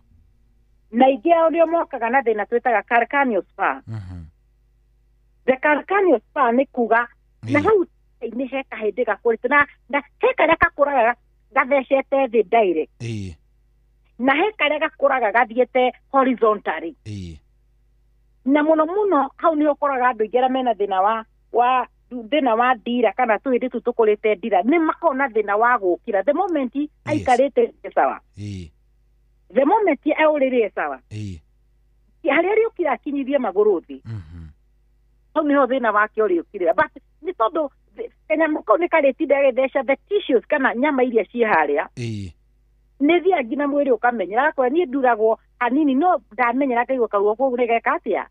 na ingĩ ao nĩo mokaga na thĩna twĩtaga calcaneal spur the calcaneal spur nĩ kuga na hau nĩ he kahĩndĩ gakũrĩte na he karĩa gakũraga gathecete thĩ direct na he karĩa gakũraga gathiĩte horizontally na mũno hau nĩ ũkoraga andũ aingĩ arĩa mena thĩna wa ndira kana tũhĩndĩ tũu tũkũrĩte ndira nĩ makoragwo na thĩna wa gũkĩra the moment aikarĩte sawa the moment aũrĩrĩe sawa harĩa rĩũkira akinyithie magũrũ thĩ hau nĩho thĩna wake ũrĩũkirĩra but nĩ tondũ kanyamũ kau nĩ karĩtinda gagĩtheca the tissues kana nyama iria ciĩ harĩa nĩ thia nginya mwĩrĩ ũkamenyera akora niĩ nduragwo hanini no ndamenyera kaigua karuo koguo nĩ geka atĩa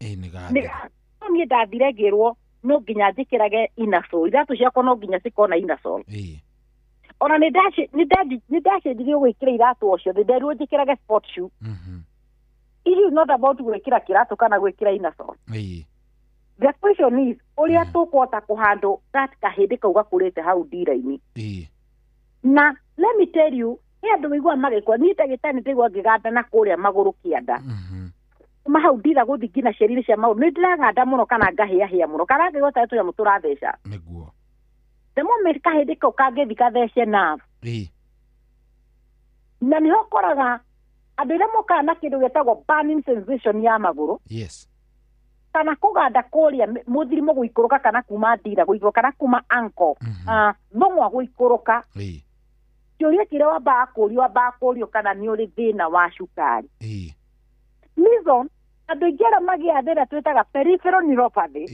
no niĩ ndathire ngĩrwo no nginya njĩkĩrage inasol iratũ ciakwa no nginya cikona inasol ona nĩ ndacenjirie gwĩkĩra iratũ o ciothe nderirwo njĩkĩrage sport shoe it is not about gwĩkĩra kĩratũ kana gwĩkĩra inasol the question is ũrĩa tũkũhota kũhandle that kahĩndĩ kau gakũrĩte hau ndira-inĩ na let me tell you he andũ maigua magĩkwa niĩ ndagĩtarĩ nĩndĩigua ngĩganda na kũrĩa magũrũ kĩanda kuma hau ndira gũthi nginya ciĩrĩ-inĩ cia magũrũ nĩ ndĩraganda mũno kana ngahĩahĩa mũno kana ngĩgwa tarĩ tũnyamũ tũratheca the moment kahĩndĩ kau kangĩthi gathece nerve na nĩho ũkoraga andũ arĩa mokaga na kĩndũ gĩtagwo burning sensation ya magũrũ kana kũganda kũrĩa mũthirimo gũikũrũka kana kuma ndira gũikũrũka kana kuma ankle thũng'wa gũikũrũka kĩũria kĩrĩa wambaga kũũrio kana nĩ ũrĩ thĩna wa cukari reason andũ aingĩ arĩa magĩa thĩna twĩtaga peripheral neuropathy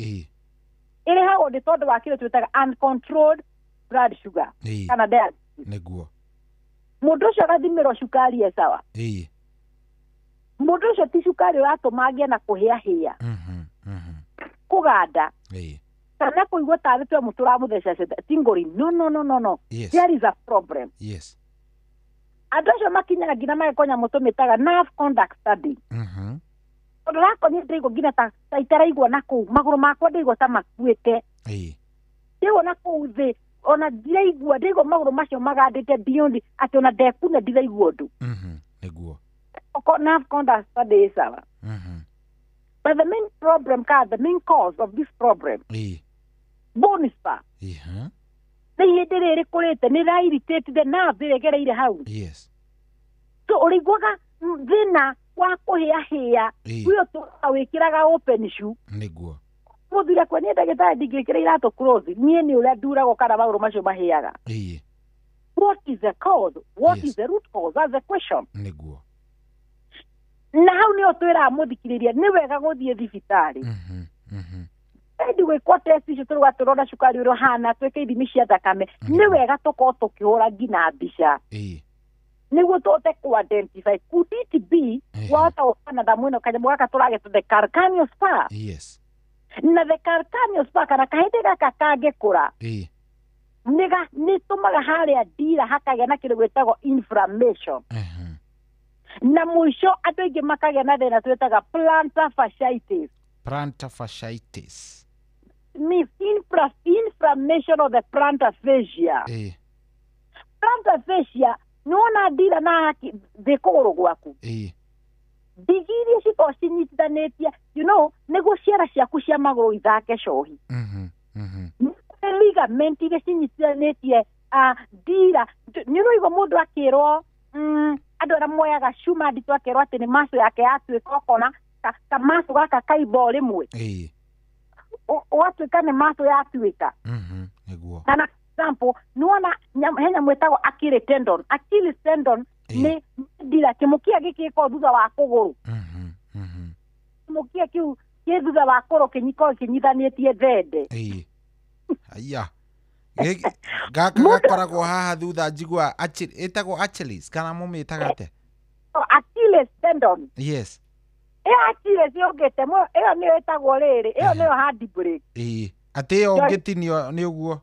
ĩrehagwo nĩ tondũ wa kĩrĩa twĩtaga uncontrolled blood sugar kana diabetes nĩguo mũndũ ũcio agathimĩrwo cukari e sawa mũndũ ũcio ti cukari ũratũma agĩe na kũhĩahĩa kũganda kana kũigua tarĩ tũnyamũ tũramũtheca tingling no there is a problem andũ acio makinyaga nginya magĩkwo nyamũ tũmĩtaga nerve conduct study tondũ rakonio ndĩigua nginya ta itaraigua na kũu magũrũ makwa ndĩigua ta makuĩte ndĩigua na kũu thĩ ona ndiraigua ndĩigua magũrũ macio magandĩte beyond atĩ ona ndekuna ndiraigua ũndũ nĩguo nerve conduct study is sawa but the main problem the main cause of this problem bone spur nĩ ihĩndĩ rĩrĩ kũrĩte nĩ ra-irritate the nerve ĩregereire hau so ũrĩiguaga thĩna wa kũhĩahĩa ũyũ tũka wĩkĩraga open shoe nĩguo mũthire kwe niĩ ndagĩtarĩ ndingĩkĩra iratũ close niĩ nĩ ũrĩa nduragwo kana magũrũ macio mahĩaga what is the cause what is the root cause that's the question nĩguo na hau nĩyo twĩraga mũthikĩrĩria nĩ wega gũthiĩ thibitarĩ endi gwĩkwo test icio tũrũga cukari ũrĩa ũhana twĩke ithimi cia thakame nĩ wega tũkorwo tũkĩhũra nginya mbica nĩguo tũhote kũ-identify could it be wahota gũkana thamu ĩno kanyamũ gaka tũrageta the calcaneal spur na the calcaneal spur kana kahĩndĩ gaka kangĩkũra nĩ tũmaga harĩa ndira hakagĩa na kĩndũ gwĩtagwo inflammation na mũico andũ aingĩ makagĩa na thĩna twĩtaga plantar fasciitis means inflammation of the plantar fascia. Plantar fascia nona dira na de kogoro gwaku. Digiri ciko cinyitithanĩtie, you know, nĩguo ciara ciaku cia magũrũ ithake cohi. Ligament iria cinyitithanĩtie dira, nĩũraigua mũndũ akĩrwo andũ arĩa moyaga cuma nditũ akerwo atĩ nĩ maco yake yatuĩka okona ka maco gaka kaimba o rĩmwe ũgatuĩka nĩ maco yatuĩka. Kana example nĩwona he nyamũ ĩtagwo Achilles tendon. Achilles tendon nĩ ndira kĩmũkia gĩkĩ gĩkoragwo thutha wa kũgũrũ. Kĩmũkia kĩu kĩ thutha wa kũgũrũ kĩnyitithanĩtie thende. Aya. Gaka gakoragwo haha thutha njigua ĩtagwo Achilles kana mũmĩtaga atĩa? Achilles tendon. Yes. Achilles yongete ĩyo nĩyo ĩtagwo rĩrĩ, ĩyo nĩyo handbrake. Atĩ ĩyo ũngĩtinio nĩ ũguo.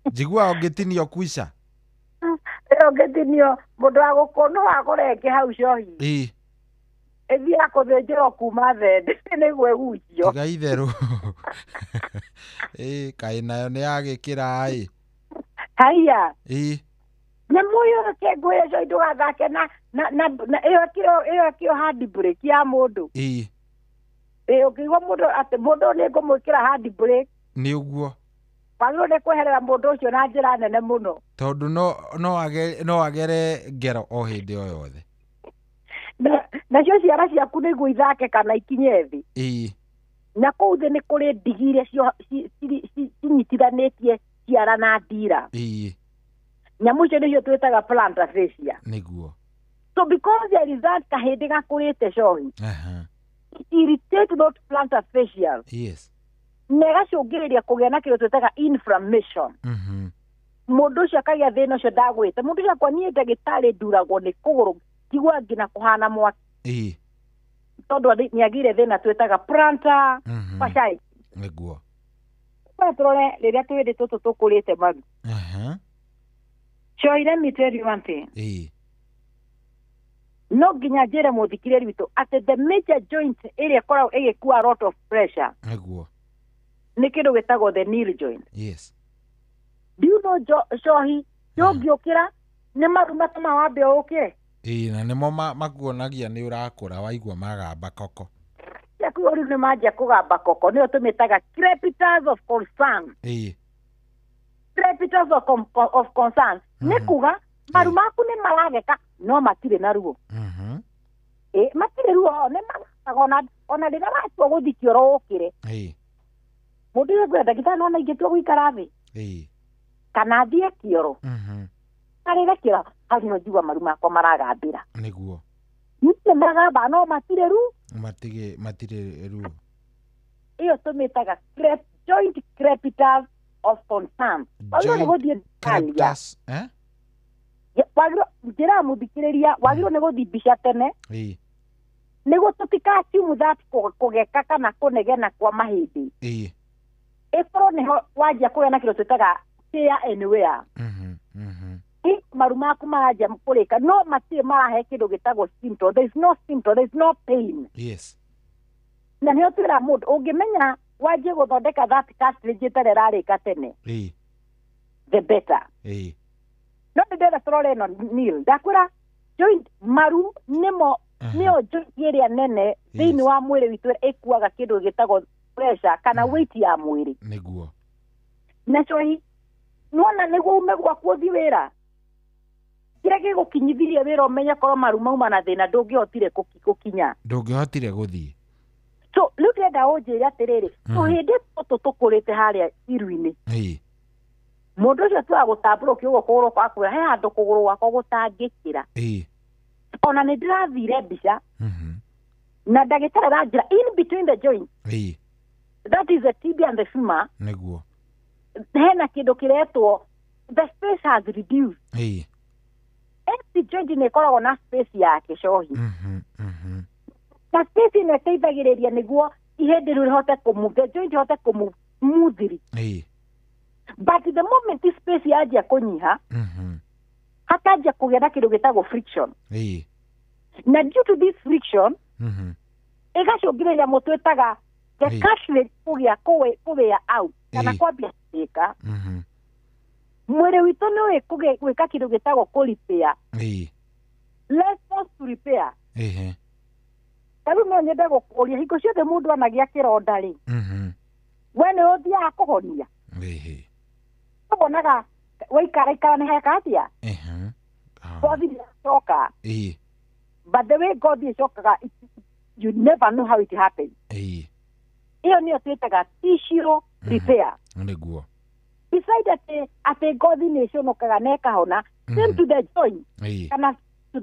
Njigua ũngĩtinio kuica. Ĩyo ũngĩtinio mũndũ wa gũkũnũ wa kũrenge hau cohi. Ĩthiaga kũthĩnjĩrwo kuma thende nĩguo ĩgucio. Tiga itherũ. Kaĩ nayo nĩ yagĩkĩra Haya. Nyamũ ĩyo kĩngwĩra cohi ndũgathake na ĩyo kĩo handbrake ya mũndũ. Ũkĩigua mũndũ atĩ mũndũ nĩ ngũmwĩkĩra handbrake. Nĩ ũguo. Wagĩrĩirwo nĩ kweherera mũndũ ũcio na njĩra nene mũno. Tondũ no agere ngero o hĩndĩ o yothe. Nacio ciara ciaku nĩguo ithake kana ikinye thĩ. Na kũu thĩ nĩ kũrĩ ndigi iria cinyitithanĩtie ciara na ndira. Nyamũ icio nĩcio twĩtaga plantar fascia. Nĩguo. So because there is that kahĩndĩ gakũrĩte cohi, it irritates those plantar fascias. Yes. Negacũngĩrĩria kũgĩa na kĩrĩa twĩtaga inflammation. Mũndũ ũcio akagĩa thĩna ũcio ndagwĩte. Mũndũ ũcio akwa niĩ ndagĩtarĩ nduragwo nĩ kũgũrũ tigwa nginya kũhana mwaki. Tondũ nĩagĩire thĩna twĩtaga plantar fasciitis. Nĩguo. Tũrore rĩrĩa twĩrĩ tũtũ tũkũrĩte maru. So let me tell you one thing. No nginya njĩre mũthikĩrĩri witũ atĩ the major joint ĩrĩa ĩkoragwo ĩgĩkua a lot of pressure. Nĩguo. Nĩ kĩndũ gĩtagwo the knee joint. Yes. Do you know cohi yũngĩũkĩra nĩ maru matũma wambe ũke? Na nĩmo makuonagia nĩ ũrakũra waigua magamba koko. Yaku rĩu nĩ manjia kũgamba koko nĩyo tũmĩtaga crepitus of concern. Crepitus of concern. Nĩ kuga maru maku nĩ marageka no matirĩ na ruo. Matirĩ ruo nĩ magaga ona rĩrĩa watua gũthiĩ kĩoro ũkĩre. Mũndũ ũyũ gwetha ndagĩtarĩ ona ingĩtua gũikara thĩ. Kana athiĩ kĩoro. Arĩre kĩoro hau nĩ njigua maru makwa maragambĩra. Nĩguo. Nĩkĩ maragamba no matirĩ ruo. Matirĩ ruo. Iyo tũmĩtaga joint crepitus of concern. Wagĩrĩirwo nĩ gũthiĩ crepitus, njĩra mũthikĩrĩria wagĩrĩirwo nĩ gũthiĩ mbica tene. Nĩguo tũtikaciumu that kũgeka kana kũnegena kwa mahĩndĩ. Ĩkorwo nĩho wanjia kũgĩa na kĩrĩa twĩtaga tear and wear. Maru maku maranjia kũrĩka no matirĩ marahe kĩndũ gĩtagwo symptom. There is no symptom, there is no pain. Yes. Na nĩyo twĩra mũndũ ũngĩmenya wanjie gũthondeka that cartilage ĩtarĩ ĩrarĩka tene. The better. No ndĩrenda tũrore ĩno Neil. Ndakwĩra joint maru nĩyo joint ĩrĩa nene thĩinĩ wa mwĩrĩ witũ ĩkuaga kĩndũ gĩtagwo pressure kana weight ya mwĩrĩ. Nĩguo. Na cohi nuona nĩguo ume gwaku ũthiĩ wĩra. Kĩrĩa gĩgũkinyithirie wĩra ũmenye korwo maru mauma na thĩna ndũngĩhotire gũkinya. Ndũngĩhotire gũthiĩ. So rĩu ndĩrenda ũnjĩre atĩrĩrĩ tũhĩndĩ tũtũ tũkũrĩte harĩa iru-inĩ. Mũndũ ũcio tuaga gũtambũrũkia ũguo kũgũrũ gwaku he handũ kũgũrũ gwakwa gũtangĩkĩra. Ona nĩ ndĩrathire mbica na ndagĩtarĩ aranjĩra in between the joints. That is the tibia and the femur. Nĩguo. Hena kĩndũ kĩretwo the space has reduced. Every joint nĩ ĩkoragwo na space yake cohi. Na space nĩ ĩteithagĩrĩria nĩguo ihĩndĩ rĩu rĩhote kũmove, the joint rĩhote kũmove smoothly. But the moment this space yanjia kũnyiha hakanjia kũgĩa na kĩndũ gĩtagwo friction. Na due to this friction ĩgacũngĩrĩria mũtũ ĩtaga the cartilage kugia kugia out kana kwambia kuthika mwere witũ nĩ gwĩka kĩndũ gĩtagwo kũ-repair. Let's not to repair. Tarĩu no nyende gũkũria hingo ciothe mũndũ anagĩa kĩronda rĩ we nĩ ũthiaga kũhonia ũbonaga waikara nĩ heka atĩa ngothi nĩyacoka but the way God ĩcokaga you never know how it happens. Iyo nĩyo twĩtaga tissue repair. Nĩguo. Beside atĩ ngothi nĩĩconokaga na ĩkahona same to the joint kana to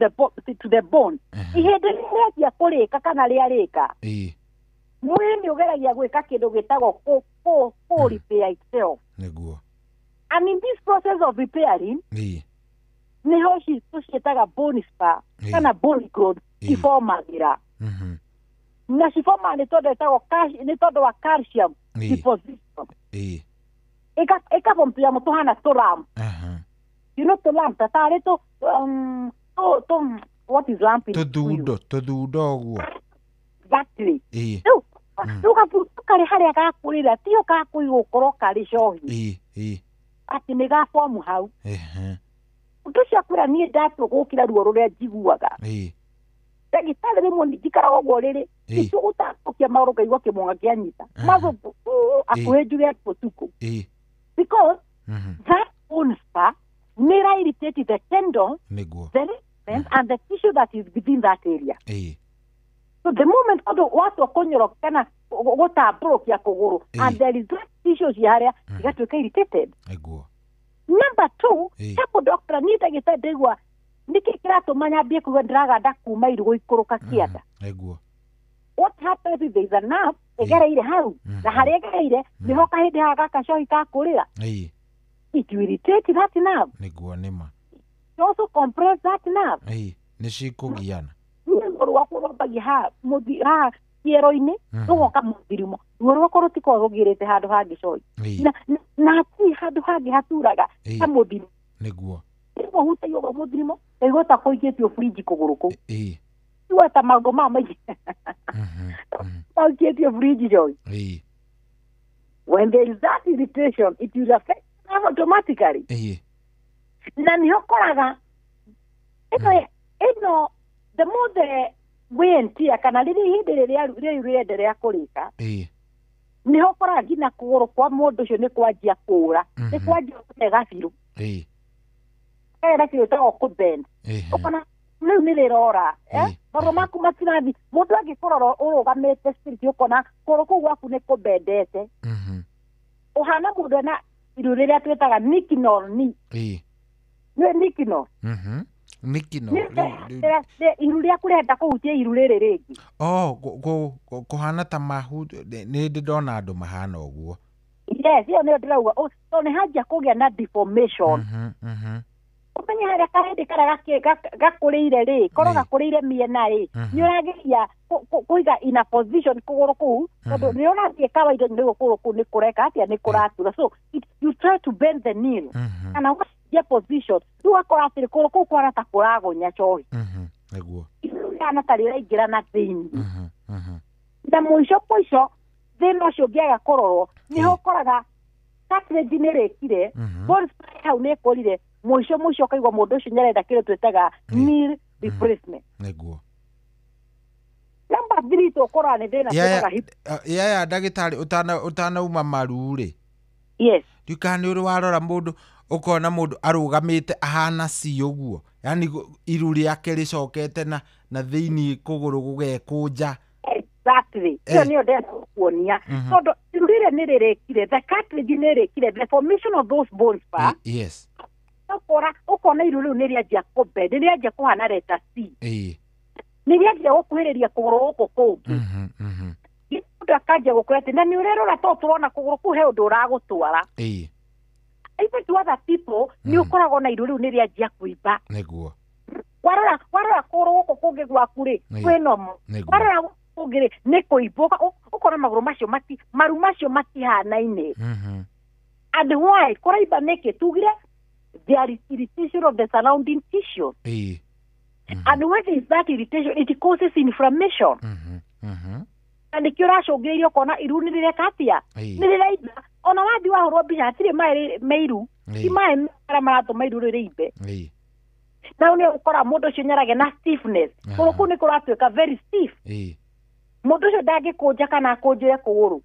the bone. Ihĩndĩ rĩrĩkia kũrĩka kana rĩarĩka mwĩrĩ nĩũgeragia gwĩka kĩndũ gĩtagwo kũ-repair itself. Nĩguo. And in this process of repairing nĩho tũciĩtaga bone spur kana bone growth cifomagĩra na cifoma nĩ tondũ wa calcium deposition ĩkabom tuyamo tũhana tũram you know tũram tatarĩ what is lumping tũthundo ũguo exactly rĩu karĩ harĩa gakũrĩra tio gakũigũkorwo karĩ cohi atĩ nĩ gabomu hau ũndũ ũcio akwĩra niĩ ndatũgũkĩra ruo rũrĩa njiguaga ndagĩtarĩ rĩmwe njikaraga ũguo rĩrĩ gũtambũkia maũndũ ngaigua kĩmũng'a kĩanyita mathũngũ akuhĩ njuge ũtukũ because that bone spur nĩ irritate the tendon the ligament and the tissue that is within that area. So the moment watu kũnyoroka kana gũtambũrũkia kũgũrũ and there is that tissue ciharĩa igatuĩka irritated. Number 2 tapo doctor ni ndagĩtarĩ ndaigua nĩkĩ kĩratũma nyambie kuga ndĩraganda kuma irigũ ikũrũka kĩanda. What happens if there is a nerve ĩgereire hau na harĩa ĩgereire nĩho kahĩndĩ haha gakacohi kakũrĩra it will irritate that nerve. Nĩguo nĩma. It also compress that nerve. Nĩ cikũgiana. Ruo rwaku rwambagia haha kĩero-inĩ rũgoka mũthirimo ruo rwakwa rũtikoragwo rũgĩrĩte handũ hangĩ cohi na hatirĩ handũ hangĩ haturaga ta mũthirimo. Nĩguo. Nĩguo hutagia ũguo mũthirimo kaigua ta kũikĩtio fridge kũgũrũ kũu igua ta maũndũ maya maingĩ maikĩtio fridge cohi. When there is that irritation it will affect automatically. Na nĩho ũkoraga ĩno the more the wear and tear kana rĩrĩa ihĩndĩ rĩrĩa rĩenderea kũrĩka nĩho ũkoraga nginya kũgũrũ kwa mũndũ ũcio nĩ kwanjia kũũra nĩ kwanjia kũrega biũ kera kĩo tagwo kũbend ũkona rĩu nĩ rĩrora magũrũ maku matirathi mũndũ angĩkũrora ũrũgamĩte spirit ũkona kũgũrũ kũu gwaku nĩ kũbendete ũhana mũndũ ena iru rĩrĩa twĩtaga nikinol ni nĩ nikinol iru rĩaku rĩenda kũhutia iru rĩrĩ rĩngĩ kũhana ta mahu nĩ ndĩ ndona andũ mahana ũguo. Yes, ĩyo nĩyo ndĩrauga to nĩ hanjia kũgĩa na deformation ũmenye harĩa kahĩndĩ karĩa gakũrĩire rĩ korwo gakũrĩire mĩena rĩ nĩ ũrageria kũiga in a position kũgũrũ kũu tondũ nĩ ũrathiĩ kawaida nĩ kũgũrũ kũu nĩ kũreka atĩa nĩ kũratura so you try to bend the knee kana ũgacenjia position rĩu ũgakora atĩrĩ kũgũrũ kũu kwana ta kũragũnya cohi kana ta rĩraingĩra na thĩinĩ na mũico thĩna ũcio ũngĩaga kũrorwo nĩho ũkoraga cartilage nĩ rĩkire bone spur hau nĩ ĩkũrire mũico ũkaigua mũndũ ũcio nĩarenda kĩrĩa twĩtaga knee replacement. Nĩguo. Number 3 tũkora nĩ thĩna twĩtaga hip. Yaya ndagĩtarĩ ũtanauma maru rĩ. Yes. Ndikana nĩ ũrĩ warora mũndũ ũkona mũndũ arũgamĩte ahana ci ũguo yani iru rĩake rĩcokete na thĩinĩ kũgũrũ gũgekũnja. Exactly. Iyo nĩyo ndenda kuonia tondũ iru rĩrĩ nĩ rĩrĩkire the cartilage nĩ rĩrĩkire the formation of those bones yes ũkona iru rĩu nĩ rĩanjia kũbend nĩ rĩanjia kũhana letter C nĩ rĩanjia gũkuhĩrĩria kũgũrũ gũkũ kũngĩ mũndũ akanjia gũkwĩra atĩ na nĩ ũrerora to tũrona kũgũrũ kũu he ũndũ ũragũtwara even to other people nĩ ũkoragwo na iru rĩu nĩ rĩanjia kũimba nĩguo warora kũgũrũ gũkũ kũngĩ gwaku rĩ kwĩnomo warora kũngĩ nĩ kũimbũka ũkona maru macio matihanaine and why kũraimba nĩkĩ tugire there is irritation of the surrounding tissue and when there is that irritation it causes inflammation na nä kä å racångä rä irio kona iru nä rä reka atä nä rä raimba ona wathi wahå mbica hatirä maä mä iru ti maä marä maratå ma iru rä rä imbe na nä å kora må ndå å cio nyarage na stiffness kå rå kå nä kå ratuä ka very stiff må ndå å cio ndangä kå nja kana kå njä re kå gå rå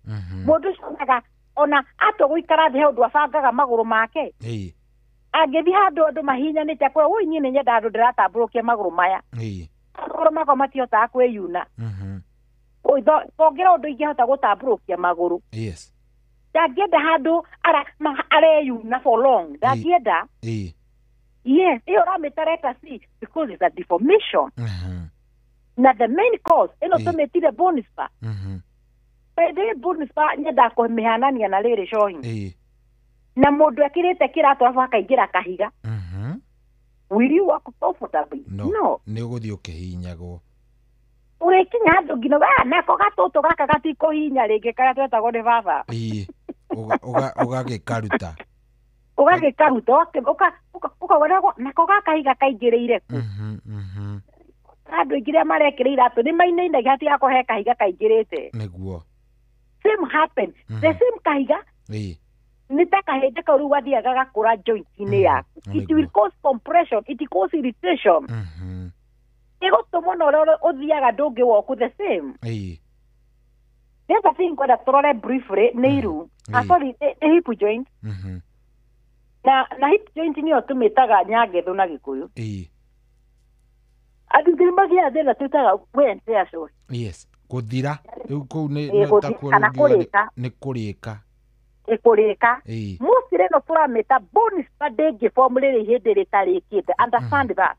må ndå å cio naga ona atua gå ikara thä he å ndå abangaga magå rå make angä thiä handå andå mahinyanä te akå wå niä nä nyenda andå ndä ratambå rå kia magå rå maya magå rå makwa matihotaga kwä yuna tongä ra å ndå ingä hota gå tambå rå kia magå rå ndangä enda handå areyuna for long ndangä enda yes ä yo ramä tareta because it's a deformation na the main cause ä no tå mä tire bonispa ndä bonispa nyenda kå mä hanania na rä rä cohi na må ndå ekä rä te kä ratå arabu akaingä ra kahiga will you walk comfortably no nä å gå thiä å kä hinyagwo å rä kinya handå ngina nako gatå tå gaka gatikå hinya rä ngä karä a twetagwo nä baba å gagä karuta å gagä karuta ũkawona nako gakahiga kaingä rä ire ku andå aingä rä a marekä rä iratå nä mainainagia hati gako he kahiga kaingä rä te nĩguo same happen the same kahiga nä ta kahä kau rä u gathiaga gakå ra joint-inä yaku it will cause compression it cause irritation ä gå tå må na å rä a å thiaga ndå ngä woku the same there's a thing kwenda tå rore briefly nä iru sorry nä hip joint na hip joint nä yo tå mä taga nyangethå na gä kå yå andå ngä magä a thä na twä taga yes gå thira rä u kå u nä kå rä ka ä musi rä no tå ramä ta bonispa ndä ngä form rä rä hä ndä rä tarä kä te understand that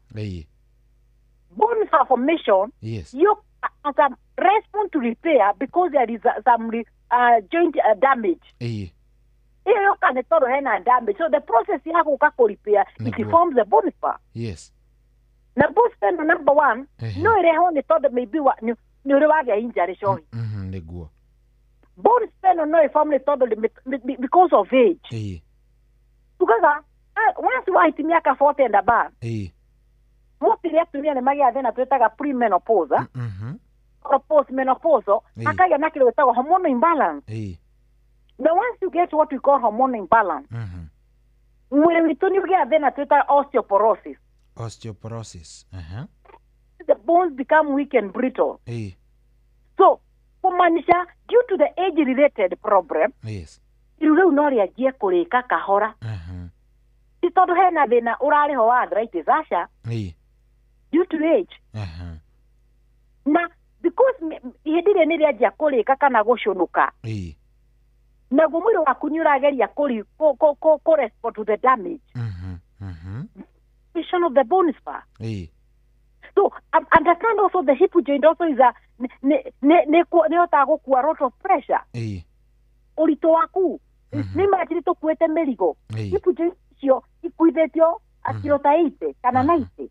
bonispa formation you as a response to repair because there is some joint damage iyo kane toro hena damage so the process ya gå ka kå repair it forms the bonispa na bonispa no number 1 no ire ho nä tondå maybe nä å rä wagä injury cohi nĩguo bonispa no no form nä tondå because of age tugaga once waiti miaka 40 and above muti rä atumia nä magä a thä na twä taga premenopause or postmenopausal akagĩa na kĩrĩa gĩtagwo hormonal imbalance now once you get what we call hormonal imbalance mwĩrĩ witũ nĩ ũgĩa thĩna twĩtaga osteoporosis the bones become weak and brittle so kumaanisha due to the age related problem iru rĩu no rĩanjie kũrĩka kahora ti tondũ hena thĩna ũrarĩ ho wa arthritis aca due to age na because hĩndĩ ĩrĩa nĩ rĩanjia kũrĩka kana gũcũnũka naguo mwĩrĩ waku nĩ ũrageria respond to the damage of the bone spur so understand also the hip joint also is a nĩ hotaga gũkua a lot of pressure ũritũ waku nĩ imagine tũkuĩte mĩrigo hip joint icio ikuithĩtio kilo ta 80 kana 90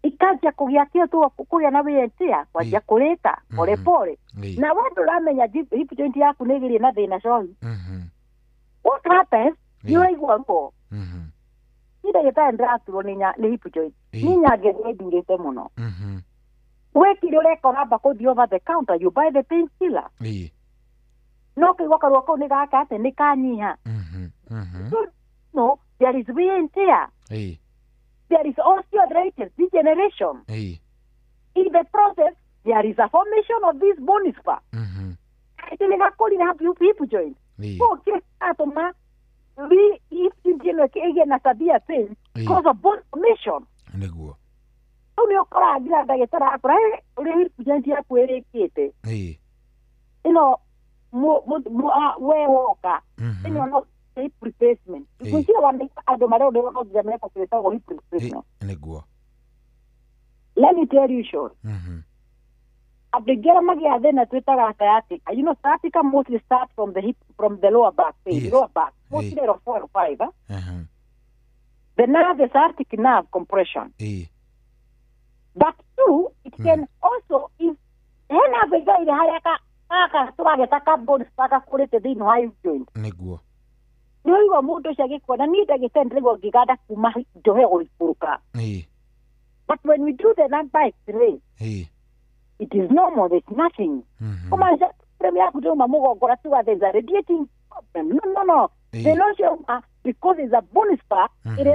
ikanjia kũgĩa kĩo kũgĩa na wĩentia kwanjia kũrĩka pore pore na wandũ ũramenya hip joint yaku nĩ ĩgĩrĩ na thĩna cohi what happens nĩ ũraigua ruo nĩ ndagĩtarĩ ndĩraturwo nĩ hip joint nĩ nyange ndĩndurĩte mũno wekire ũreka ũramba kũthiĩ over the counter you buy the pain killer no kĩigua karuo kau nĩ gaka atĩ nĩ kanyiha no there is wear and tear there is osteoarthritis degeneration in the process there is a formation of this bone spur itili gakũri na hip joint so kĩatũma hip joint ĩgĩe na severe pain because of bone formation nĩguo rĩu nĩ ũkoraga nginya ndagĩtarĩ akora ũrĩa hip joint yaku ĩrĩkĩte ĩno we woka ĩno no hip replacement ikunjira wandĩka andũ marĩa ũndĩrothiga meka kwĩtagwo hip replacement nĩguo let me tell you short andũ aingĩ arĩa magĩa thĩna twĩtaga sciatica you know sciatica mostly start from the hip from the lower back lower back mostly 4 or 5 the nerve is sciatic nerve compression but two it can also if hena vega ile harĩa ka tũrageta ka bone spur kũrĩte thĩinĩ wa hip joint nĩguo nĩ ũigua mũndũ ũcio agĩkuona niĩ ndagĩtarĩ ndĩraigua ngĩganda kuma njohe gũikũrũka but when we do the number x-ray it is normal, there's nothing. Come on, just premier kutuma mugo there's a radiating problem. No. The notion because it's a bonus part, it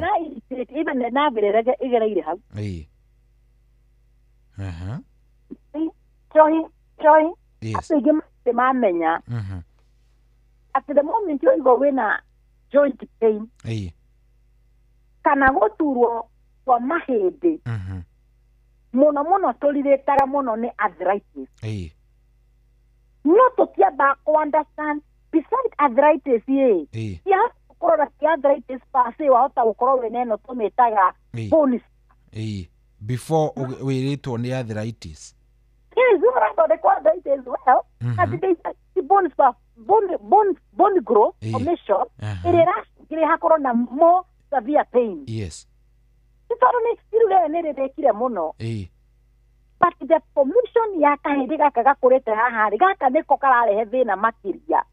is even the navi have. Joy. Yes. At the moment you go in a joint pain. Can I go to for my head? Mono tolerate mono ne arthritis. Not to care about understand. Besides arthritis, you have to call the arthritis pass out of Corona to metaga bonus. Before we read on the arthritis. Yes, you are about the arthritis as well. The bones bone grow or measure. It has corona more severe pain. Yes. It's only still a mono. But the formation yakahediga kagakorete haha rigaka neko karare thina makiria.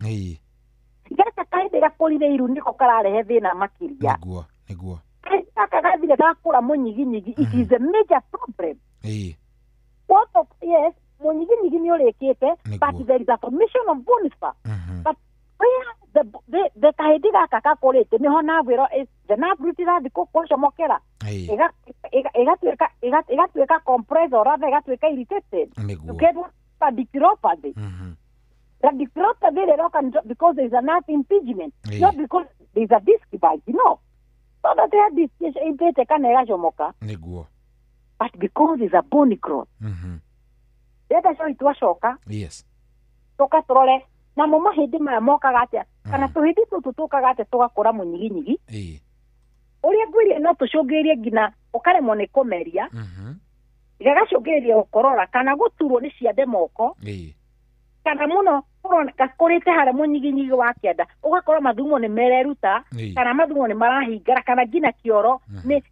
Gaka kahediga kolire iruniko karare thina makiria. Niguo. Gaka vile gakura munyiginyigi, it is a major problem. What of yes, munyiginyigi ni olekete, but there is a formation of bonus pa. But where the kahediga kagakorete ni hona vero is the nabrutira diko kosho mokera. Egatueka compressed or rather egatueka irritated. To get a dictropathy. The dictropathy because there is a nerve impingement, not because there is a disc bulge, So that they have this but because there is a bone growth. Let us show it to shoka. Yes. Toka trole. Na mama hedi ma moka gate. Kana to hedi to toka gate toka kora munyigi. Oria gwiri no tushogerie gina okare mone komeria igagashogeria okorora kana guturo ni cia demoko kana muno korona kakorete hare munyiginyi wa kianda ugakora mathumo ni mereruta kana mathumo ni marahingara kana gina kioro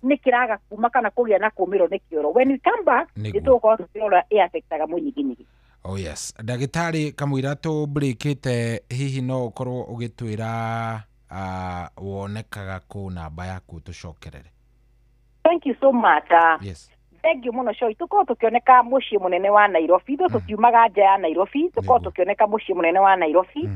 ni kiraga kuma kana kugia na kumiro ni kioro when you come back itoko tukiora affectaga munyiginyi. Oh yes, ndagitari kamwira tu breakite hihi no ukorwo ugitwira wonekaga ku namba yaku tucokerere. Thank you so much. Yes. Thank you muno show. Tuko tukioneka mushi munene wa Nairobi, tukiumaga nja ya Nairobi, tuko tukioneka mushi munene wa Nairobi.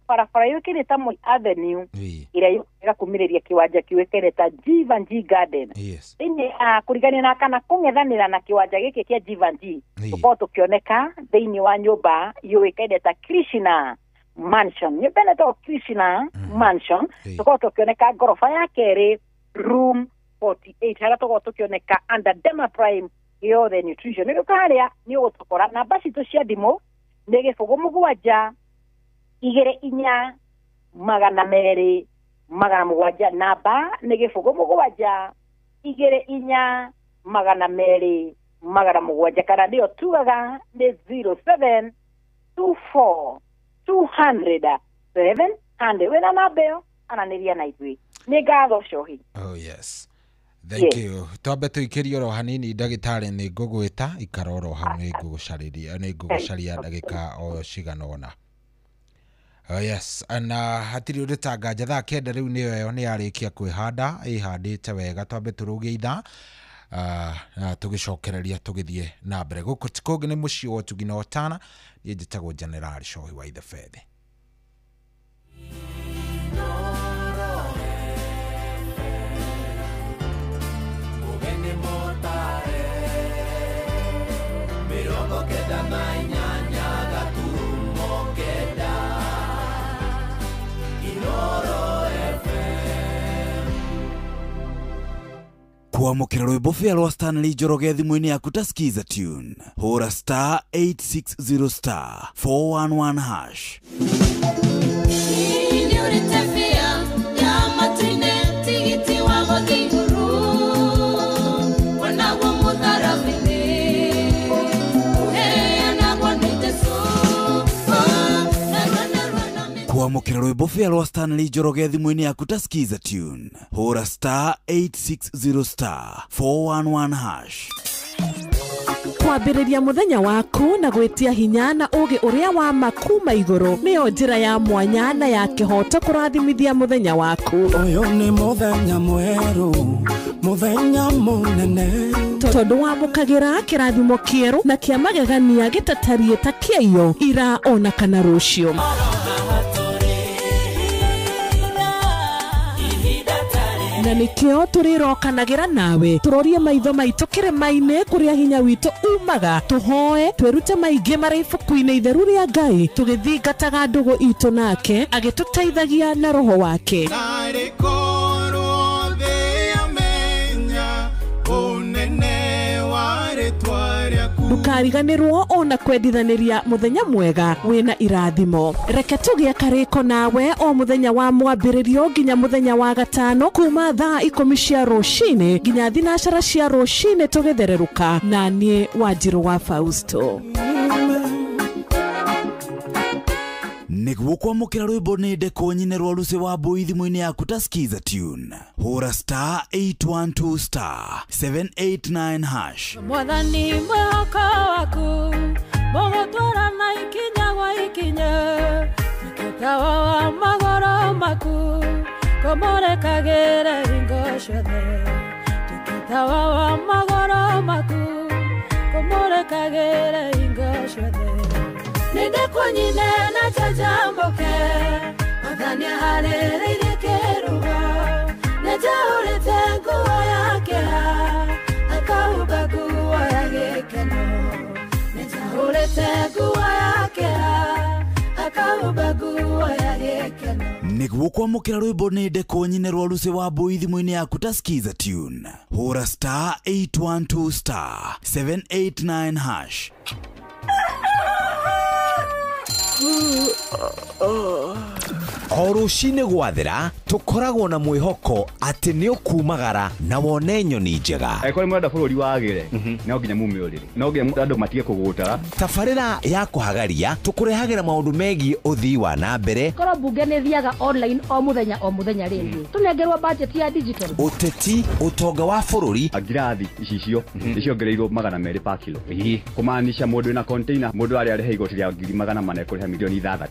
Para yoke ni tamu avenue ira yoka kumiriria kiwanja kiwekere ta Jivanji Garden. Yes. Ini kurigania na kana kungethanira na kiwanja giki kia Jivanji. Tuko tukioneka thini wa nyumba yoekere ta Krishna Mansion. Nyumba to Krishna Mansion. Tuko tukioneka gorofa ya kere room 48 hara toko tukioneka under Dema Prime yo the nutrition niko karia ni otokora na basi to cia dimo ndege fogo mugwaja igere inya magana mere magana mugwaja naba ndege fogo mugwaja igere inya magana mere magana mugwaja kana ndio tugaga ne 0724 200 700 wena nabeo ananiria naitwi nigatho shohi. Oh yes. Thank you. Twambe tuikirio ro hanini ndagitari ni ngugwita ikaroro hau ni ngugucaria ndagika o cigana ona. Oh yes, ana hatiri uritanga njatha kenda riu niyo yo ni yarikia kwihanda ihandite wega twambe turugie itha tugicokereria tugithie na mbere guku tikungi ni muci wo tugina otana ni njitagwo General Shohi wa Ithefethi. Kwamukira rwimbo fia rwa Stanley Njoroge thimu-ini yaku ta skiza tune hura star 860 star 411 hash. Kwamukira rwimbo fia rwa Stanley Njoroge thimu-ini yaku ta skiza tune hura star 860 star 411 hash. kwambĩrĩria mũthenya waku na gwĩtia hinya na ũgĩ ũrĩa wa makuma igũrũ nĩyo njĩra ya mwanya na ya kĩhoto kũrathimithia mũthenya waku. Ũyũ nĩ mũthenya mwerũ, mũthenya mũnene, tondũ wamũkagĩra kĩrathimo kĩerũ na kĩa magegania gĩtatariĩ ta kĩayo ira ona kana rũciũ. Na nĩkĩo tũrĩrokanagĩra nawe tũrorie maitho maitũ kĩrĩma-inĩ kũrĩa hinya witũ umaga, tũhoe twĩrute maingĩ marĩ ibuku-inĩ itheru rĩa Ngai, tũgĩthingataga ndũgũ itũ nake agĩtũteithagia na roho wake. Ndukariganĩrwo ona kwendithanĩria mũthenya mwega wĩna irathimo. Reke tũgĩe karĩko nawe o mũthenya wa mwambĩrĩrio nginya mũthenya wa gatano kuma thaa 10 cia rũcinĩ nginya thinacara cia rũcinĩ tũgĩthererũka na niĩ Wanjirũ wa Fausto. Nĩguo kwamũkĩra rwĩmbo nĩ ndeko nyine rwa Lucy Wambui thimũ-inĩ yaku ta skiza tune hũra *812*789#. Mwathani mwĩhoko waku mũgũtwara na ikinya gwa ikinya, mũtawa wa magoro maku kũmũrekagĩra hingo ciothe, mũtawa wa magoro maku kũmũrekagĩra hingo ciothe. Nĩndĩkuonyine na chanjamũke Mwathani aharĩrĩirie kĩrugo, nĩnjaũrĩte nguo yake akahumba nguo ya gĩkeno, nĩnjaũrĩte nguo yake akahumba nguo ya gĩkeno. Nĩguo kwamũkĩra rwĩmbo nĩ ndeko nyine rwa Lucy Wambui thimũ-inĩ yaku ta skiza tune hũra *812*789#. O rũcinĩ gwathera tũkoragwo na mwĩhoko atĩ nĩ ũkumagara na wone nyoni njega. Kũrĩ mwenda bũrũri wagĩre no nginya mume ũrĩrĩ, no nginya andũ matige kũgũtara. Tabarĩra ya kũhagaria tũkũrehagĩra maũndũ megiĩ ũthii wa na mbere. Korwo mbunge nĩ thiaga online o mũthenya rĩngĩ, tũnengerwo budget ya digital. Ũteti, ũtonga wa bũrũri, ngirathi icicio nĩciongereirwo 200 per kilo. Kũmaanisha mũndũ wĩna container, mũndũ arĩa arĩhe igoti rĩa 400 ekũrĩha milioni 6.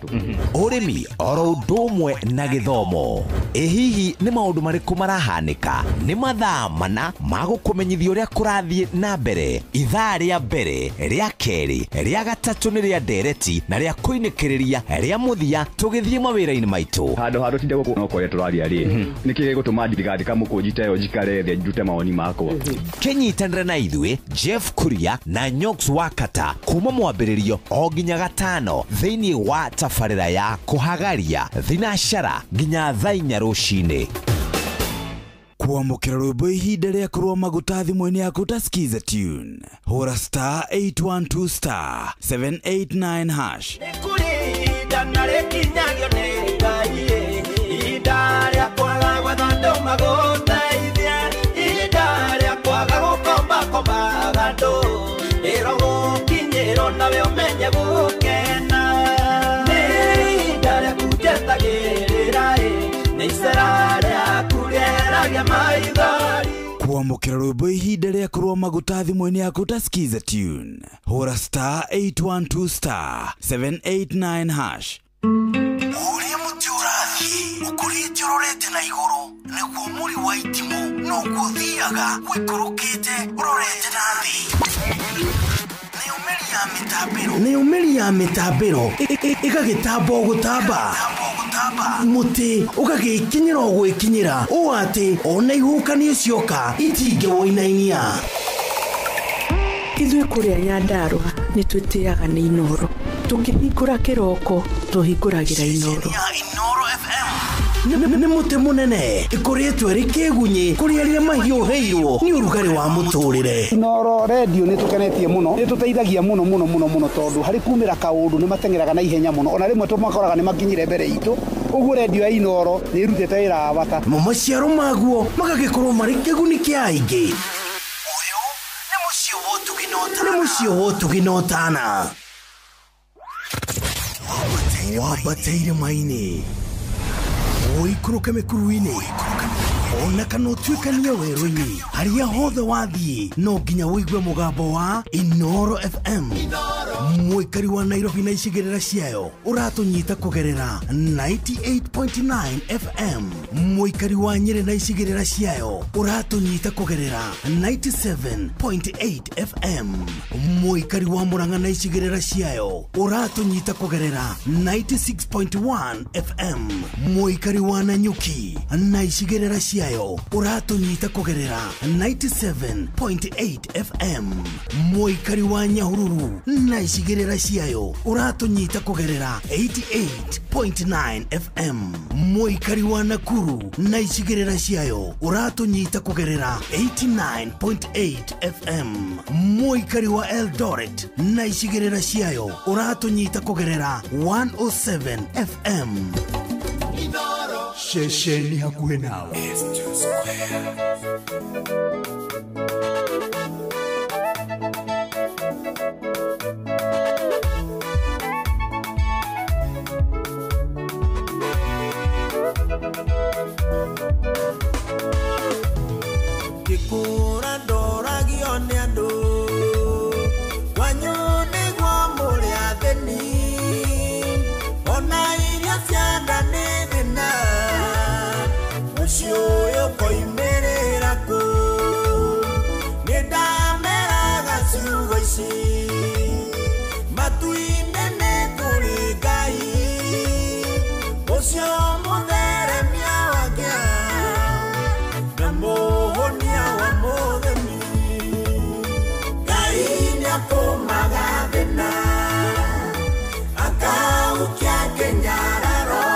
Ũrĩmi oro ũndũ ũmwe na gĩthomo. Hihi nĩ maũndũ marĩkũ marahanĩka? Nĩ mathaa mana ma gũkũmenyithia ũrĩa kũrathiĩ na mbere. Ithaa rĩa mbere, rĩa kerĩ, rĩa gatatũ nĩ rĩa ndereti na rĩa kũinĩkĩrĩria rĩa mũthia tũgĩthiĩ mawĩra-inĩ maitũ. Handũ tinde gũkũ no kũrĩa tũraria rĩ. Nĩkĩ gũtũma thirikari kamũkũnjita ĩyo njikare thĩ njute mawoni makwa. Kĩnyitanĩre na ithuĩ Jeff Kuria na Nyox Wakata kuma mwambĩrĩrio o nginya gatano thĩinĩ wa tabarĩra ya kũhagaria thinacara nginya thaa 4 rũcinĩ. Kwamũkĩra rwĩmbo ihinda rĩa kũrũa maguta thimũ-inĩ yaku ta skiza tune hũra *812*789#. Nĩkũrĩnda na rĩkinyagio nĩ Ngai, ihinda rĩa kwaga gwetha andũ magũteithie, ihinda rĩa kwaga gũkombakombaga andũ, ĩro gũkinyĩrwo nawe ũmenye gũkena, nĩ ihinda rĩaku njetagĩrĩra, nĩ icera rĩaku rĩeragia maithori. Kwamũkĩra rwĩmbo ihinda rĩa kũrũa maguta thimũ-inĩ yaku ta skiza tune hũra *812*789#. Ũrĩa mũtĩ ũrathiĩ ũkũrĩte ũrorete na igũrũ, nĩguo mũri wa itimũ noguo ũthiaga wĩikũrũkĩte ũrorete na thĩ. Nĩ ũmeri ya mĩtambĩro ĩgagĩtamba o gũtamba, mũtĩ ũgagĩkinyĩra o gwĩkinyĩra, ũũ atĩ ona ihuhũkanio cioka itingĩwoinainia. Ithuĩ kũrĩa Nyandarua nĩ twĩtĩaga nĩ Inooro, tũkĩhingũra kĩroko tũhingũragĩra Inooro. Nĩ mũtĩ mũnene ĩkoretwo ĩrĩ kĩgunyi kũrĩa rĩrĩa mahiũhĩirwo nĩ ũrugarĩ wa mũtũrĩre. Inooro radio nĩ tũkenetie mũno, nĩ tũteithagia mũno tondũ harĩ kumĩra kaũndũ nĩ matengeraga na ihenya mũno, ona rĩmwe tũmakoraga nĩ makinyire mbere itũ. Ũguo radio ya Inooro nĩ ĩrutĩte wĩra wa bata, maciaro maguo magagĩkorwo marĩ kĩguni kĩa aingĩ. Ũyũ nĩ mũciĩ wa Ũtugi na Ũtana. Wambateire maini, ũikũrũke mĩkuru-inĩ, ona kana ũtuĩkanie werũ-inĩ harĩa hothe wathiĩ no nginya wĩigue mũgambo wa Inoro FM mũikari wa Nairobi na icigĩrĩra ciayo ũratũnyita kũgerera 98.9 FM mũikari wa Nyeri na icigĩrĩra ciayo ũratũnyita kũgerera 97.8 FM mũikari wa Murang'a na icigĩrĩra ciayo ũratũnyita kũgerera 96.1 FM mũikari wa Nanyuki na icigĩrĩra ciayo ũratũnyita kũgerera 97.8 FM mũikari wa Nyahururu na icigĩrĩra ciayo ũratũnyita kũgerera 88.9 FM mũikari wa Nakuru na icigĩrĩra ciayo ũratũnyita kũgerera 89.8 FM mũikari wa Eldoret na icigĩrĩra ciayo ũratũnyita kũgerera 107 FM Shesheni hakuhe nawe. Kikura ndoragio nĩ andũ wanyu nĩguo mũrĩ athĩni ona iria cianda nĩ thĩna mũciĩ ũyũ koimĩrĩra kũ nĩ ndameraga ciugo ici matu-inĩ nĩ kũrĩ Ngai ũcio mũtheremia wake na mũhonia wa mũthemi Ngai nĩakũmaga thĩna akaukia kĩnyararo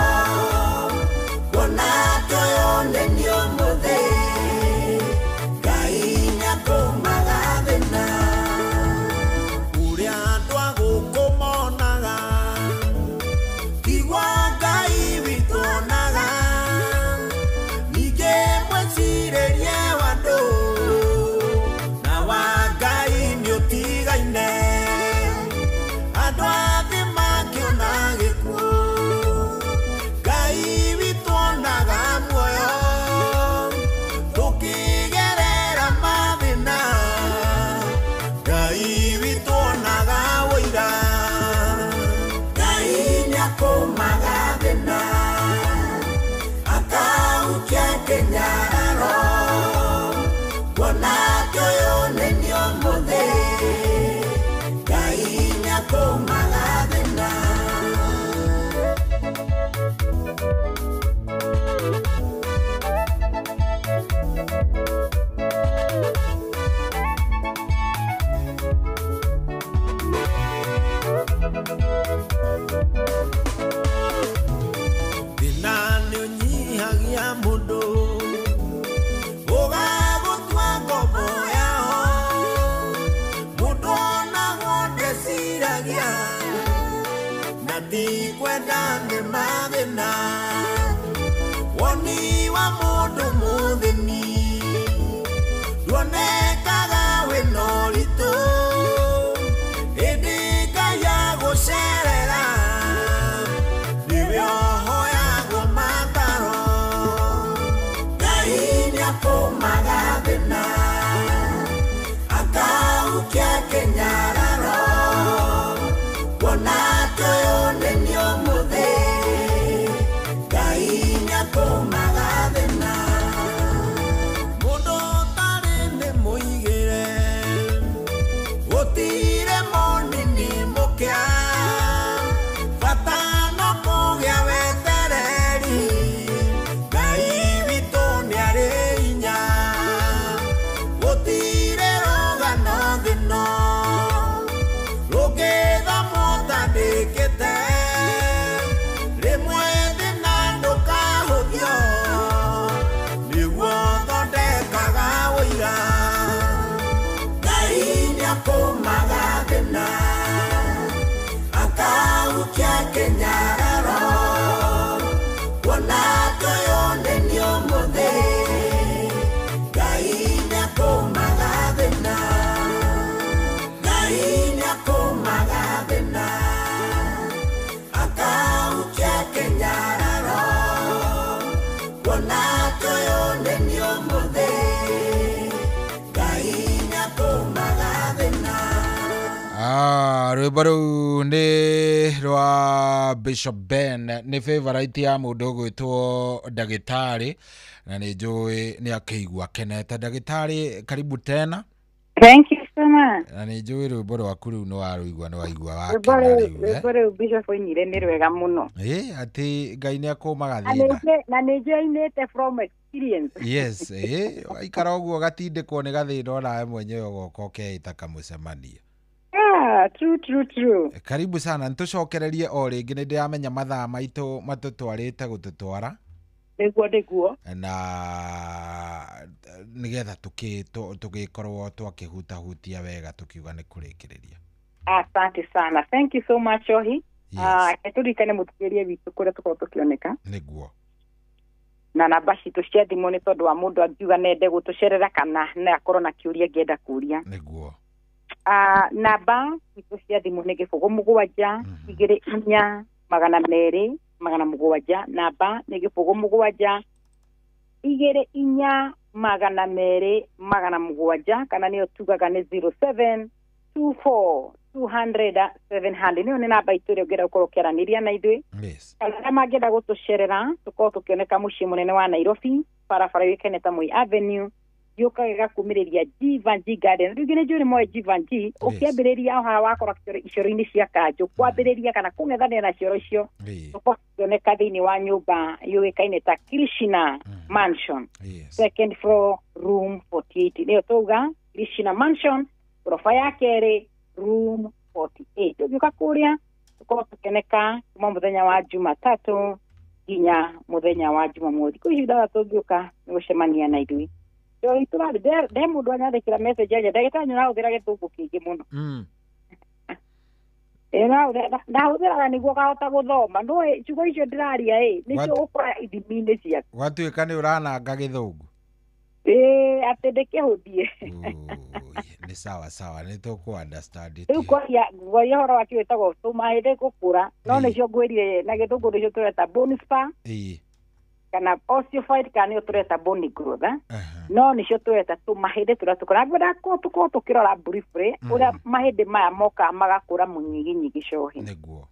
kuona toyone nĩ ũmũthĩ Ngai nĩakũmaga thĩna ũrĩa andũ a gũkũ monaga tigwo Ngai witũ onaga ningĩ mwĩcirĩrie wa andũ na wa Ngai nĩũtigaine andũ a thĩ makĩona gĩkuũ Ngai witũ onaga muoyo tũkĩgerera mathĩna Ngai witũ onaga ũira Ngai nĩakũmaga thĩna akaukia kĩnyararo kuona toyone nĩ ũmũthĩ Ngai nĩakũmaga thĩna thĩna nĩũnyihagia mũndũ ũgagũtua ngombo yao mũndũ onagwo ndeciragia na ndikwenda nĩ mathĩna woni wa mũndũ mũthĩni nduonekaga wĩna ũritũ ĩndĩ Ngai agũcerera nĩwe ohoyagwo mataro Ngai nĩakũmaga thĩna akaukia kĩnyararo kuona toyone nĩ ũmũthĩ Ngai nĩakũmaga thĩna mũndũ ũtarĩ nĩ mũigĩre gũtirĩ mũnini mũkĩa bata no kũgĩa wetereri Ngai witũ nĩarĩ hinya gũtirĩ rũgano thĩno rũngĩtha mũtandĩkĩte rĩmwe thĩna ndũkahũthio nĩguo thondekaga ũira Ngai nĩakũmaga thĩna akaukia kĩnyararo kuona toyone nĩ ũmũthĩ Ngai nĩakũmaga thĩna Ngai nĩakũmaga thĩna akaukia kĩnyararo kuona toyone nĩ rwimbo rũu nĩ rwa Bishop Ben, nĩ favorite ya mũndũ ũgwĩtwo Ndagĩtarĩ, na nĩ njũĩ nĩ akĩigua kenete. Ndagĩtarĩ, karibu tena. Thank you so much. Na nĩ njũĩ rwimbo rwaku rũu nĩ warũigua, nĩ waigua wakena rĩu. Rwimbo rũu Bishop oinire nĩ rwega mũno. Atĩ Ngai nĩ akũmaga thĩna. Na nĩ njũĩ ainĩte from experience. Yes, waikara ũguo gatindĩkwo nĩ gathĩna onawe mwenyewe ũgoka ũkeĩta kamũcemania. True. Karibu sana, nĩtũcokererie o rĩngĩ, nĩ ndĩramenya mathaa maitũ matũtwarĩte gũtũtwara. Nĩguo. Na nĩgetha tũgĩkorwo twakĩhutahutia wega tũkiuga nĩ kũrĩkĩrĩria. Asante sana. Thank you so much, Ohi. Tũririkane mũthikĩrĩria witũ kũrĩa tũkorwo tũkĩoneka. Nĩguo. Na namba citũ cia thimũ nĩ tondũ wa mũndũ angiuga nende gũtũcerera kana na akorwo na kĩũria ngĩenda kũria. Nĩguo. Namba citũ cia thimũ nĩ 07 24 200 700. Namba nĩ 07 24 200 700, kana nĩyo tugaga nĩ 07 24 200 700. Nĩyo nĩ namba itũ ĩrĩa ũngĩenda gũkorwo ũkĩaranĩria na ithuĩ. Kana arĩa mangĩenda gũtũcerera tũkorwo tũkĩoneka mũciĩ mũnene wa Nairobi, barabara yũĩkaine ta Moi Avenue, yũkaga kumĩrĩria Jivanji Garden. Rĩu nĩ njũĩ moe Jivanji, ũkĩambĩrĩria haha wakora icoro-inĩ cia Kanjũ, kwambĩrĩria kana kũng'ethanĩra na cioro icio, tũkorwo tũkĩoneka thĩinĩ wa nyũmba yũĩkaine ta Krishna Mansion, second floor room 48. Nĩyo tũuga Krishna Mansion, ghorofa ya kerĩ, room 48. Ũgĩũka kũrĩa tũkorwo tũkĩoneka kuma mũthenya wa Jumatatu nginya mũthenya wa Jumamothi. Kwa ihinda tũngĩũka nĩ gũcemania na ithuĩ. Yo itũrari de mũndũ anyandĩkĩra message aje ndagĩtarĩ nĩ ũrahũthĩra gĩthũngũ kĩingĩ mũno. Ndahũthĩraga nĩguo kahota gũthoma. Ndũĩ ciugo icio ndĩraria nĩcio ũkora ithimi-inĩ ciaku. Gwatuĩka nĩ ũrananga gĩthũngũ. Atĩ ndĩkĩhũthie. Nĩ sawa nĩ tũkũ understand it. Rĩu kwaria ũhoro wa kĩo ĩtagwo tũmahĩndĩ gũkũra, no nĩcio ngwĩrire na gĩthũngũ nĩcio tũreta bone spur. Kana osteophyte kana nĩyo tũreta bone growth. No nĩcio tũreta tũmahĩndĩ tũrĩa tũkũra. Ngwenda tũkorwo tũkĩrora briefly ũrĩa mahĩndĩ maya moka magakũra mũnyiginyigi cohi. Nĩguo.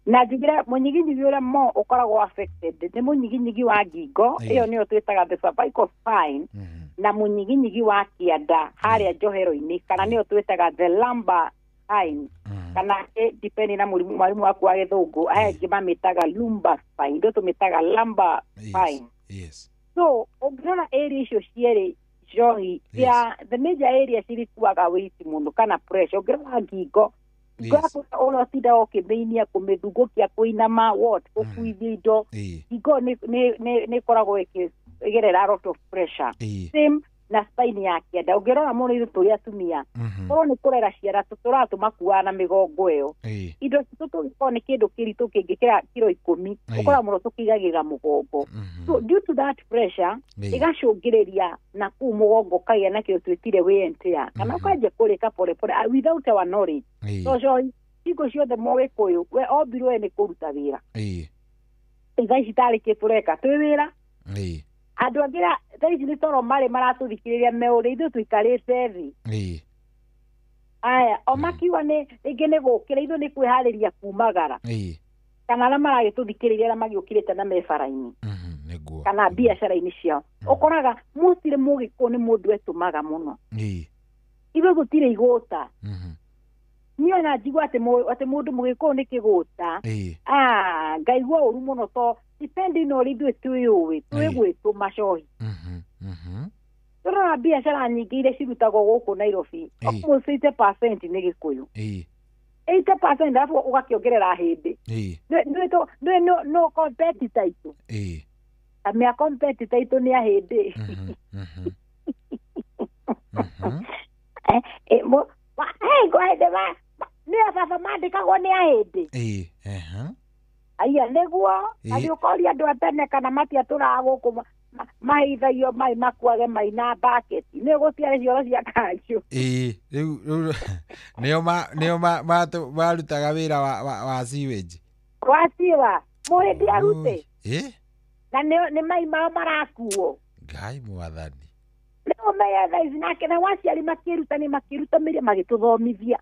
Na njigire mũnyiginyigi ũrĩa mo ũkoragwo affected nĩ mũnyiginyigi wa ngingo, ĩyo nĩyo twĩtaga the cervical spine, na mũnyiginyigi wa kĩanda harĩa njohero-inĩ, kana nĩyo twĩtaga the lumbar spine, kana depending na mwarimu waku wa gĩthũngũ, aya angĩ mamĩtaga lumbar spine, ndio tũmĩtaga lumbar spine. So ũngĩrora area icio cierĩ Johi, the major areas irikuaga weight mũno kana pressure. Ũngĩrora ngingo ona tinda ũkĩmĩinia kũmĩthungũkia kũinama gũkuithia indo, ngingo nĩ ĩkoragwo ĩgerera a lot of pressure. Same na spine ya kĩanda. Ũngĩrora mũno ithuĩ tũrĩ atumia, korwo nĩ kũrera ciara tũtũraga tũmakuaga na mĩgongo ĩyo, indo citũ tũngĩkorwo nĩ kĩndũ kĩritũ kĩngĩkĩra kiro 10, ũkora mũno tũkĩigagĩra mũgongo. So due to that pressure ĩgacũngĩrĩria na kũu mũgongo kagĩa na kĩo twĩtire wear and tear, kana ũkanjia kũrĩka pole without our knowledge. So hingo ciothe Mũgĩkũyũ we ombirwo nĩ kũruta wĩra. Thaa ici tarĩkĩ tũreka twĩ wĩra. Andũ angĩ thaa ici nĩ toro marĩ maratũthikĩrĩria meũrĩa ithuĩ tũikarĩte thĩ. Aya o makiuga rĩngĩ nĩ gũkĩra ithuĩ nĩ kwĩharĩria kumagara, kana arĩa maragĩtũthikĩrĩria arĩa magĩũkĩrĩte na mebara-inĩ kana biacara-inĩ ciao. Ũkoraga mũtirĩ Mũgĩkũyũ nĩ mũndũ etũmaga mũno. Ithuĩ gũtirĩ igũta. Niĩ na njigua atĩ mũndũ Mũgĩkũyũ nĩ kĩgũta. Ngaigua ũru mũno to depending na ũrĩa ithuĩ twĩũĩ twĩgwĩtũma cohi. Tũrora biacara nyingĩ iria cirutagwo gũkũ Nairobi, almost 80% nĩ Gĩkũyũ. 80% alafu ũgakĩongerera hĩndĩ. No competitor itũ. Amĩa competitor itũ nĩ ahĩndĩ. Nĩ baba mandĩkagwo nĩ ahĩndĩ. Aya nĩguo atĩ ũkoria andũ atene kana matiatũraga gũkũ mahithagio mai makuage mai na bucket. Nĩ gũtiarĩ cioro cia Kanjũ. Rĩu nĩo marutaga wĩra wa sewage. Wa siwa mũhĩndĩ arute. Na nĩ mai mao marakuo. Ngai mwathani. Nĩo meya thaa ici nake na waciari makĩruta mĩrĩ magĩtũthomithia.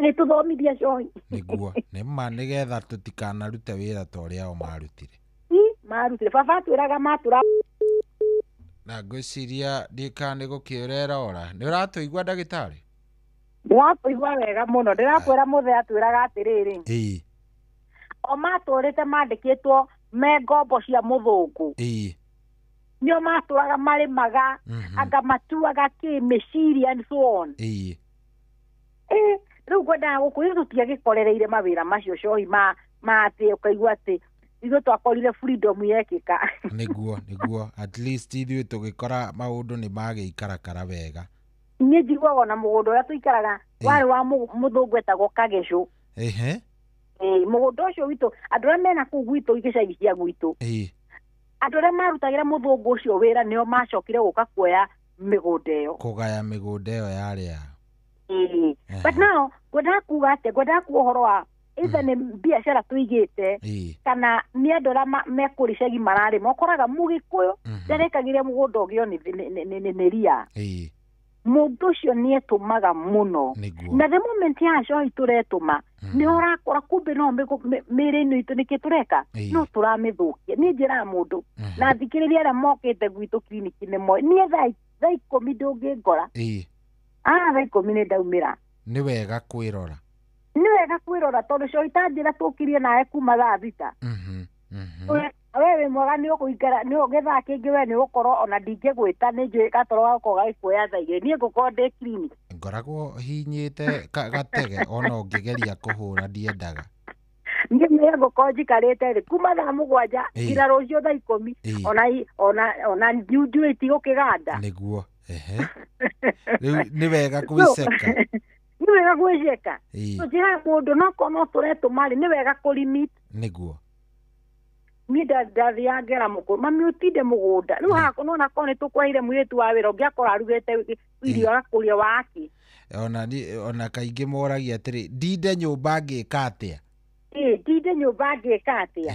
nä tå thomithia cohi niguo nä ma nä getha tå tikanarute wä ra ta å rä a o marutire marutire baba twä raga matå na ngwä ciria ndika nä gå kä å rerora nä å ratå igua ndagä tarä ndä ratå igua wega må no ndä rakwä ra må the atwä raga atä rä rä o matå rä te mandä kä two me ngombo cia må thå ngå nä o matå raga marä maga anga matuaga kä mä ciria rä u ngwendaga gå kå ithuä tå tiagä korereire mawä ra macio cohi ma atä å kaigua atä ithuä twakorire freedom yekä ka niguo at least ithuä tå gä kora maå ndå nä magä ikarakara wega niä njiguaga ona må gå ndå å rä a tå ikaraga warä wa må thå ngå etagwo kagecå må gå ndå å cio witå andå arä a mena kå u gwitå igä cagi cia gwitå andå arä a marutagä ra må thå ngå å cio wä ra nä o macokire gå ka kuoya mä gå nda ä yo kå gaya mä gå nda ä yo yarä yao but now ngwendaga kuga atä ngwendaga kuga å horo wa either nä biacara tå igä te kana nä andå arä a mekå rä cagi mararä ma å koraga må gä kå yå ndarekagiria må gå nda å gä o nä ria må ndå å cio nä etå maga må no na the moment ya cohi tå retå ma nä ho rakora kumbe no mä rä ino itå nä kä tå reka no tå ramä thå kia nä njä raga må ndå na thikä rä ria arä a mokä te gwitå kiriniki nä moe niä thaa ikå ndå ngä ngora thaa ikå nä ndaumä ra nä wega kwä rora nä wega kwä rora tondå cohi ta njä ra tå kirie nawe kuma thaa thita we wä mwega nä å gå ikara nä å gä thaa kä ngä we nä å korwo ona ndingä gwä ta nä njå ä gatoro gakorwo gagä kuoya thaa igä niä ngå korwo ndä clinic ngoragwo hinyä te gatege ona å ngä geria kå hå ra ndiendaga niä nä ngå korwo njikarä te rä kuma thaa må gwanja nginya rå cio thaa ikå ona njå iti gå kä ganda nä guo nä wega gwä ceka nä wega gwä ceka tå njä raga må ndå nokorwo no tå retå marä nä wega kå limit nä guo niä ndathiaga ngera må kå mami å tinde må gå nda rä u haha nona korwo nä tå kwahire mwä rä tu wa wä ra å ngä akorwo arugä te irio agakå ria wakä ona kaingä moragia atä rä ndinde nyå mba ngä ka atä a ndinde nyå mba ngä ka atä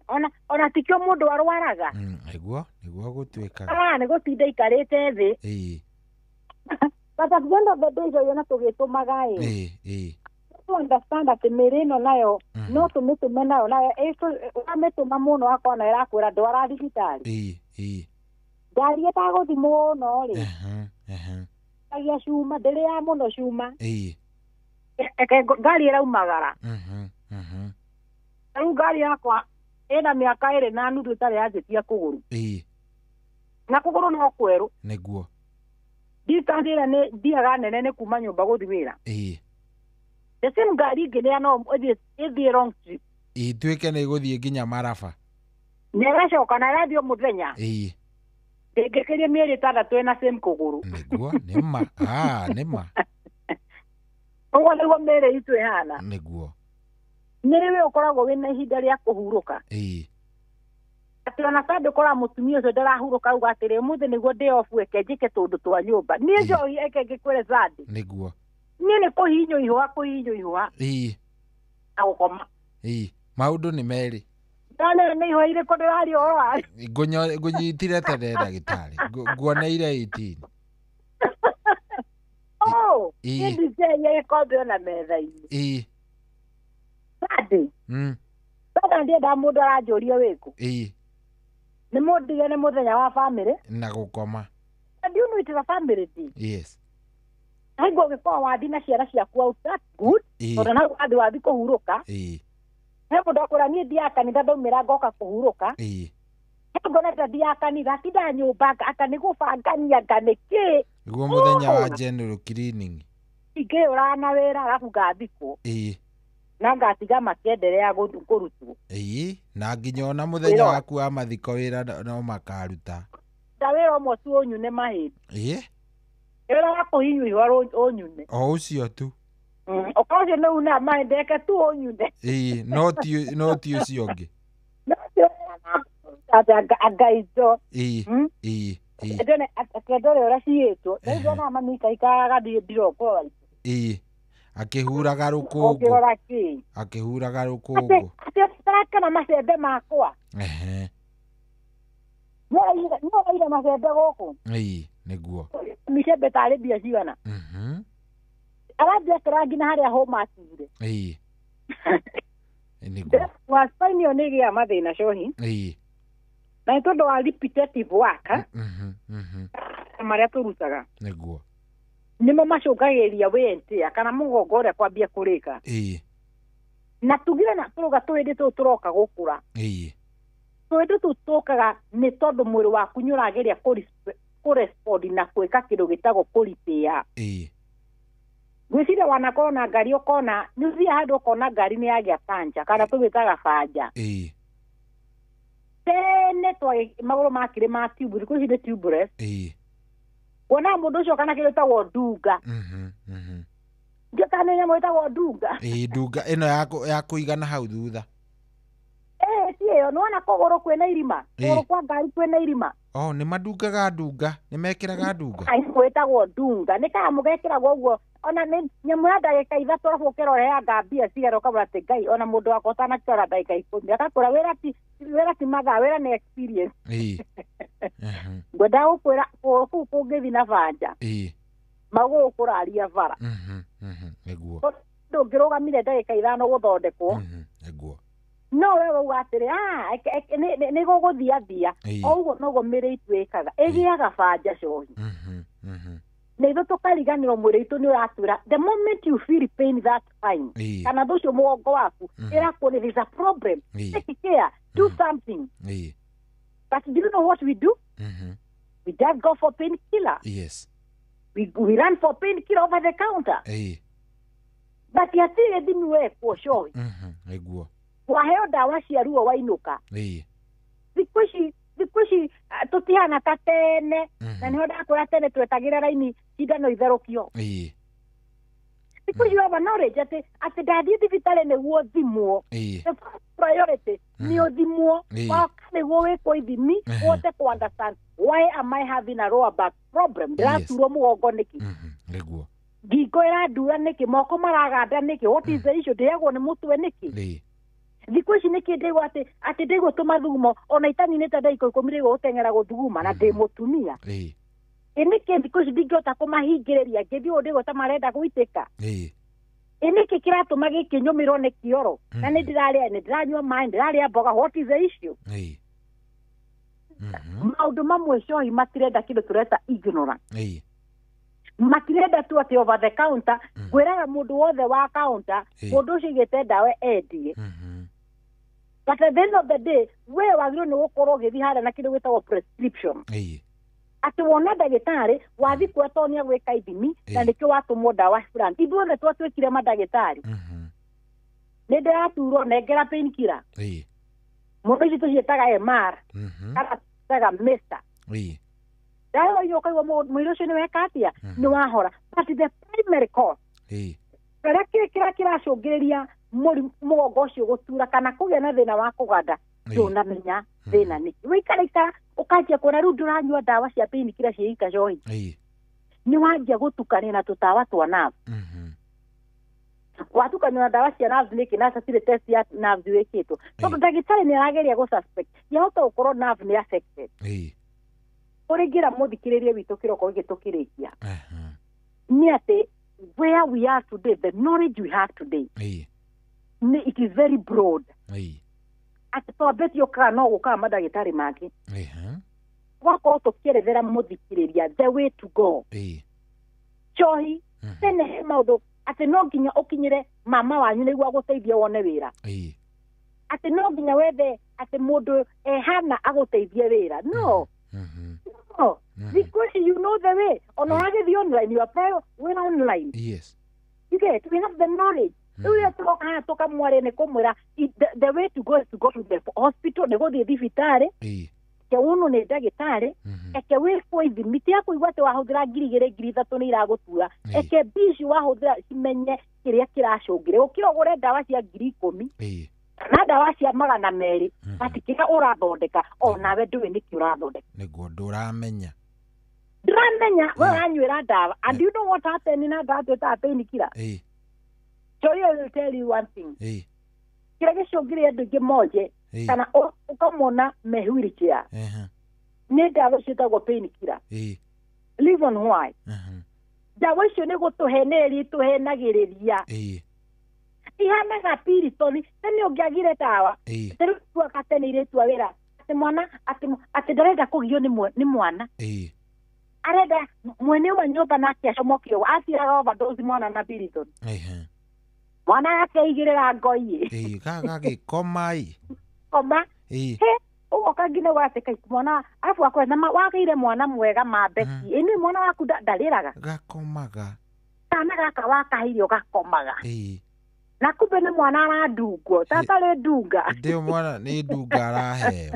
a ona tikio må ndå arwaraga nä guo gå tuä kaga nä gå tinda ikarä te thä but at the end of the day yo na tå gä tå maga understand atä mä rä ä no nayo no tå mä tå me nayo nayo ũramä tå ma må no akorwo nayo ĩrakwä ra ndwara thibitarĩ ngari ĩtagå thi må no rä agia cuma ndä rä ya må no cuma ngari ĩraumagara rĩu ngari yakwa ĩna mĩaka ĩrĩ na nuthu ĩtarĩ yanjĩtia kũgũrũ na kũgũrũ no kwerũ nĩguo distance ĩrĩa nĩ ndiaga nene nĩ kuma nyũmba gũthi wĩra the same ngari ingĩ nĩa no ĩthiĩ long trip ituĩke nĩ ĩgũthiĩ nginya maraba nĩ ĩgacoka na ĩrathiĩ o mũthenya ndĩngĩkĩrie mĩeri ĩtandatũ ĩna same kũgũrũ nĩguo nĩ ma nĩ ma ũguo nĩguo mĩĩrĩ itũ ĩhana nĩguo nĩ rĩwe ũkoragwo wĩna ihinda rĩa kũhurũka atĩ ona ta ndĩkora mũtumia ũcio ndarahurũka uga atĩrĩ ũmũthĩ nĩguo ndĩ off weke njĩke tũndũ twa nyũmba niĩ njohi eke ngĩkwĩre Sunday nĩguo niĩ nĩ kũhinywo ihũa na gũkoma maũndũ nĩ merĩ ndanere nĩ ihũa irĩkũ ndĩraria ũhoro wa ngũnyitire tene ndagĩtarĩ nguoneire 18 niĩ ndiceirie gĩkombe ona metha-inĩ Sunday Sunday ndiendaga mũndũ aranjũria wĩkũ nĩ mũndige nĩ mũthenya wa bamĩrĩ na gũkoma and you know it is a family day yes aigo ũgĩkorwo wathi na ciana ciaku out that's good tondũ no wathi wathi kũhurũka he mũndũ akwĩra niĩ thiaga kanitha ndaumĩra ngoka kũhurũka he ngonete thiaga kanitha tinda nyũmba aka nĩ gũbangania nga nĩ kĩ nĩguo mũthenya wa general cleaning ingĩũraga na wĩra arabu ngathikwo na ngatiga makĩenderea kũrutwo na nginya ona mũthenya waku wa mathiko wĩra no makaruta ta wĩra ũmwe tu ũnyune mahĩndĩ wĩra wa kũhinywo ihũa ũnyune o ũcio tu ũkorwo ũcio nĩ una mahĩndĩ eke tu ũnyune no ti ũcio ũngĩ angaico akĩendore ũrĩa cihĩtwo nĩndona mamikaikaraga ndirokoro akĩhuraga rũkũngũ akĩhuraga rũkũngũ atarakana macembe makwa nĩwaire macembe gũkũ nĩguo micembe tarĩ mbia cigana Arabia karangi na haria homa atire. Waspine onege ya mathina cohi. Na nĩ tondũ wa repetitive work maria tũrutaga nĩmo macũngagĩrĩria wĩntia kana mũgongo ũrĩa kwambia kũrĩka na tugire na tũrũga twĩndĩ tũu tũroka gũkũra twĩndĩ tũu tũkaga nĩ tondũ mwĩrĩ waku nĩ ũrageria kũrespond na gwĩka kĩndũ gĩtagwo kũripĩa gwĩciria wanakorwo na ngari ũkona nĩ ũthiĩ handũ ũkona ngari nĩ yagĩa panja kana tũgĩtaga banja tene magũrũ makĩrĩ ma tube thikũ ici nĩ tubeless wona mũndũ ũcio kana kĩrĩa gĩtagwo ndunga kana nyamũ ĩtagwo ndunga ndunga ĩno ya kũigana hau thutha ti ĩyo nĩwona kũgũrũ kwĩna irima kũgũrũ kwa ngari kwĩna irima nĩ mandungaga ndunga nĩ mekĩraga ndunga gwĩtagwo ndunga nĩ kana mũgekĩraga ũguo ona nĩ nyamũ ya ndagĩka ithatũ arabu ũkeroreanga mbia cigera ũkabũra atĩ Ngai ona mũndũ wakwa ũtanakĩrora ndagĩka ikũmi akakwĩra wĩra ti mathaa wĩra nĩ experience ngwendaga gũkwĩra kũgũrũ kũu kũngĩthi na banja magũrũ kũraria bara ndũngĩrũgamire ndagĩka ithano gũthondekwo no we wauga atĩrĩ nĩ gũgũthiathia o ũguo noguo mĩrĩ itũ ĩkaga ĩgĩaga banja cohi na ithu tukariganirwo mwĩrĩ itũ nĩ ũratwĩra the moment you feel pain that time kana thũcio mũgongo waku ĩrakuo there is a problem take care do something but do you know what we do we just go for painkiller we run for painkiller over the counter but yatire thimi wekuo cohi waheo ndawa cia ruo wainũka thikũ ici tũtihana ta tene na nĩho ndakwĩra tene twetagĩra raini cindano itherũkio thikũ ici waba knowledge atĩ ndathiĩ thibitarĩ nĩguo thimwo priority nĩ ũthimwo waka nĩguo wĩkwo ithimi wote kũ understand why am I having a lower back problem ndĩraturwo mũgongo nĩkĩ ngingo ĩrandura nĩkĩ moko maraganda nĩkĩ what is the issue ndĩagwo nĩ mũtwe nĩkĩ thikũ ici nĩkĩ ndĩgwo atĩ ndĩgwo tũmathugumo ona itaninĩte ndagĩka ikũmi ndĩgwo gũteng'era gũthuguma na ndĩ mũtumia nĩkĩ thikũ ici ndingĩhota kũmahingĩrĩria ngĩthiĩ ũũ ndĩgwo ta marenda gũitĩka nĩkĩ kĩratũma gĩkĩ nyũmĩrwo nĩ kĩoro na nĩ ndĩranyua maĩ ndĩrarĩa mboga what is the issue maũndũ mamwe cohi matirenda kĩndũ tũreta ignorance matirenda tu atĩ over the counter gwĩraga mũndũ wothe wa counter mũndũ ũcio igĩte ndawa endie but at the end of the day we wagĩrĩirwo nĩ gũkorwo ũgĩthiĩ harĩa na kĩndũ gĩtagwo prescription atĩ wona ndagĩtarĩ wathiĩ kwetonia gwĩka ithimi na nĩkĩo watũmwo ndawa fulani ithuothe twatuĩkire mandagĩtarĩ nĩ ndĩraturwo nengera painkiller mũndũ ici tũciĩtaga MR kana tũciĩtaga mesa ndawa iyo ũkaigua mwĩrĩ ũcio nĩ weka atĩa nĩ wahora but the primary cause kĩrĩa kĩracũngĩrĩria mũgongo ũcio gũtura kana kũgĩa na thĩna wa kũganda ndũnamenya thĩna nĩkĩ wĩikaraikara ũkanjia kuona rĩu ndũranyua ndawa cia painkiller cia ika cohi nĩ wanjia gũtukania na tũtawa twa nerve watukania na ndawa cia nerve nĩkĩ na hatirĩ test ya nerve wĩkĩtwo tondũ ndagĩtarĩ nĩ arageria gũsuspect yahota gũkorwo nerve nĩ affected ũrĩngĩra mũthikĩrĩrie witũ kĩroko gĩgĩtũkĩrĩkia nĩ atĩ where we are today the knowledge we have today it is very broad atĩ twambĩtie ũkaga no gũkaga mandagĩtarĩ mangĩ gwakorwo tũkĩerethera mũthikĩrĩria the way to go cohi tene he maũndũ atĩ no nginya ũkinyĩre mama wanyu nĩguo agũteithie wone wĩra atĩ no nginya wethe atĩ mũndũ ehana agũteithie wĩra no because you know the way on already online you apply when online you get we have the knowledge rĩu tũroka tũkamwarĩ nĩ kũmwĩra the way to go is to go to the hospital nĩ gũthiĩ thibitarĩ ke uno nĩ ndagĩtarĩ eke wĩkwo ithimi ti akũigua atĩ wahũthĩra ngiri igĩrĩ ngiri ithatũ nĩ iragũtura eke bici wahũthĩra cimenye kĩrĩa kĩracũngĩre gũkĩra ũgũre ndawa cia ngiri 10 na ndawa cia 200 ati kĩrĩa ũrathondeka onawe ndũĩ nĩkĩ ũrathondeka nĩguo ndũramenya we wanyuĩra ndawa and you know what happened na ndawa twĩtaga painkiller so I will tell you one thing kĩrĩa gĩcũngĩrĩria andũ aingĩ monje kana ũkamona me wheelchair nĩ ndawa ciĩtagwo painkiller reason why ndawa icio nĩ gũtũhenereria tũhenagĩrĩria ihanaga piritoni tene ũngĩagire ndawa rĩu tuaga tene irĩtua wĩra atĩ mwana atĩ ndarenda kũgio nĩ mwana arenda mwene ũmwe nyũmba nake acomokio athiraga overdose mwana na piritoni mwana yake igĩrĩra ngoi gagĩkomai koma ũgoka nginya watĩka mwana arabu akwenda wagĩire mwana mwega mambeki ĩnĩ mwana waku ndarĩraga gakomaga kana gaka wakahairio gakomaga na kumbe nĩ mwana arandungwo tatarĩ ndunga ndio mwana nĩ ndunga araheo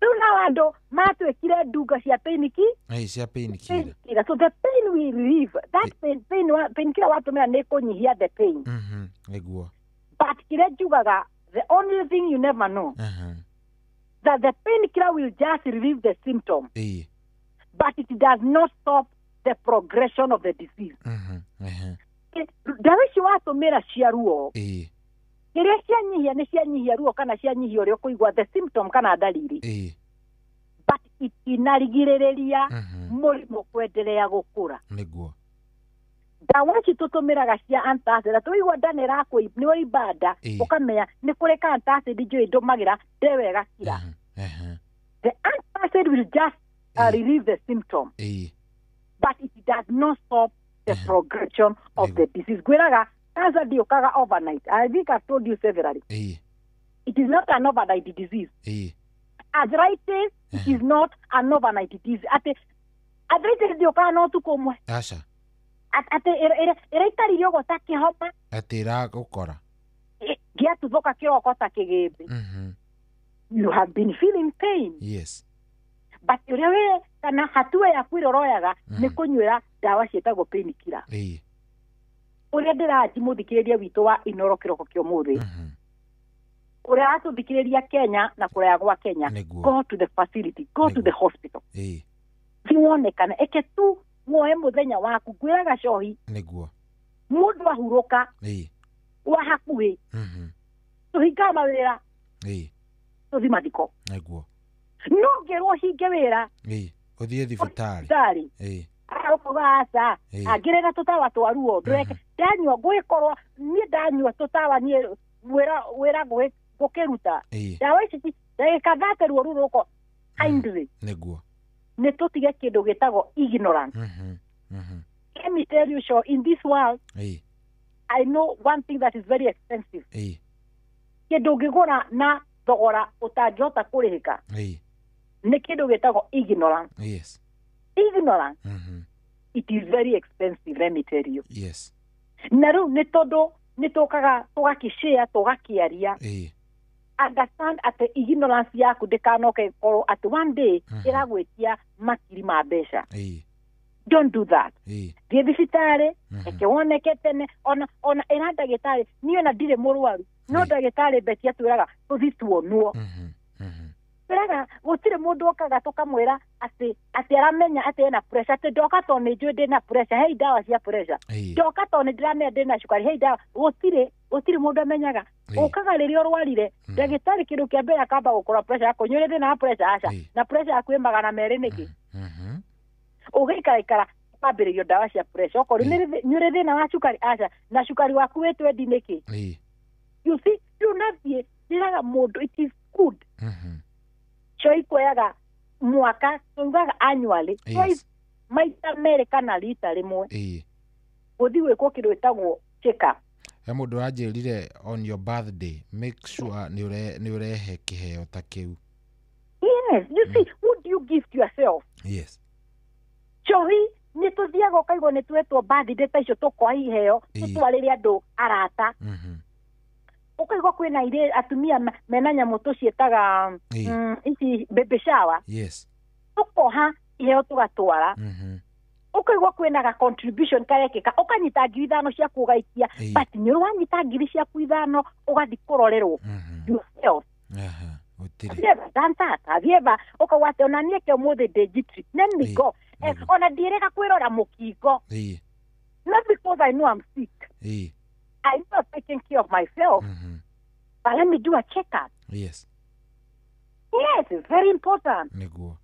rĩu na andũ matwĩkire ndunga cia painiki cia painkiller so the pain will relieve that painkiller watũmĩra nĩ kũnyihia the pain nĩguo but kĩrĩa njugaga the only thing you never know that the painkiller will just relieve the symptom but it does not stop the progression of the disease ndawa icio watũmĩra cia ruo kĩrĩa cianyihia nĩ cianyihia ruo kana cianyihia ũrĩa ũkũigua the symptom kana dalili but itinarigĩrĩria mũrimũ kwendelea gũkũra nĩguo ndawa ici tũtũmĩraga cia antacid tũigua nda nĩ ũimba nda ũkamenya nĩ kũrĩ ka antacid njũĩ ndũmagĩra ndewega kira the antacid will just relieve the symptom but it does not stop the progression of the disease gwĩraga cancer ndĩũkaga overnight. I think I've told you severally. It is not an overnight disease. Arthritis is not an overnight disease. Arthritis ndĩũkaga no tukũ ũmwe. Aca. Ĩraikaririo gũta kĩhoma. Atĩ ĩragũkora. Gĩatuthuka kĩroko ta kĩgĩmbĩ. You have been feeling pain. Yes. But ũrĩa we kana hatua yaku ĩroroyaga nĩ kũnyuĩra ndawa ciĩtagwo painkiller. Ũrĩa ndĩrathi mũthikĩrĩria witũ wa Inoro kĩroko kĩa ũmũthĩ ũrĩa atũthikĩrĩria Kenya na kũraya gwa Kenya, go to the facility, go to the hospital. Thiwonekana eke tu woe mũthenya waku ngwĩraga cohi nĩguo mũndũ ahurũka wa hakuhĩ tũhinga mawĩra tũthi mathiko nĩguo no ngĩrwo hinge wĩra ũthiĩ thibitarĩ arokogaca angĩrega tũtawa twaruo ndreke ndanyua ngwĩkorwo niĩ ndanyua tũtawa niĩ wĩra ngũkĩruta ndawa ici ndagĩka 30 ruo rũrũko kindly nĩguo nĩ tũtige kĩndũ gĩtagwo ignorance. Let me tell you, sure, in this world I know one thing that is very expensive. Kĩndũ ngĩgũra na thogora ũtangĩhota kũrĩhĩka nĩ kĩndũ gĩtagwo ignorance. Yes. Ignorance. It is very expensive, let me tell you. Yes. Na rĩu nĩ tondũ nĩ tũkaga tũgakĩshare tũgakĩaria. Understand at the ignorance yaku ndĩkanoke korwo at one day ĩragwĩtia makiri ma mbeca. Don't do that. Thiĩ thibitarĩ eke woneke tene ona ĩra ndagĩtarĩ niĩ ona ndirĩ mũrwaru no ndagĩtarĩ Beti atwĩraga tũthi tuonwo. Wĩraga gũtirĩ mũndũ okaga tũkamwĩra atĩ aramenya atĩ ena pressure atĩ ndoka tondũ nĩ njũĩ ndĩna pressure hei ndawa cia pressure ndoka tondũ nĩ ndĩramenya ndĩna cukari hei ndawa gũtirĩ mũndũ amenyaga ũkaga rĩrĩa ũrwarire ndagĩtarĩ kĩndũ kĩa mbere akamba gũkora pressure yako nyũrĩ thĩna wa pressure aca na pressure yaku ĩ 200 nĩkĩ ũgĩikaraikara kwambĩrĩrio ndawa cia pressure okorwo nyũrĩ thĩna wa cukari aca na cukari waku wĩ 20 nĩkĩ you see tunathiĩ ndĩraga mũndũ it is good choi kweaga mwaka tungaga annually twice maita merĩ kana rita rĩmwe ũthi gwĩkwo kĩndũ gĩtagwo check up. He mũndũ anjĩrire on your birthday make sure nĩ ũrehe kĩheo ta kĩu. Yes, you see, what do you give to yourself? Yes. Choi nĩ tũthiaga ũkaigwo nĩ twetwo birthday ta icio tũkoa iheo tũtwarĩre andũ arata. Ukaigwa kwĩna irĩ atumia mena nyamũ tũciĩtaga ici baby shower. Yes. Tukoha iheo tugatwara. Ukaigwa kwĩna ga contribution karekeka ukanyita 5,000 cia kugaikia but nĩ wanyita 5,000 cia 5,000 ugathi kũrorerwo yourself. Have ukagwa atĩ ona niĩ ke mũthĩ ndĩnjitri let me go ona ndireka kwĩrora mũkingo not because I know I'm sick. I'm not taking care of myself. But let me do a checkup. Yes. Yes, it's very important. Nĩguo.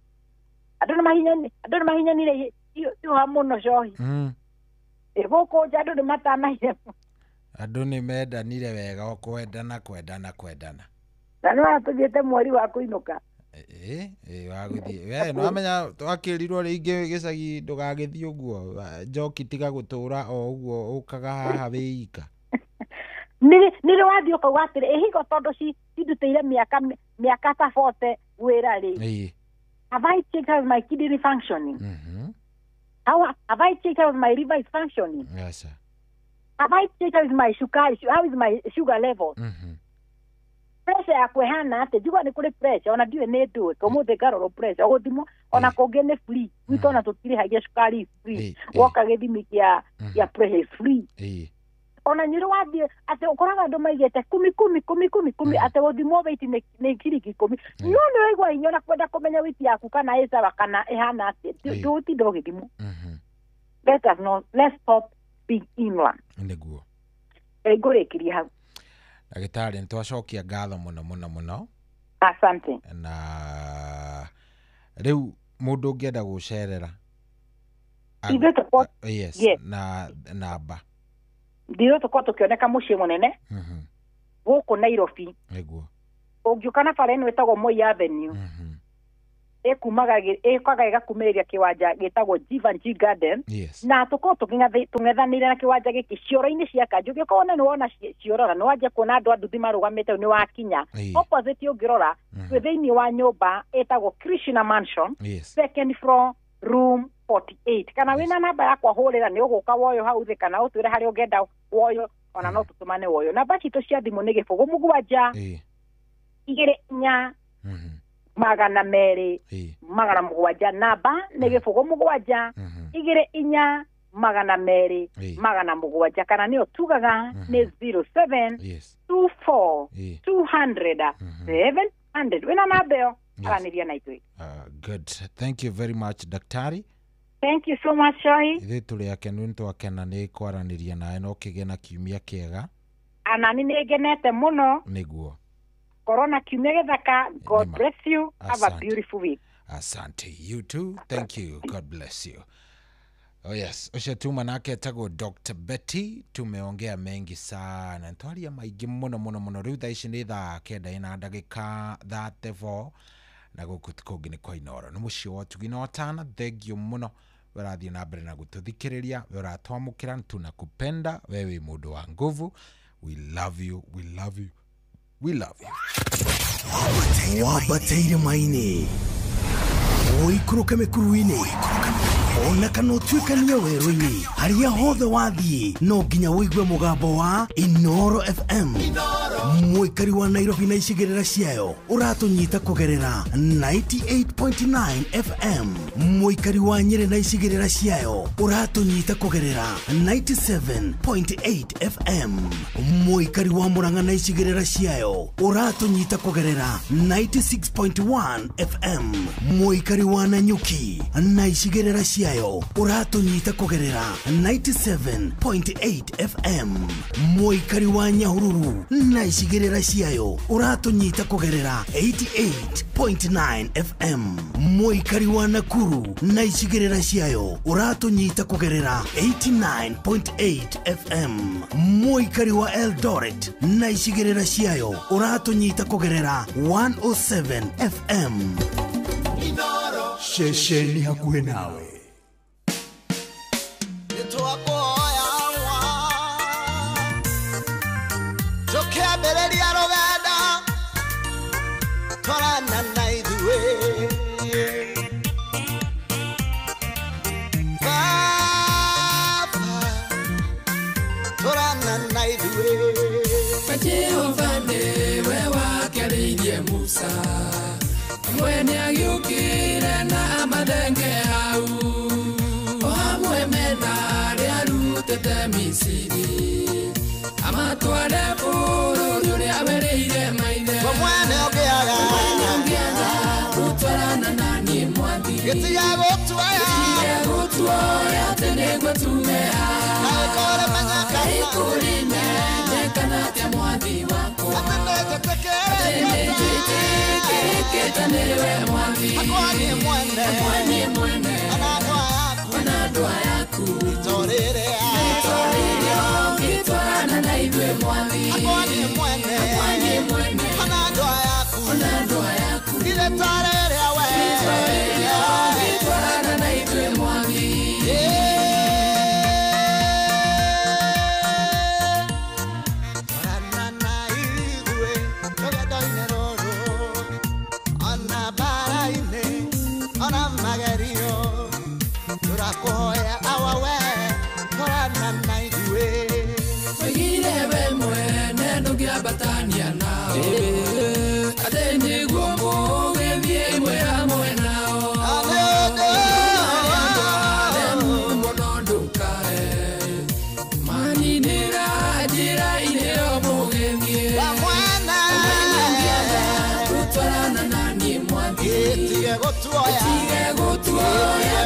Andũ nĩ mahinyanire yo hamuno cohi. Gũkũ nja andũ nĩ matanaire. Andũ nĩ mendanire wega o kwendana. Na no atũthiĩte mweri wa kũinũka. Wagũthiĩ. We no amenya twakĩrirwo rĩngĩ gĩcagi ndũgagĩthiĩ ũguo. Njoki tiga gũtũra o ũguo ũkaga haha wĩika. Nĩrĩ wathiĩ ũkauga atĩrĩ higo tondũ cindutĩire mĩaka ta 40 wĩra rĩ. Have I checked how my kidney functioning? Have I checked how my liver is functioning? Yes, sir. Have I checked how is my sugar level? Pressure ya kwehana ate jua ni kuri pressure ona ndiwe ne ndu komuthi garoro pressure guthimo ona kunge ni free wito na tutiri hagia sukari free woka githimi ya pressure free ona nyiro wathie ate ukoraga andu maigete 10 ate guthimo weight ni kiriki 10 no igwa inyona kwenda kumenya weight yaku kana esa kana ehana ate nduti ndo githimo let's stop big inland niguo ngurikiria hau Agitari ntwacokia ngatho muno. Asante. Na riu mundu ungienda gucerera. Yes. Na namba. Ndio tukwa tukioneka muciĩ munene. Gũkũ Nairobi. Niguo. Ũngiũkana bara ĩno ĩtagwo Moi Avenue. Ĩkumaga ĩgakumĩrĩria kĩwanja gĩtagwo Jivanji Garden. Na tuko tung'ethanĩire na kĩwanja gĩkĩ cioro-inĩ cia Kanjũ gĩkorwo nĩ wona ciorora nĩ wanjia kuona andũ nduthi marũgamĩte nĩ wakinya opposite ũngĩrora twĩ thĩinĩ wa nyũmba ĩtagwo Krishna Mansion second floor room 48 kana wĩna namba yakwa hũrĩra nĩ ũgũka woyo hau thĩ kana ũtwĩre harĩa ũngĩenda woyo ona no tũtũmane woyo namba citũ cia thimũ nĩ 07 24 magana merĩ magana mũgwanja namba nĩ 07 24 magana merĩ magana mũgwanja kana nĩyo tugaga nĩ 07 24 200 700 wĩna namba ĩyo aranĩria na ithuĩ. Good. Thank you very much, Daktari. Thank you so much, Shohi. Ithuĩ tũrĩ akenu nĩ twakena nĩ kwaranĩria nawe no kĩgĩe na kiumia kĩega. Anani nĩ ngenete mũno. Nĩguo. Corona kiumia gĩthaka. God bless you. Have a beautiful week. Asante. You too. Thank you. God bless you. Oh yes, ucio tuma nake etagwo Dr. Betty, tumeongea mengi sana. Ntwaria maingĩ mũno rĩu thaa ici nĩ thaa 9:34 na gũkũ kũngĩ nĩ kwa Inoro. Nĩ mũciĩ wa Tugi na Watana, thengio mũno ũrathiĩ na mbere na gũtũthikĩrĩria, ũratwamũkĩra, tunakupenda, wewe mũndũ wa nguvu. We love you, we love you, we love you. Wabateire maini Oikuruka mekuruini Ona kana utuikania werũ-inĩ harĩa hothe wathiĩ no nginya wĩigue mũgambo wa Inoro FM mũikari wa Nairobi na icigĩrĩra ciayo ũratũnyita kũgerera 98.9 FM mũikari wa Nyĩrĩ na icigĩrĩra ciayo ũratũnyita kũgerera 97.8 FM mũikari wa Murang'a na icigĩrĩra ciayo ũratũnyita kũgerera 96.1 FM mũikari wa Nanyuki na icigĩrĩra ciayo uratunyita kugerera 97.8 FM mũikari wa Nyahururu na icigĩrĩra ciayo uratunyita kugerera 88.9 FM mũikari wa Nakuru na icigĩrĩra ciayo uratunyita kugerera 89.8 FM mũikari wa Eldoret na icigĩrĩra ciayo uratunyita kugerera 107 FM Shesheni hakuhe nawe Musa mwene agiukire na amadenge hau o hamwe mena riarutete Misiri amatware bũrũri ũrĩa abereire maithe mwene ũngĩaga gũtwarana na niĩ mwathi gĩtiga gũtuoya atĩ nĩguo tumeha aikũrĩmenyekana atĩa mwathi wakwa Keta niwe mwathi Akwani mwene Ona dua yaku Torere mwathi akwani mwene ona ndoa yaku ile tarere awe gitwarana na itwe mwathi twarana na itwe togedoine roro ona baraine ona magerio turakoya awawe twarana na itwe Wegire we mwene ndugiambatania nao Athĩni guomo gĩthiĩ imwe hamwe nao Mũno ndũkae maninĩra njĩra-inĩ o mũgĩthiĩ Gũtwarana na niĩ mwathi Gĩtige gũtuoya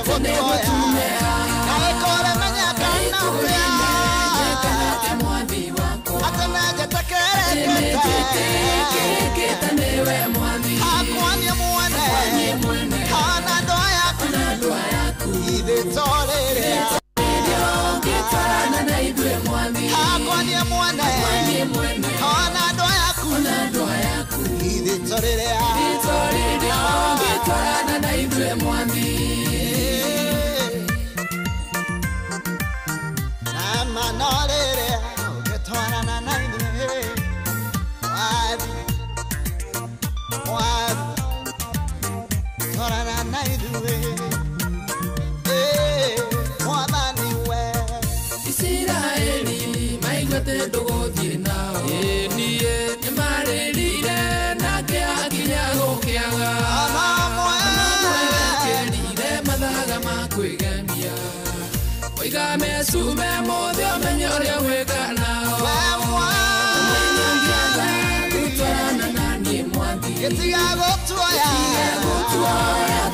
tene gũtumĩra Gaĩkũre menya kana Kereketa niwe mwathi akwani mwene kana ndoa yaku ithe torere gitwarana na itwe mwathi akwani mwene kana ndoa yaku ithe torere gitwarana na itwe mwathi na manorere gitwarana na itwe twarana na itwe mwathaniwe Isiraeli maigwete ndũgũthiĩ nao niĩ nĩmarĩrire nake akinya gũkĩaga kerire mathaga ma kwĩgemia oiga mecume mothe ũmenye ũrĩa gwĩka nao gũtwarana na niĩ mwathi gĩtiga gũtuoya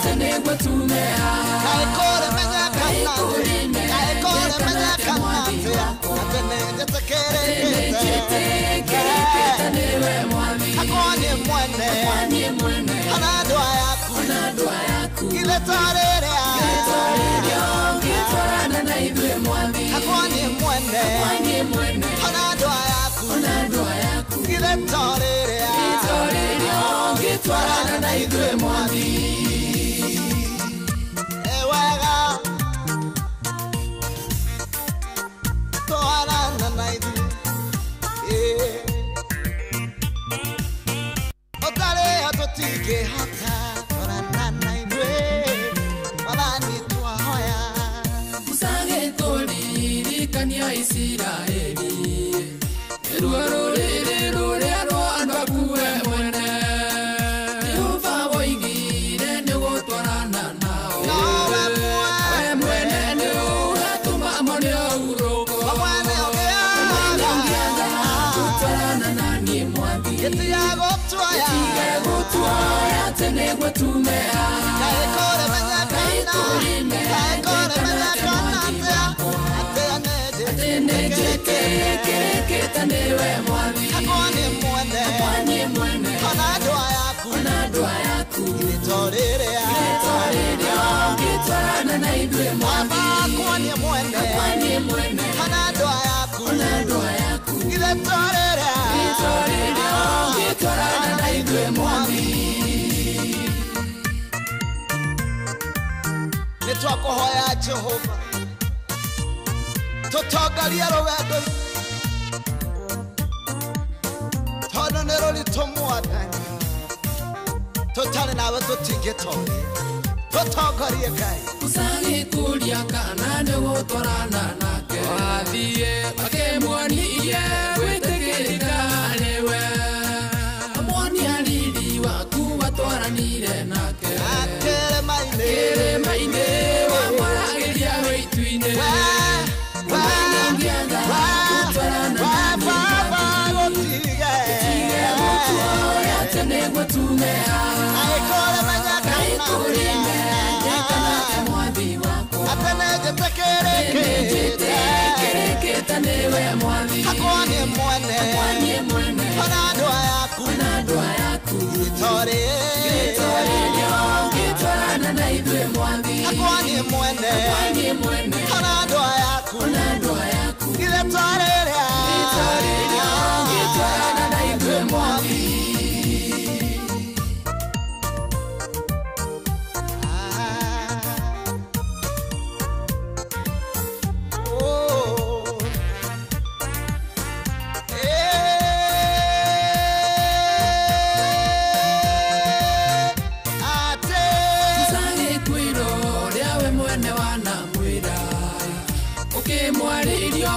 tene gũtumĩra gaĩkũre menya kana atene njĩtĩkĩrĩkĩte niwe mwathi akwani mwene kana ndoa yaku ile tarere gitwarana na itwe mwathi akwani mwene kana ndoa yaku ile tarere gitwarana na itwe mwathi ewega twarana na itwe otare atotikĩhota twarana na itwe wathani twahoya musagĩtũririkania Isiraeli ruo rũrĩrĩ rũrĩa rwa andũ akuwe mwene Jehova woigire nĩ gũtwarana nao we mwene nĩ ũgatũma mone ũhurũko gũtwarana na niĩ mwathi gĩtiga gũtuoya tene gũtumĩra gaĩkũre menya atene njĩkĩrĩkĩte niwe mwathi akwani mwene kana ndoa yaku ithe torere gitwarana na itwe mwathi akwani mwene kana ndoa yaku ithe torere gitwarana na itwe mwathi nĩtwakũhoya Jehova tũtongorie rũgendo tondũ nĩ rũritũ mwathani tũtarĩ nawe tũtingĩtoria tũtongorie Ngai musagĩkũria kana nĩ gũtwarana nake wathiĩ akĩmuonie gwĩtĩkĩrĩka nĩwe amuonia riri waku watwaranire nake kĩrĩma-inĩ wamwaragĩria wĩtu-inĩ tene gũtumĩra gaĩkũrĩmenya mwathi wakwa atene njĩtĩkĩrĩkĩte niwe mwathi akwani mwene kana ndoa yaku gitwarana na itwe mwathi akwani mwene kana ndoa yaku itwe ile tarere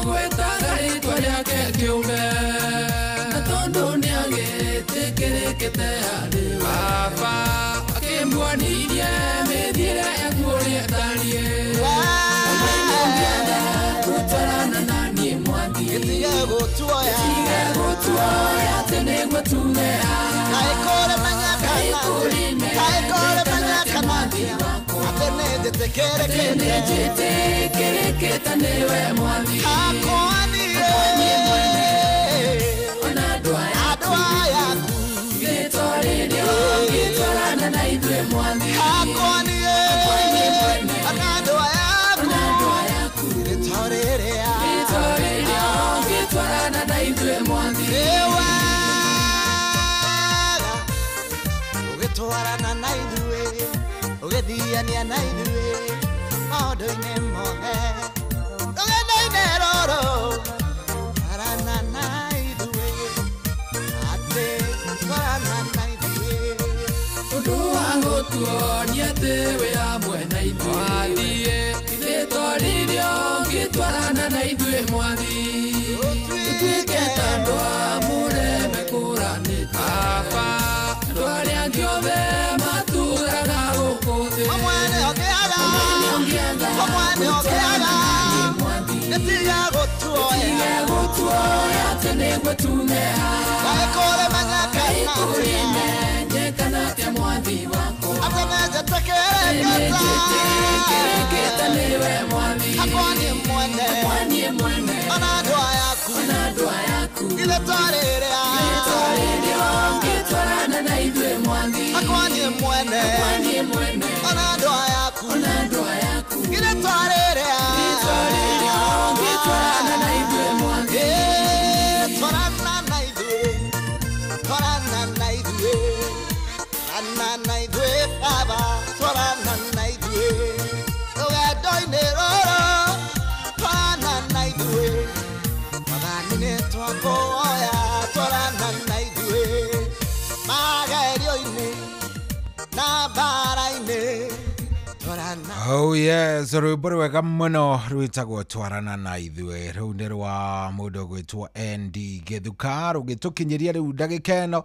gwetaga ritwa rĩake kĩũmbe na tondũ nĩagĩtĩkĩrĩkĩte harĩ we baba akĩmuonirie mĩthiĩre yaku ũrĩa ĩtariĩ gũtwarana na niĩ mwathi gĩtige gũtuoya atĩ nĩgũtuthea kaĩkũrĩ menyekana atĩ nĩnjĩtĩkĩrĩkĩte nĩwe mwathi akwaniĩ ona andũ aya gĩtwarana na ithuĩ mwathi akwaniĩ ona andũ ayaku gĩtwarana na ithuĩ mwathi ũgĩtwarana na ithuĩ ũgĩthiania na ithuĩ maũndũ-inĩ mothe rũgendo-inĩ rũrũ twarana na ithuĩ atĩ twarana na ithuĩ ũndũ wa gũtuonia atĩ wĩ hamwe na ithuĩ wathiĩ itĩtwarithio ngĩtwarana na ithuĩ mwathi ũtuĩke ta andũ amũre mekũranĩte baba andũ arĩa angĩ othe matũũraga gũkũ thĩ ũmwe nĩ ũngĩaga gĩtige gũtuoya atĩ nĩgũtuthea kaĩkũrĩ menyekana atĩa mwathi wakwa atĩ nĩnjĩtĩkĩrĩkĩte nĩwe mwathi akwaniĩ mwene ona andũ ayaku githĩ twarĩrĩa ngĩtwarana na ithuĩ mwathi akwaniĩ mwene ona andũ ayaku githĩ twarĩrĩa ngĩtwarana na ithuĩ mwathi twarana na ithuĩ baba twarana na ithuĩ rũgendo-inĩ rũrũ twarana na ithuĩ mathani-inĩ twakuoya twarana na ithuĩ magerio-inĩ na mbara-inĩ twarana. Oh yes, rwĩmbo rwega mũno rwĩtagwo twarana na ithuĩ rũu nĩ rwa mũndũ gwĩtwo ND Gĩthuka rũgĩtũkinyĩria rĩu ndagĩka ĩno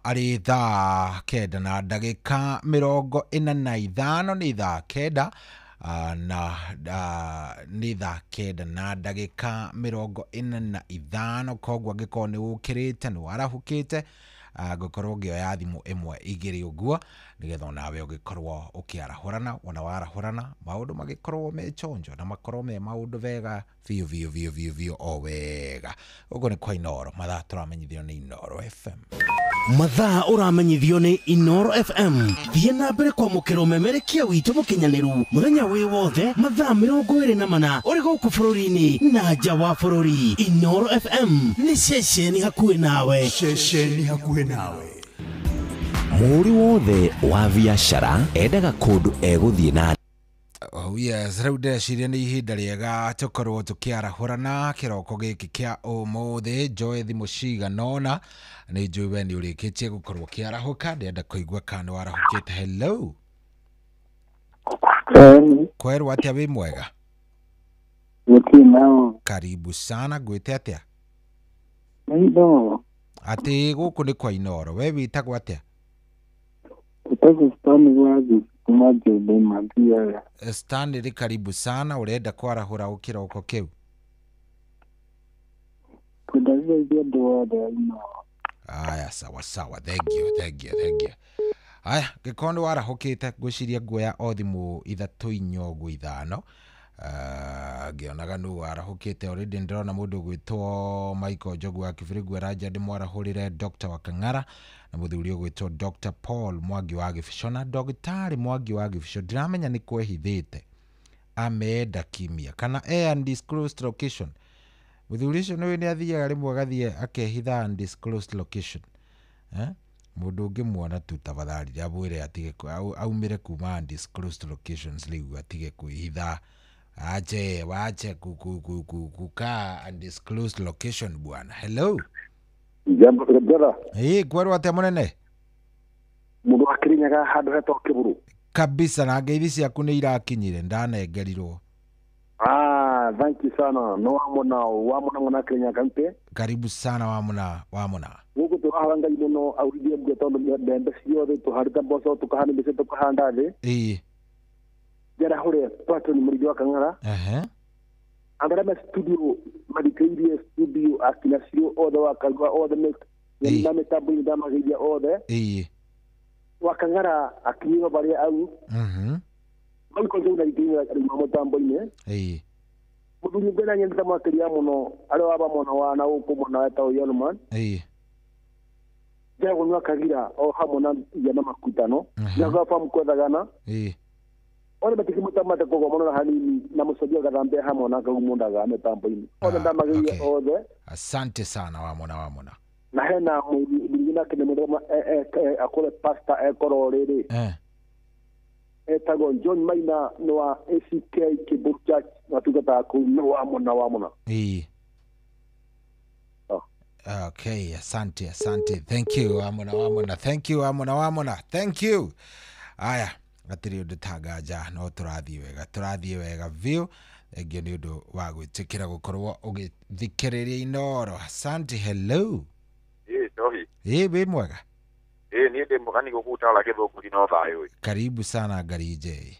arĩ thaa 9:45 nĩ thaa 9 na nĩ thaa 9:45 koguo angĩkorwo nĩ ũkĩrĩte nĩ warahũkĩte ngũkorwo ngĩoya thimũ ĩmwe igĩrĩ ũguo nĩgetha nawe ũgĩkorwo ũkĩarahũrana ona warahũrana maũndũ magĩkorwo me chonjo na makorwo me maũndũ vega biũ o wega ũguo nĩ kwa Inoro mathaa tũramenyithio nĩ Inoro FM mathaa ũramenyithio nĩ Inoro FM thiĩ na mbere kwamũkĩra ũmemerekia witũ mũkinyanĩru mũthenya wĩ wothe mathaa 24 ũrĩ gũkũ bũrũri-inĩ na nja wa bũrũri. Inoro FM nĩ ceceni hakuhĩ nawe mũri wothe wa biacara endaga kũndũ egũthiĩ na Oh yes, rĩu ndeciria nĩ ihinda rĩega tũkorwo tũkĩarahũrana kĩroko gĩkĩ kĩa ũmũthĩ njoe thimũ ciganona nĩ njũĩ we nĩ ũrĩkĩtie gũkorwo ũkĩarahũka ndĩrenda kũigua kana warahũkĩte. Hello kwerwo atĩa wĩ mwega? Karibu sana, gwĩte atĩa? Atĩ gũkũ nĩ kwa Inoro, we wĩtagwo atĩa? Stanley, karibu sana, urenda kwarahura ukiroko kiu? Aya, sawa sawa, thank you. Aya, gikondo warahukite ngwiciria nguoya o thimu 3-4-5 ngionaga nu warahukite already. Ndirona mundu gwitwo Michael Jogu wa Kibirigwe Raja ndimwarahurire Dr. Wakang'ara na muthuri gwitwo Dr. Paul Mwangi wa Gibisho na Dr. Mwangi wa Gibisho. Ndiramenya ni kwehithite ameenda kimia kana undisclosed location. Muthuri ucio ni athiaga rimwe gathie akehitha undisclosed location. Mundu ungimuona tu tafadhali abwire atige aumire kuma undisclosed locations liu atige kuhitha wache kukaa undisclosed location bwana. Hello. Jambo brother. Kwero ate munene? Mundu akirinyaga handu hetoke buru. Kabisa, na ngeithi ciaku ni irakinyire ndanengerirwo. thank you sana. No wamona mwana Kenya kampe. Karibu sana wamona. Nguko to haranga imono audio mgeto ndembe sio to harita boso to kahani bese to kahanda le. Jara hore pato ni muri wakangara. Andara ma studio madikairie studio akinasio oda wakagwa oda next. Ndame tabu ndama gija oda. Wakangara akiniwa bari au. Alko ndio ndaitinga mamo tambo ine. Mudu ngena nyenda makeria muno alo aba mona wana uko mona eta oyolman. Jago nwa kagira o hamona yana makutano. Jago fa mkodagana. Ona batiki mutamata ko mona hanini na musodia gadambe hamona ka umunda gane tambo ine. Ona ndamagia ode. Asante sana wamona. Na hena mwingine kene mdomo akole pasta ekororere. Etago John Maina noa ACK Kibucha watugata ku no wamona. Okay, asante. Thank you wamona. Thank you wamona. Thank you. Aya, atiri udutagaja no turathiĩ wega view. Egyo ni undu wa gwitikira gukorwo ugithikiriria Inoro. Asante, hello. Tohi. Be mwega. Ni ndi mugani gukutala githuku no thayo. Karibu sana Garije.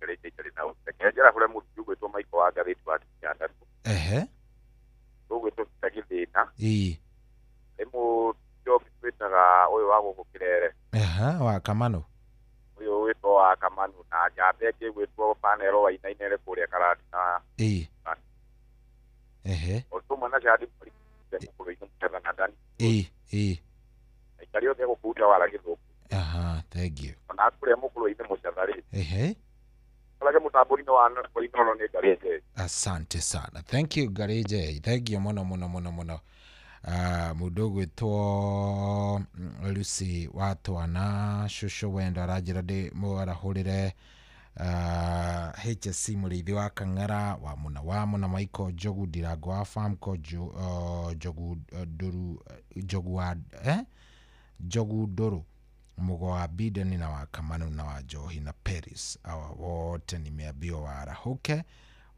Garije na utekejera kule mutu gwetwo Maiko wa Garije wa Nyanda. Gwetwo takithina. Emu job twitaga uyu wa gukirere. Wa Kamano. Uyu wetwo wa Kamano na jabeke gwetwo panero wa inainere kule karati na. Otuma na jadi kule ino na ndani. Kario de kukuta wala githuku. Thank you. Na kule mukulu ine muchathari. Kalage mutaburi no wana ko ino ne Garije. Asante sana. Thank you Garije. Thank you mono. Mudogo to Lucy watu ana shusho wenda rajira de mo arahurire HSC murithi wa Kang'ara wamuna Maiko Jogu Dirago wa farm ko Jogu Duru Jogu Duru Mugo wa Bideni na wa Kamano na wa Johi na Paris. Awa wote nimeambiwa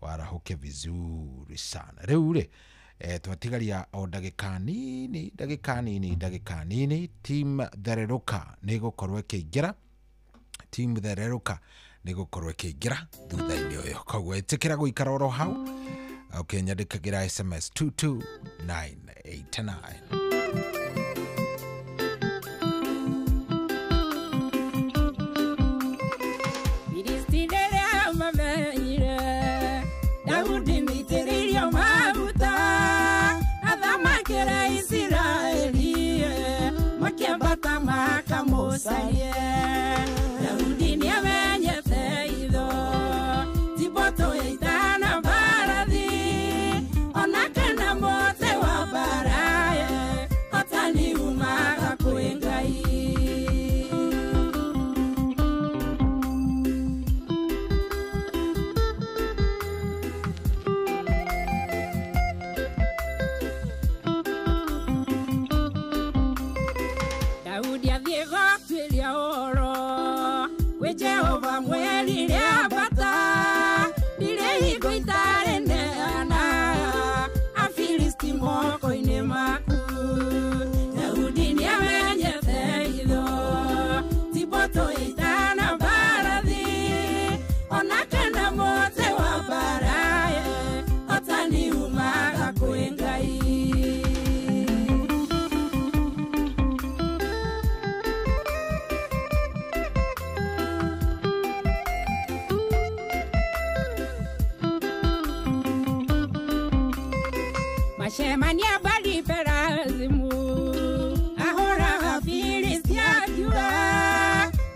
warahuke vizuri sana. Reure twatigaria o ndagika nini team Thereruka nigukorwo ikiingira thutha-ini uyu koguo itikira guikara oro hau nyandikagira SMS 22989. Mashemania bali perazimu ahora Filisti akiwa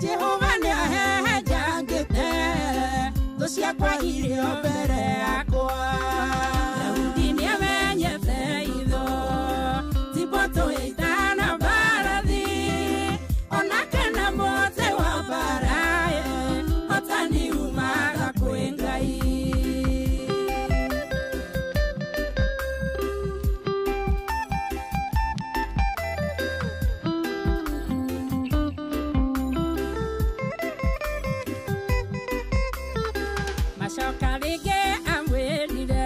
Jehova ni ahejangete tosia kwa ilio mbere yakwa Daudi ni amenyete itho tiboto itana barathi onake na mote wa baraye hotani umaga kwengai Mashoka rige amwelire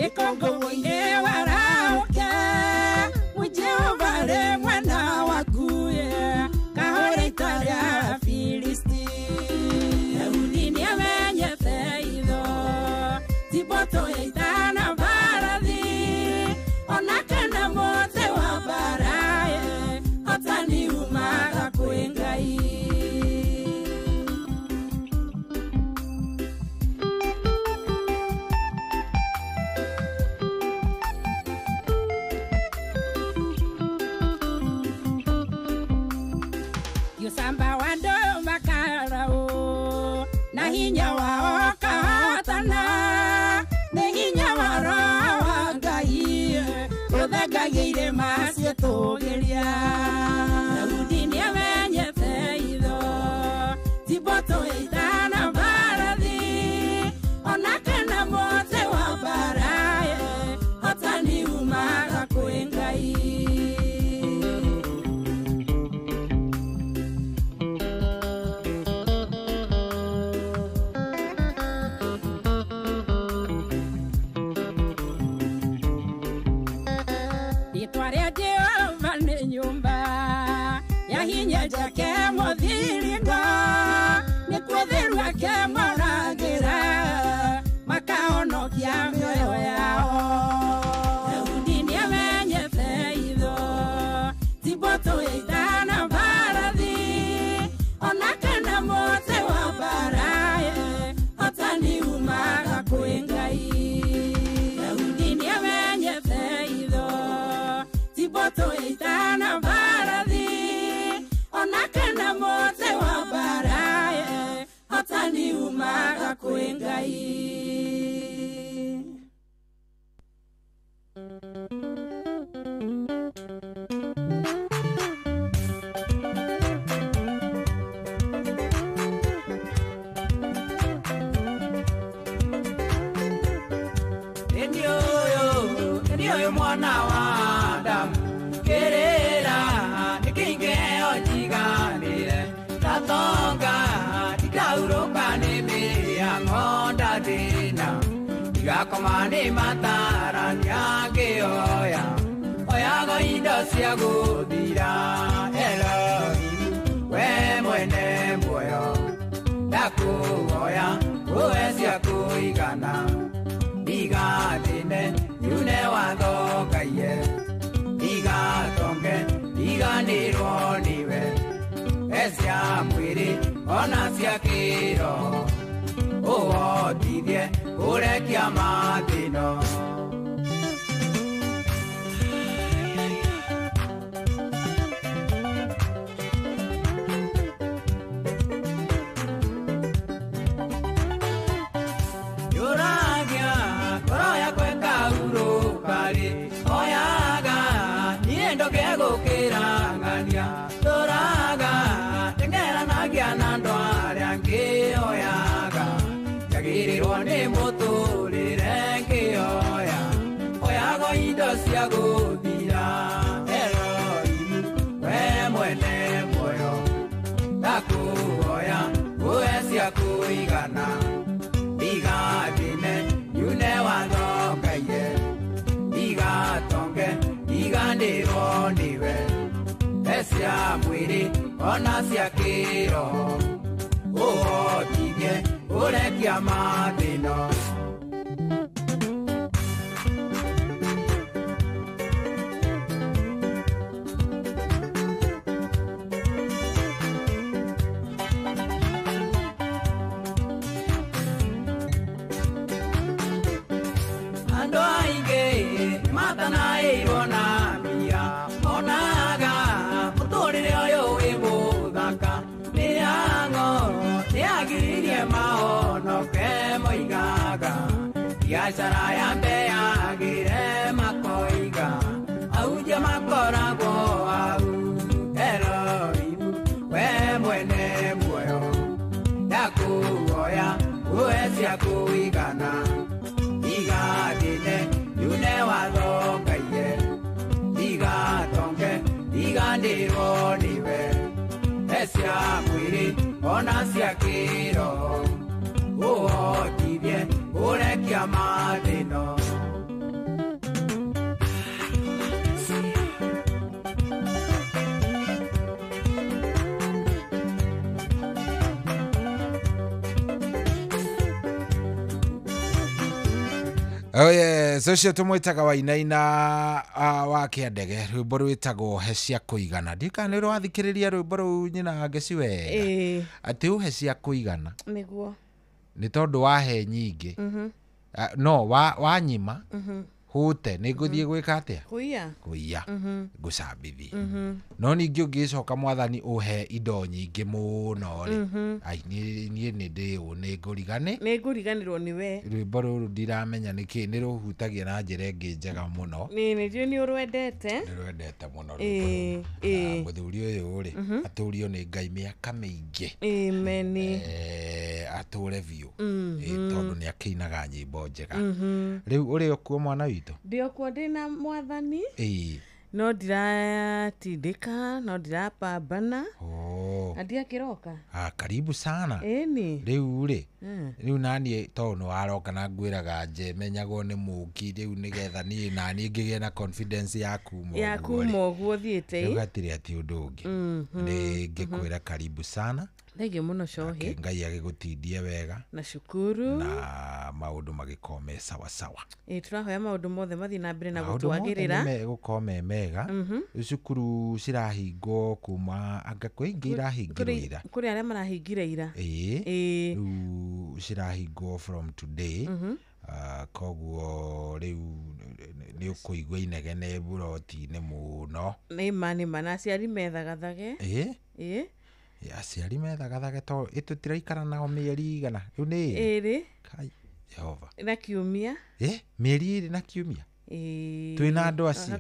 Nikongo ine warauke Ujehova le mwana wakuye Kahore italia Filisti Daudi ni amenye feido Tiboto itana baradhi Onakana mote wa baraye Otani umaga kuengai Yusamba wando makarao Na hinya wao kahatana Na hinya waro wagai Uthagageire masye togeria Daudi ni amenye feido Tiboto itana baradhi Onakana mote wa baraye Otani umaga kuengai Itwaria Jehova ni nyumba ya hinya jake mothiringo ni kwethirwa ke moragira makahonokia mioyo yao Daudi ni amenye feido Tiboto itana baradhi onakana mote wa baraye otani umaga kuengai Daudi ni amenye feido Tiboto itana baradhi Onakana mote wa baraye Otani umaga kuengai Enioyo mwana wa Adamu Kerera nikingeo jiganire Tatonga tikauroka nimea ngonda dina Tigakomane matara nyage oya Oyago indo cia guthira Elohim we mwene muoyo Ndakuoya uwe cia kuigana Igatine yune wathokaie Igatonge iganirwo niwe Ecia mwiri ona cia kiro Uotithie urekia mathino Yuragia koroya kweka urukari Oyaga niendoke gukirangania Turaga tengera nagia nando aria ngioyaga Yagirirwo ni muturire ngioya Oyago indo cia guthira Elohim we mwene muoyo Ndakuoya uwe cia kuigana Igatine yune wathokaie Igatonge iganirwo niwe Ecia mwiri ona cia kiro Uotithie urekia mathino Ando ainge matana irona mia Onaga muturire oyo wimuthaka Niango niagiririe maono ke moigaga Biacara yambe yagire makoiga Auje makoragwo au Elohim we mwene muoyo Ndakuoya uwe cia kuigana Igatine yune wathokaie Igatonge iganirwo niwe Ecia mwiri ona cia kiro Uotithie urekia mathino Oh yes, ucio tumwitaga Wainaina wa Kiandege, rwimbo rwitagwo he cia kuigana. Ndika ni rwathikiriria rwimbo ru nyina ngeci wega. Ati uhe cia kuigana. Niguo. Ni tondu wahe nyingi. No wanyima. Hute ni nguthie gwika atia? Kuiya. Ngucambithia. No ningi ungicoka mwathani uhe indo nyingi muno ri. Ai ni ni ngurigane. Ni nguriganirwo ni we. Rwimbo ruru ndiramenya niki ni ruhutagia na njira ingi njega muno. Ni ni urwendete. Ni rwendete muno rwimbo. Muthuri uyu ri aturio ni Ngai miaka mingi. Amen. Ature biu. Tondu ni akinaga nyimbo njega. Riu uri okuo mwana witũ. Ndio kwa ndina mwathani. No ndiratindika, no ndirapambana. Adia kiroka. Karibu sana. Eni. Riu riu nani tono waroka na ngwiraga nje menyagwo ni muki riu nigetha ni nani ngigie na confidence yaku moguo thiete. Riu gatire ati undu ungi. Ni ngikwira karibu sana. Thengio muno cohi. Ngai agigutindie wega. Na shukuru. Na maundu magikome sawa sawa. Turahoya maundu mothe mathi na mbere na gutwagirira. Gukome mega. Cukuru cirahingwo kuma anga kuingi irahingirira. Kuri aria marahingire ira. Riu cirahingwo from today. Koguo riu ni ukuigwa inegene buroti-ini muno. Ni mana aciari methagathage. Aciari methagathage to itutiraikara nao mieri igana riu ni iri kai Jehova na kiumia mieri iri na kiumia twina andu acio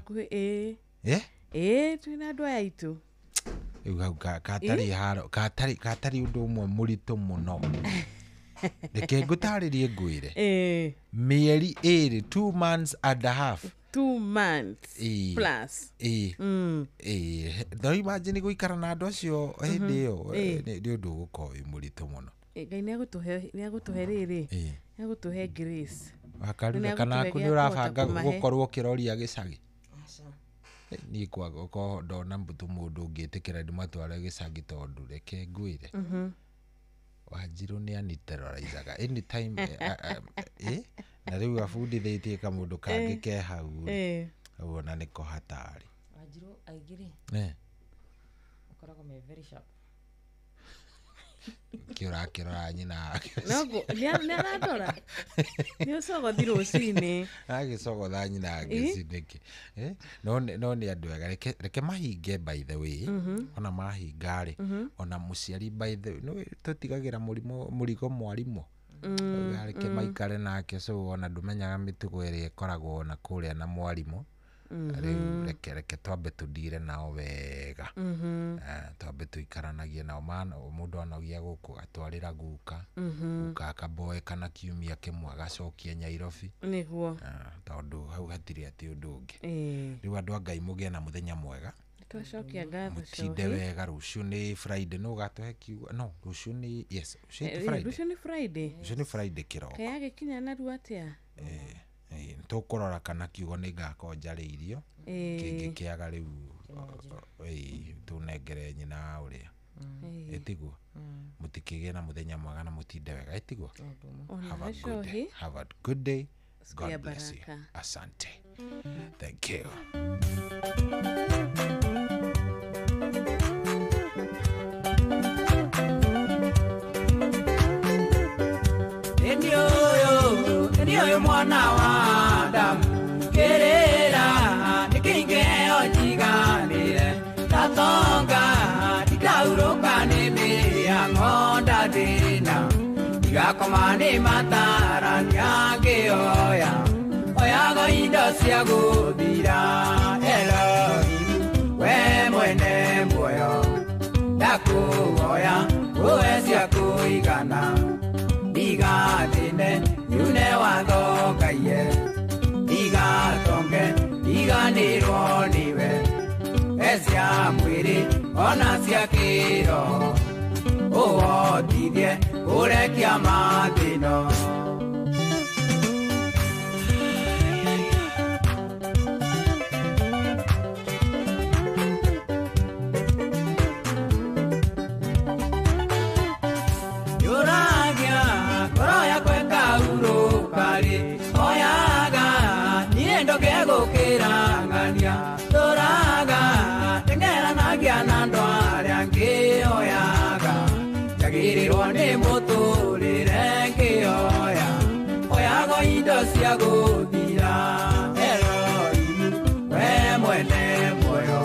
twina andu aya itu riu katari haro katari undu umwe muritu muno reke ngutaririe ngwire mieri iri 2 months and a half 2 months plus. Though imagine guikara na andu acio hindi iyo ni undu gukorwo wi muritu muno. Ngai ni agutuhe riri. Ni agutuhe grace. Wakaruga kana aku ni urabanga gukorwo kiroria gicagi. Ni kwaga ko ndona mbutu mundu ungitikira ndimatware gicagi tondu reke ngwire. Wanjiru ni aniterrorizaga anytime na riu abundithitie kamundu kangi ke hau ona niko hatari. Wanjiru aigiri ukoragwo me very sharp. Kira nyina nogo ni aradora ni usogo thiro cine agisogo nyina ngiciniki no ni andu ega reke mahinge by the way ona mahingari ona muciari by the way no tutigagira murigo mwarimu reke maikare nake so ona ndumenyaga mitugo iri ikoragwo na kuria na mwarimu. Riu reke twambe tudire nao wega. Twambe tuikaranagie nao mundu anogia guku atwarira guka guka akaboe kana kiumia kimwe agacokia Nyairobi niguo tondu hau hatiri ati undu ungi. Riu andu a Ngai mugie na muthenya mwega. Twacokia ngatho mutinde wega. Rucio ni Friday no gatuhe kiugo no rucio ni rucio ni Friday kiroko kaya gikinya na ru atia tukurora kana kiugo ni ngakonjariirio kingi kiaga riu tunengere nyina uria etiguo mutikigie na muthenya mwega na mutinde wega etiguo. Have a good day. God bless you. Asante. Thank you. Ndio mwana wa Adamu kerera nikingeo jiganire tatonga tikauruka ni miria ngonda dina igakoma ni matara nyangioya oyago indo cia guthira Elohim we mwene muoyo ndakuhoya uwe cia kuigana igatine yune wathokaie igatonge iganirwo niwe ecia mwiri ona cia kiroho uwotithie urekia mathino. Yuragia koro ya kweka urukari oya guthira Elohim we mwene moyo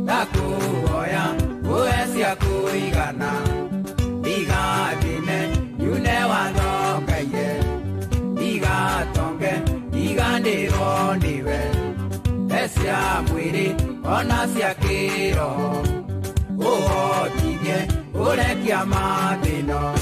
ndakuhoya uwecia kuigana igatine yune wathokaie igatonge igandirwo ndiwe ecia mwiri ona cia kiroho uhotithie urekia mathino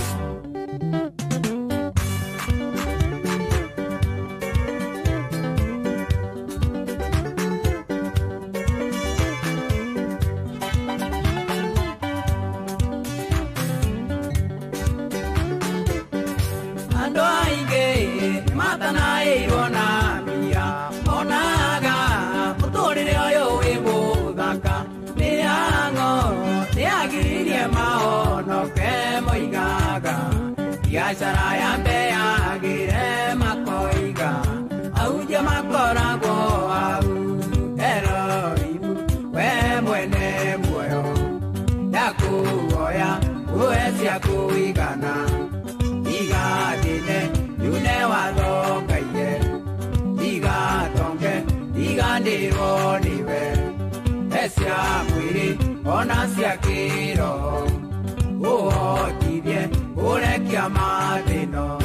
Biashara ya mbea gire makoiga auje makorago au Elohim we mwene moyo ndakuhoya uwecia kuigana igatine yune wathokaie igatonge igandirwo niwe ecia mwiri ona cia kiroho uhotithie urekia mathino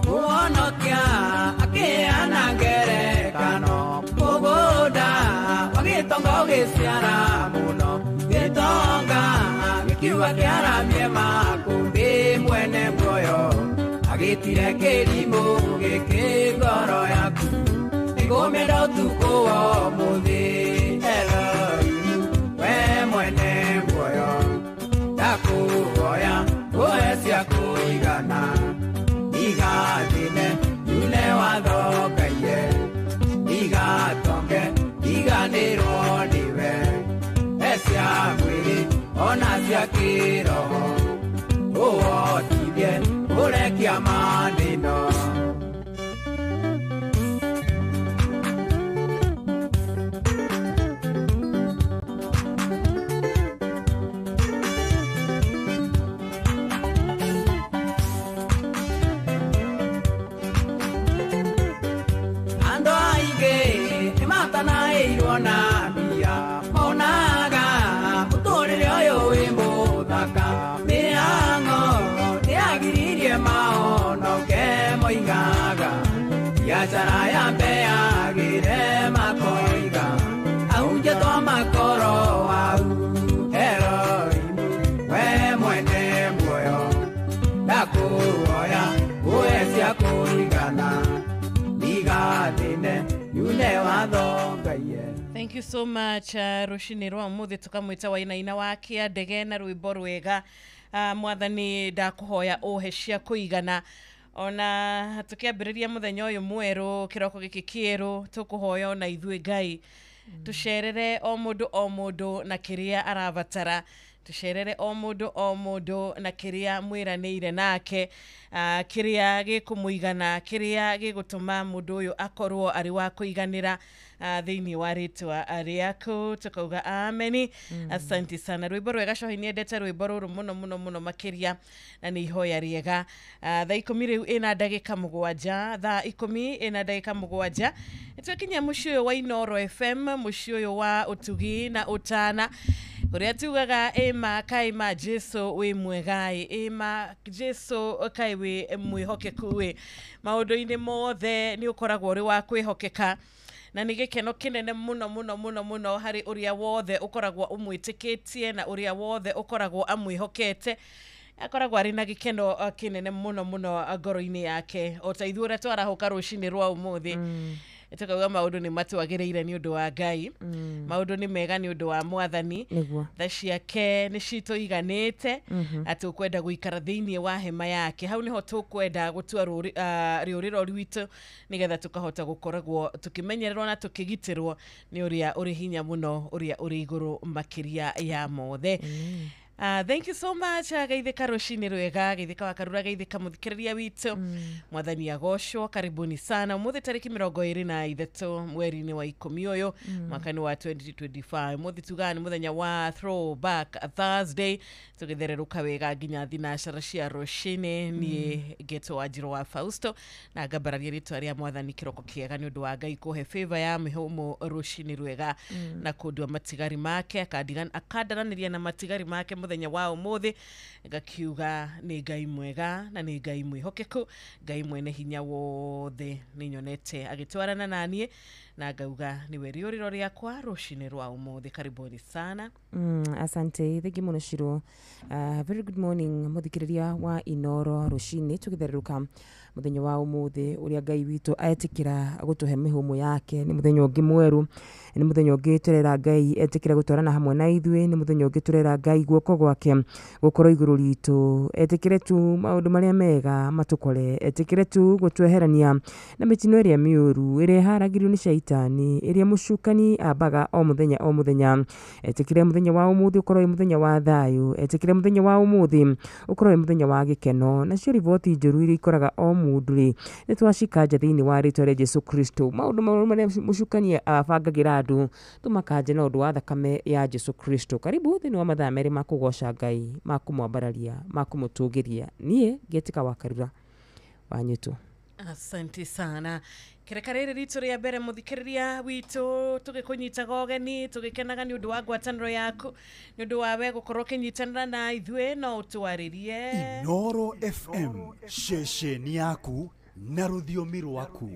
uonokia akiana ngerekano muguda wagitonga ugiciara muno gitonga kiwa kiaramie makumbi mwene moyo agitire kirimu gikigoro yaku igumira utuku wa muthi Elohim we mwene moyo ndakuhoya uwecia kuigana igatine yune wathokaie igatonge iganirwo niwe ecia mwiri ona cia kiroho uhotithie urekia mathino ando aige matana irona bia onaga utorire oyo wimbuthaka miango tiagiririe maono ke moigaga biashara ya mbea gire makoiga auje to makoro au Elohim we mwene moyo ndakuhoya uwecia kuigana igatine yune wathokaie. Thank you so much Rushini rwa muthi tukamwita wainaina wakia ndege na rwimbo rwega mwathani ndakuhoya uheshia kuigana ona tukiambiriria muthenya uyu mweru kiroko giki kieru tukuhoya ona ithui Ngai tusherere o mundu na kiria aravatara tusherere o mundu na kiria mwiraneire nake kiria gikumuigana kiria gigutuma mundu uyu akorwo ari wa kuiganira thiini wa ritwa ariaku tukauga ameni. Asante sana rwimbo rwega cohi niendete rwimbo ruru muno makiria na ni ihoya riega. Thaa 10 riu ina ndagika 7 thaa 10 ina ndagika 7 itwekinya mucio wa Inoro FM mucio wa utugi na utana kuria tugaga ema kaima Jesu we mwegai ema Jesu kai we mwihokeku we maundu-ini mothe ni ukoragwo ri wa kwihokeka na ni gikeno kinene muno hari uria wothe ukoragwo umwitikitie na uria wothe ukoragwo amwihokete akoragwo ari na gikeno kinene muno ngoro-ini yake otaithura twarahuka rucini rwa umuthi tukaga maundu ni matwagireire ni undu wa Ngai maundu ni mega ni undu wa mwathani tha ciake ni cito iganite atukwenda guikara thiini wa hema yake hau niho tukwenda gutua riuriro rwitu nigetha tukahota gukoragwo tukimenyererwo na tukigitirwo ni uria uri hinya muno uria uri iguru makiria ya mothe. Thank you so much. Geithika Roshini Rwega, geithika Wakarura, geithika muthikiriria witu. Mwathani agocwo, karibuni sana. Umuthi tariki 23 mweri-ini wa 10 uyu mwaka-ini wa 2025. Muthi tugani muthenya wa Throwback Thursday. Tugithereruka wega nginya thinacara cia Roshini. Nie Geto Wanjiru wa Fausto na ngambararia ritwa ria Mwathani kiroko kiega ni undu wa Ngai kuhe favor ya mihumo Roshini Rwega na kundua matigari make akadaraniria na matigari make muthenya wa umuthi ngakiuga ni Ngai mwega na ni Ngai mwihokeku, Ngai mwene hinya wothe ni nyonete agitwarana nanie na ngauga ni we riuriro riakwa Roshini rwa umuthi. Karibuni sana. Asante, thank you muno Shiro. Very good morning muthikiriria wa Inoro Roshini, tugithereruka muthenya wa umuthi uria Ngai witu aetikira gutuhe mihumo yake. Ni muthenya ungi mweru, ni muthenya ungi turera Ngai etikira gutwarana hamwe na ithwe, ni muthenya ungi turera Ngai guoko gwake gukorwo iguru ritu, etikire tu maundu maria mega matukore, etikire tu gutweherania na mitino iria miuru iria haragirio ni shaitani, iria mucukani abaga o muthenya, etikire muthenya wa umuthi ukorwo muthenya wa thayu, etikire muthenya wa umuthi ukorwo muthenya wa gikeno, na cio riboti njuru iria ikoraga o mundu ri ni twacikanja thiini wa ritwa ria Jesu Kristo. Maundu maria mucukani abangagira andu tumakanje na undu wa thakame ya Jesu Kristo. Karibu thiini wa mathaa meri ma kugoca Ngai, ma kumwambararia, ma kumutugiria. Nie Getika Wakarura wanyitu. Asante sana. Kirekarere ritu ria mbere muthikiriria witu tugikunyitaga ugeni tugikenaga ni undu wa ngwataniro yaku, ni undu wa we gukorwo kinyitanira na ithwe no utwaririe Inoro FM shesheni yaku na rũthiomi rwaku.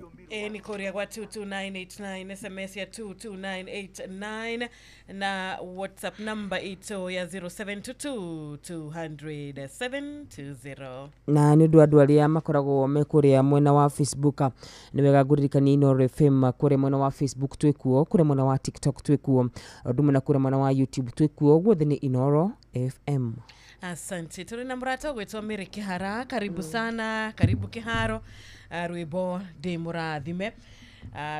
Ni kuria gwa 22989, SMS ya 22989 na WhatsApp number ito ya 0722200720. Na ni undu andu aria makoragwo me kuria mwena wa Facebook ni wega nguririkania Inoro FM kuria mwena wa Facebook twikuo, kuria mwena wa TikTok twikuo, undu na kuria mwena wa YouTube twikuo, guothe ni Inoro FM. Asante. Turi na murata gwetwa Mary Kihara, karibu sana, karibu Kiharo. Rwimbo ndi murathime.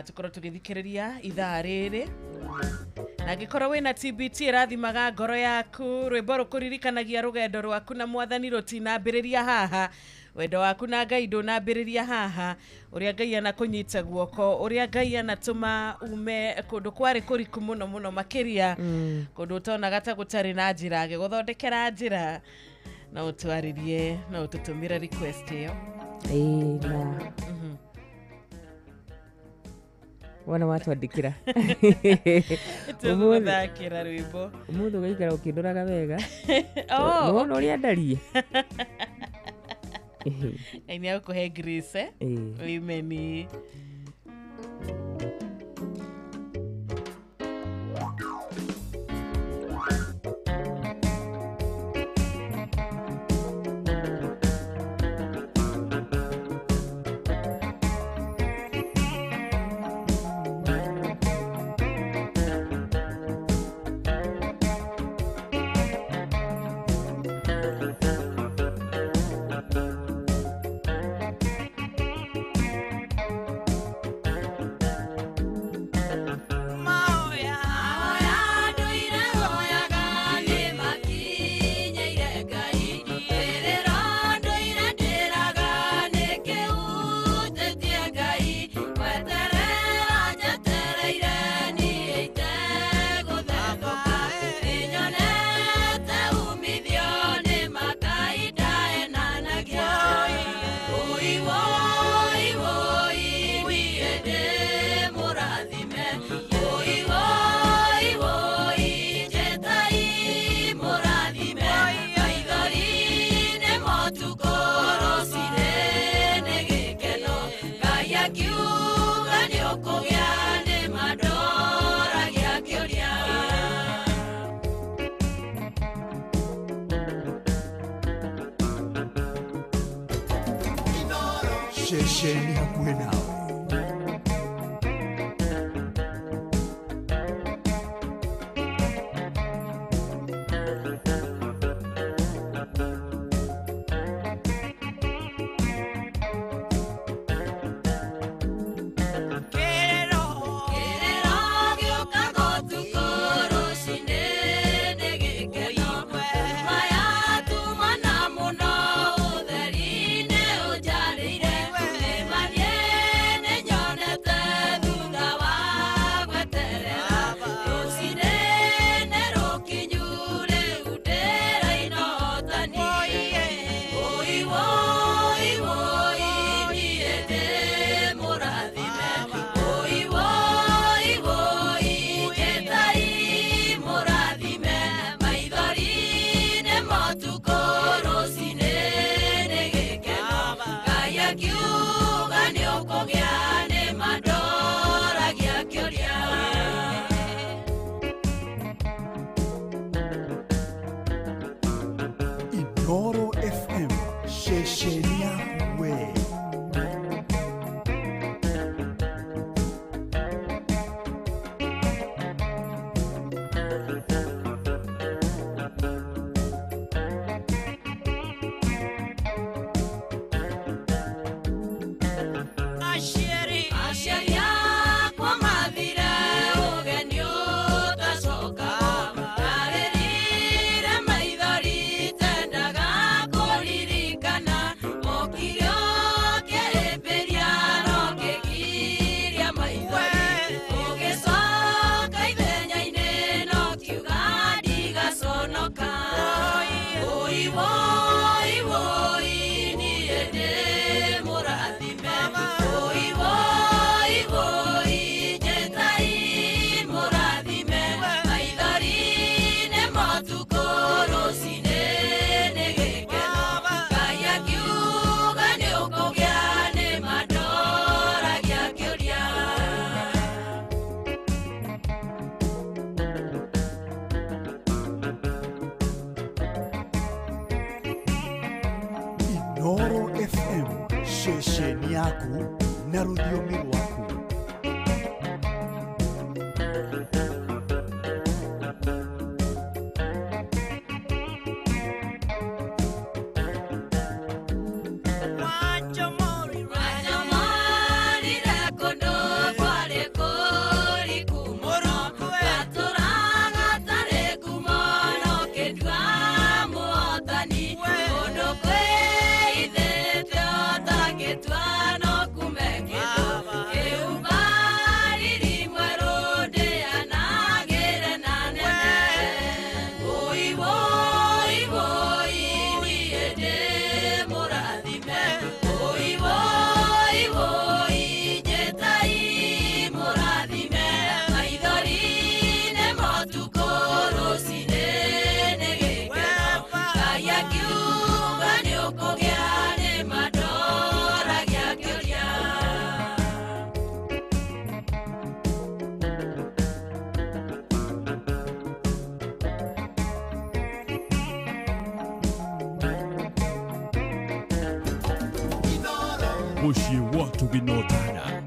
Tukorwo tugithikiriria ithaa riri na gikorwo wina TBT rathimaga ngoro yaku, rwimbo rukuririkanagia rugendo rwaku na Mwathani rutinambiriria haha, wendo waku na Ngai ndunambiriria haha, uria Ngai anakunyita guoko, uria Ngai anatuma ume kundu kwari kuriku muno makiria, kundu utonaga ta gutari na njira agiguthondekera njira, na utwaririe na ututumira request iyo. Na wana watu andikira umuthakira rwimbo umuthi ugaikara ukinduraga wega no uria ndarie ni akuhe grace imeni. Shesheni hakuhe nawe. My Noro FM, shesheni yaku na rudhiomi rwaku. Mushi watu binotana.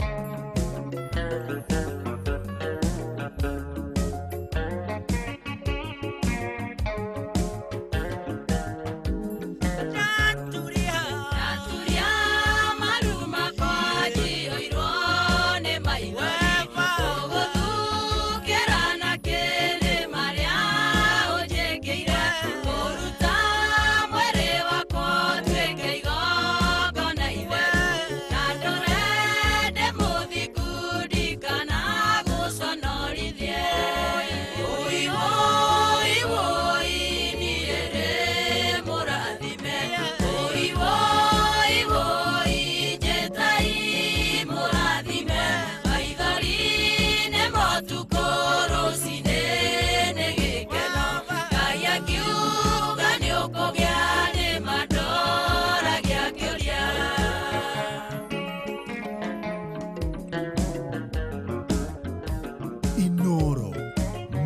Inoro,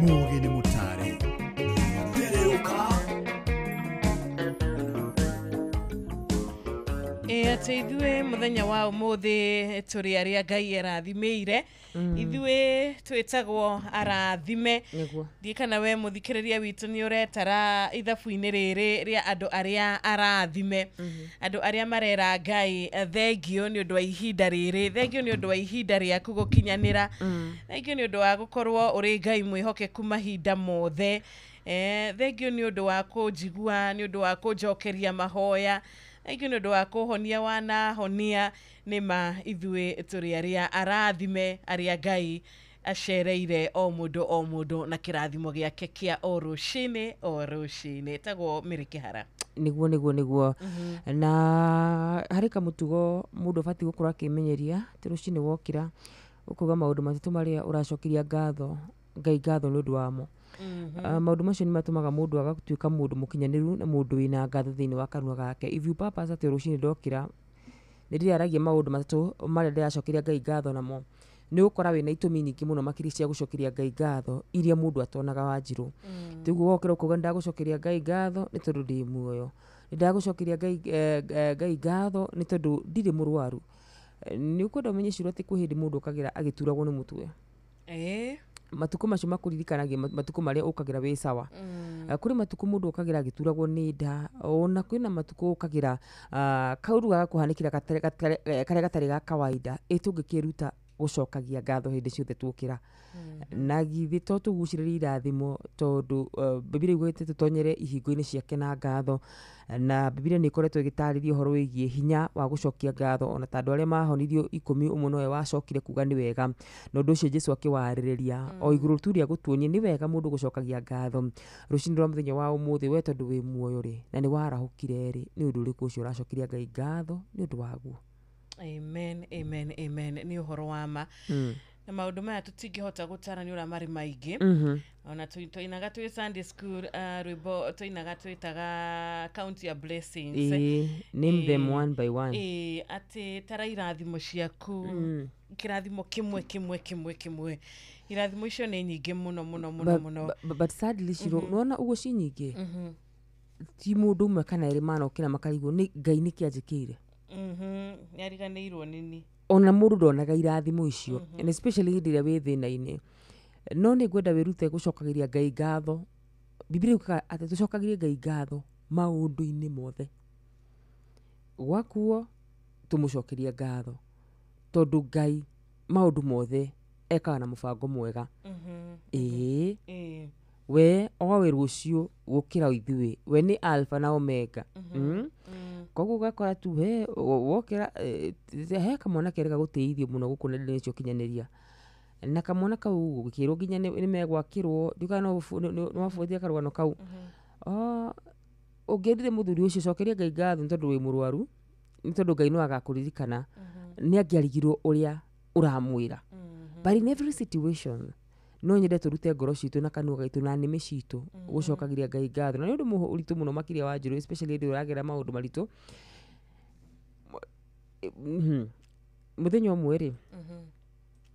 Mugi ni Mutare. Ate ithue muthenya wa umuthi turi aria Ngai arathimeire ithue twitagwo arathime ndikana we muthikiriria witu ni uretara ithabu-ini riri ria andu aria arathime andu aria marera Ngai thengio ni undu wa ihinda riri thengio ni undu wa ihinda riaku gukinyanira thengio ni undu wa gukorwo uri Ngai mwihokeku mahinda mothe thengio ni undu wa kunjigua ni undu wa kunjokeria mahoya Aigũ nĩ ũndũ wa kũhonia wanahonia nĩma ithue tũrĩ aria arathime aria Ngai acereire o mũndũ na kĩrathimo gĩake kĩa o rũcinĩ tagwo Mary Kĩhara niguo na harĩ kamũtugo mũndũ bati gũkorwo akĩmenyeria atĩ rũcinĩ wokĩra ũkauga maũndũ matatũ marĩa ũracokeria Ngai ngatho nĩ ũndũ wamo maũndũ macio nĩ matũmaga mũndũ agatuĩka mũndũ mũkinyanĩru na mũndũ wĩna ngatho thĩinĩ wa kanua gake. If you purpose atĩ rũcinĩ ndokĩra nĩ ndĩraragia maũndũ matatũ marĩa ndĩracokeria Ngai ngatho namo, nĩ ũkora wĩna itũmi nyingĩ mũno makĩria cia gũcokeria Ngai ngatho iria mũndũ atonaga Wanjirũ. Tiguo wokĩra ũkauga ndagũcokeria Ngai ngatho nĩ tondũ ndĩ muoyo, ndagũcokeria Ngai ngatho nĩ tondũ ndirĩ mũrwaru. Nĩ ũkwenda ũmenye Shirũ atĩ kwĩ hĩndĩ mũndũ ũkagĩra agĩturagwo nĩ mũtwe matuko macio makuririkanagia matuko maria ukagira wi sawa kuri matuko mundu ukagira agituragwo ni nda ona kwina matuko ukagira kauru gakuhanikira karia gatari ga kawaida etungikiruta gucokagia ngatho hindi ciothe tukira na githi to tuguciriria irathimo tondu Biblia igwete tutonyere ihingo-ini ciake na ngatho na Biblia ni ikoretwo igitariria uhoro wigie hinya wa gucokia ngatho ona tandu aria mahonirio 11 noe wacokire kuga ni wega na undu ucio Jesu akiwaririria o iguru turia gutuonie ni wega mundu gucokagia ngatho rucini rwa muthenya wa umuthi we tondu wi muoyo ri na ni warahukire ri ni undu uriku ucio uracokiria Ngai ngatho ni undu waguo. Amen, amen, amen. Ni uhoro wa ma. Na maundu maya tutingihota gutara ni ura mari maingi. Ona tuinaga twi Sunday school rwimbo tuinaga twitaga count your blessings. Name them one by one. Ati tara irathimo ciaku. Kirathimo kimwe. Irathimo icio ni nyingi muno. But sadly shiro nona ugo ci nyingi. Ti mundu umwe kana eri manokira makarigwo ni Ngai ni kianjikire. Yariganirwo nini ona mundu ndonaga irathimo icio and especially hindi ria wi thina-ini no ni ngwenda wirute gucokagiria Ngai ngatho. Biblia ikuga ati tucokagirie Ngai ngatho maundu-ini mothe gwakuo tumucokerie ngatho tondu Ngai maundu mothe ekaga na mubango mwega. We owe rucio gukira ithui we ni alpha na omega. Koguo gakora tu he wokira he kamwana kerega guteithio muno gukunenderia cio kinyaniria na kamwana kau gukirwo ginya ni megwakirwo ndika no wafuatia karugano kau ungendire muthuri ucio cokeria Ngai ngatho tondu wi murwaru ni tondu Ngai no agakuririkana ni angiarigirwo uria uramwira. But in every situation no nyende turute ngoro citu na kanua gaitu na nime citu gucokagiria Ngai ngatho na ni undu uritu muno makiria wa njiru especially ndi uragera maundu maritu muthenya umwe ri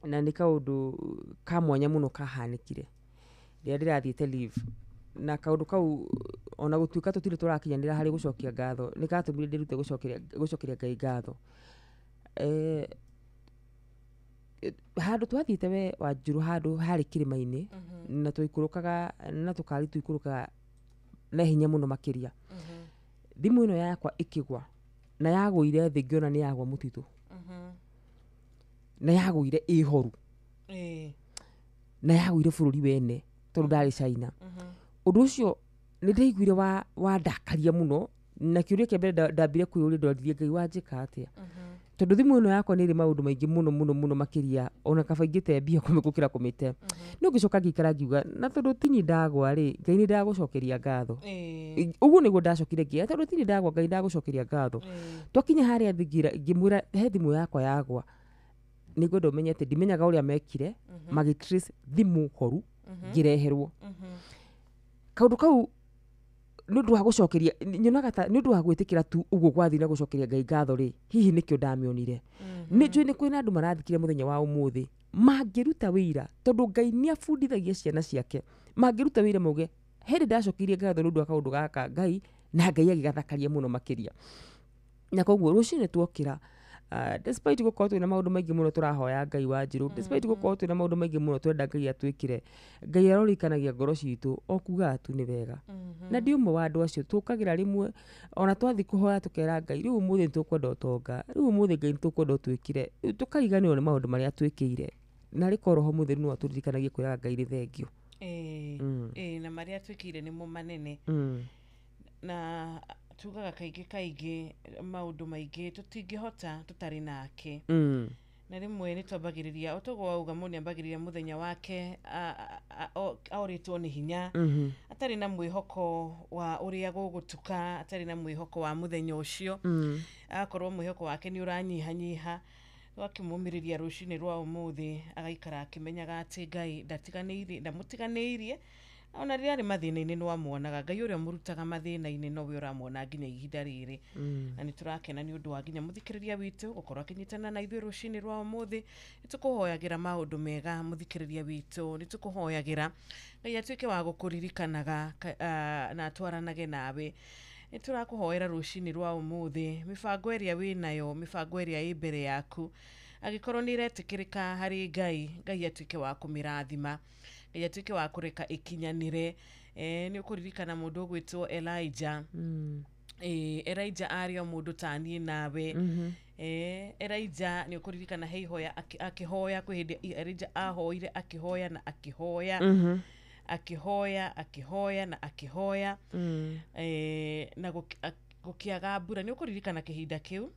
na ni kaundu ka mwanya muno kahanikire ria ndirathiete leave na kaundu kau ona gutuika tutire turakinyanira hari gucokia ngatho ni gatumire ndirute gucokeria Ngai ngatho. Handu twathiite we wa njuru handu hari kirima-ini na tuikurukaga na tukari tuikurukaga na hinya muno makiria. Thimu ino yakwa ikigwa na yaguire thi ngiona ni yagwa mutitu na yaguire ihoru na yaguire bururi wene tondu ndari China. Undu ucio ni ndaiguire wa ndakaria muno na kiuria kia mbere ndambire kwiyuria ndoririe Ngai wanjika atia tondu thimu ino yakwa ni ri maundu maingi muno makiria ona kabaingite mbia kumikukira kumite no gicoka ngikara ngiuga na tondu tini ndagwa ri Ngai ni ndagucokeria ngatho. Uguo niguo ndacokire ngia tondu tini ndagwa Ngai ndagucokeria ngatho. Twakinya haria thigira ngimwira he thimu yakwa yagwa niguo ndomenyete ndimenyaga uria mekire magitrace thimu horu ngireherwo kaundu kau nundu wa gucokeria nyonaga ta nundu wa gwitikira tu uguo gwathi na gucokeria Ngai ngatho ri hihi nikio ndamionire ni njui ni kwina andu marathikire muthenya wa umuthi mangiruta wira tondu Ngai ni abundithagia ciana ciake mangiruta wira muge hindi ndacokirie ngatho nundu wa kaundu gaka Ngai na Ngai agigathakaria muno makiria na koguo rucini twokira despite gukorwo twina maundu maingi muno turahoya Ngai wa njiru despite gukorwo twina maundu maingi muno twenda Ngai atwikire Ngai arorikanagia ngoro citu okuga tu ni wega na ndi umwe wa andu acio tukagira rimwe ona twathi kuhoya tukera Ngai riu umuthi tukwenda utonga riu umuthi Ngai tukwenda utwikire tukariganirwo ni maundu maria atwikire na riko roho mutheru no aturirikanagie kwira Ngai ri thengio na maria atwikire ni mo manene na tugaga kaigi maundu maingi tutingihota tutari nake na rimwe ni twambagiriria otogo auga muni ambagiriria muthenya wake auritwo ni hinya atari na mwihoko wa uria gugutuka atari na mwihoko wa muthenya ucio akorwo mwihoko wake ni uranyihanyiha wakimumiriria rucini rwa umuthi agaikara akimenyaga ati Ngai ndamutiganiirie ona riari mathina-ini no amuonaga Ngai uria murutaga mathina-ini no we uramwona nginya ihinda riri na ni turakena ni undu wa nginya muthikiriria witu gukorwo akinyitana na ithui rucini rwa umuthi nitukuhoyagira maundu mega muthikiriria witu nitukuhoyagira Ngai atwike wa gukuririkanaga na atwaranage nawe niturakuhoera rucini rwa umuthi mibango iria winayo mibango iria i mbere yaku agikorwo ni retikirika hari Ngai atuike wa kumirathima, Ngai atuike wa kureka ikinyanire. Ni ukuririkana mundu gwitwo Elijah. Elijah ario mundu tanie nawe. Elijah ni ukuririkana heihoya akihoya kwi hindi Elijah ahoire akihoya na akihoya. Akihoya na akihoya. Na gukiaga mbura ni ukuririkana kihinda kiu.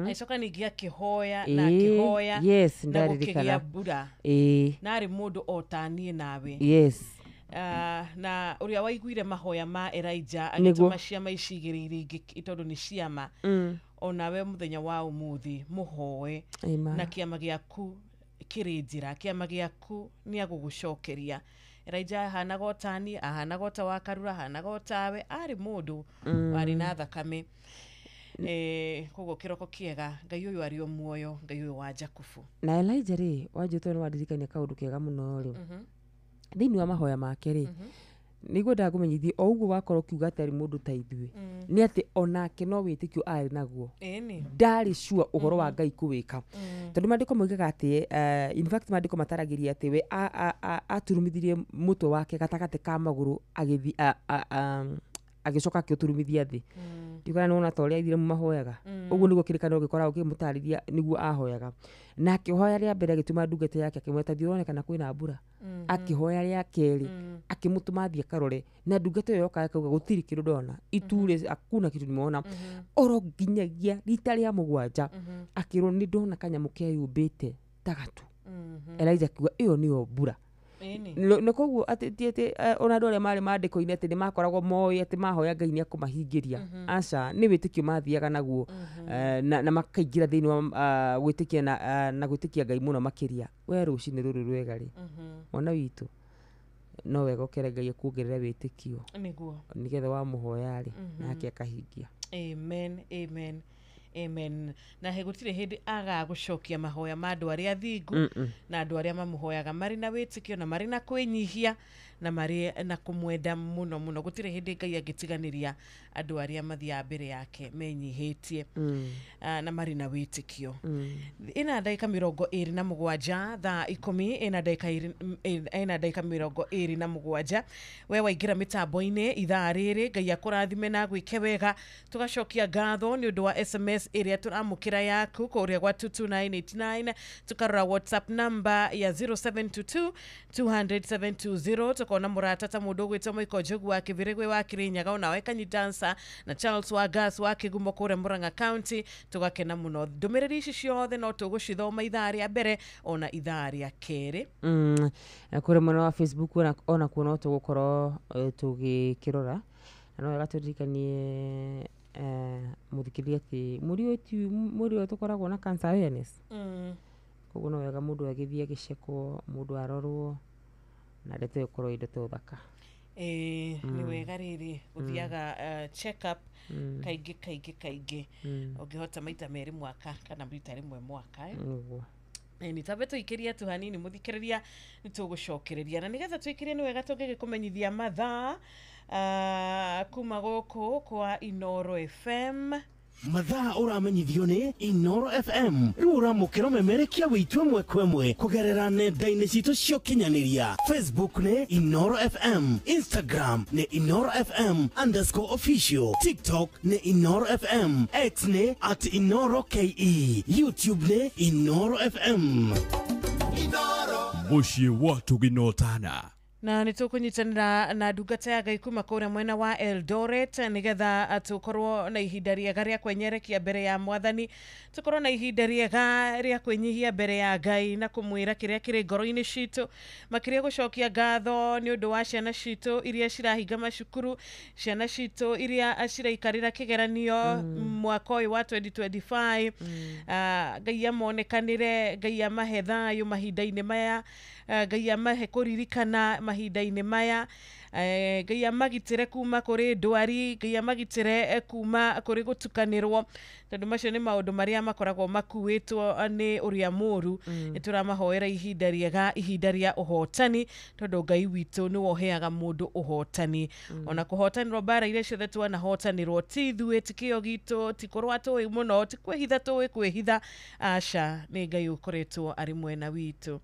Aicoka ningi akihoya na akihoya. Yes, na gukigia mbura. Na ari mundu otanie nawe. Yes. Na uria waiguire mahoya ma Elijah agituma ciama icigirire ingi itondu ni ciama. Onawe muthenya wa umuthi muhoe na kiama giaku kiri njira, kiama giaku ni agugucokeria. Elijah hanagotani ahanagota wa Karura hanagotawe ari mundu ari na thakame. Kogo kiroko kiega Ngai uyu ari o muoyo, Ngai uyu wa Jakubu. Na Elijah ri wajutwo ni wadirikania kaundu kega muno ri thiini wa mahoya make ri niguo ndakumenyithie o uguo wakorwo kiuga atari mundu ta ithuĩ ni ati onake no witikio ari naguo ndari sure uhoro wa Ngai kuwika tondu mandiko moigaga ati in fact mandiko mataragiria ati we aturumithirie mutwe wake gatagate ka maguru agithi agicoka akiuturumithia thi ndikana nona toria ithire mu mahoyaga uguo niguo kirikano gikora ukimutariria niguo ahoyaga na akihoya ria mbere agituma ndungete yake akimweta thironekana kwina mbura akihoya ria keri akimutuma thie karore na ndungete yo akauga gutiri kindu ndona iture akuna kitu nimeona oro nginyagia rita ria mugwanja akirwo ni ndona kanyamu keyumbite tagatu Elijah kiuga iyo niyo mbura no koguo ati ona ndore mari mandiko-ini ati ni makoragwo moi ati mahoya Ngai ni akumahingiria aca ni witikio mathiaga naguo na makaingira thiini wa gwitikia na gwitikia Ngai muno makiria we rucini ruru rwega ri mwana witu no wega ukere Ngai akuongerera witikio niguo nigetha wa muhoya ri nake akahingia. Amen. Na hegutire hindi agagucokia mahoya ma andu aria thingu na andu aria mamuhoyaga mari na witikio na mari na kwinyihia na mari na kumwenda muno gutire hindi Ngai agitiganiria andu aria mathia mbere yake menyihitie na mari na witikio. Ina dakika 27 thaa 10 ina dakika 27 we waingira mitambo-ini ithaa riri Ngai akurathime na gwike wega tugacokia ngatho ni undu wa SMS iria turamukira yaku kuria gwa 22989 tukarora WhatsApp number ya 0722 200 tukona muratata mundu gwitwa Michael Jogu wa Kivirigwe wa Kirinyaga na Wekanyi Dancer na Charles wa Gas wa Kigumo kure Murang'a County tugakena muno ndumiriri ici ciothe no tugucithoma ithaa ria mbere ona ithaa ria keri kure muno wa Facebook ona kuona tugukorwo tugikirora no wega turirikanie muthikiria ati muri tukoragwo na cancer awareness koguo no wega mundu agithie gicekwo mundu arorwo na ndete ukorwo indo to thaka ni wega riri guthiaga check up kaingi ungihota maita meri mwaka kana maita rimwe mwaka ni tabe tuikiria tu hanini muthikiriria ni tugucokereria na nigetha tuikirie ni wega tungigikumenyithia mathaa kuma guku kwa Inoro FM mathaa uramenyithio ni Inoro FM riu uramukira memerekia witwe mwekwemwe kugerera nenda-ini citu cio kinyaniria Facebook ni Inoro FM, Instagram ni Inoro FM_official, TikTok ni Inoro FM, X ni @InoroKE, YouTube ni Inoro FM. Muciĩ watu ginotana na nitukunyitanira na ndungata ya Ngai kuma kuria mwena wa Eldoret nigetha tukorwo na ihinda riega ria kwenyerekia mbere ya Mwathani tukorwo na ihinda riega ria kwenyihia mbere ya Ngai na kumwira kiria kiri ngoro-ini citu makiria gucokia ngatho ni undu wa ciana citu iria cirahinga macukuru ciana citu iria ciraikarira kigeranio mwaka uyu wa 2025 Ngai amonekanire Ngai amahe thayu mahinda-ini maya Ngai amahe kuririkana mahinda-ini maya Ngai amagitĩre kuma kũrĩ ndwari, Ngai amagitĩre kuma kũrĩ gũtukanĩrwo, tondũ macio nĩ maũndũ marĩa makoragwo makuĩtwo nĩ ũrĩa mũũru. Nĩtũramahoera ihinda rĩega, ihinda rĩa ũhotani, tondũ Ngai witũ nĩwe ũheaga mũndũ ũhotani. Ona kũhotanĩrwo mbara iria ciothe twanahotanĩrwo ti ithuĩ, ti kĩo gitũ, ti kũrũa tũĩ mũno, ti kwĩhitha tũĩ kwĩhitha, aca nĩ Ngai ũkoretwo arĩ mwena witũ.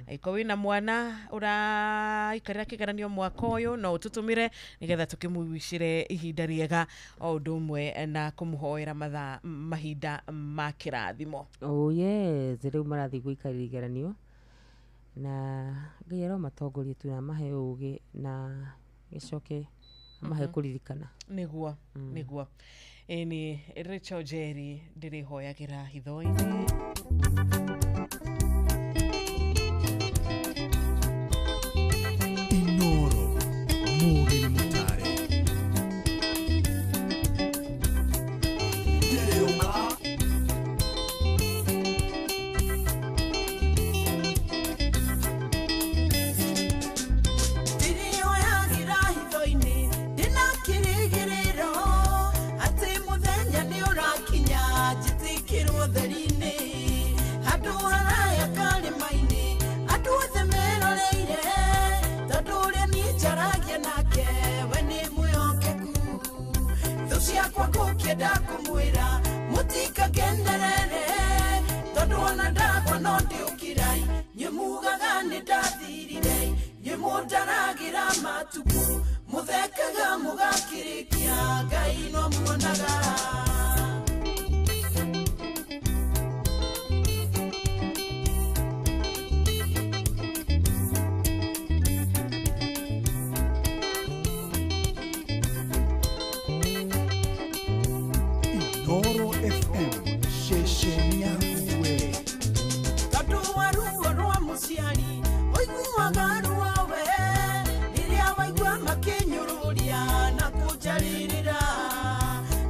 Angĩkorwo wĩna mwana ũraikarĩra kĩgeranio mwaka ũyũ, no ũtũtũmĩre nĩgetha tũkĩmũgucĩre ihinda rĩega, o ũndũ ũmwe na kũmũhoera mahinda ma kĩrathimo. Oh yes, rĩu marathiĩ gũikarĩra igeranio na Ngai aromatongoria tu na amahe ũũgĩ na gĩcoke amahe kũririkana. Nĩguo ĩni Rachel Jerry ndĩrĩhoyagĩra hitho-inĩ. Inoro Mũgeni Mũtare. Kwa kukenda kumwira mutika genderere tondu ona ndakwa no ndiukirai nyimugaga ni ndathirire nyimundaragira matuku muthekaga mugakirikia Ngai no muonaga. Inoro FM shesheni yawe. Tatu waruo rwa muciari oiguaga ruawe riria waigua makinyururia na kujaririra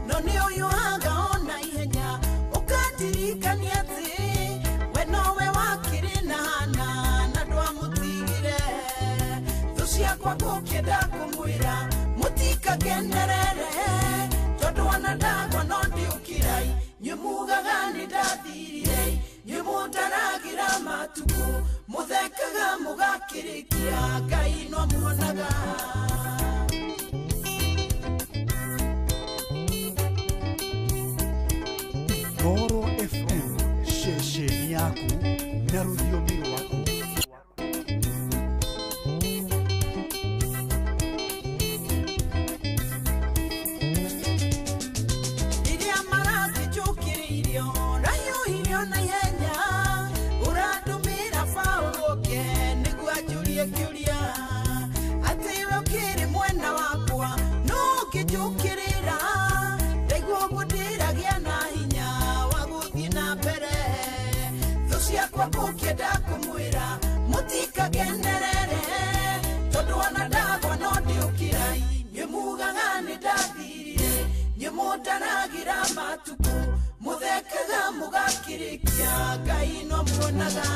no ni uyuaga ona ihenya ukadirikania ati we nowe wakiri na hana na ndwamutigire thu ciakwa gukenda kumwira mutikagenerere tondu ona ndagwa no ndiukirai nyumugaga ni ndathirire nyimundaragira matuku muthekaga mugakirikia Ngai no muonaga. Inoro FM shesheni yaku na rũthiomi rwaku. Kwa kukenda kumwira mutikagenerere tondu ona ndagwa no ndiukirai nyimugaga ni ndathirire nyimundaragira matuku muthekaga mugakirikia Ngai no muonaga.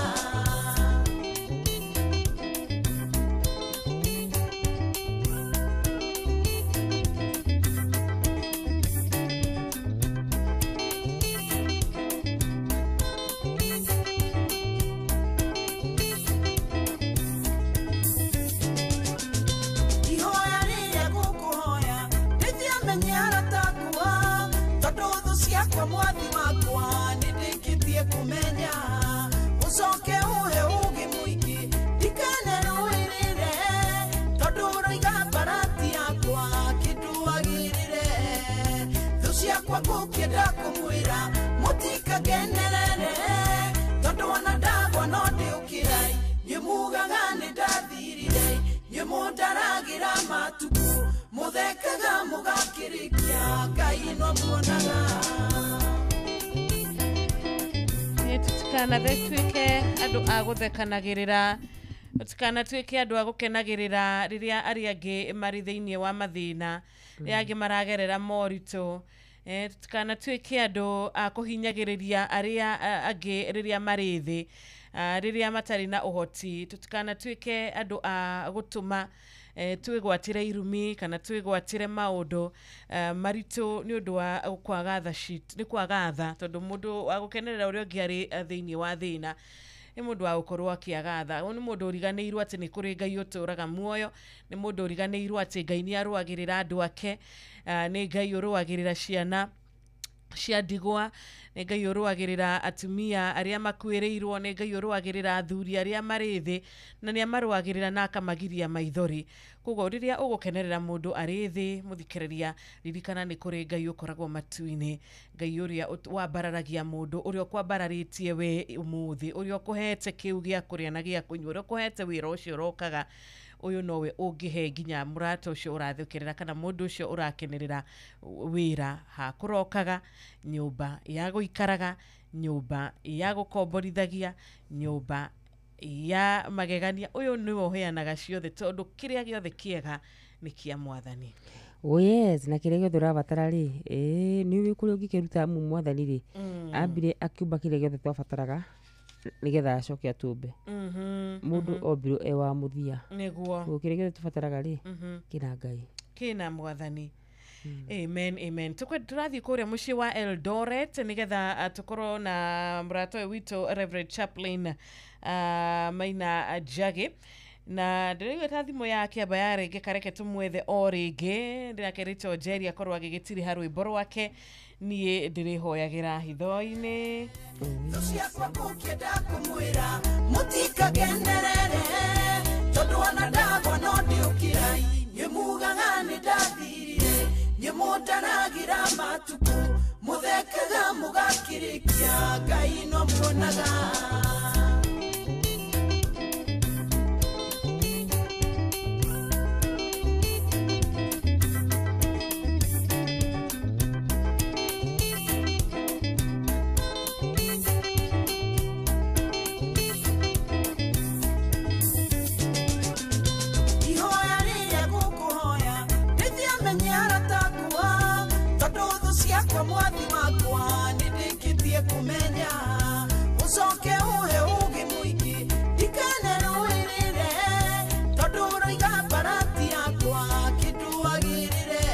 Kwa mwathi wakwa nidikitie kumenya ucoke uhe ugi mwingi ndikanerũĩrĩre tondu ũraiga barati yakwa kĩnduagĩrĩre thu ciakwa ngũkĩenda kũmwĩra mũtikagenerere tondu ona ndagwa no ndiũkĩrai nyumugaga nĩ ndathirire nyimundaragira matuku muthekaga mugakirikia Ngai no muonaga. Tutikanatuĩke andũ a gũthekanagĩrĩra, tutikanatuĩke andũ a gũkenagĩrĩra rĩrĩa arĩa angĩ marĩ thĩinĩ wa mathĩna, rĩrĩa angĩ maragerera moritũ, tutikanatuĩke andũ a kũhinyagĩrĩria arĩa angĩ rĩrĩa marĩ thĩ, rĩrĩa matarĩ na ũhoti, tutikanatuĩke andũ a gũtũma twigwatire irumi kana twigwatire maundu maritu ni undu wa kwagatha shit ni kwagatha tondu mundu wa gukenerera uria ungi ari thiini wa thina ni mundu wa gukorwo akiagatha ni mundu uriganirwo ati ni kuri Ngai uturaga muoyo ni mundu uriganirwo ati Ngai ni aruagirira andu ake ni Ngai uruagirira ciana cia ndigwa ni Ngai uruagirira atumia aria makuireirwo ni Ngai uruagirira athuri aria marithi na ni amaruagirira na akamagiria maithori koguo riria ugukenerera mundu ari thi muthikiriria ririkana ni kuri Ngai ukoragwo matuini Ngai uria wambararagia mundu uria kwambararitie we umuthi uria kuhete kiu gia kuria na gia kunywa uria kuhete wira ucio rokaga uyu nowe ungihe nginya murata ucio urathukirira kana mundu ucio urakenerera wira ha kurokaga nyumba ya guikaraga nyumba ya gukomborithagia nyumba ya magegania uyu niwe uheanaga ciothe tondu kiria giothe kiega ni kia Mwathani. Oh yes, na kiria giothe urabatara ri ni wi kuri ungikiruta mu Mwathani ri ambire akiumba kiria giothe twabataraga nigetha acoke atumbe mundu ombirwo ewa muthia niguo gukire giothe tubataraga ri kina Ngai kina Mwathani. Amen, amen. Turathi kuria muci wa Eldoret nigetha tukorwo na murata witu Reverend Chaplain Maina Jage na ndiriwe ta thimu yake aba yarenge kareke tumwethe o ringi ndirakerito Jerry akorwo agigitiri harwimbo rwake nie ndirihoyagira hitho-ini Tusiakwa kukienda kumwira mutikagenerere tondu ona ndagwa no ndiukirai nyimugaga ni ndathirire nyimundaragira matuku muthekaga mugakirikia Ngai no muonaga kwa mwathi wakwa nidikitie kumenya ucoke uhe ugi muingi ndikanerũĩrĩre tondu ũroiga barati yakwa kĩnduagĩrĩre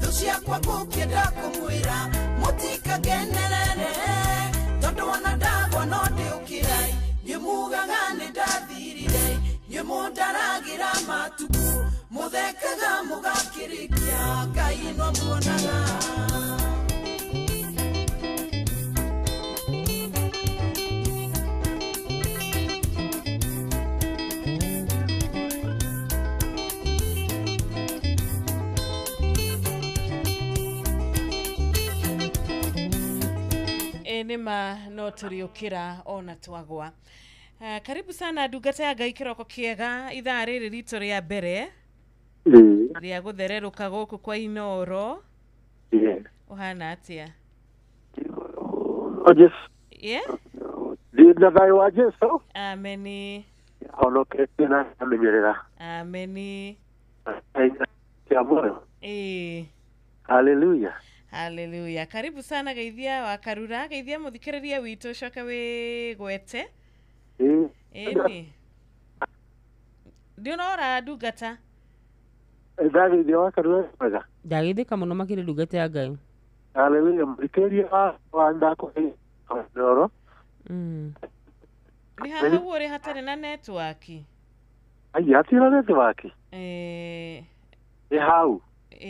thũ ciakwa ngũkĩenda kũmwĩra mũtikagenerere tondu ona ndagwa no ndĩũkĩrai nyumugaga nĩ ndathirire nyumũndaragĩra matuku muthekaga mugakirikia Ngai no muonaga nima no turiukira ona twagwa. Karibu sana ndungata ya Ngai kiroko kiega ithaa riri ritu ria mbere ria guthereruka guku kwa Inoro. Uhana atia? Yes. Yeah? Ndina thayo wa Jesu. Ameni. Honokete na amenyerera. Ameni. Ya moyo. Hallelujah. Hallelujah. Karibu sana geithia wa Karura, geithia muthikiriria witu coka wi gwete. Ni. Ndionora ndungata. Ndageithia wa Karura wega. Ndageithika muno makire ndungata ya Ngai. Hallelujah. Muthikiriria wa ndako Inoro. Ni haha uri hatari na network. Ai hatira network. Hau.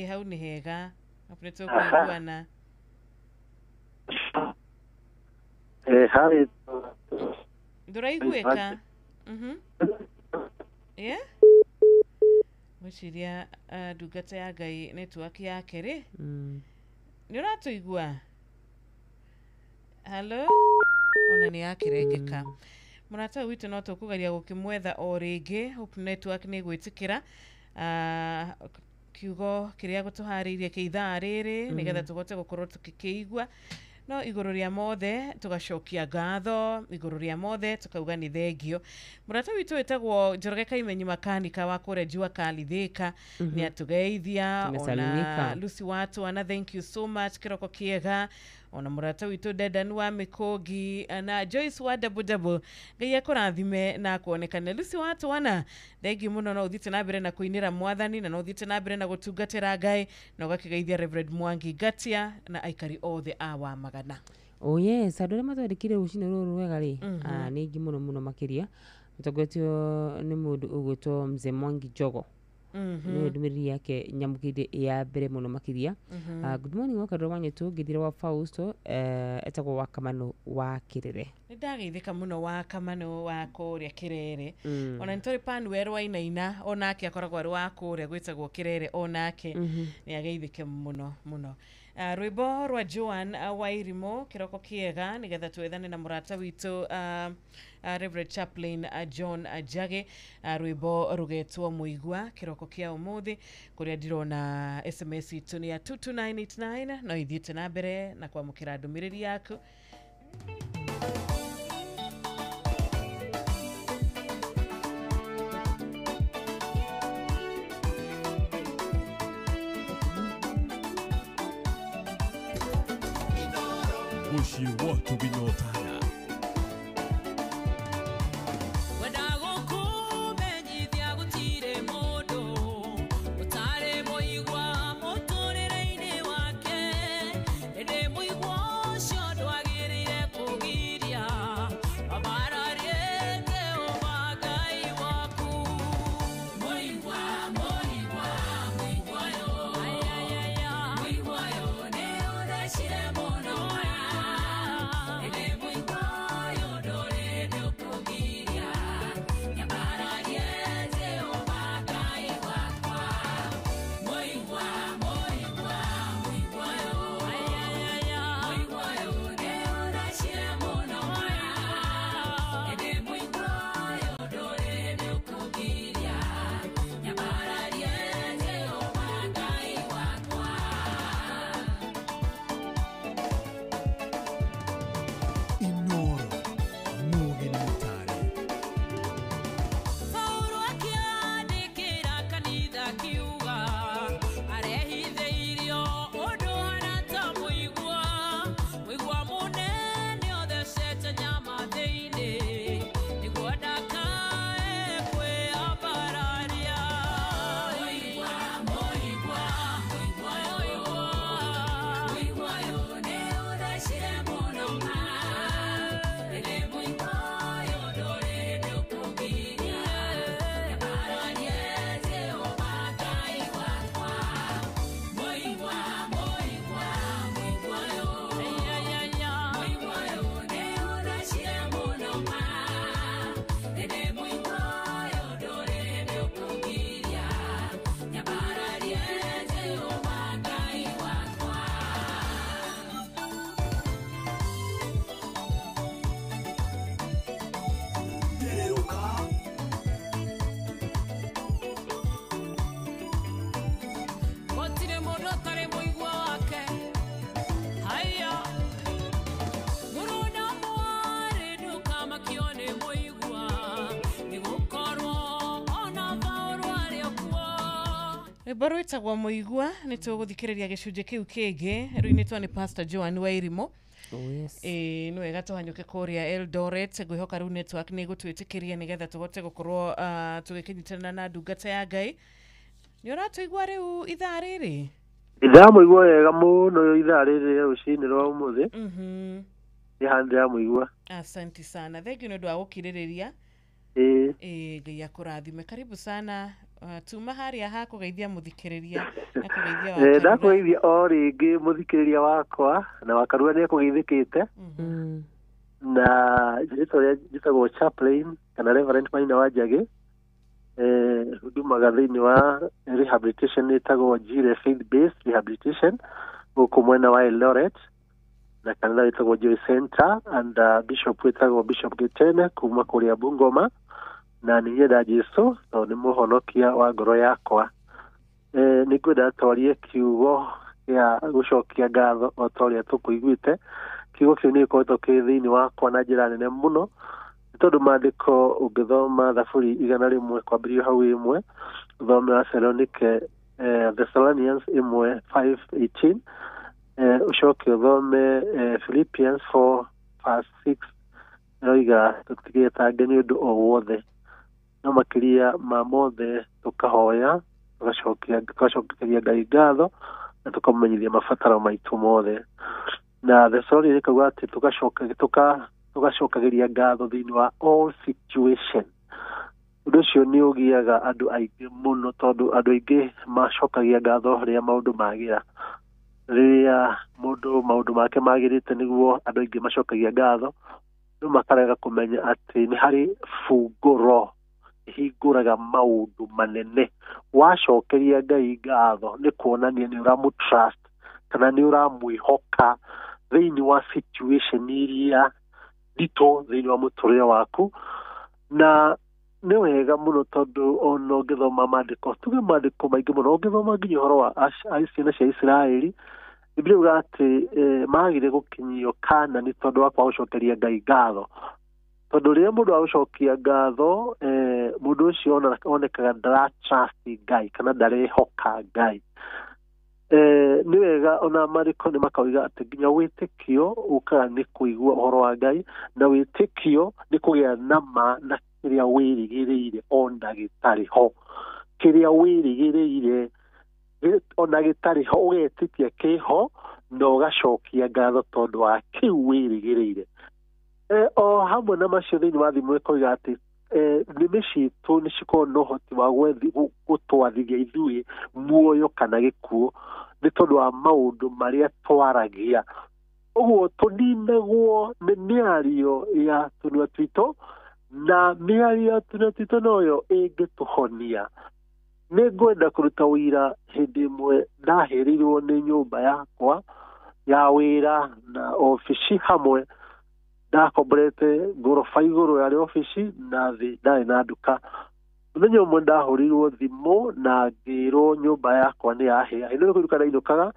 Hau ni hega. Apreto kuiguana. Hai. Nduraiguika. Yeah? Muciria ndungata ya Ngai network yake ri. Ni uratuigua? Hello? Ona ni yakirengeka. Murata witu no tukugeria gukimwetha o ringi, hope network ni gwitikira. Kiugo kiria gutuhariirie kiithaa riri nigetha tugote gukorwo tukikiigua no iguru ria mothe tugacokia ngatho iguru ria mothe tukauga ni thengio. Murata witu wetagwo Njoroge Kaimenyi makanika wa kure Jua Kalithika ni atugeithia ona Lucy watu ana thank you so much kiroko kiega ona murata witu Dedan wa Mikogi na Joyce wa Dabu ngai akurathime na kuonekana Lucy watu wana thengi muno no uthite na mbere na kuinira mwathani na no uthite na mbere na gutungatira ngai na ugakigeithia Reverend Mwangi Gatia na aikari othe awa magana. Oh yes, andå arä mathondekire rũcinĩ rũrũ rwega rĩ nĩ ingĩ mũno makĩria mũtongoretio nĩ mũndũ ũgwĩtwo Mzee Mwangi Jogo nĩ ndũmĩrĩri yake nyamũkĩire ya mbere mũno makĩria. Good morning wakadro wanyetu ngĩthira wa Fausto etagwo wa Kamano wa Kĩrere. Nĩ ndageithĩka mũno wa Kamano wa kũrĩa Kĩrere ona nĩ tũrĩ Panuel wa Inaina onake akoragwo arĩ wa kũrĩa gwĩtagwo Kĩrere onake nĩ ageithĩke mũno. Rwĩmbo rwa Joan Wairimo kĩroko kĩega nĩgetha twethane na mũrata witũ Reverend Chaplain John Ajage. Rwĩmbo rugetwo Mũigua kĩroko kĩa ũmũthĩ kũrĩa ndirona SMS itũ nĩ ya 22989 no ithiĩte na mbere na kwamũkĩra ndũmĩrĩri yaku. Wish you what to be no time. Rwĩmbo rwĩtagwo Mũigua nĩ tũgũthikĩrĩria gĩcunjĩ kĩu kĩngĩ rwĩinĩtwo nĩ Pastor Joan Wairimo. Nĩ wega tũhanyũke kũrĩa Eldoret ngwĩhoka rĩu network nĩ ĩgũtwĩtĩkĩria nĩgetha tũhote gũkorwo tũgĩkĩnyitana na ndungata ya Ngai. Nĩ ũratũigua rĩu ithaa rĩrĩ? Ndamũigua wega mũno ithaa rĩrĩ rũcinĩ rwa ũmũthĩ. Nĩ handũ ya mũigua. Asante sana. Thengiũ nĩ ũndũ wa gũkirĩrĩria. Ngai akũrathime. Karibu sana. Tuma harĩa ha kũgeithia mũthikĩrĩria na kũgeithia wakwa. Ndakũgeithia o rĩngĩ mũthikĩrĩria wakwa na wakarua nĩ akũgeithĩkĩte. Na rĩtwa njĩtagwo Chaplain kana Reverend Maina wa Njagi. Hudumaga thĩinĩ wa rehabilitation ĩtagwo Jire Faith Based Rehabilitation gũkũ mwena wa Eldoret. Na kanitha ĩtagwo Joy Center and Bishop ĩtagwo Bishop Gitene kuma kũrĩa Bungoma. Na nĩnyenda Jesu no nĩ mũhonokia wa ngoro yakwa. Nĩ ngwenda atwarie kiugo gĩa gũcokia ngatho o ta ũrĩa tũkũiguĩte. Kiugo kĩu nĩ gĩkoretwo kĩ thĩinĩ wakwa na njĩra nene mũno nĩ tondũ maandĩko ũngĩthoma Thaburi 100 kwambĩrĩrio hau 1 ũthome Thessalonians 1:5-18 ucoke uthome Philippians 4:6 oiga tutigetange nĩ ũndũ o wothe no makĩria ma mothe tũkahoya tũgacokeria Ngai ngatho na tũkamũmenyithia mabataro maitũ mothe na thesori rĩkauga atĩ tũgacokagĩria ngatho thĩinĩ wa all situation. Ũndũ ũcio nĩ ũgiaga andũ aingĩ mũno tondũ andũ aingĩ macokagia ngatho rĩrĩa maũndũ magĩra. Rĩrĩa maũndũ make magĩrĩte nĩguo andũ aingĩ macokagia ngatho, no makarega kũmenya atĩ nĩ harĩ bungũro ihingũraga maũndũ manene. Wacokeria Ngai ngatho nĩ kuonania nĩ ũramũtrust kana nĩ ũramwĩhoka thĩinĩ wa situation iria nditũ thĩinĩ wa mũtũrĩre waku. Na nĩ wega mũno tondũ ona ũngĩthoma maandĩko, tuge maandĩko maingĩ mũno, ũngĩthoma nginya ũhoro wa ciana cia Isiraeli, Biblia yuga atĩ magire gũkinyio Kaanani tondũ wa gũcokeria Ngai ngatho. Tondũ rĩrĩa mũndũ agũcokia ngatho, mũndũ ũcio onekaga ndara-trust Ngai kana ndarehoka Ngai. Nĩ wega ona maandĩko nĩ makauga atĩ nginya wĩtĩkio ũkaga nĩ kũigua ũhoro wa Ngai, na wĩtĩkio nĩ kũgĩa na ma na kĩrĩa wĩrĩgĩrĩire ona gĩtarĩ ho. Kĩrĩa wĩrĩgĩrĩire ona gĩtarĩ ho ũgetĩkia kĩho na ũgacokia ngatho tondũ wa kĩu wĩrĩgĩrĩire. O hamwe na macio thĩinĩ wa thimũ ĩkoiga atĩ nĩmĩ citũ nĩ cikoragwo na ũhoti wa gũtwathithia ithuĩ muoyo kana gĩkuũ nĩ tondũ wa maũndũ marĩa twaragia. Ũguo tũninagwo nĩ mĩario ya tũnua twitũ, na mĩario ya tũnua twitũ noyo ĩngĩtũhonia. Nĩ ngwenda kũruta ũira hĩndĩ ĩmwe ndahĩrĩirwo nĩ nyũmba yakwa ya wĩra na ofici hamwe, ndakomborete ngoroba igũrũ yarĩ ofici na thĩ ndarĩ na nduka. Mũthenya ũmwe ndahũrĩirwo thimũ na ngĩrwo nyũmba yakwa nĩ yahĩa. Hĩndĩ ĩyo kũiruka ndainũkaga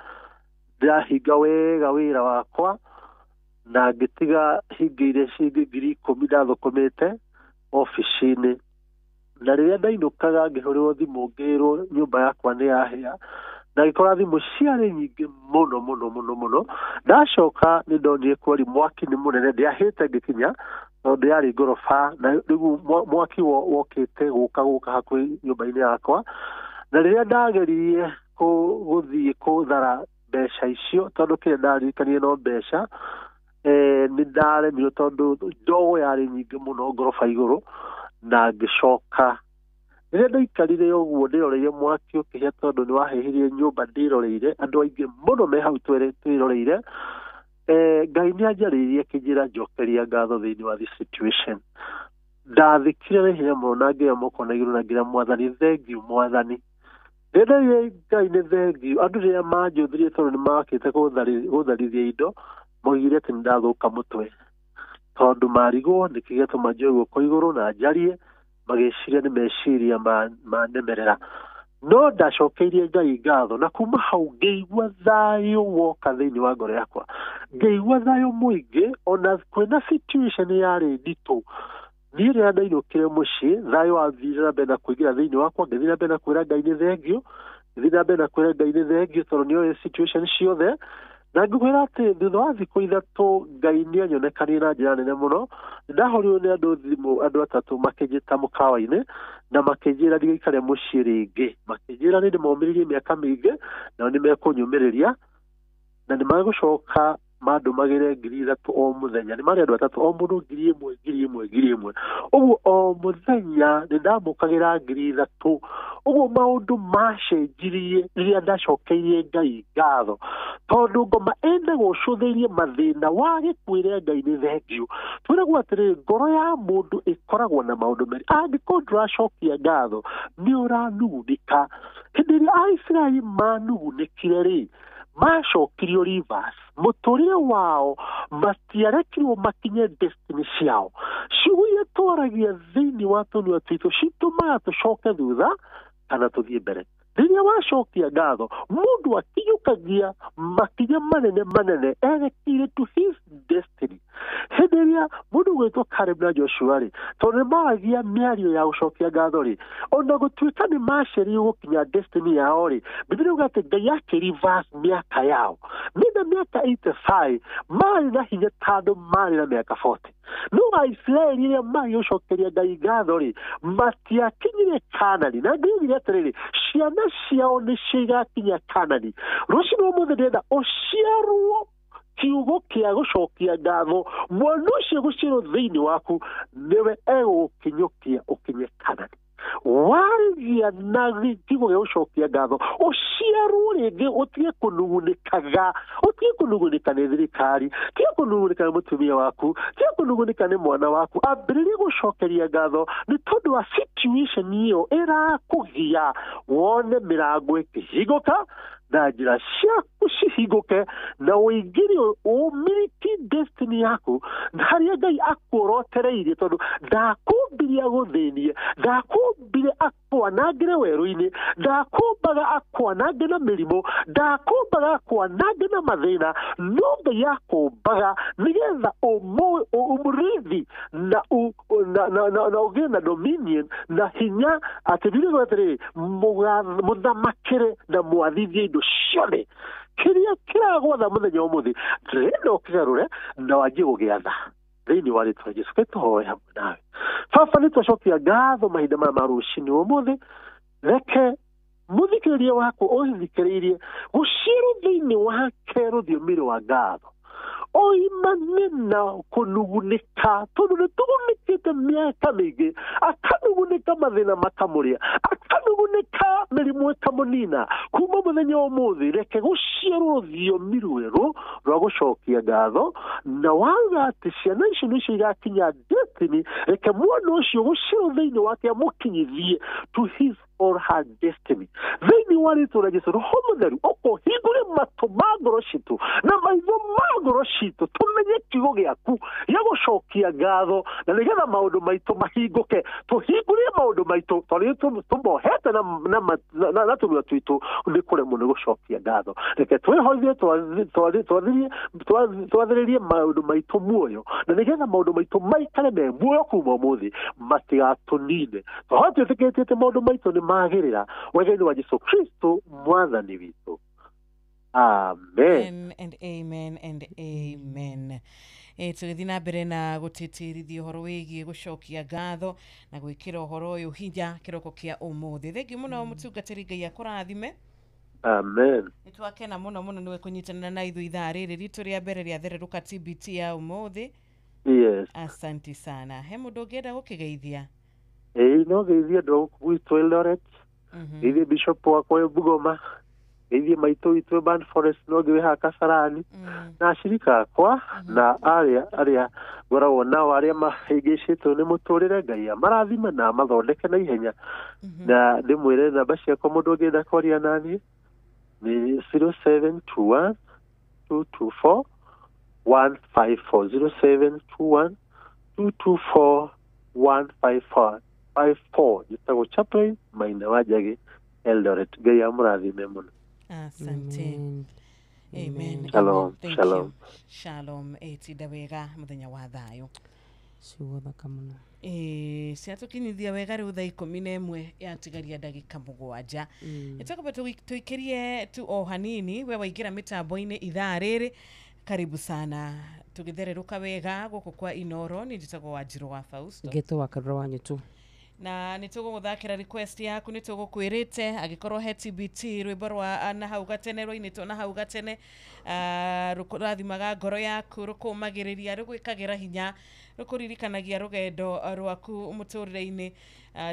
ndĩrahinga wega wĩra wakwa na ngĩtiga hingĩire ciringi 10,000 ndathũkũmĩte ofici-inĩ. Na rĩrĩa ndainũkaga ngĩhũrĩrwo thimũ ngĩrwo nyũmba yakwa nĩ yahĩa na ngĩkora thimũ ciarĩ nyingĩ mũno mũno mũno mũno. Ndacoka nĩ ndonire kweri mwaki nĩ mũnene, ndĩahĩte ngĩkinya tondũ yarĩ ngoroba na rĩu mwaki wokĩte gũka hakuhĩ nyũmba-inĩ yakwa. Na rĩrĩa ndageririe gũthiĩ kũthara mbeca icio tondũ kĩrĩa ndaririkanirie no mbeca, nĩ ndaremirwo tondũ ndogo yarĩ nyingĩ mũno ngoroba igũrũ na ngĩcoka. Rĩrĩa ndaikarire ũguo ndĩroreire mwaki ũkĩhĩa tondũ nĩ wahĩhirie nyũmba ndĩroreire, andũ aingĩ mũno me hau twĩroreire, Ngai nĩ anjarĩirie akĩnjĩra njokeria ngatho thĩinĩ wa this situation. Ndathikire na ihenya mũno na ngĩoya moko na igũrũ na ngĩra Mwathani, thengiũ Mwathani. Rĩrĩa Ngai nĩ thengiũ, andũ rĩrĩa manjũthirie tondũ nĩ makĩte gũtharithia indo, moigire atĩ nĩ ndathũka mũtwe tondũ marigwo nĩkĩ gĩatũma njoe guoko igũrũ na njarie, magĩciria nĩ meciria manemerera. No ndacokeirie Ngai ngatho na kuma hau ngĩigua thayũ woka thĩinĩ wa ngoro yakwa. Ngĩigua thayũ mũingĩ ona kwĩna situation yarĩ nditũ. Niĩ rĩrĩa ndainũkire mũciĩ, thayũ wathire na mbere na kũingĩra thĩinĩ wakwa, ngĩthiĩ na mbere na kwĩra Ngai nĩ thengiũ, ngĩthiĩ na mbere na kwĩra Ngai nĩ thengiũ tondũ nĩoĩ situation ciothe. Na ngĩkwĩra atĩ thutha wa thikũ ithatũ Ngai nĩ anyonekanire na njĩra nene mũno. Ndahũrĩirwo nĩ andũ thimũ, andũ atatũ makĩnjĩta mũkawa-inĩ na makĩnjĩra ndigaikare mũciĩ rĩngĩ. Makĩnjĩra nĩ ndĩmomĩrĩrie mĩaka mĩingĩ nao nĩ mekũnyũmĩrĩria na nĩ magũcoka mandũmagĩre 3,000 o mũthenya. Nĩ marĩ andũ atatũ, o mũndũ 1,000. Ũguo o mũthenya nĩ ndamũkagĩra 3,000. Ũguo maũndũ macenjirie rĩrĩa ndacokeirie Ngai ngatho tondũ ngoma enda gũcũthĩrie mathĩna wage kwĩre Ngai nĩ thengiũ. Twĩragwo atĩrĩrĩ, ngoro ya mũndũ ĩkoragwo na maũndũ merĩ. Angĩkorwo ndũracokia ngatho nĩ ũranugunĩka. Hĩndĩ ĩrĩa Aisiraeli manugunĩkire rĩ, macokirio reverse. Mũtũrĩre wao matiarekirwo makinye destiny ciao. Ciugo iria twaragia thĩinĩ wa tũnua twitũ citũmaga tũcoke thutha kana tũthiĩ mbere. Rĩrĩa wacokia ngatho, mũndũ akinyũkagia makinya manene erekeire to his destiny. henderia mundu gwitwo Caleb na Joshua ri tondu maagia miario ya gucokia ngatho ri ona gutuika ni maceri gukinya destiny yao ri Biblia ugate Ngai yake reverse miaka yao mina miaka 85 mari na hinya tando mari na miaka 40 no Aisraeli ile mari gucokeria Ngai ngatho ri matiakinyire Kanani na Ngai atiriri ciana ciao ni cigakinya Kanani rucino muthe ndenda uciarwo kiugo kia gucokia ngatho mwana ucio gucirwo thiini waku niwe egukinyukia ukinye Kanani waria na kiugo gia gucokia ngatho uciarwo ringi utige kunugunikaga utige kunugunika ni thirikari utige kunugunika ni mutumia waku utige kunugunika ni mwana waku ambiririe gucokeria ngatho ni tondu wa situation iyo irakugia wone mirango ikihinguka na njira ciaku cihinguke na uingiri umiliki destiny yaku haria Ngai akurotereirie tondu ndakumbiria guthinie ndakumbire akwanangire weru-ini ndakumbaga akwanange na mirimo ndakumbaga akwanange na mathina no Ngai yakumbaga nigetha umurithi na ugie na dominion na hinya atibiri atiri muthamakire na mwathithie indo ciothe kiria kiragwatha muthenya umuthi ndĩrenda ũkĩgarũre na wanjie gũgĩatha thĩinĩ wa rĩtwa rĩa Jesũ tũhoe hamwe nawe baba nĩtwacokia ngatho mahinda maya ma rũcinĩ ũmũthĩ reke mũthikĩrĩria waku ũthikĩrĩirie gũciarwo thĩinĩ wake rũthiomi rwa ngatho oimane na kunugunika tondu nitugunikite miaka mĩingĩ akanugunika mathĩna makamũrĩa akanugunika mĩrimũ ĩkamũnina kuma mũthenya ũmũthĩ reke gũciarwo rũthiomi rwerũ rwa gũcokia ngatho na wauga atĩ ciana icio nĩcio igakinya destiny reke mwana ũcio gũciarwo thĩinĩ wake amũkinyithie to his or her destiny thĩinĩ wa rĩtwa rĩa Jesũ Roho Mũtheru ũkũhingũre matũ ma ngoro citũ na maitho ma ngoro citũ tũmenye kiugo gĩaku gĩa gũcokia ngatho na nĩgetha maũndũ maitũ mahingũke tũhingũrie maũndũ maitũ tondũ tũmohete na tũnua twitũ nĩ kũremwo nĩ gũcokia ngatho reke twĩhoithie twathĩrĩrie maũndũ maitũ muoyo na nĩgetha maũndũ maitũ maikare me muoyo kuma ũmũthĩ matigatũnine tũhoe twĩtĩkĩtie atĩ maũndũ maitũ nĩ magĩrĩra wega-inĩ wa Jesũ Kristo mwathani witũ amen and amen and amen tũgĩthiĩ na mbere na gũtĩtĩrithia ũhoro wĩgiĩ gũcokia ngatho na gwĩkĩra ũhoro ũyũ hinya kĩroko kĩa ũmũthĩ thengiũ mũno mũtungatĩri Ngai akũrathime amen nĩtwakena mũno nĩwe kũnyitanĩra na ithuĩ ithaa rĩrĩ ritũ rĩa mbere rĩa thererũka TBT ya ũmũthĩ yes asanti sana he mũndũ ũngĩenda gũkĩgeithia no geithie andũ gũkũ gwitũ Eldoret geithie bishop wakwa Bungoma geithie maitũ witũ Burnt Forest no ngĩwĩ haha Kasarani na ashirika akwa na arĩa ngoragwo nao arĩa mahĩngĩcĩtwo nĩ mũtũrĩre Ngai amarathime na amathondeke na ihenya na ndĩmwĩre namba ciakwa mũndũ ũngĩenda kwaria naniĩ nĩ 0721 224 154 0721 224 154 njĩtagwo Chaplain Maina wa Njagi Eldoret Ngai amũrathime mũno asante amen shalom thank shalom you. Shalom etinda wega muthenya wa thayũ ciugo thaka mũno ciatũkinyithia wega rĩu thaa 11 yatigaria ndagĩka 7 nĩtũkamba tũikĩrie tu o hanini we waingĩra mĩtambo-inĩ ithaa rĩrĩ karibu sana tũgĩthererũka wega gũkũ kwa Inoro nĩ njĩtagwo Wanjirũ wa Fausto ngeto wa karũra wanyu tu na nĩtũgũgũthakĩra request yaku nĩtũgũkwĩrĩte agĩkorwo he TBT rwĩmbo rwa na hau gatene rũinĩtwo na hau gatene rũrathimaga ngoro yaku rũkũmagĩrĩria rũgwĩkagĩra hinya rũkũririkanagia rũgendo rwaku mũtũrĩre-inĩ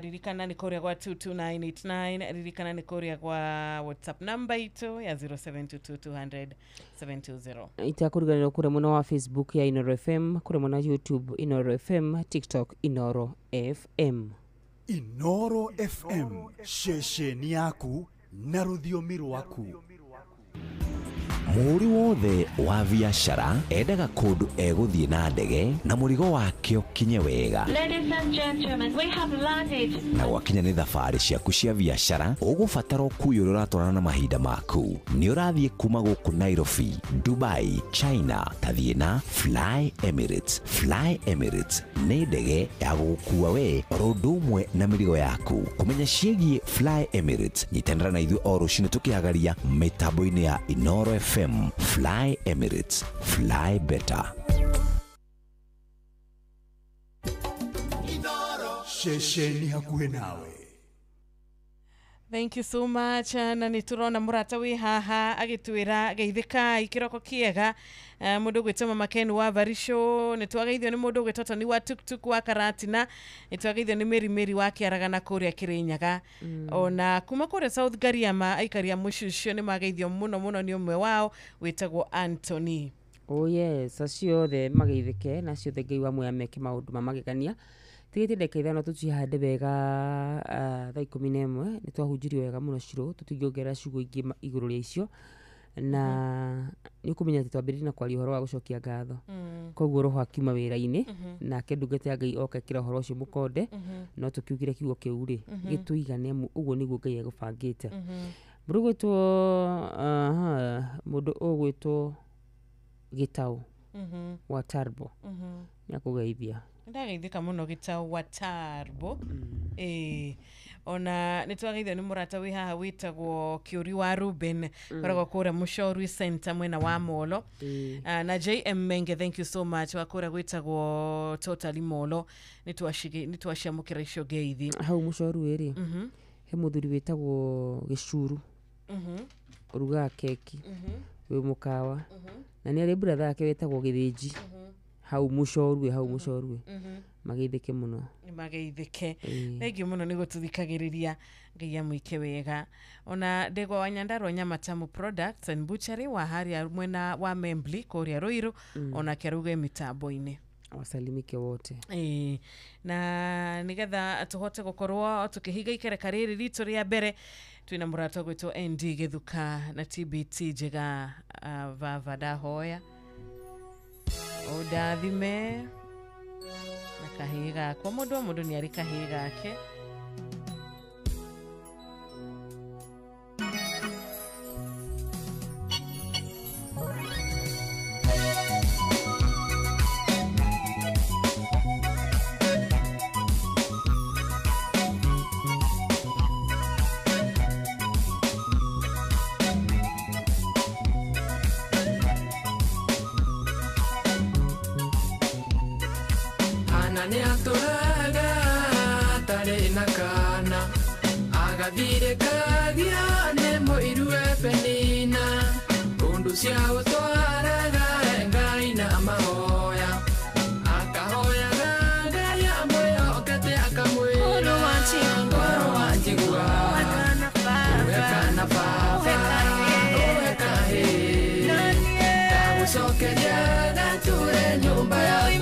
ririkana nĩ kũrĩa gwa 22989 ririkana nĩ kũrĩa gwa WhatsApp number itũ ya 0722000720 itakũriganĩrwo kũrĩa mwena wa Facebook ya Inoro FM kũrĩa mwena YouTube Inoro FM TikTok Inoro FM Inoro FM, shesheni yaku na rũthiomi rwaku. mũhũri wothe wa biacara endaga kũndũ egũthiĩ na ndege na mũrigo wake ũkinye wega. Ladies and gentlemen, we have landed. Na gwakinya nĩ thabarĩ ciaku cia biacara ũgũbatara ũkuui ũrĩa ũratwarana na mahinda maku. Nĩ ũrathiĩ kuma gũkũ Nairobi, Dubai, China, tathiĩ na Fly Emirates. Fly Emirates nĩ ndege ya gũgũkua we oro ũndũ ũmwe na mĩrigo yaku. Kũmenya ciĩgiĩ Fly Emirates nyitanĩra na ithuĩ o rũciinĩ tũkĩagaria mĩtambo-inĩ ya Inoro FM. Fly Emirates, fly better. Shesheni hakuhe nawe. Thank you so much. Na niturona murata wi haha agitwira geithika ikiroko kiega. Mundu gwitwa Maken wa Varisho, nitwageithio ni mundu gwitwa ni wa Tuktuk wa Karatina, nitwageithio ni Meri wa Kiaragana kuria Kirinyaga. Ona kuma kuria South Gariama aikaria mushushio ni mageithio muno ni umwe wao witagwo Anthony. Oh yes, acio the mageithike na acio the ngai wa mwe ameke maundu mamagegania. Tigiti ndeka ithano tucihande wega thaa 11 ni twahunjirio wega muno ciro tutingiongerera ciugo ingi iguru ria icio na ni kumenya ati twambiririe na kwaria horo wa gucokia ngatho koguo roho akiuma wira-ini na kendungete ngai oka kira horo ucio mukonde no tukiugire kiugo kiu ri gituigane uguo niguo ngai egubangite mundu gwitwo mundu ugwitwo Gitau wa Tarbo nyakugeithia ndageithika muno Gitau wa Tarbo. Ona nitwageithio ni murata wi haha witagwo Kiuri wa Ruben koragwo kura Mushorwi Center mwena wa Molo. Na JM Menge, thank you so much wakura gwitagwo Totally Molo nitwashamukira icio geithi hau Mushorwi ri he muthuri witagwo Gicuru uruga keki wi mukawa na ni ari brother yake wetagwo Githinji hau Mushorwi mageithike muno mageithike thengi muno ni gututhikagiriria ngai amuike wega. Ona Ndegwa wa Nyandarua Nyamatamu Products and Butchery wa haria mwena wa Membli kuria Ruiru ona keruge mitambo-ini wasalimike wote na nigetha tuhote gukorwo tukihiga ikereka riri ritu ria mbere twina murata gwitwo ND Githuka na TBT Njega vava ndahoya udathime na kahiga kwa mundu ni ari kahiga ake Ni aturaga tare nakana agathire kagia nemo irue penina kundu cia utwaraga ngai na mahoya akahoya ngai amwe okete akamwira oro wanjigua wekana baba weka he tagucokeria gature nyumba yaku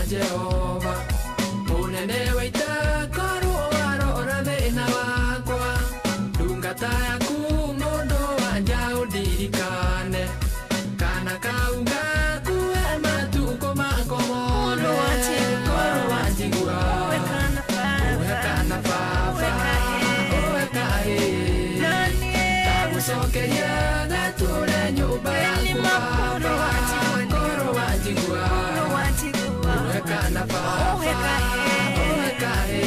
Jehova unene waita korwa rora thina wakwa ndungata yaku mundu wanja undirikane kana kauga kuwe matuko makomo wanjigua wekana baba wekahe tagucokeria gature nyumba yaku koro wanjigua wekana baba wekahe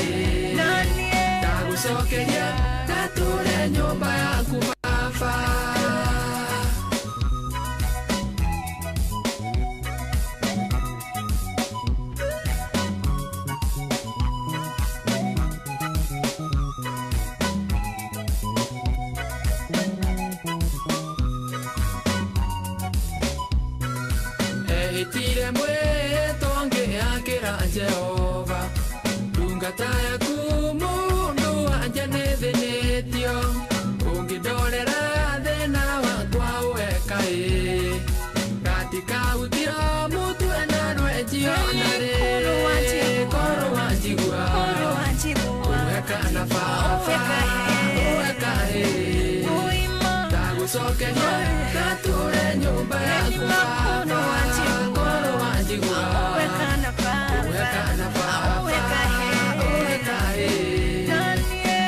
tagucokeria gature nyumba yaku baba. Etire mweto ngeakira Jehova Ndungata yaku mundu anja nethenetio Ungidorera thina wakwa wekae Katika utio mutu enarwe jionare Koro wanjigua Uweka na fafa Uwekae Tagusokenya Kature nyumba yaku Koro wanjigua Uweka na fafa Uwekae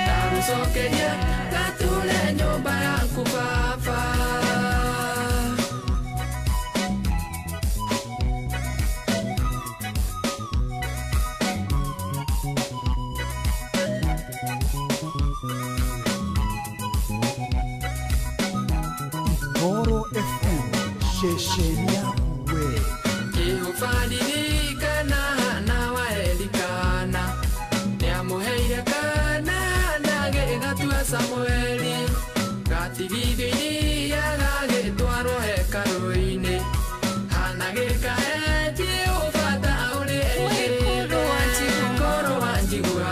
Tagusokenya Kature nyumba yaku fafa Oro FM, shesheni yakuwe. Ihufadilika na waelikana Niamuheire kana nagegatua Samueli Gatigithiria gagitwaro hekalu-ini Hanagika eti ufata uri Koro wanjigua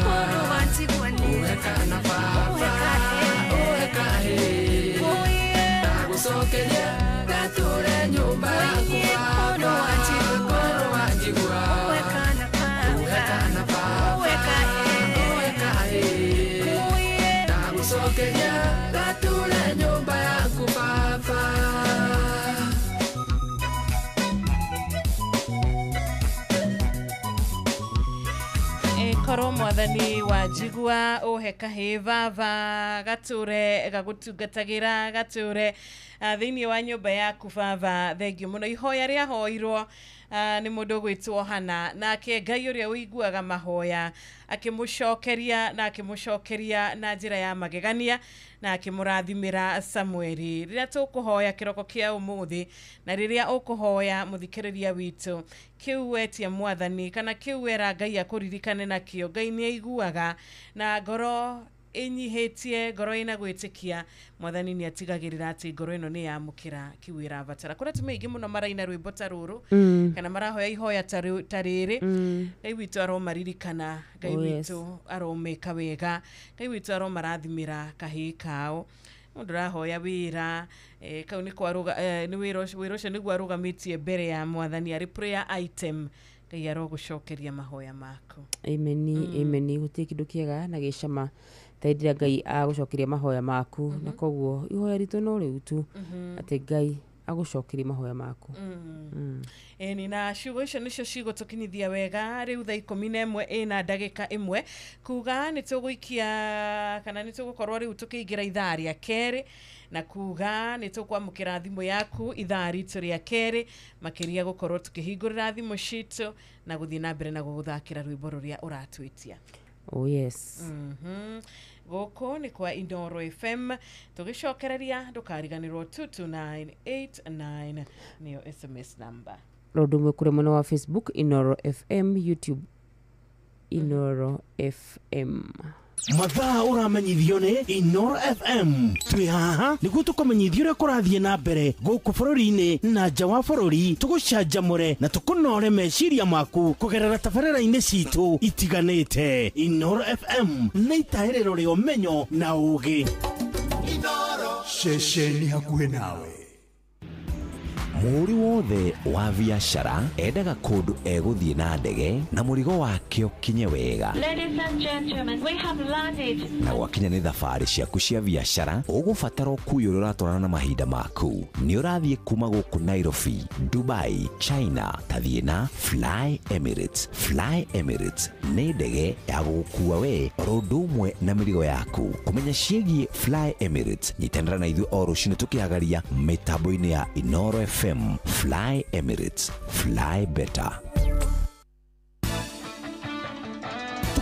Uweka na fafa Uweka he Tagusokeria Gature nyumba yaku Koro wanjigua Uweka na fafa Uweka he Tagusokeria Gature nyumba yaku fafa Koro mwathani wa jigua uheka vava gature gagutungatagira gature thiini wa nyumba yaku baba thengio muno ihoya ria hoirwo ni mundu gwitwo Hana nake Ngai uria uiguaga mahoya akimucokeria na njira ya magegania na akimurathimira Samueli riria tukuhoya kiroko kia umuthi na riria ukuhoya muthikiriria witu kiu wetia mwathani kana kiu wera Ngai akuririkane nakio Ngai ni aiguaga na ngoro inyihitie ngoro ina gwitikia mwathani ni atigagirira ati ngoro ino ni yamukira kiwira batara kura tumeigi muno maraina rwimbo taruru kana marahoya ihoya tariri Ngai witu aromaririkana Ngai witu aromeka wega Ngai witu aromarathimira kahi kao ndurahoya wira kau ni kwaruga ni wira ucio niguo arugamitie mbere ya mwathani ari prayer item Ngai arogucokeria mahoya maku ameni gutie kindu kiega na gicama taidira Ngai agucokeria mahoya maku na koguo ihoya ritu no riu tu ati Ngai agucokeria mahoya maku ni na ciugo icio nicio cigutukinyithia wega riu thaa 11 ina ndagika 1 kuga ni tuguikia kana ni tugukorwo riu tukiingira ithaa ria keri na kuga ni tukwamukira thimu yaku ithaa ritu ria keri makiria gukorwo tukihingurira thimu citu na guthii na mbere na guguthakira rwimbo ruria uratwitia. Oh yes. Goko ni kwa Inoro FM tugicokereria ndukariganirwo 22989 niyo SMS number. Rodumwe kure muno wa Facebook Inoro FM, YouTube Inoro FM. Mathaa uramenyithio ni Inoro FM. Twi haha niguo tukumenyithio uria kurathie na mbere guku bururi-ini na nja wa bururi, tugucanjamure na tukunore meciria maku kugerera tabarĩra-inĩ citu itiganĩte. Inoro FM nĩ itaĩrĩro rĩa ũmenyo na ũũgĩ. Inoro shesheni hakuhĩ nawe. Mũri wothe wa biacara endaga kũndũ egũthiĩ na ndege na mũrigo wake ũkinye wega. Ladies and gentlemen, we have landed. Na gwakinya nĩ thabarĩ ciaku cia biacara ũgũbatara ũkui ũrĩa ũratwarana na mahinda maku. Nĩ ũrathiĩ kuma gũkũ Nairobi, Dubai, China, tathiĩ na Fly Emirates. Fly Emirates nĩ ndege ya gũgũkua we ũndũ ũmwe na mĩrigo yaku. Kũmenya ciĩgiĩ Fly Emirates nyitanĩra na ithuĩ o rũciinĩ tũkĩagaria mĩtambo-inĩ ya Inoro FM. Fly Emirates, fly better.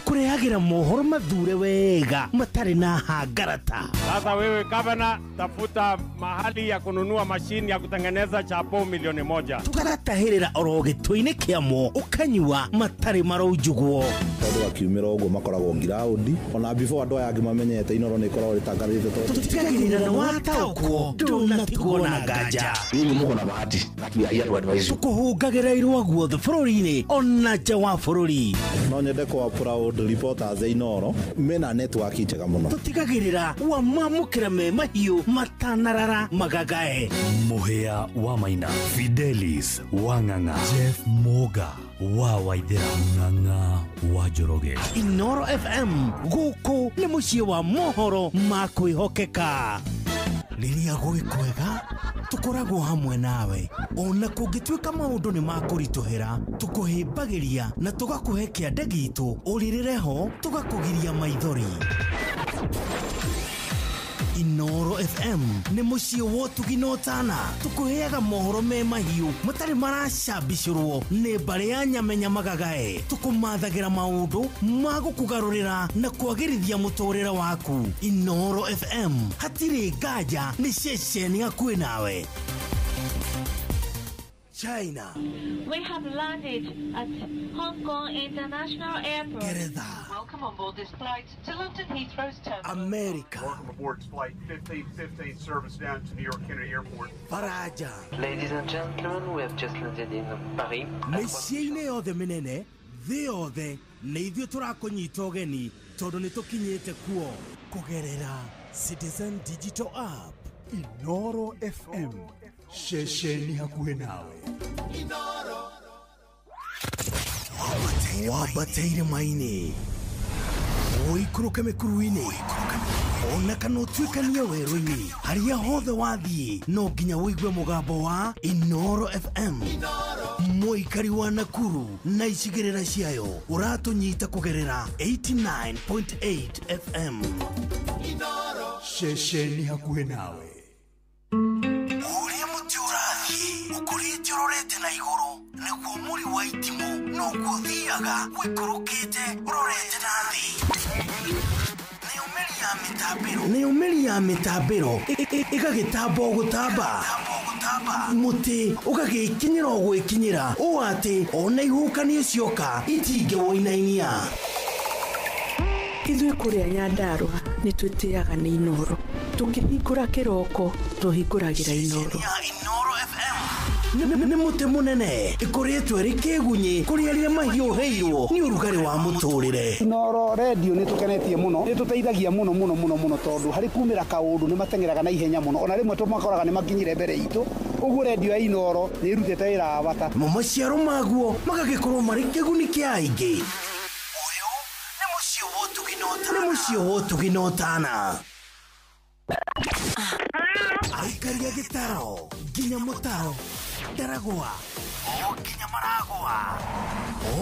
kurehagira mohoro mathure wega matari na hangarata. Sasa wewe gavana, tafuta mahali ya kununua mashini ya kutengeneza chapo milioni 1. Tukaratahirira oroge toine kiamo ukanywa matari maroujugo. Tondu akiumira uguo makoragwo ngiraundi ona before andu aya ngimamenyete Inoro ni ikoragwo ritangarite to tutigagirira na wataukwo tunatigona ngaja hivi muko na bahati ya advice tukuhungagira irwa guothe bururi-ini ona nja wa bururi. No nyende kwa proud reporters Inoro mena network njega muno tutigagirira wa mamukira me mahiu matanarara magagae. Muhea wa Maina, Fidelis Wanganga, Jeff Moga wa Waithera, Nganga wa Joroge. Inoro FM guku ni muciĩ wa mohoro ma kwĩhokeka. Rĩrĩa gwĩ kwega tukoragwo hamwe nawe, ona kũngĩtuĩka maũndũ nĩ makũritũhĩra tũkũhĩmbagĩria na tũgakũhe kĩande gitũ ũrĩrĩre ho tũgakũgiria maithori. Inoro FM nĩ muciĩ wa ũtugi na ũtana, tũkũheaga mohoro me mahiũ matarĩ maracambicũrwo nĩ mbarĩ ya nyamenya magagae, tũkũmathagĩra maũndũ ma gũkũgarũrĩra na kwagĩrithia mũtũrĩre waku. Inoro FM hatirĩ nganja nĩ ceceni hakuhĩ nawe. China. We have landed at Hong Kong International Airport. Welcome on board this flight to London Heathrow's terminal. America. Welcome aboard flight 1515 service down to New York Kennedy Airport. Faraja. Ladies and gentlemen, we have just landed in Paris. Mĩciĩ-inĩ yothe mĩnene thĩ yothe nĩ ithuĩ tũrakũnyita ũgeni tondũ nĩ tũkinyĩte kuo kũgerera Citizen Digital App. Inoro FM, ceceni hakuhĩ nawe. Inoro. Wambateire maini ũikũrũke mĩkuru-inĩ ona kana ũtuĩkanie werũ-inĩ harĩa hothe wathiĩ no nginya wĩigue mũgambo wa Inoro FM. Mũikari wa Nakuru na icigĩrĩra ciayo ũratũnyita kũgerera 89.8 FM. Inoro, ceceni hakuhĩ nawe. Ũrĩa mũtĩ ũrathiĩ ũkũrĩte ũrorete na igũrũ nĩguo mũri wa itimũ noguo ũthiaga wĩikũrũkĩte ũrorete na thĩ. Nĩ ũmeri ya mĩtambĩro ĩgagĩtamba o gũtamba, mũtĩ ũgagĩkinyĩra o gwĩkinyĩra ũũ atĩ ona ihuhũkanio cioka itingĩwoinainia. Ithuĩ kũrĩa Nyandarua nĩ twĩtĩaga nĩ Inoro, tũngĩhingũra kĩroko tũhingũragĩra Inoro. Nĩ mũtĩ mũnene ĩkoretwo ĩrĩ kĩgunyi kũrĩ arĩa mahiũhĩirwo nĩ ũrugarĩ wa mũtũrĩre. Inoro radio nĩ tũkenetie mũno, nĩ tũteithagia mũno tondũ harĩ kumĩra kaũndũ nĩ matengeraga na ihenya mũno, ona rĩmwe tũmakoraga nĩ makinyire mbere itũ. Ũguo radio ya Inoro nĩ ĩrutĩte wĩra wa bata. Maciaro maguo magagĩkorwo marĩ kĩguni kĩa aingĩ. Ũyũ nĩ mũciĩ wa ũtugi na ũtana. Aikaria gĩtaro nginya mũtaro Daragwa o nginya Maragwa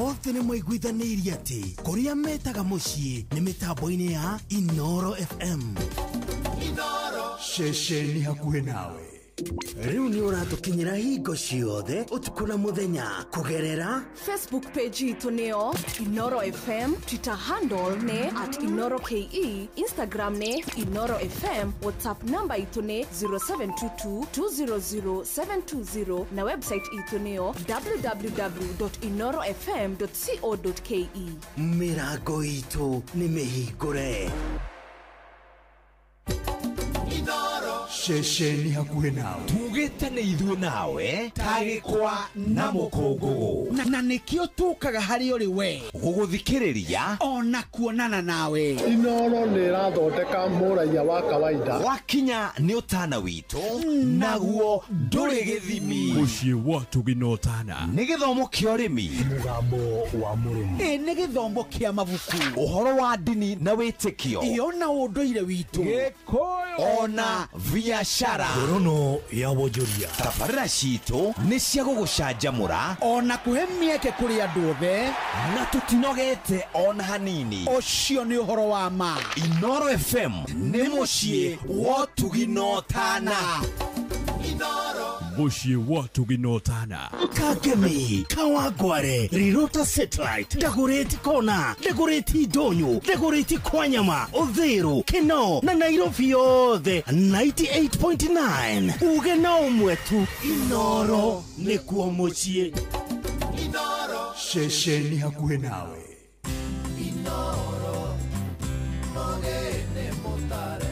othe nĩ maiguithanĩirie atĩ kũrĩa metaga mũciĩ nĩ mĩtambo-inĩ ya Inoro FM. Inoro, ceceni hakuhĩ nawe. Rĩu nĩ ũratũkinyĩra hingo ciothe ũtukũ na mũthenya kũgerera Facebook page itũ nĩyo Inoro FM, Twitter handle nĩ @InoroKE, Instagram nĩ Inoro FM, WhatsApp number itũ nĩ 0722200720 na website itũ nĩyo www.inorofm.co.ke. Mĩrango itũ nĩ mĩhingũre. Ceceni hakuhĩ nawe. Tugĩte nĩ ithuĩ nawe tagĩkwa na mũkũngũgũ na nĩkĩo tũkaga harĩ ũrĩ we gũgũthikĩrĩria ona kuonana nawe. Inoro nĩ ĩrathondeka mũraiya wa kawaida. Wakinya nĩ ũtana witũ naguo ndũrĩ gĩthimi. Mũciĩ wa ũtugi na ũtana nĩ gĩthomo kĩa ũrĩmi, mũgambo wa mũrĩmi, nĩ gĩthomo kĩa mabuku, ũhoro wa ndini na wĩtĩkio, ona ũndũire witũ, Gĩkũyũ ona biashara, ngorono ya wonjoria. Tabarĩra citũ nĩ cia gũgũcanjamũra ona kũhe mĩeke kũrĩ andũ othe na tũtinogete ona hanini. Ũcio nĩ ũhoro wa ma. Inoro FM nĩ mũciĩ wa ũtugi na ũtana. Inoro Mushi watu ginotana. Kagemi, Kawagware, Rirota Satellite, Dagoretti Kona, Dagoretti Donyo, Dagoretti Kwanyama, Odhero, Keno, na Nairobi yothe 98.9. Ugena mwetu Inoro nikuo mucie. Inoro shesheni hakuhe nawe. Inoro mogene motare.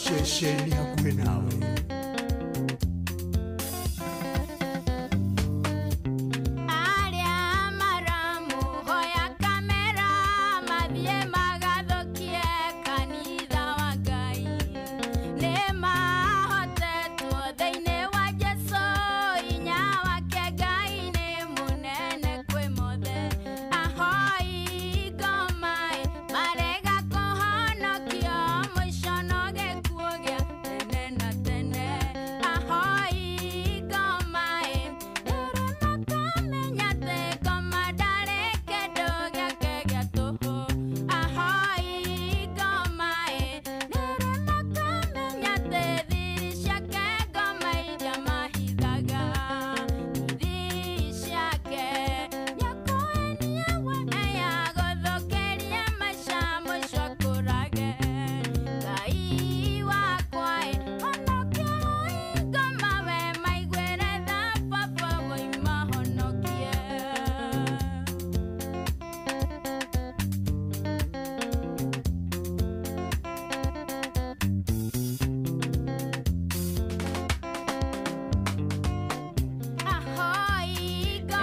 Shesheni hakuhe nawe. Marega kuhonokia mwisho noge kuogia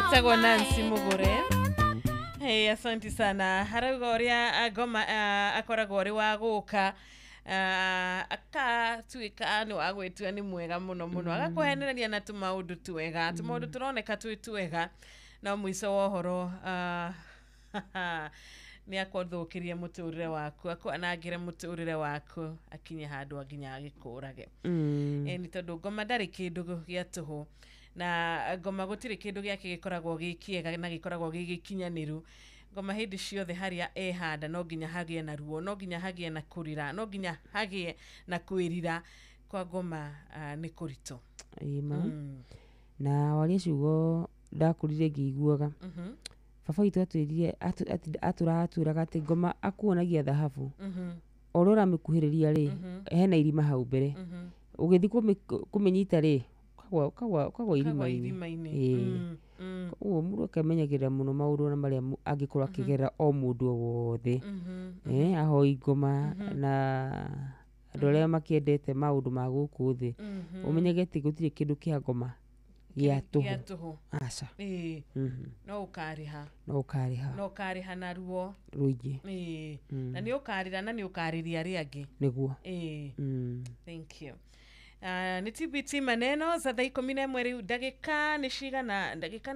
Etagwo Nancy Mugure. Hey, asante sana. Harauga uria ngoma akoragwo uri wa guka akatuika ni wa gwitua ni mwega muno muno agakuhenereria na tumaundu twega tumaundu turoneka twega no mwiso wa horo ni akothũkirie muturire waku akwanangire muturire waku akinye handu nginya agikurage ni tondu ngoma ndari kindu gia tuhu na ngoma gutiri kindu giake gikoragwo gikiega na gikoragwo gigikinyaniru ngoma hindi ciothe haria ehanda no nginya hagie na ruo no nginya hagie na kurira no nginya hagie na kwirira kwa ngoma ni kurito na waria ciugo ndakurire ngiguaga baba witũ atwirire atũraturaga atĩ ngoma akuonagia thahabu ũrĩa ũramĩkuhĩrĩria rĩ hena irima hau mbere ũgĩthiĩ kũmĩnyita rĩ kagwa irima-inĩ ũguo mũndũ akamenyagĩrĩra mũno maũndũ marĩa angĩkorwo akĩgerera o mũndũ o wothe ahoi ngoma na andũ arĩa makĩendete maũndũ ma gũkũ thĩ ũmenyage atĩ gũtirĩ kĩndũ kĩa ngoma gĩa tũhũ aca no ũkariha no ũkariha na ruo rũingĩ na nĩ ũkarira na nĩ ũkariria arĩa angĩ nĩguo thank you ni TBT maneno za thaa 11 riu ndagĩka nĩ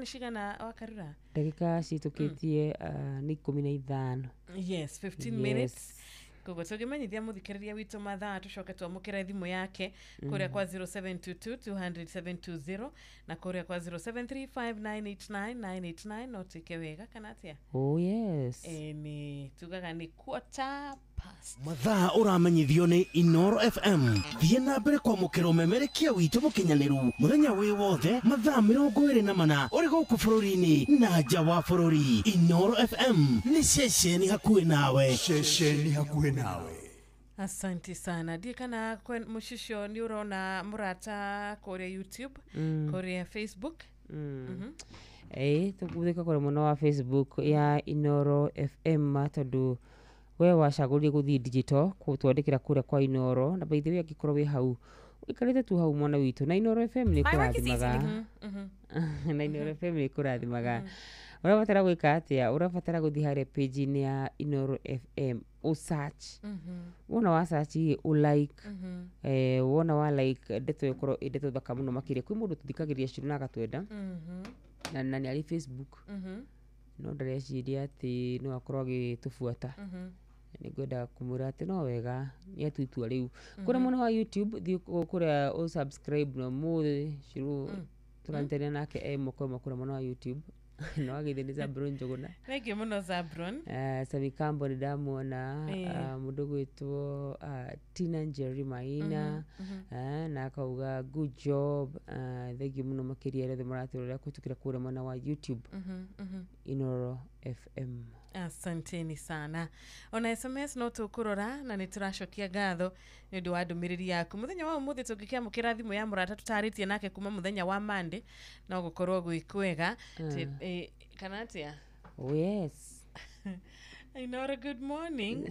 cigana wakarura ndagĩka citũkĩtie nĩ 15 yes 15 minutes kogo tugimenyithia muthikiriria witu mathaa tucoke twamukira thimu yake kuria kwa 0722 na kuria kwa 0735989989 no tike wega kana atia yes ni tugaga ni quarter past mathaa uramenyithio ni Inoro FM thie na mbere kwa mukiro memerekia witu mukinyaniru muthenya wi wothe mathaa 24 uri guku bururi-ini na nja wa bururi. Inoro FM ni ceceni hakuhi nawe nawe. Asante sana. Ndiye kana mushisho ni urona murata kuria YouTube, kuria Facebook. Tukuthika kore muno wa Facebook ya Inoro FM tondu we wacagurie guthii digital kutwandikira kuria kwa Inoro na by the way angikorwo wi hau ikarite tu hau mwana witu na Inoro FM ni kurathimaga na Inoro FM ni kurathimaga urabatara gwika atia urabatara guthii hare page ni ya Inoro FM o search wona wa search o like wona wa like ndeto ikorwo ndeto thaka muno makire kwi mundu tuthikagiria ciru na gatwenda na nani ali Facebook no ndareciria ati no akorwo agitubuata nigwenda kumura ati no wega ni atuitua riu kuna muno wa YouTube thi kuria o subscribe no mu ciru turanteria nake moko makura muno wa YouTube no agithe ni Zabron Njuguna thank muno Zabron Sami Kambo ni ndamuona mundu gwitwo Tina Njeri Maina na akauga good job thank you muno makiria rethe maraturira kutukira kure mwana wa YouTube Inoro FM. Asanteni sana. Ona SMS no tukurora na nituracokia ngatho ni ndu wa ndumiriri yaku muthenya wa umuthi tungikia mukira thimu ya murata tutaritie nake kuma muthenya wa Monday no gukorwo gwikwega kana atia yes Inoro good morning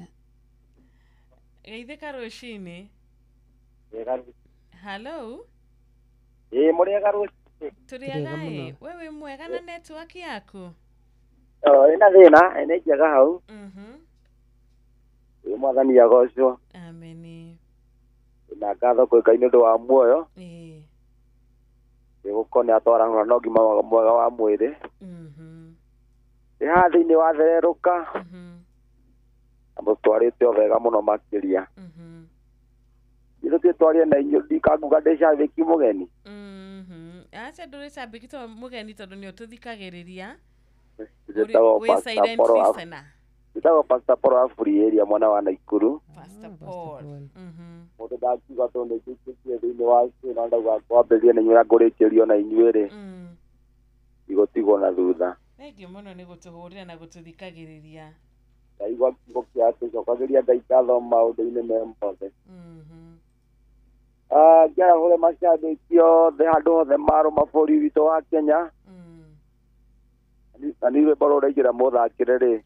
geithika rucini hello muriega rucini turiagai wewe mwega na network yaku ina thina ene njega hau mwathani agocwo ameni na ngatho kwika indu wa muoyo gukone atwarana no ngima mwega wa mwiri ha thiini wa thereruka amutwarite wega muno makiria ithu twitwarie na inyu ndikanguga ndicabiki mugeni acha nduri cabikito mugeni tondu ni ututhikagiriria Itago Pastor Paul Afuri area mwana wa Naikuru. Pastor Paul. Mundu ndakiuga tondu kikie thiini wa cina ndauga kwambiria na nyura ngurikirio na inyuire. Igotigwo na thutha. Thengiũ muno ni gutuhurira na gututhikagiriria. Ndaigua kiugo kia tucokagiria Ngai ngatho maundu-ini me mothe. Ngira hore macambĩkio thĩ handũ hothe marũma bũrũri witũ wa Kenya. Na nĩ rwĩmbo rũraingĩra mũthakĩre rĩ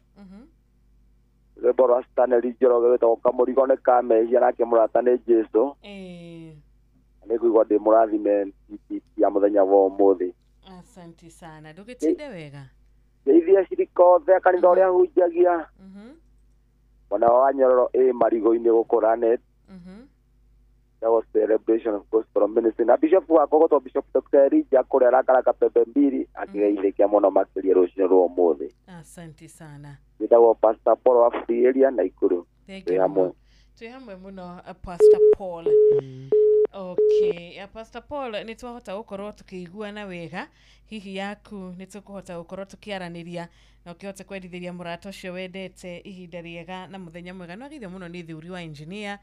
rwĩmbo rwa Stanley Njoroge rwĩtagwo kamũrigo nĩ kamehia nake mũrata nĩ Jesũ nĩ ngũigua ndĩ mũrathime ya mũthenya wa ũmũthĩ Asante sana. Ndugitinde wega. Ndeithia cirikothe kanitha uria hunjagia. Mwana wa Nyororo marigo-ini gukuranet. That was celebration of gospel ministry. Na bishop wa Kogoto, Bishop Dr. Elijah kuria rakaraka pepe mbiri akigeithikia muno makiria rucino rwa umuthi. Asante sana. Ndagwo Pastor Paul wa Free Area na Ikuru. Tui hamwe muno Pastor Paul. Okay, Pastor Paul nitwahota gukorwo tukiguana wega hihi yaku nitukuhota gukorwo tukiaraniria na ukihote kwendithiria murato cio wendete ihinda riega na muthenya mwega no agithio muno ni thuri wa engineer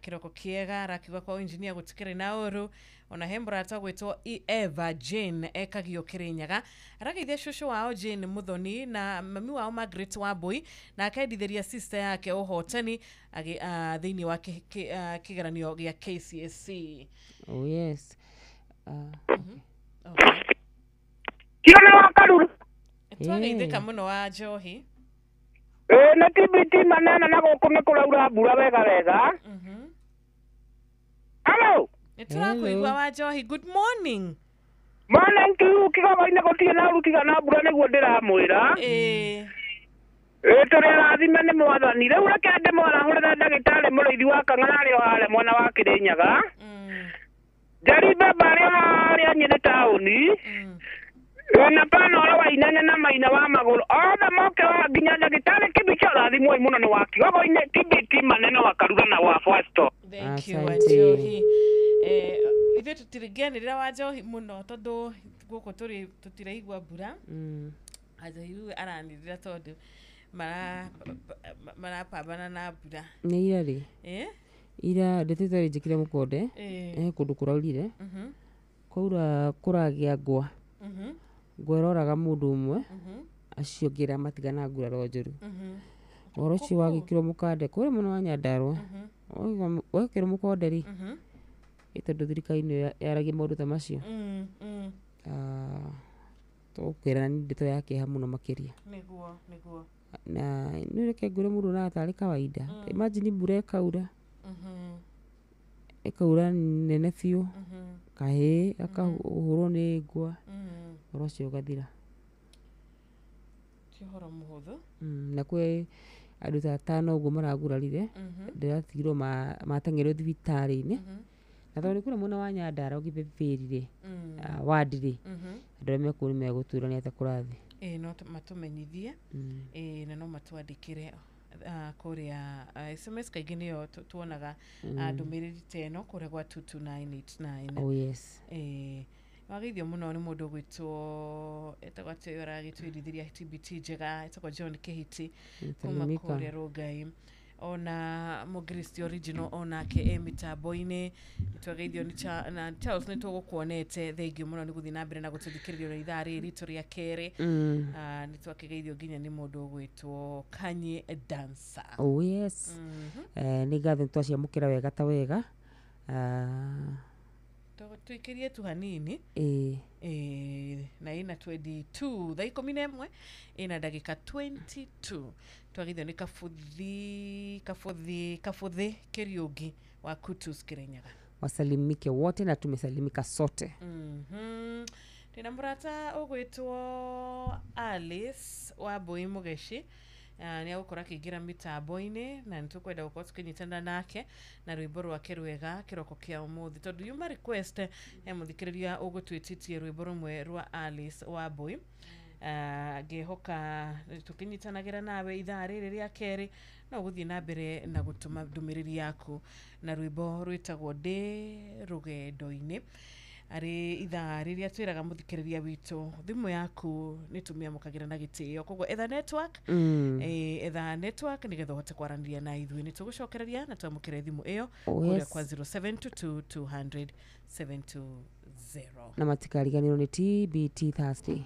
kiroko kiega arakiuga kwa engineer gutikire na uru ona he murata gwitwo Eva Jane ekagio Kirinyaga arageithia shushu wao Jane Muthoni na mami wao Margaret Wambui na akendithiria sister yake Uhotani thiini wa kigeranio gia KCSE. Oh yes. Okay. Kiona wakaruru. Twageithika muno wa Njohi. Na TBT manana na gukune kuraura mbura wega wega. Hello. Niturakuigua wa Njohi. Good morning. Morning tu kigabaine gutie na rutiga na mbura niguo ndiramwira. Turi arathime ni mwathani riu reke ande mwana hurira ndagitari murithi wa Kang'ara rio hale mwana wa Kirinyaga. Jaribe bari aria nyine tauni. Na pana ora wa inanya na maina wa maguru othe moke wa nginya ndagitari kibicha rathimwe muno ni waki gogo ine TBT maneno wa Karura na wa Fasto. Thank you Njohi. Ithe tutiriganirira wa Njohi muno tondu guko tutiraigua mbura. Ajayu aranirira tondu marapambana na mbura. Ni ira ri? Ira ndetete njikire mukonde kundu kuraurire kwaura kuragia ngwa ngweroraga mundu umwe acio ngira matigana nguraro njuru oro cio wagikirwo mukande kuri muno wa Nyandarua wekirwo mukonde ri itondu thirikari-ini yaragia maundu ta macio tukirana ni ndeto yake ha muno makiria niguo na nireke ngure mundu na atari kawaida imagine mbura ekaura ekaura nene biu kahe akahurwo ni ngwa oro cio gathira kihoro muhuthu na kwe andu ta 5 uguo maragurarire ndiratigirwo mateng'erwo thibitari-ini na tondu kuri mwana wa Nyandara ugithithirire wandire andu aria mekuru megutura ni ata kurathi no matumenyithie na no matwandikire kuria SMS kaingĩ niyo tuonaga ndumiriri teno kuria gwa 22989. Oh yes. Wageithio muno ni mundu gwitwo etagwa teyora gitwirithiria TBT njega etagwa John Kehiti kuma kuria Rongai ona Mugristi original onake mitambo-ini twageithio ni na Charles ni tugukuonete thengi muno ni guthi na mbere na gututhikiririo na ithaa riri turia keri ni twakigeithio nginya ni mundu gwitwo Kanye Dancer. Oh yes. Ni gathe twaciamukira wega ta wega tuikirie tu hanini na ina 22 thaa 11 ina dakika 22 twageithio ni kafuthi Kiriugi wa Kutus Kirinyaga. Wasalimike wote na tumesalimika sote. Tena murata ugwitwo Alice wa Boi Mugeshi ni agukora kigira mitambo-ini na nitukwenda gukorwo tukinyitana nake na rwimbo rwake rwega kiroko kia umuthi tondu yuma request muthikiriria ugutwititie rwimbo rumwe rwa Alice wa Boi ngihoka tukinyitanagira nawe ithaa riri ria keri no guthie na mbere na gutuma ndumiriri yaku na rwimbo rwitagwo ndi rugendo-ini ari ithaa riria twiraga muthikiriria witu thimu yaku nitumia mukagira na gitio koguo etha network nigetha uhote kwaranĩria na ithuĩ ni tugucokereria na twamũkĩre thimu iyo kuria kwa 0722 200 720 na matikariganĩrwo ni TBT Thursday.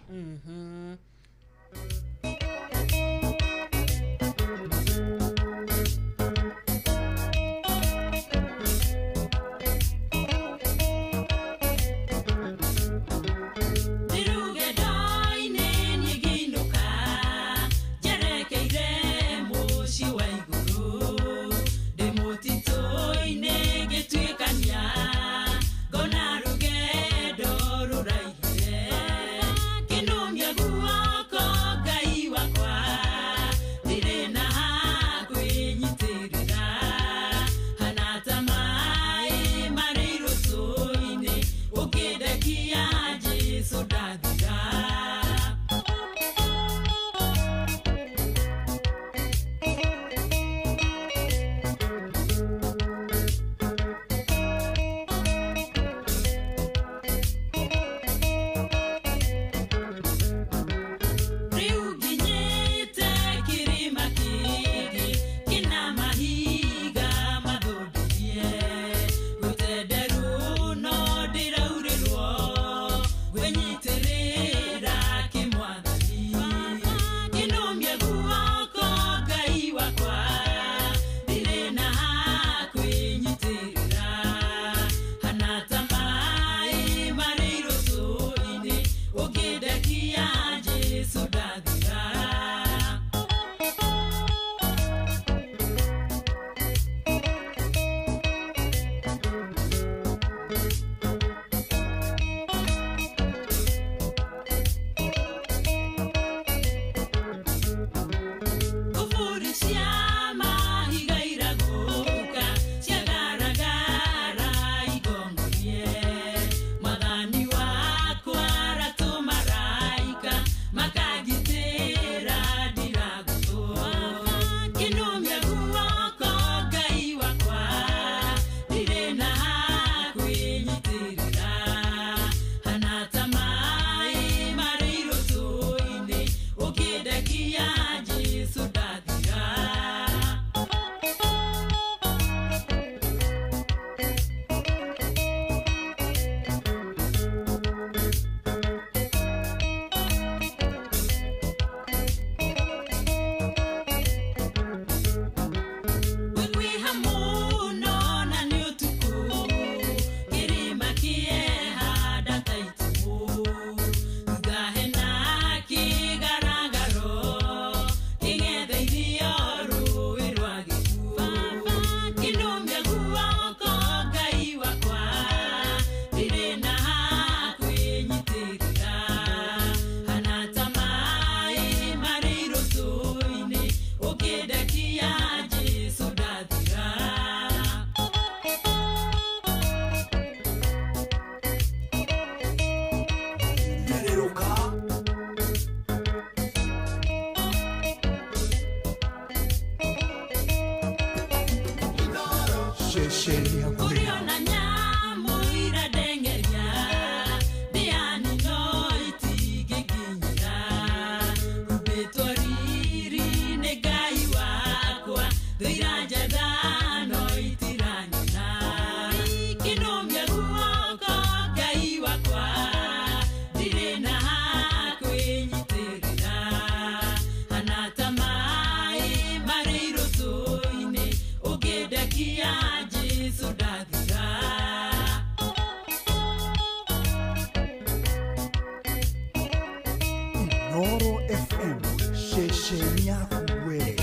Gona rugendo ruraihire ceceni hakuhĩ Noro FM, ceceni yakuwe.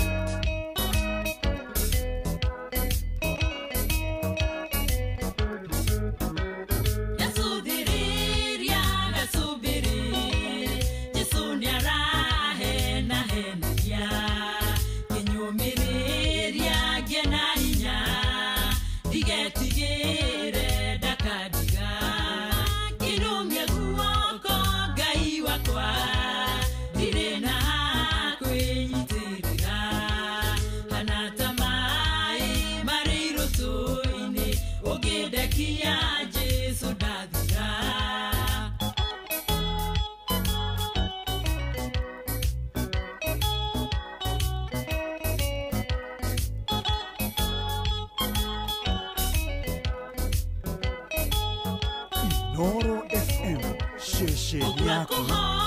Noro FM, ceceni yakuwe.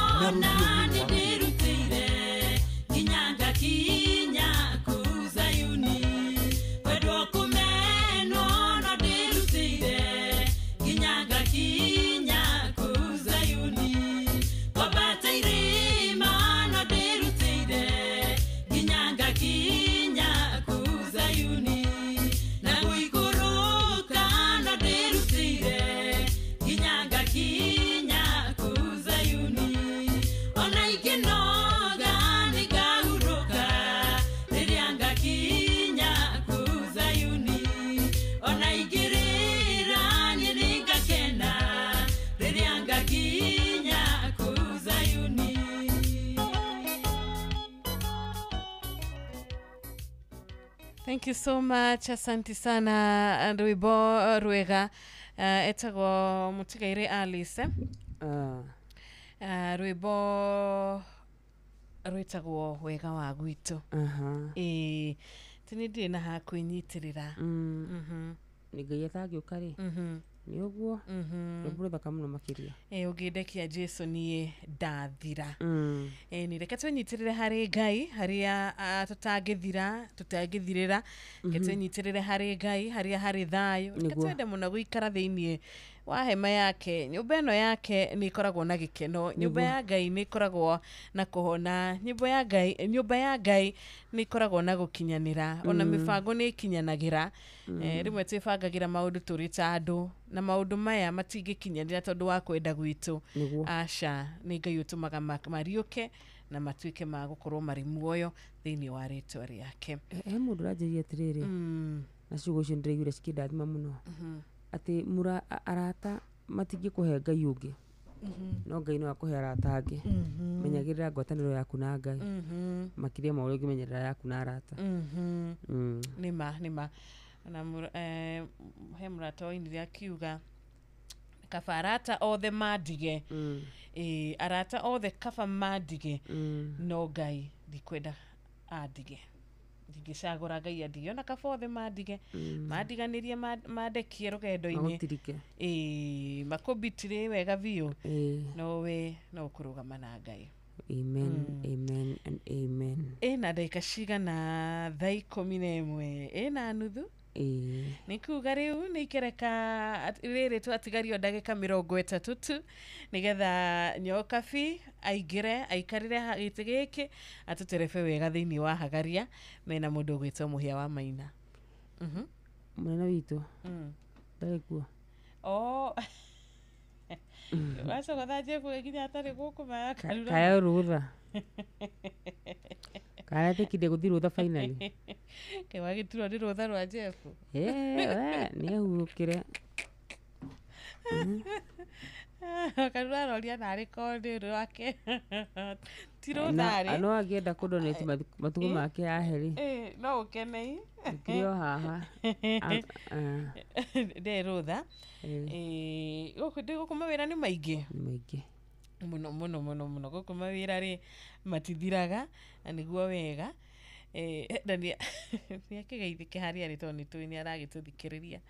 Thank you so much. Asante sana Rwimbo rwega etagwo Mutigaire Alice. Rwimbo rwetagwo wega wa gwitu. Tini ndĩ na ha kwĩnyitirĩra. Ngai atagĩũka rĩ. Nĩ ũguo. Rwimbo rũthaka mũno makĩria. Ũngĩndekia Jesu niĩ ndathira. Nĩ reke twĩnyitirĩre harĩ Ngai harĩa tutangĩthirĩra. Reke twĩnyitirĩre harĩ Ngai harĩa harĩ thayũ. Reke twende mũno gũikara thĩinĩ wa hema yake. Nyũmba ĩno yake nĩ ikoragwo na gĩkeno. Nyũmba ya Ngai nĩ ikoragwo na kũhona. Nyũmba ya Ngai nĩ ikoragwo na gũkinyanĩra. Ona mĩbango nĩ ikinyanagĩra. Rĩmwe twĩbangagĩra maũndũ tũrĩ ta andũ na maũndũ maya matingĩkinyanĩra tondũ wa kwenda gwitũ. Aca nĩ Ngai ũtũmaga mariũke na matuĩke ma gũkorwo marĩ muoyo thĩinĩ wa rĩtwa rĩake. He mũndũ ũranjĩria atĩrĩrĩ na ciugo icio ndĩraiguire cikĩndathima mũno atĩ arata matingĩkũhe Ngai ũngĩ no Ngai no akũhe arata angĩ. Menyagĩrĩra ngwatanĩro yaku na Ngai makĩria ma ũrĩa ũngĩmenyerera yaku na arata. Nĩma na he mũrata oinire akiuga kaba arata othe mandige. Arata othe kaba mandige no Ngai ndikwenda andige. Ndingĩcagũra Ngai andige ona kaba othe mandige mandiganĩrie mandekie rũgendo-inĩ makũmbitire wega biũ no we no ũkũrũgama na Ngai. Amen, amen and amen. Na ndagĩka cigana thaa 11:30 nĩ kuga rĩu nĩ ikereka rĩrĩ twatigario ndagĩka 30 tu nĩgetha Nyokabi aingĩre aikarĩre gĩtĩ gĩkĩ atũterebe wega thĩinĩ wa Hagaria mena mũndũ ũgwĩtwo Mũhia wa Maina. Mũnene witũ ndarĩ kuo. Wacogotha Jeff nginya atarĩ gũkũ mayakarura kaya rũtha kana tekinde gũthiĩ rũtha finally ke wagĩturwo nĩ rũtha rwa Jeff nĩ ahurũkĩre Karura roria nari konde rwake. Tiro nari. Ano agenda ku donate matugo make ya heri. No ukenei. Kio haha. De rutha. Guku mawira ni maingi. Maingi. Muno guku mawira ri matithiraga na niguo wega. Na ni akigeithike haria ri toni tu ni aragituthikiriria.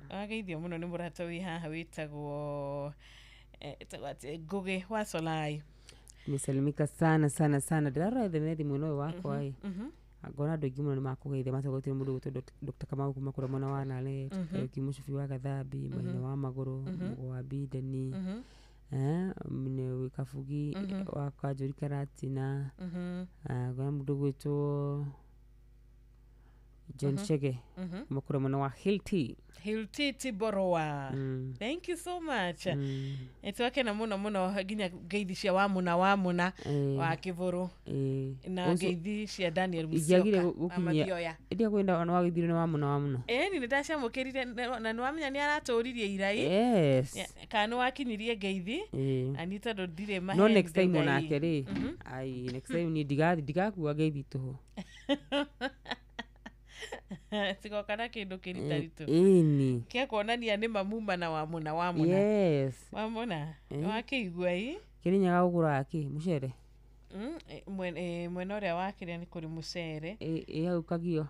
Ageithio muno ni murata wi haha witagwo Ngugi wa Solai. Nimesalimika sana ndirarora themethi mwino wako ai ngona andu aingi muno ni makugeithia matagotire mundu gwitu Dr. Kamau kuma kura mwana wa Nale Kimucubi wa Gathambi Maina wa Maguru Mugo wa Bideni mne wikafugi wa Kanjuri Karatina ngona mundu gwitu John Chege makura mwana wa Hilti Tiboroa. Thank you so much. Etwake na muno ginya ngeithi cia wa muna wa Kivuru na ngeithi cia Daniel Musioka Amadioya. Ndia kwenda ona wagithire ni wa muna ni ndacamukirire na ni wamenya ni araturirie irai. Yes. Kana wakinyirie ngeithi anita ndo ndire mahe. No next time onake ri ai next time ni ndigakuwa ngeithi tuhu. Siko kana kindu kirita ritu. Ini. Kia kuonania ni mamuma na wa muna. Yes. Wa muna. Wakiigua ii. Kirinyaga ugura aki mucere. Mwena uria wakiria ni kuri mucere. Hau Kagio.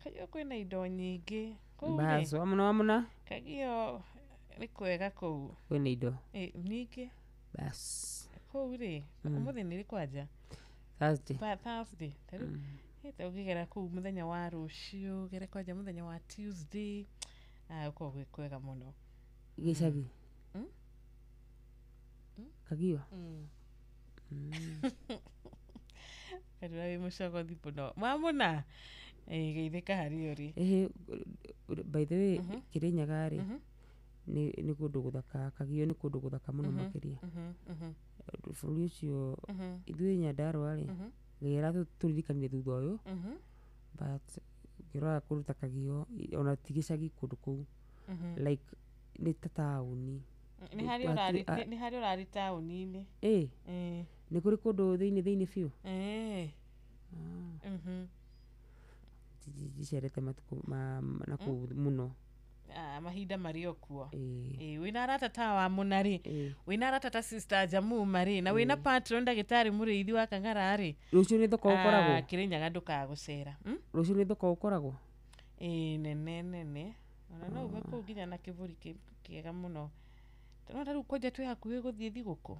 Kagio kwina indo nyingi. Baso wa muna. Kagio ni kwega kuu. Kwina indo. Nyingi. Bas. Kuu ri. Umuthi ni rikwaja. Thursday. Hita ugigera kuu muthenya wa rucio gere kwaja muthenya wa Tuesday uko gwikwega muno gicagi Kagio Karura wi mucogo thipo no mamuna geithika hari uri by the way Kirinyaga ri ni kundu guthaka Kagio ni kundu guthaka muno makiria bũrũri ũcio ithuĩ Nyandarua ri gera turirikanire thutha uyu but ngirora kuruta Kagio ona tigicagi kundu kuu like ni tauni ni hari urari tauni-ini ni kuri kundu thiini fiu jicerete matuku na kuu muno mahinda mari okuo wina arata ta wa munari wina arata ta sister Jamu mari na wina patron ndagitari muriithi wa Kang'ara ri rucio ni thoko ukoragwo Kirinyaga ndukagucera rucio ni thoko ukoragwo nene ona no ume kuu nginya na kivuri kiega muno tano riu kwanja twi hakuhi guthie thiguku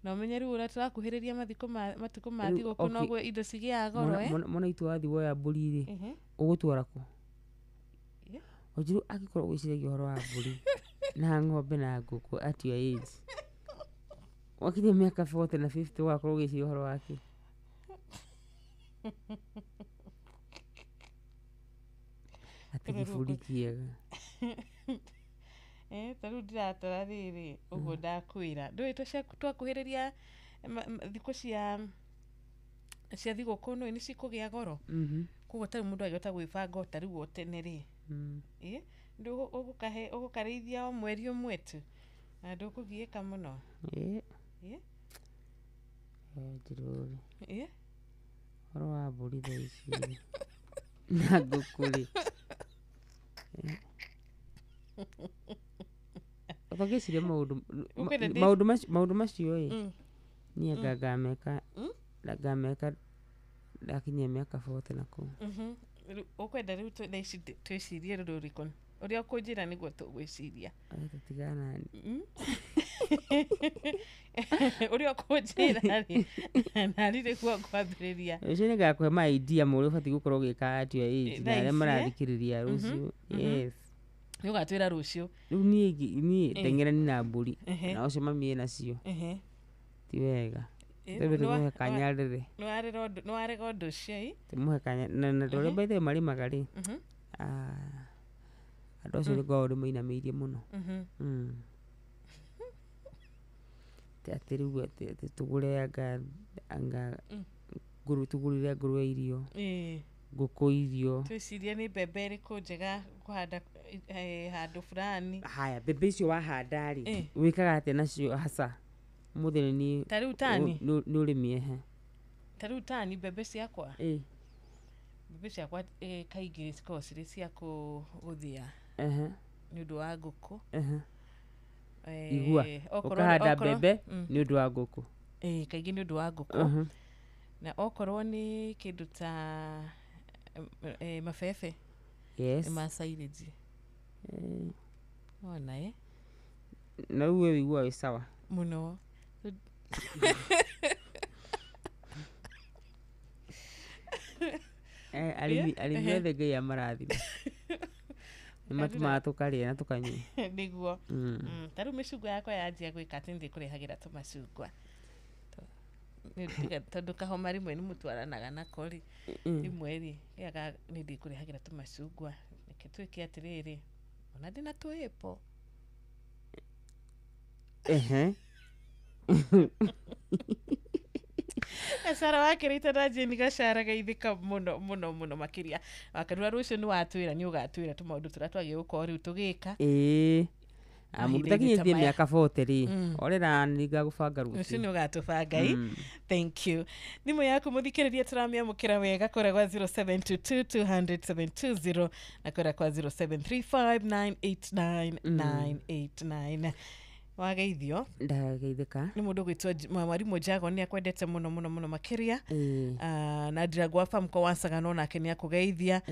no menye riu ura turakuhiriria matuko ma thiguku noguo indo cigia goro mona itu wathi woya mburi ri ugutwara ku ojiru akikorwo gwiciragia uhoro wa mburi na ng'ombe na nguku at your age wakinya miaka 40 na 50 wakorwo gwiciria uhoro wake ati giburi kiega taru ndiratara riri uguo ndakwira ndui twakuhiriria thiku cia thiguku no ni cikugia goro koguo tari mundu agihota gwibanga utariu otene ri ndu ugukareithia o mweri umwe tu na ndukugiika muno njiruri horo wa mburi thaa ici na ngukuri ukagiciria maundu macio nie ngameka ndakinyia miaka 40 naku ukwenda riu twicirie ruriko uria ukunjira niguo tugwiciria tutigana uria ukunjira ri nari riguo kwambiriria ucio ni gakuhe ma idea muri ubati gukorwo gika at your age na aria marathikiriria rucio yes ni ugatwira rucio riu nie tengerani na mburi na ucio mamie nacio ti wega tumuhe kanya riri nwarega undu ucio tumuhe kanya na ndore by the marimaga ri andu acio nĩngoragwo ndĩmainamĩirie mũno atĩ rĩu atĩ tũgũre anga tũgũrĩre ngũrwe irio ngũkũ irio twĩcirie nĩ mbembe ĩrĩkũ njega kũhanda handu fulani haya bebe icio wahanda ri wikaga atia nacio hasa muthini ni tari utani ni urimi tari utani bebe ciakwa bebe ciakwa kaingĩ cikoragwo cirĩ cia kũguthia nĩ ũndũ wa ngũkũ igua ũkahanda bebe nĩ ũndũ wa ngũkũ kaingĩ nĩ ũndũ wa ngũkũ na okorwo nĩ kĩndũ ta mabebe ma silage ona na uwe wigua wĩ sawa muno arĩmi othe Ngai amarathima nĩ matumaga tũkarĩa na tũkanyua nĩguo tarĩu mĩcungwa yakwa yanjia gwĩka atĩ nĩndĩkũrehagĩra tũmacungwa tondũ kahoma rĩmwe nĩmũtwaranaga nako rĩ rĩmwe rĩ gĩaga nĩndĩkũrehagĩra tũmacungwa reke twĩke atĩrĩrĩ ona ndĩna tũĩpo Gacara wakĩrĩte na Jane Gacara geithĩka mũno mũno mũno makĩria wakanua rũciũ nĩ watwĩra nĩ ũgatwĩra tũmaũndũ tũrĩa twagĩrĩirwo gũkorwo rĩu tũgĩka mũtakinyĩtie mĩaka 40 rĩ orera nĩga gũbanga rũciũ rũciũ nĩ ũgatũbanga thank you thimũ yaku mũthikĩrĩria tũramĩamũkĩra wega kũrĩa kwa 0722200720 na kũrĩa kwa 0735989989 wageithio ndageithĩka nĩ mũndũ gwĩtwo mwarimũ Jago nĩ akwendete mũno mũno mũno makĩria na Ndiragwa Famko Wasagano nake nĩ akũgeithia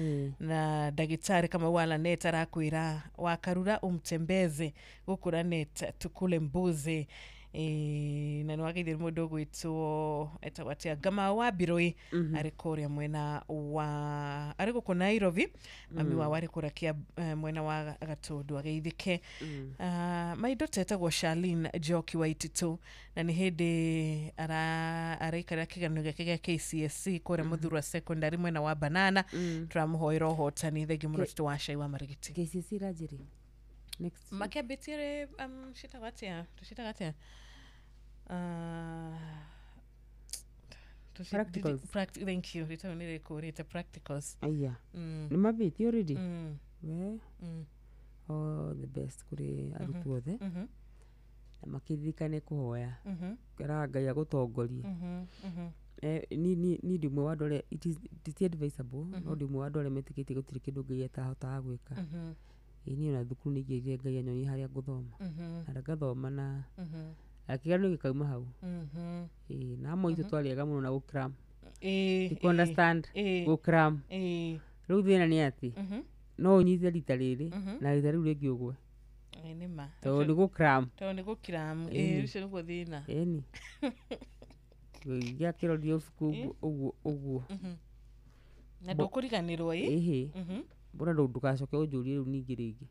na ndagĩtarĩ kama wala neta arakwĩra wakarura umtembeze gũkũra neta tukule mbuzi na nĩ wageithio mũndũ gwĩtwo etagwatia Gama wa Biroi arĩ kũrĩa mwena wa arĩ gũkũ Nairobi mami wa warĩ kũrakia mwena wa Gatundu ageithĩke maindo tetagwo Charlene Joki Waititu na nĩ hĩndĩ araikara kĩgano gĩake gĩa KCSE kũrĩa Muthurwa Secondary mwena wa Banana tũramũhoera ũhotani thengi mũno tũtũ wa cai wa marigiti KCSE rajiri next makĩambĩtie tushitagatia practicals thank you nĩ kũrĩte practicals aya nĩ mabĩti already we all the best kũrĩ arutwo othe na makĩririkane kũhoya kera Ngai agũtongorie ni ndimwe wa ndore it is advisable no ndimwe wa ndore metĩkĩtie gũtirĩ kĩndũ Ngai atahotaga gwĩka ini ona thukuru nĩingĩrire Ngai anyoni harĩa ngũthoma na ngathoma na akĩgano gĩkauma hau na moitũ twariega mũno na gũkram you understand gũkram rĩu thĩna nĩ atĩ no ũnyite rita rĩrĩ na rita rĩu rĩngĩ ũgwe nĩma tondũ nĩ gũkram rĩcio nĩguo thĩna ĩni gĩakĩrorio ũbuku ũguo na ndũkũriganĩrwo mbona ndũgacoke ũnjũrie rĩu ningĩ rĩngĩ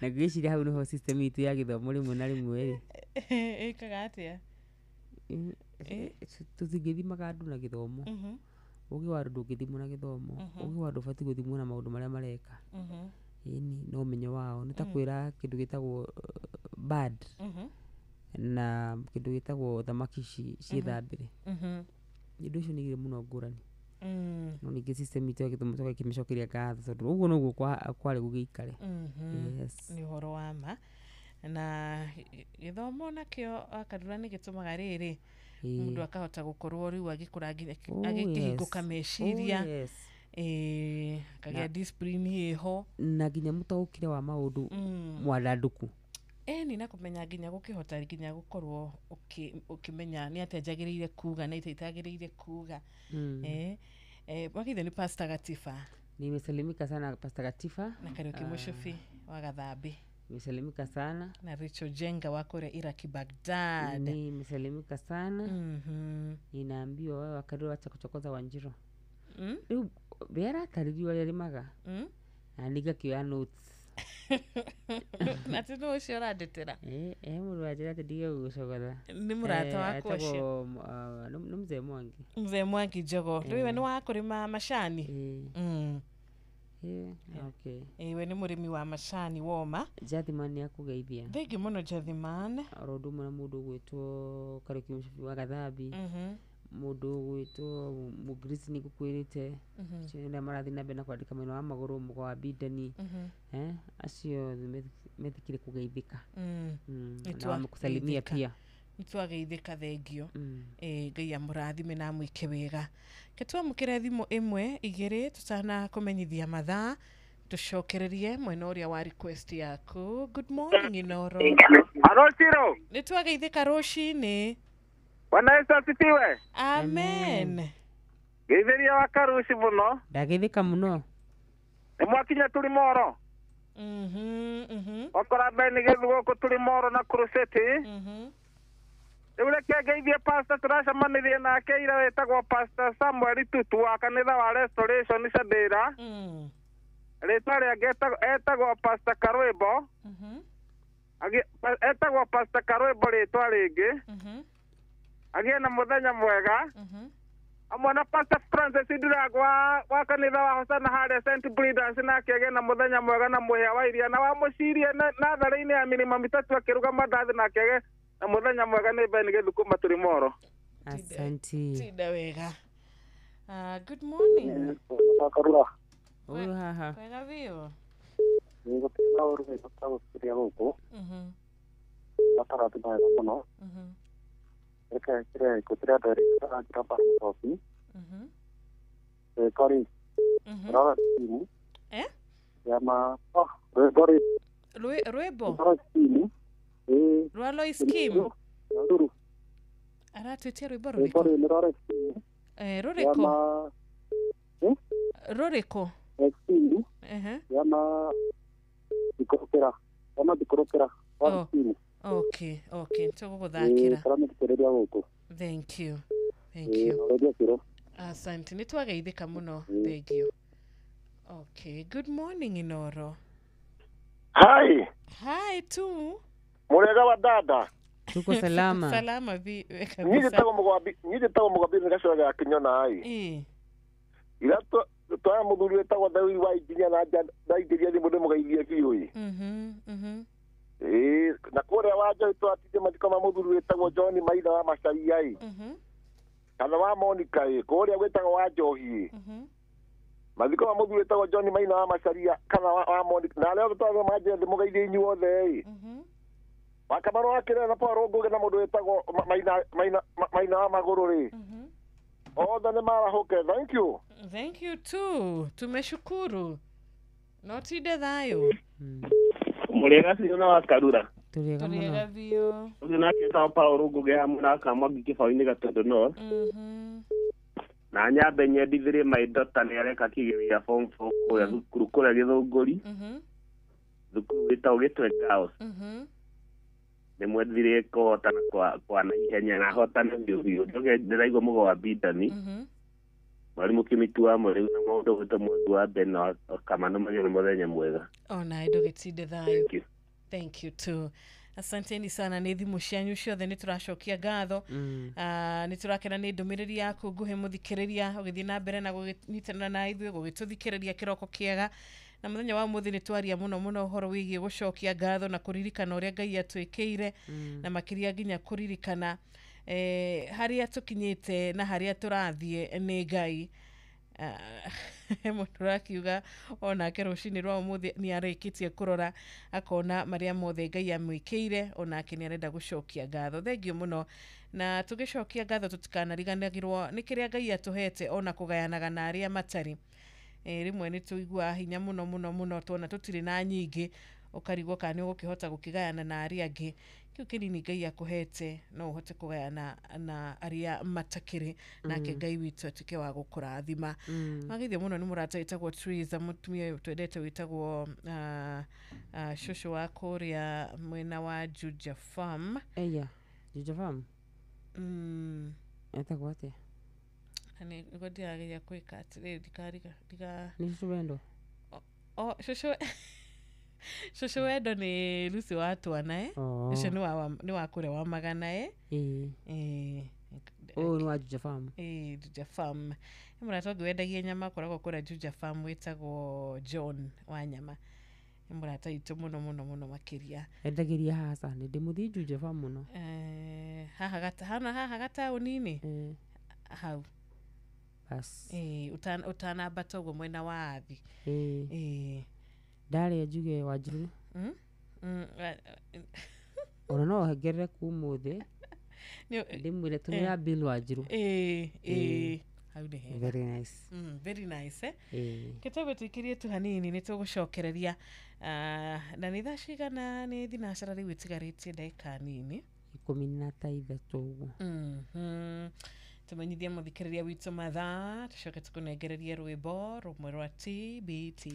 na ngĩciria hau nĩho system itũ ya gĩthomo rĩmwe na rĩmwe ĩkaga atĩa tũtingĩthimaga andũ na gĩthomo ũgĩ wa andũ ndũngĩthimwo na gĩthomo ũgĩ wa andũ ũbatiĩ gũthimwo na maũndũ marĩa mareka ĩni na ũmenyo wao nĩ ta kwĩra kĩndũ gĩtagwo bird na kĩndũ gĩtagwo thamaki ciĩthambĩre indo icio nĩ igĩrĩ mũno ngũrani no ningĩ system itũ ya gĩthomo tũgakĩmĩcokeria ngatho tondũ ũguo noguo kwarĩ gũgĩikare nĩ ũhoro wa ma na gĩthomo nakĩo akarura nĩ gĩtũmaga rĩrĩ mũndũ akahota gũkorwo rĩu agĩkũra agĩkĩhingũka meciria kagĩa discipline ĩho na nginya mũtaũkire wa maũndũ mwanandũku ni na kũmenya nginya gũkĩhota nginya gũkorwo ũkĩmenya nĩ atĩa njagĩrĩire kuga na itagĩrĩire kuga wakithe ni Pastor Gatifa nimesalimika sana Pastor Gatifa na Kariuki Mushufi wa Gathambi nimesalimika sana na Richo Jenga wa kule Iraki Baghdad nimesalimika sana ninaambiwa wewe wakadua acha kuchokoza Wanjiro rĩu bera tarĩrio rĩrĩ maga na nigakĩoya notes na tino ũcio ũrandĩtĩra mũndũ wanjĩra atĩ ndige gũgũcogotha nĩ mũrata wakwa ũcio nĩ Mzee Mwangi Njogo rĩu we nĩ wa kũrĩma macani we nĩ mũrĩmi wa macani woma Jathiman nĩ akũgeithia thengi mũno Jathiman oro ũndũ ũmwe na mũndũ gwĩtwo Kariuki Mushufi wa Gathambi mundu gwitwo Mugrizi ni gukwirite cina marathi na bena kwandika mwena wa maguru mugo wa bidani acio methikire kugeithika na kusalimia pia nitwageithika thengio ngai amurathime na mwike wega ketwa mukire thimo imwe igiri tutana kumenyithia mathaa tucokererie mwena uria wa request yaku. Good morning Inoro. Alo Siro. Nitwageithika rucini. Bwana Yesu asifiwe. Amen. Geithiria wa karuci muno. Ndageithika muno. Nimwakinya turi moro. Wakora beni gethugo ko turi moro na cruseti. Ule kia geithia pastor turacemanirie nake ira wetagwo Pastor Samuel Tutu wa kanitha wa Restoration Sadira. Rĩtwa rĩake etagwo Pastor Karwembo. Etagwo Pastor Karwembo rĩtwa rĩngĩ. Agĩe na mũthenya mwega. Amwe na Pastor Francis Ndirangũ wa kanitha wa Hosana harĩa St. Bridance nake agĩe na mũthenya mwega na mũhĩa wa iria na wa mũcirie natharĩ-inĩ ya minimum 3 akĩruga mandathi nake agĩe na mũthenya mwega nĩ Beni Gĩthukuma tũrĩ moro. Asante. Tinda wega. Good morning. Uyu haha. Wega vio. Nigo tena oru etago kuria goko. Matara tuna muno. Eka kire kuria dare kara kira par coffee. Kari. Rara timu. Yama Roebo. Roebo. Rwalo iskim. Nduru. Aratwetia Roebo Roriko. Roriko. Roriko. Exili. Yama dikorokera. Okay. Tuguguthakira. Thank you. Asante. Nitwageithika muno. Thank you. Okay. Good morning Inoro. Hi tu. Murega wa dada. Tuko salama. Salama kabisa. Nyite tago mugabi ngashoga ya kinyona ai. Ila toya muthuri wetagwo Dawi wa Injinia na ndaigeria thimu ndimugeithie biũ na kuria wanja twatithie mathiko ma muthuri wetagwo John Maitha wa Macharia kana wa Monica kuria wetagwo wa Njohi mathiko ma muthuri wetagwo John Maitha wa Macharia kana wa Monica na leo twaga manje ndimugeithie inyuothe wakamaro akire na paro nguge na mundu wetagwo Maina wa maguru ri Othe ni marahoke. Thank you too. Tumeshukuru. Notide thayo. Murega sio na wakarura. Turiega vio. Una keta Paulo nguge hamuna kama gikifaini gatondo no. Na nyambe nyendithirie maidota ni areka kigeria form 4 kuya thukuru kuria Githunguri. Thukuru witagwo Gitwe Girls. Nimwethirie kuhotana kwa na ihenya na hotana biũ ndoge ndĩraigua mũgo wa bidani mwarimu Kimitu wa mũrĩu na mũndũ gwĩtwo Mwangi wa Beno Kamano magĩe na mũthenya mwega. Ona ndũgĩtinde thayo. Thank you too. Asanteni sana nĩ thimũ cianyu ciothe nĩ tũracokia ngatho. Nĩ tũrakena nĩ ndũmĩrĩri yaku nguhĩ mũthikĩrĩria ũgĩthiĩ na mbere na gũnyitana na ithuĩ gũgĩtũthikĩrĩria kĩroko kĩega. Na muthenya wa muthi ni twaria muno uhoro wigie gucokia ngatho na kuririkana uria Ngai atwikire na makiria nginya kuririkana haria tukinyite na haria turathie ni Ngai. Muturakiuga ona kerucini rwa muthi ni arikitie kurora akona maria mothe Ngai amwikire ona akini arenda gucokia ngatho. Thengio muno na tugicokia ngatho tutikanaриganagirwo ni kiria Ngai atuhete ona kugayanaga na aria matari. Rimwe ni tuigua hinya muno tuona tutiri na nyingi ukarigwo kana ugukihota gukigayana na aria angi kiu kinini Ngai akuhete no uhote kugayana na aria matakiri nake Ngai witu atuke wa gukurathima. Magithio muno ni murata itagwo Trees mutumia twendete witagwo shosho wa kuria mwena wa Juja Farm. Juja Farm. Etagwo atia? Ani ngodia ya kweka atire diga ni Shosho Shosho wendo ni Lucy watu anae Shosho ni wa kure wa magana ni wa Juja Farm Juja Farm murata gwendagia nyama koragwo kura Juja Farm wetagwo John wa nyama murata itu muno makiria endagiria hasa ni ndimuthi Juja Farm muno haha gata unini hau bas utanamba togo mwena wa athi ndare njuge Wanjiru ona no hengerere kumuthe ndimwire tumira bill Wanjiru very nice very nice kitabu tukirie tu hanini nitugucokereria na ni thacigana ni thinacara riu itigarite ndeka nini 13 uguo tumenyithia muthikiriria witu mathaa tucoke tukunengereria rwimbo rumwe rwa TBT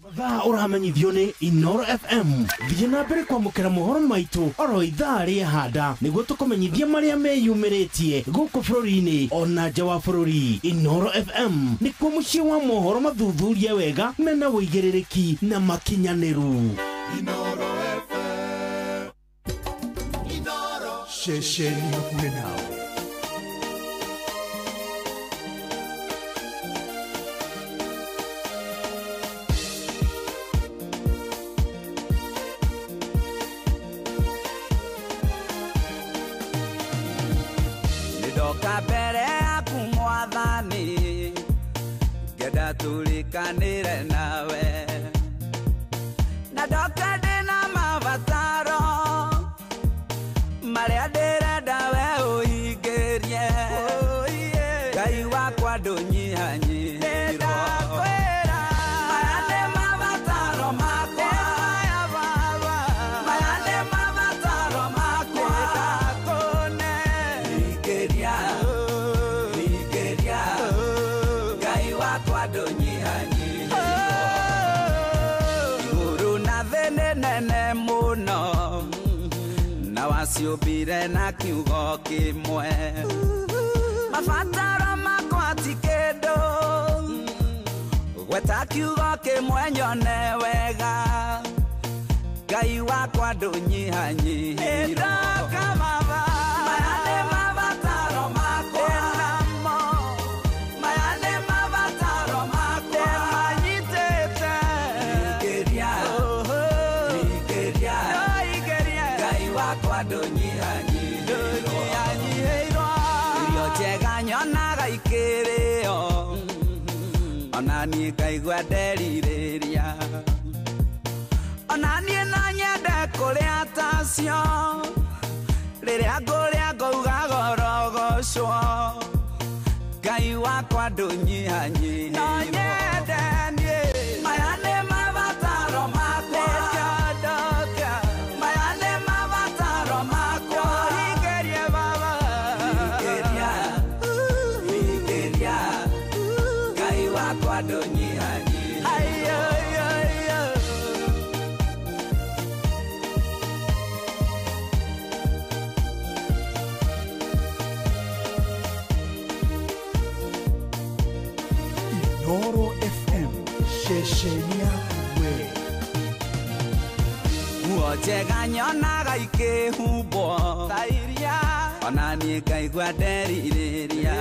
mathaa uramenyithio ni Inoro FM thiĩ na mbere kwamũkĩra mohoro maitũ oro ithaa rĩa handa nĩguo tũkũmenyithia marĩa meyumĩrĩtie gũkũ bũrũri-inĩ ona nja wa bũrũri. Inoro FM nĩkuo mũciĩ wa mohoro mathuthurie wega mena wũigĩrĩrĩki na makinyanĩru. Inoro FM ceceni hakuhĩ nawe. Mbere yaku Mwathani ngenda tulikanire nawe na ndoka ndina mabataro maria ndirenda we ũhingĩrie Ngai wakwa ndũnyihanyihĩrwo maya nĩ mabataro makwa maya nĩ mabataro makwa hingĩria Ngai wakwa ndũnyihanyihĩrwo igũrũ na thĩ nĩ nene mũno na waciũmbire na kiugo kĩmwe mabataro makwa ti kĩndũ gweta kiugo kĩmwe nyone wega Ngai wakwa ndũnyihanyihĩrwo maya nĩ mabataro makwa maya nĩ mabataro makwa manyitĩte hingĩria Ngai wakwa ndũnyihanyihĩrwo irio njega nyonaga ikĩrĩo ona niĩ ngaigua nderirĩria ona niĩ no nyende kũrĩa tacio rĩrĩa ngũrĩa ngauga gorogocwo Ngai wakwa ndũnyihanyihĩrwo no nyende niĩ maya nĩ mabataro makwa maya nĩ mabataro makwa hingĩrie baba hingĩria Ngai wakwa ndũnyihanyihĩrwo Inoro FM ceceni yaku nguo njega nyonaga ikĩhumbwo ta iria ona niĩ ngaigua nderirĩria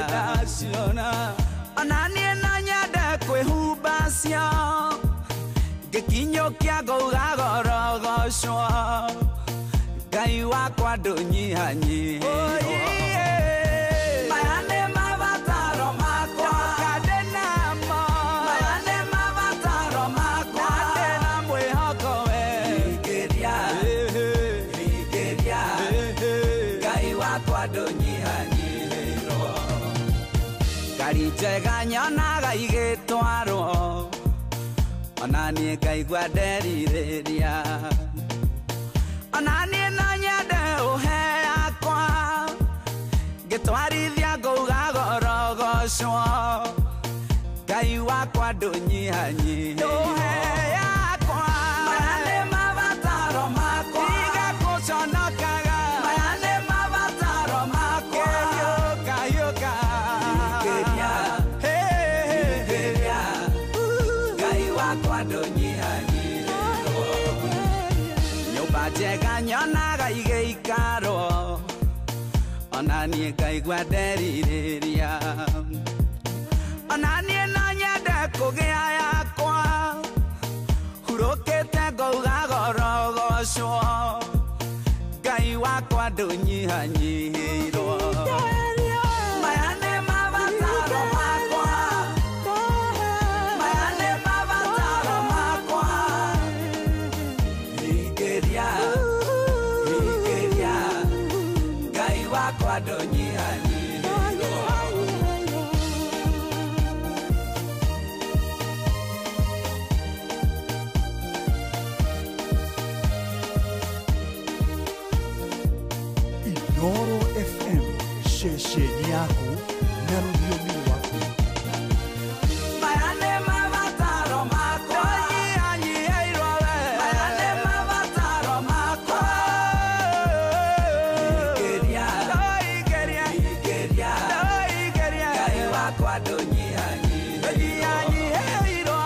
ona niĩ no nyende kwĩhumba cio ngĩkinyũkia ngauga gorogocwo Ngai wakwa ndũnyihanyihĩrwo maya nĩ mabataro makwa namo maya nĩ mabataro makwa ndĩna mwĩhoko we hingĩria Ngai wakwa ndũnyihanyihĩrwo ngari njega nyonaga igĩtwarwo ona niĩ ngaigua nderirĩria ona niĩ no nyende ũhe yakwa ngĩtwarithia ngauga gorogocwo Ngai wakwa ndũnyihanyihĩrwo maya nĩ mabataro makwa igakũconokaga maya nĩ mabataro makwa hingĩria Ngai wakwa ndũnyihanyihĩrwo nyũmba njega nyonaga igĩikarwo ona niĩ ngaigua nderirĩria ona niĩ no nyende kũgĩa yakwa hurũkĩte ngauga gorogocwo Ngai wakwa ndũnyihanyihĩrwo maya nĩ mabataro ceceni yaku na rũthiomi rwaku. Maya nĩ mabataro makwa, nyihanyihĩirwo we. Maya nĩ mabataro makwa. Ingĩria, ingĩria, ingĩria, ingĩria. Ngai wakwa ndũnyihanyihĩirwo.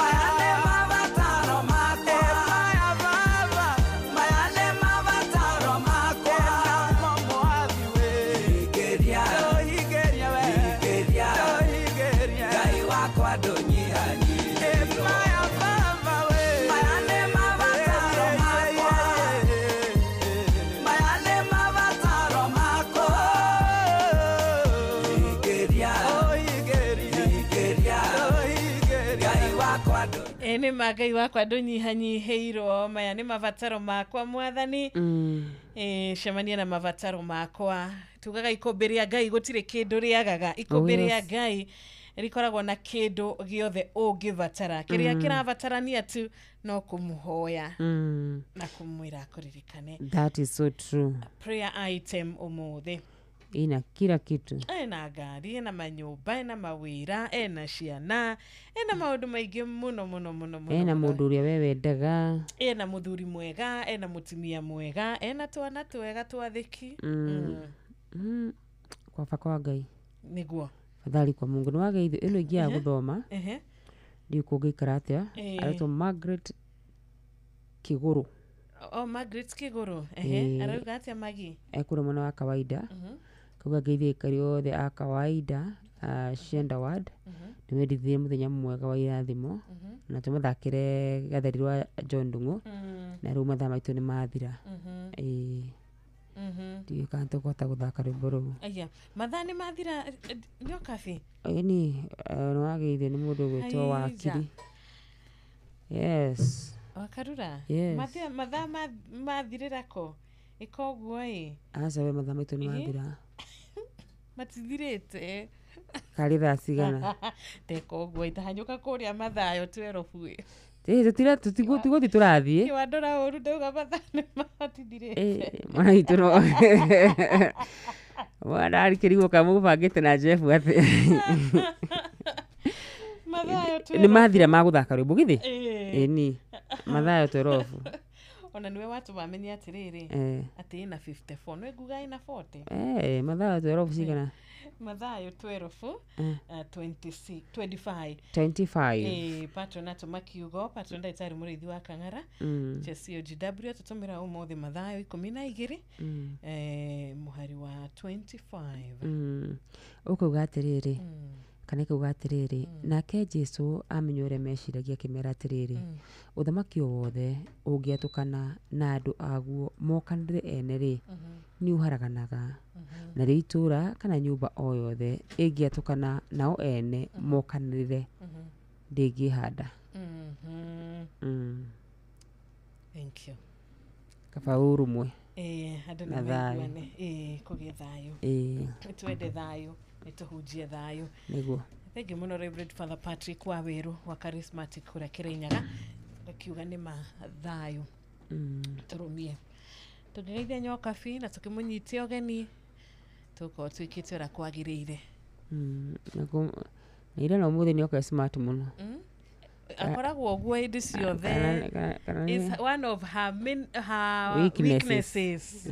Maya nĩ mabataro makwa. Maya baba, maya nĩ mabataro makwa. Mwathi we. Ingĩria, ingĩria we. Ingĩria, ingĩria. Ngai wakwa ndũnyihanyihĩirwo. Maya baba we. Maya nĩ mabataro makwa. Maya nĩ mabataro makwa. Ingĩria, ingĩria, ingĩria. Ngai wakwa Ene magai wakwa ndũnyihanyihĩirwo. Maya nĩ mabataro makwa Mwathani. Cemania na mabataro makwa. Tugaga ikũmbĩ rĩa Ngai gũtirĩ kĩndũ rĩagaga. Ikũmbĩ rĩa Ngai rikoragwo na kĩndũ gĩothe ũngĩbatara. Kĩrĩa kĩrabatarania tu no kũmũhoya na kũmwĩra akũririkane. That is so true. Prayer item ũmũthĩ. Ina kila kitu. Ena ngari, ena manyũmba, ena mawĩra, ena ciana, ena maũndũ maingĩ mũno mũno mũno mũno. Ena mũndũ ũrĩa we wendaga. Ena mũthuri mwega, ena mũtumia mwega, ena twana twega twathĩki. Kwa baba Ngai. Nĩguo. Fadhali kwa Mungu ni wageithio ino ingi ya guthoma. Ndi kũngĩikara atĩa? Aretwo Margaret Kiguru. Margaret Kiguru. Arauga atĩa Magi? Ekũrĩ mwana wa kawaida. Kauga ngeithie aikari othe a kawaida Shenda Ward. Nĩwendithie mũthenya mwega wa irathimo. Na tũmathakĩre gatheri rwa John Ndung'u. Na rĩu mathaa maitũ nĩ mathira. Ndiũĩ kana tũkũhota gũthaka rwĩmbo rũu. Aya, mathaa nĩ mathira nĩo kabi? Nĩ wageithio nĩ mũndũ gwĩtwo Wakiri. Yes. Wakarura? Yes. Mathaa mathirĩra kũ? Ĩka ũguo ĩ? Aca we mathaa maitũ nĩ mathira. Matithirĩte. Karĩ thaa cigana? Teka ũguo itahanyũka kũrĩa mathayo 12 ĩ. Tũtigũthiĩ tũrathiĩ. Kĩwandora ũru ndauga mathaa nĩ matithirĩte. Mwana witũ no. Mwana arikĩrigwo kamũbangĩte na Jeff atĩ. Nĩ mathira ma gũthaka rwĩmbo githĩ? Ĩni. Mathayo 12. Ona niwe watu wamenye atiriri ati ina 54 no nguga ina 40 mathayo 12 cigana mathayo 12 25 patronato makiugo patronda itari murithi wa Kang'ara Chesio GW tutumira umuthi mathayo 12 muhari wa 25 ukuga atiriri kana kuga atiriri nake Jesu amenyore meciragia kimera atiriri uthamaki wothe ungiatukana na andu aguo mokanire ene ri ni uharaganaga na ri itura kana nyumba o yothe ingiatukana nao ene mokanire ndingihanda. Thank you. Kafauru mwe andu na thayu kugia thayu twende thayu nituhunjie thayu niguo. Thank you muno Reverend Father Patrick Waweru wa Charismatic kura Kirinyaga akiuga ni mathayu turumie tugeithia nyoka fi na tukimunyitia ogeni tuko twikite ra kwagirire nago ira no muthi nyoka smart muno akoragwo ogwo indi ciothe is one of her weaknesses.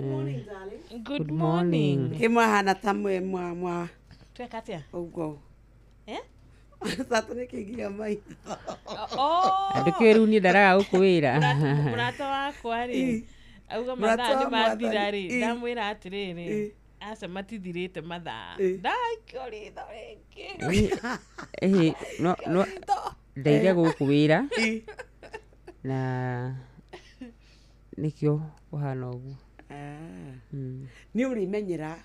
Good morning. Kimwahana tamwe mwa twekatia ugo satone kigia mai ndikiru ni ndaraga gukwira murata wakwa ri auga mathaa ni mathira ri ndamwira atiriri aca matithirite mathaa ndaikoritho ringi no ndeire gukwira na nikio uhana ugu ni urimenyera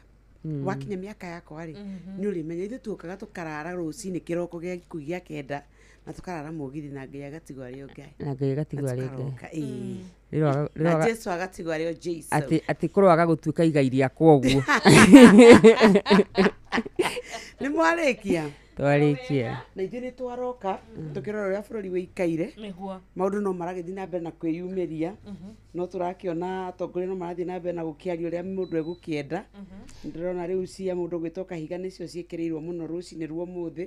wakinya miaka yakwa ri ni urimenya ithu tukaga tukarara rucini kiroko gia kugia kenda na tukarara mugithi na ngai agatigwa rio ngai na ngai agatigwa rio ngai riro Jesu agatigwa rio Jesu ati kurwaga gutuika igai ria kwa uguo ni mwarikia twarikia na ithuĩ nĩ twaroka tũkĩrora ũrĩa bũrũri wĩikaire maũndũ no maragĩthiĩ na mbere na kwĩyumĩria no tũrakĩona atongoria no marathiĩ na mbere na gũkĩaria ũrĩa mũndũ egũkĩenda ndĩrona rĩu cia mũndũ gwĩtwo kahiga nĩcio ciĩkĩrĩirwo mũno rũcinĩ rwa ũmũthĩ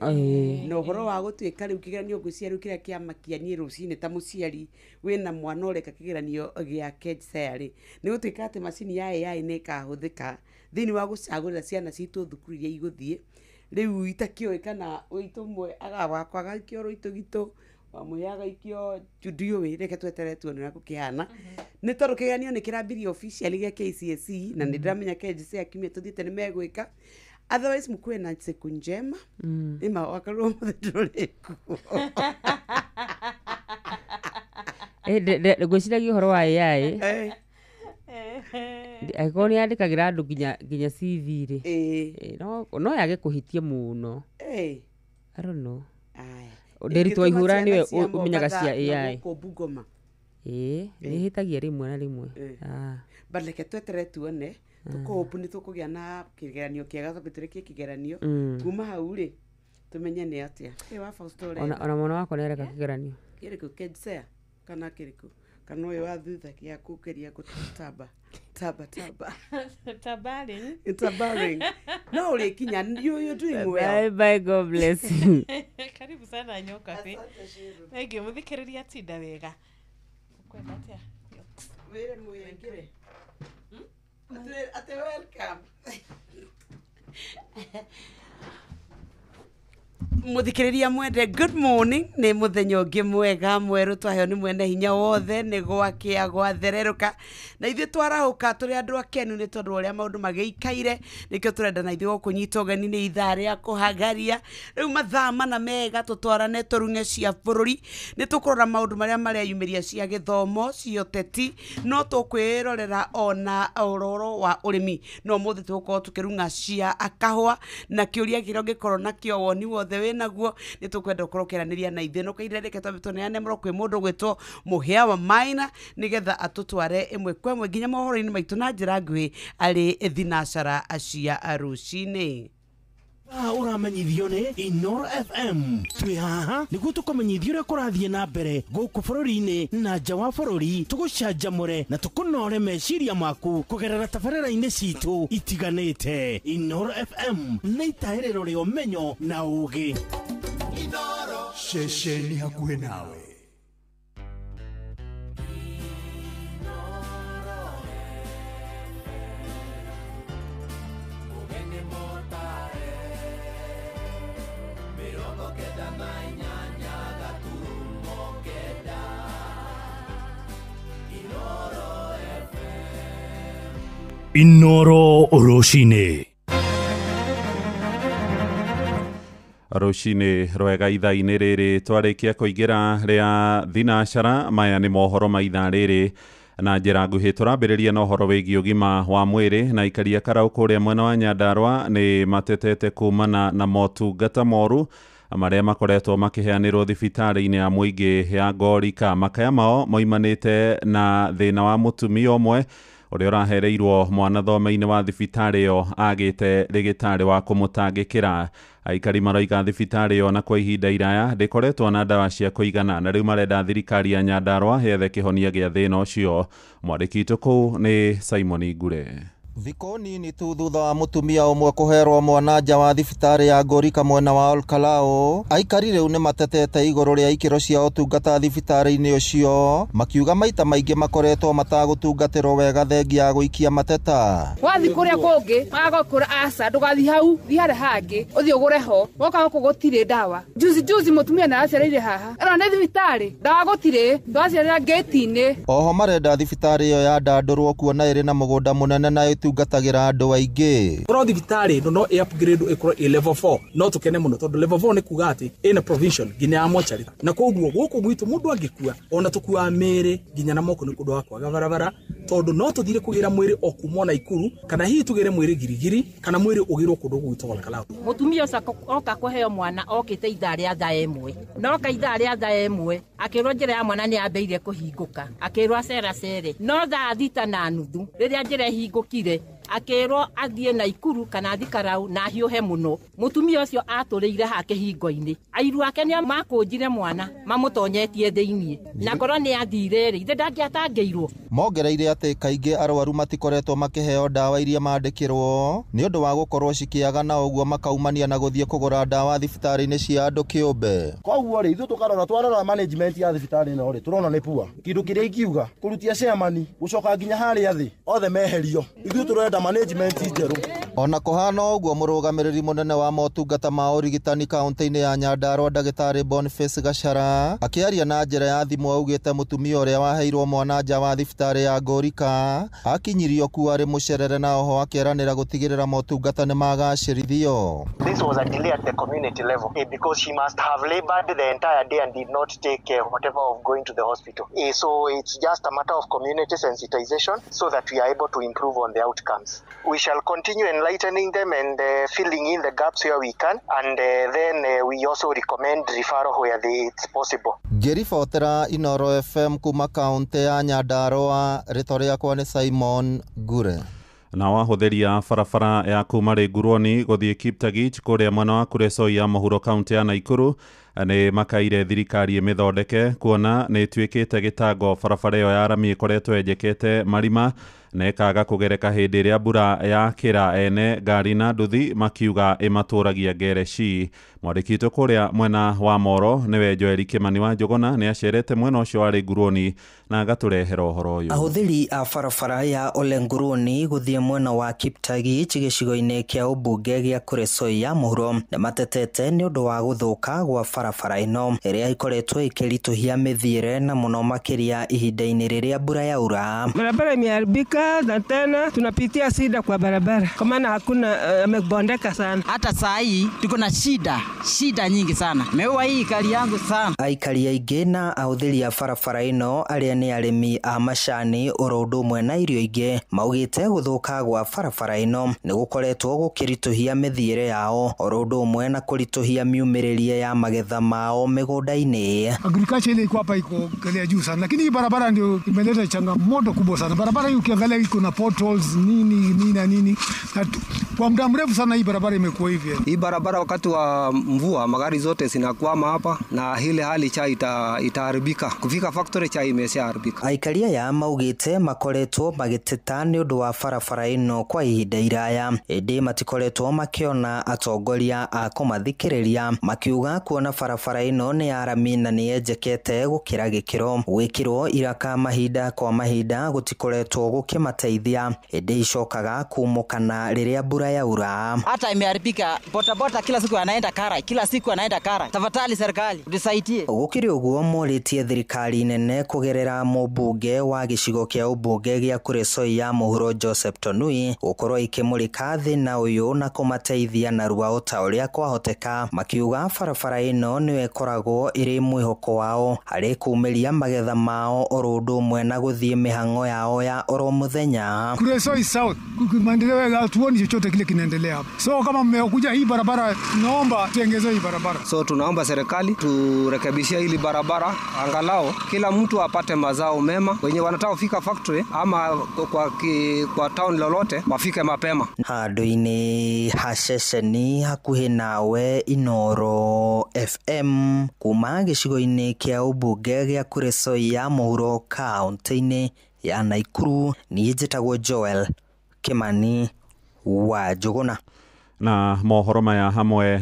na ũhoro wa gũtuĩka rĩu kĩgeranio ngwĩciria rĩu kĩrĩa kĩamakia niĩ rũcinĩ ta mũciari wĩna mwana ũreka kĩgeranio gĩa KJSEA-rĩ nĩ gũtuĩka atĩ macini ya AI nĩ ĩkahũthĩka thĩinĩ wa gũcagũrĩra ciana citũ thukuru iria igũthiĩ rĩu itakĩoĩ kana ũitũ mwe agawakwa agaikio rũitũ gitũ wamwe agaikio ndiũĩ reke tweterere tuone ũrĩa gũkĩhana nĩ tondũ kĩgeranio nĩ kĩrambirie officially gĩa KCSE na nĩ ndĩramenya KJSEA kiumia tũthiĩte nĩ megwĩka otherwise mkuwe na siku njema ima wakarwo mũthenya ũrĩkũ ngwĩciragia ũhoro wa AI agĩkorwo nĩ yandĩkagĩra andũ nginya CV-rĩ no yage kũhitia mũno I don't know Nderitu Waihũra nĩwe ũmenyaga cia AI nĩ hĩtagia rĩmwe na rĩmwe but reke tweterere tuone tũkũhopu nĩ tũkũgĩa na kĩgeranio kĩega tũgĩtũrĩkie kĩgeranio kuma hau-rĩ tũmenye nĩ atĩa wa Fausto ona mwana wakwa nĩ areka kĩgeranio kĩrĩkũ KJSEA kana kĩrĩkũ kana ũyũ wa thutha gĩa kũgeria gũtamba tabaring no ũrĩkinya you're doing well bye God bless you karibu sana nyoka pe ngi mũthikĩrĩria tinda wega kwenda atĩa wĩre mwĩngĩre ate welcome muthikiriria mwende good morning ni muthenya ungi mwega mweru twaheo ni mwene hinya wothe ni gwakia gwathererũka na ithuĩ twarahuka tũrĩ andũ akenu nĩ tondũ ũrĩa maũndũ magĩikaire nĩkĩo tũrenda na ithuĩ gũkũnyita ũgeni nĩ ithaa rĩa kũhagaria rĩu mathaa mana mega tũtwarane tũrung'e cia bũrũri nĩ tũkũrora maũndũ marĩa mareyumĩria cia gĩthomo cia ũteti no tũkwĩrorera ona ũroro wa ũrĩmi no mũthĩ tũgũkorwo tũkĩrung'a cia akahũa na kĩũria kĩrĩa ũngĩkorwo nakĩo woni wothe naguo nĩ tũkwenda gũkorwo ũkĩaranĩria na ithuĩ no kaire reke twĩtũneane mũro kwĩ mũndũ gwĩtwo Mũhĩa wa Maina nĩgetha atũtware ĩmwe kwa ĩmwe nginya mohoro-inĩ maitũ na njĩra nguhĩ arĩ thinacara cia rũcinĩ uramenyithio nĩ Inoro FM twĩ haha nĩguo tũkũmenyithia ũrĩa kũrathiĩ na mbere gũkũ bũrũri-inĩ na nja wa bũrũri tũgũcanjamũre na tũkũnore meciria maku kũgerera tabarĩra-inĩ citũ itiganĩte Inoro FM nĩ itahĩrĩro rĩa ũmenyo na ũũgĩ Inoro ceceni hakuhĩ nawe Inoro rũcinĩ rwega ithaa-inĩ rĩrĩ twarĩkia kũingĩra rĩa thinacara maya nĩ mohoro ma ithaa rĩrĩ na njĩra nguhĩ tũrambĩrĩria na ũhoro wĩgiĩ ũgima wa mwĩrĩ na ikaria karaũ kũrĩa mwena wa Nyandarua nĩ matetete kumana na motungata moru marĩa makoretwo makĩheanĩrwo thibitarĩ-inĩ ya mũingĩ ya Ngorika makaya mao moimanĩte na thĩna wa mũtumia ũmwe ũrĩa ũrahereirwo mwana thome-inĩ wa thibitarĩ ĩyo agĩte rĩgĩtarĩ wa kũmũtangĩkĩra aikari maroiga thibitarĩ ĩyo na kwa ihinda iraya ndĩkoretwo na ndawa cia kũigana na rĩu marenda thirikari ya Nyandarua yethe kĩhonia gĩa thĩna ũcio mwandĩki witũ kũu nĩ Simon Ngure Thikũ nini tu thutha wa mũtumia ũmwe kũherwo mwana nja wa thibitarĩ ya Ngorika mwena wa Olkalao, aikari rĩu nĩ matetete igũrũ rĩa ikĩro cia ũtungata thibitarĩ-inĩ ũcio, makiuga maita maingĩ makoretwo matagũtungatĩrwo wega thengia ya gũikia mateta. Wathi kũrĩa kũngĩ magakũra aca ndũgathi hau thiharĩ hangĩ ũthiĩ ũgũre ho woka gũkũ gũtirĩ ndawa. Juzi mũtumia nĩ aciarĩire haha ĩno nĩ thibitarĩ ndawa gũtirĩ ndaciarĩra gate-inĩ. Oho marenda thibitarĩ ĩyo yandandũrwo kuona ĩrĩ na mũgũnda mũnene na tungatagĩra andũ aingĩ. Korwo thibitarĩ ĩno no upgrade ĩkorwo ĩ level 4 no tũkene mũno tondũ level 4 nĩ kuga atĩ ĩna provision nginya ya mochari na koguo gũkũ gwitũ mũndũ angĩkua ona tũkuaga mĩĩrĩ nginya na moko nĩ kũndũ wa kwaga barabara tondũ no tũthire kũgĩra mwĩrĩ o kuma Naikuru kana hihi tũgĩre mwĩrĩ Girigiri kana mwĩrĩ ũgĩrwo kũndũ gwitũ Olkalao. Mũtumia ũcio oka kũheo mwana okĩte ithaa rĩa thaa ĩmwe noka ithaa rĩa thaa ĩmwe akĩrwo njĩra ya mwana nĩ yambĩrĩirie kũhingũka akĩrwo acera no thaa thita na nuthu rĩrĩa njĩra ĩhingũkire akero athie Naikuru kana Thikarau na hiuhe muno mutumia ucio aturiire hake hingo-ini airu ake ni makunjire mwana mamutonyetie thiini na korwo ni athire ri ithe ndangiatangeirwo. Mongereire ati kaingi arwaru matikoretwo makiheo dawa iria mandikirwo ni undu wa gukorwo cikiaga na uguo makaumania na guthie kugura dawa thibitari-ini cia andu kiumbe. Koguo ri ithu tukarora twarora management ya thibitari ino ri turona ni pua kindu kiria ingiuga kurutia chairman gucoka nginya haria thi othe meherio ithu turenda management njeru. Ona kuhana uguo murugamiriri munene wa motungata ma urigitani kaunti-ini ya Nyandarua Dagitari Boniface Gachara akiaria na njira ya thimu augite mutumia uria waheirwo mwana nja wa thibitari ya Gorika akinyirio kuwa ari mucerere na oho akieranira gutigirira motungata ni magacirithio. This was a delay at the community level because she must have labored the entire day and did not take care whatever of going to the hospital. So it's just a matter of community sensitization so that we are able to improve on the outcomes. We shall continue enlightening them and filling in the gaps where we can, and then we also recommend referral where it's possible. Ngiribotera Inoro FM kuma kaunti ya Nyandarua, rĩtwa rĩakwa nĩ Simon Gure. Na wahutheria barabara ya kuma Rĩnguroni gũthiĩ Kiptagich kũrĩa mwena wa Kuresoi ya mũhuro kaunti ya Naikuru nĩ makaire thirikari ĩmĩthondeke kuona nĩ ĩtuĩkĩte gĩtango. Barabara ĩyo ya rami ĩkoretwo yenjekete marima na ĩkaga kũgereka hĩndĩ ĩrĩa mbura yakĩra. Ene ngari na nduthi makiuga ĩmatũragia ngereci. Mwandĩki witũ kũrĩa mwena wa Moro nĩwe Joeli Kimani wa Njũgũna nĩ acerete mwena ũcio wa Rĩnguroni na agatũrehera ũhoro ũyũ. Ahũthĩri a barabara ya Olenguruni gũthiĩ mwena wa Kiptagich gĩcigo-inĩ kĩa ũmbunge gĩa Kuresoi ya mũhuro nĩ matetete nĩ ũndũ wa gũthũka gwa barabara ĩno ĩrĩa ikoretwo ĩkĩritũhia mĩthiĩre na mũno makĩria ihinda-inĩ rĩrĩa mbura yaura. Barabara imeharibika na tena tunapitia shida kwa barabara kwa maana hakuna amebondeka sana. Hata saa hii tuko na shida nyingi sana. Meua hii kali yangu sana. Aikari aingĩ na ahũthĩri a barabara ĩno arĩa nĩ arĩmi a macani oro ũndũ ũmwe na irio ingĩ maugĩte gũthũka gwa barabara ĩno nĩ gũkoretwo gũkĩritũhia mĩthiĩre yao oro ũndũ ũmwe na kũritũhia miumĩrĩrie ya magetha mao mĩgũnda-inĩ. Agriculture ile iko hapa iko kali juu sana, lakini hii barabara ndio imeleta changamoto kubwa sana. Barabara hii ukiangalia iko na potholes nini na kwa muda mrefu sana hii barabara imekuwa hivi. Hii barabara wakati wa mvua magari zote zinakwama hapa na ile hali cha itaharibika. Kufika factory cha imeshaharibika. Aikaria ya maugite makoretwo magĩteta nĩ ũndũ wa barabara ĩno kwa ihinda iraya. Ĩndĩ matikoretwo makiona atongoria a kũmathikĩrĩria makiuga kuona barabara ĩno nĩ ya rami na nĩ yenjekete gũkĩra gĩkĩro. Gwĩkĩrwo iraka mahinda kwa mahinda gũtikoretwo gũkĩmateithia. Ĩndĩ icokaga kumũkana rĩrĩa mbura yaura. Hata imeharibika. Botabota kila siku anaenda Kara. Tafadhali serikali tusaidie. Gũkĩrĩ ũguo morĩtie thirikari nene kũgerera mũmbunge wa gĩcigo kĩa ũmbunge gĩa Kuresoi ya mũhuro Joseph Tonui gũkorwo ikĩmũrĩka thĩna ũyũ na kũmateithia narua o ta ũrĩa kwahoteka. Makiuga barabara ĩno nĩyo ĩkoragwo ĩrĩ mwĩhoko wao harĩ kumĩria magetha mao oro ũndũ ũmwe na gũthiĩ mĩhang'o yao ya oro mũthenya. Kuresoi South maendeleo hatuoni chochote kile kinaendelea hapa. So kama mmekuja hii barabara naomba tuongeze hii barabara. So tunaomba serikali turekebishie hili barabara angalau kila mtu apate mazao mema. Wenye wanataka kufika factory ama kwa town lolote wafike mapema. Handũ-inĩ haceceni hakuhĩ nawe Inoro FM kuma gĩcigo-inĩ kĩa ũmbunge gĩa Kuresoi ya mũhuro kaunti-inĩ ya Naikuru. Niĩ njĩtagwo Joel Kimani wa Njũgũna. Na mohoro maya hamwe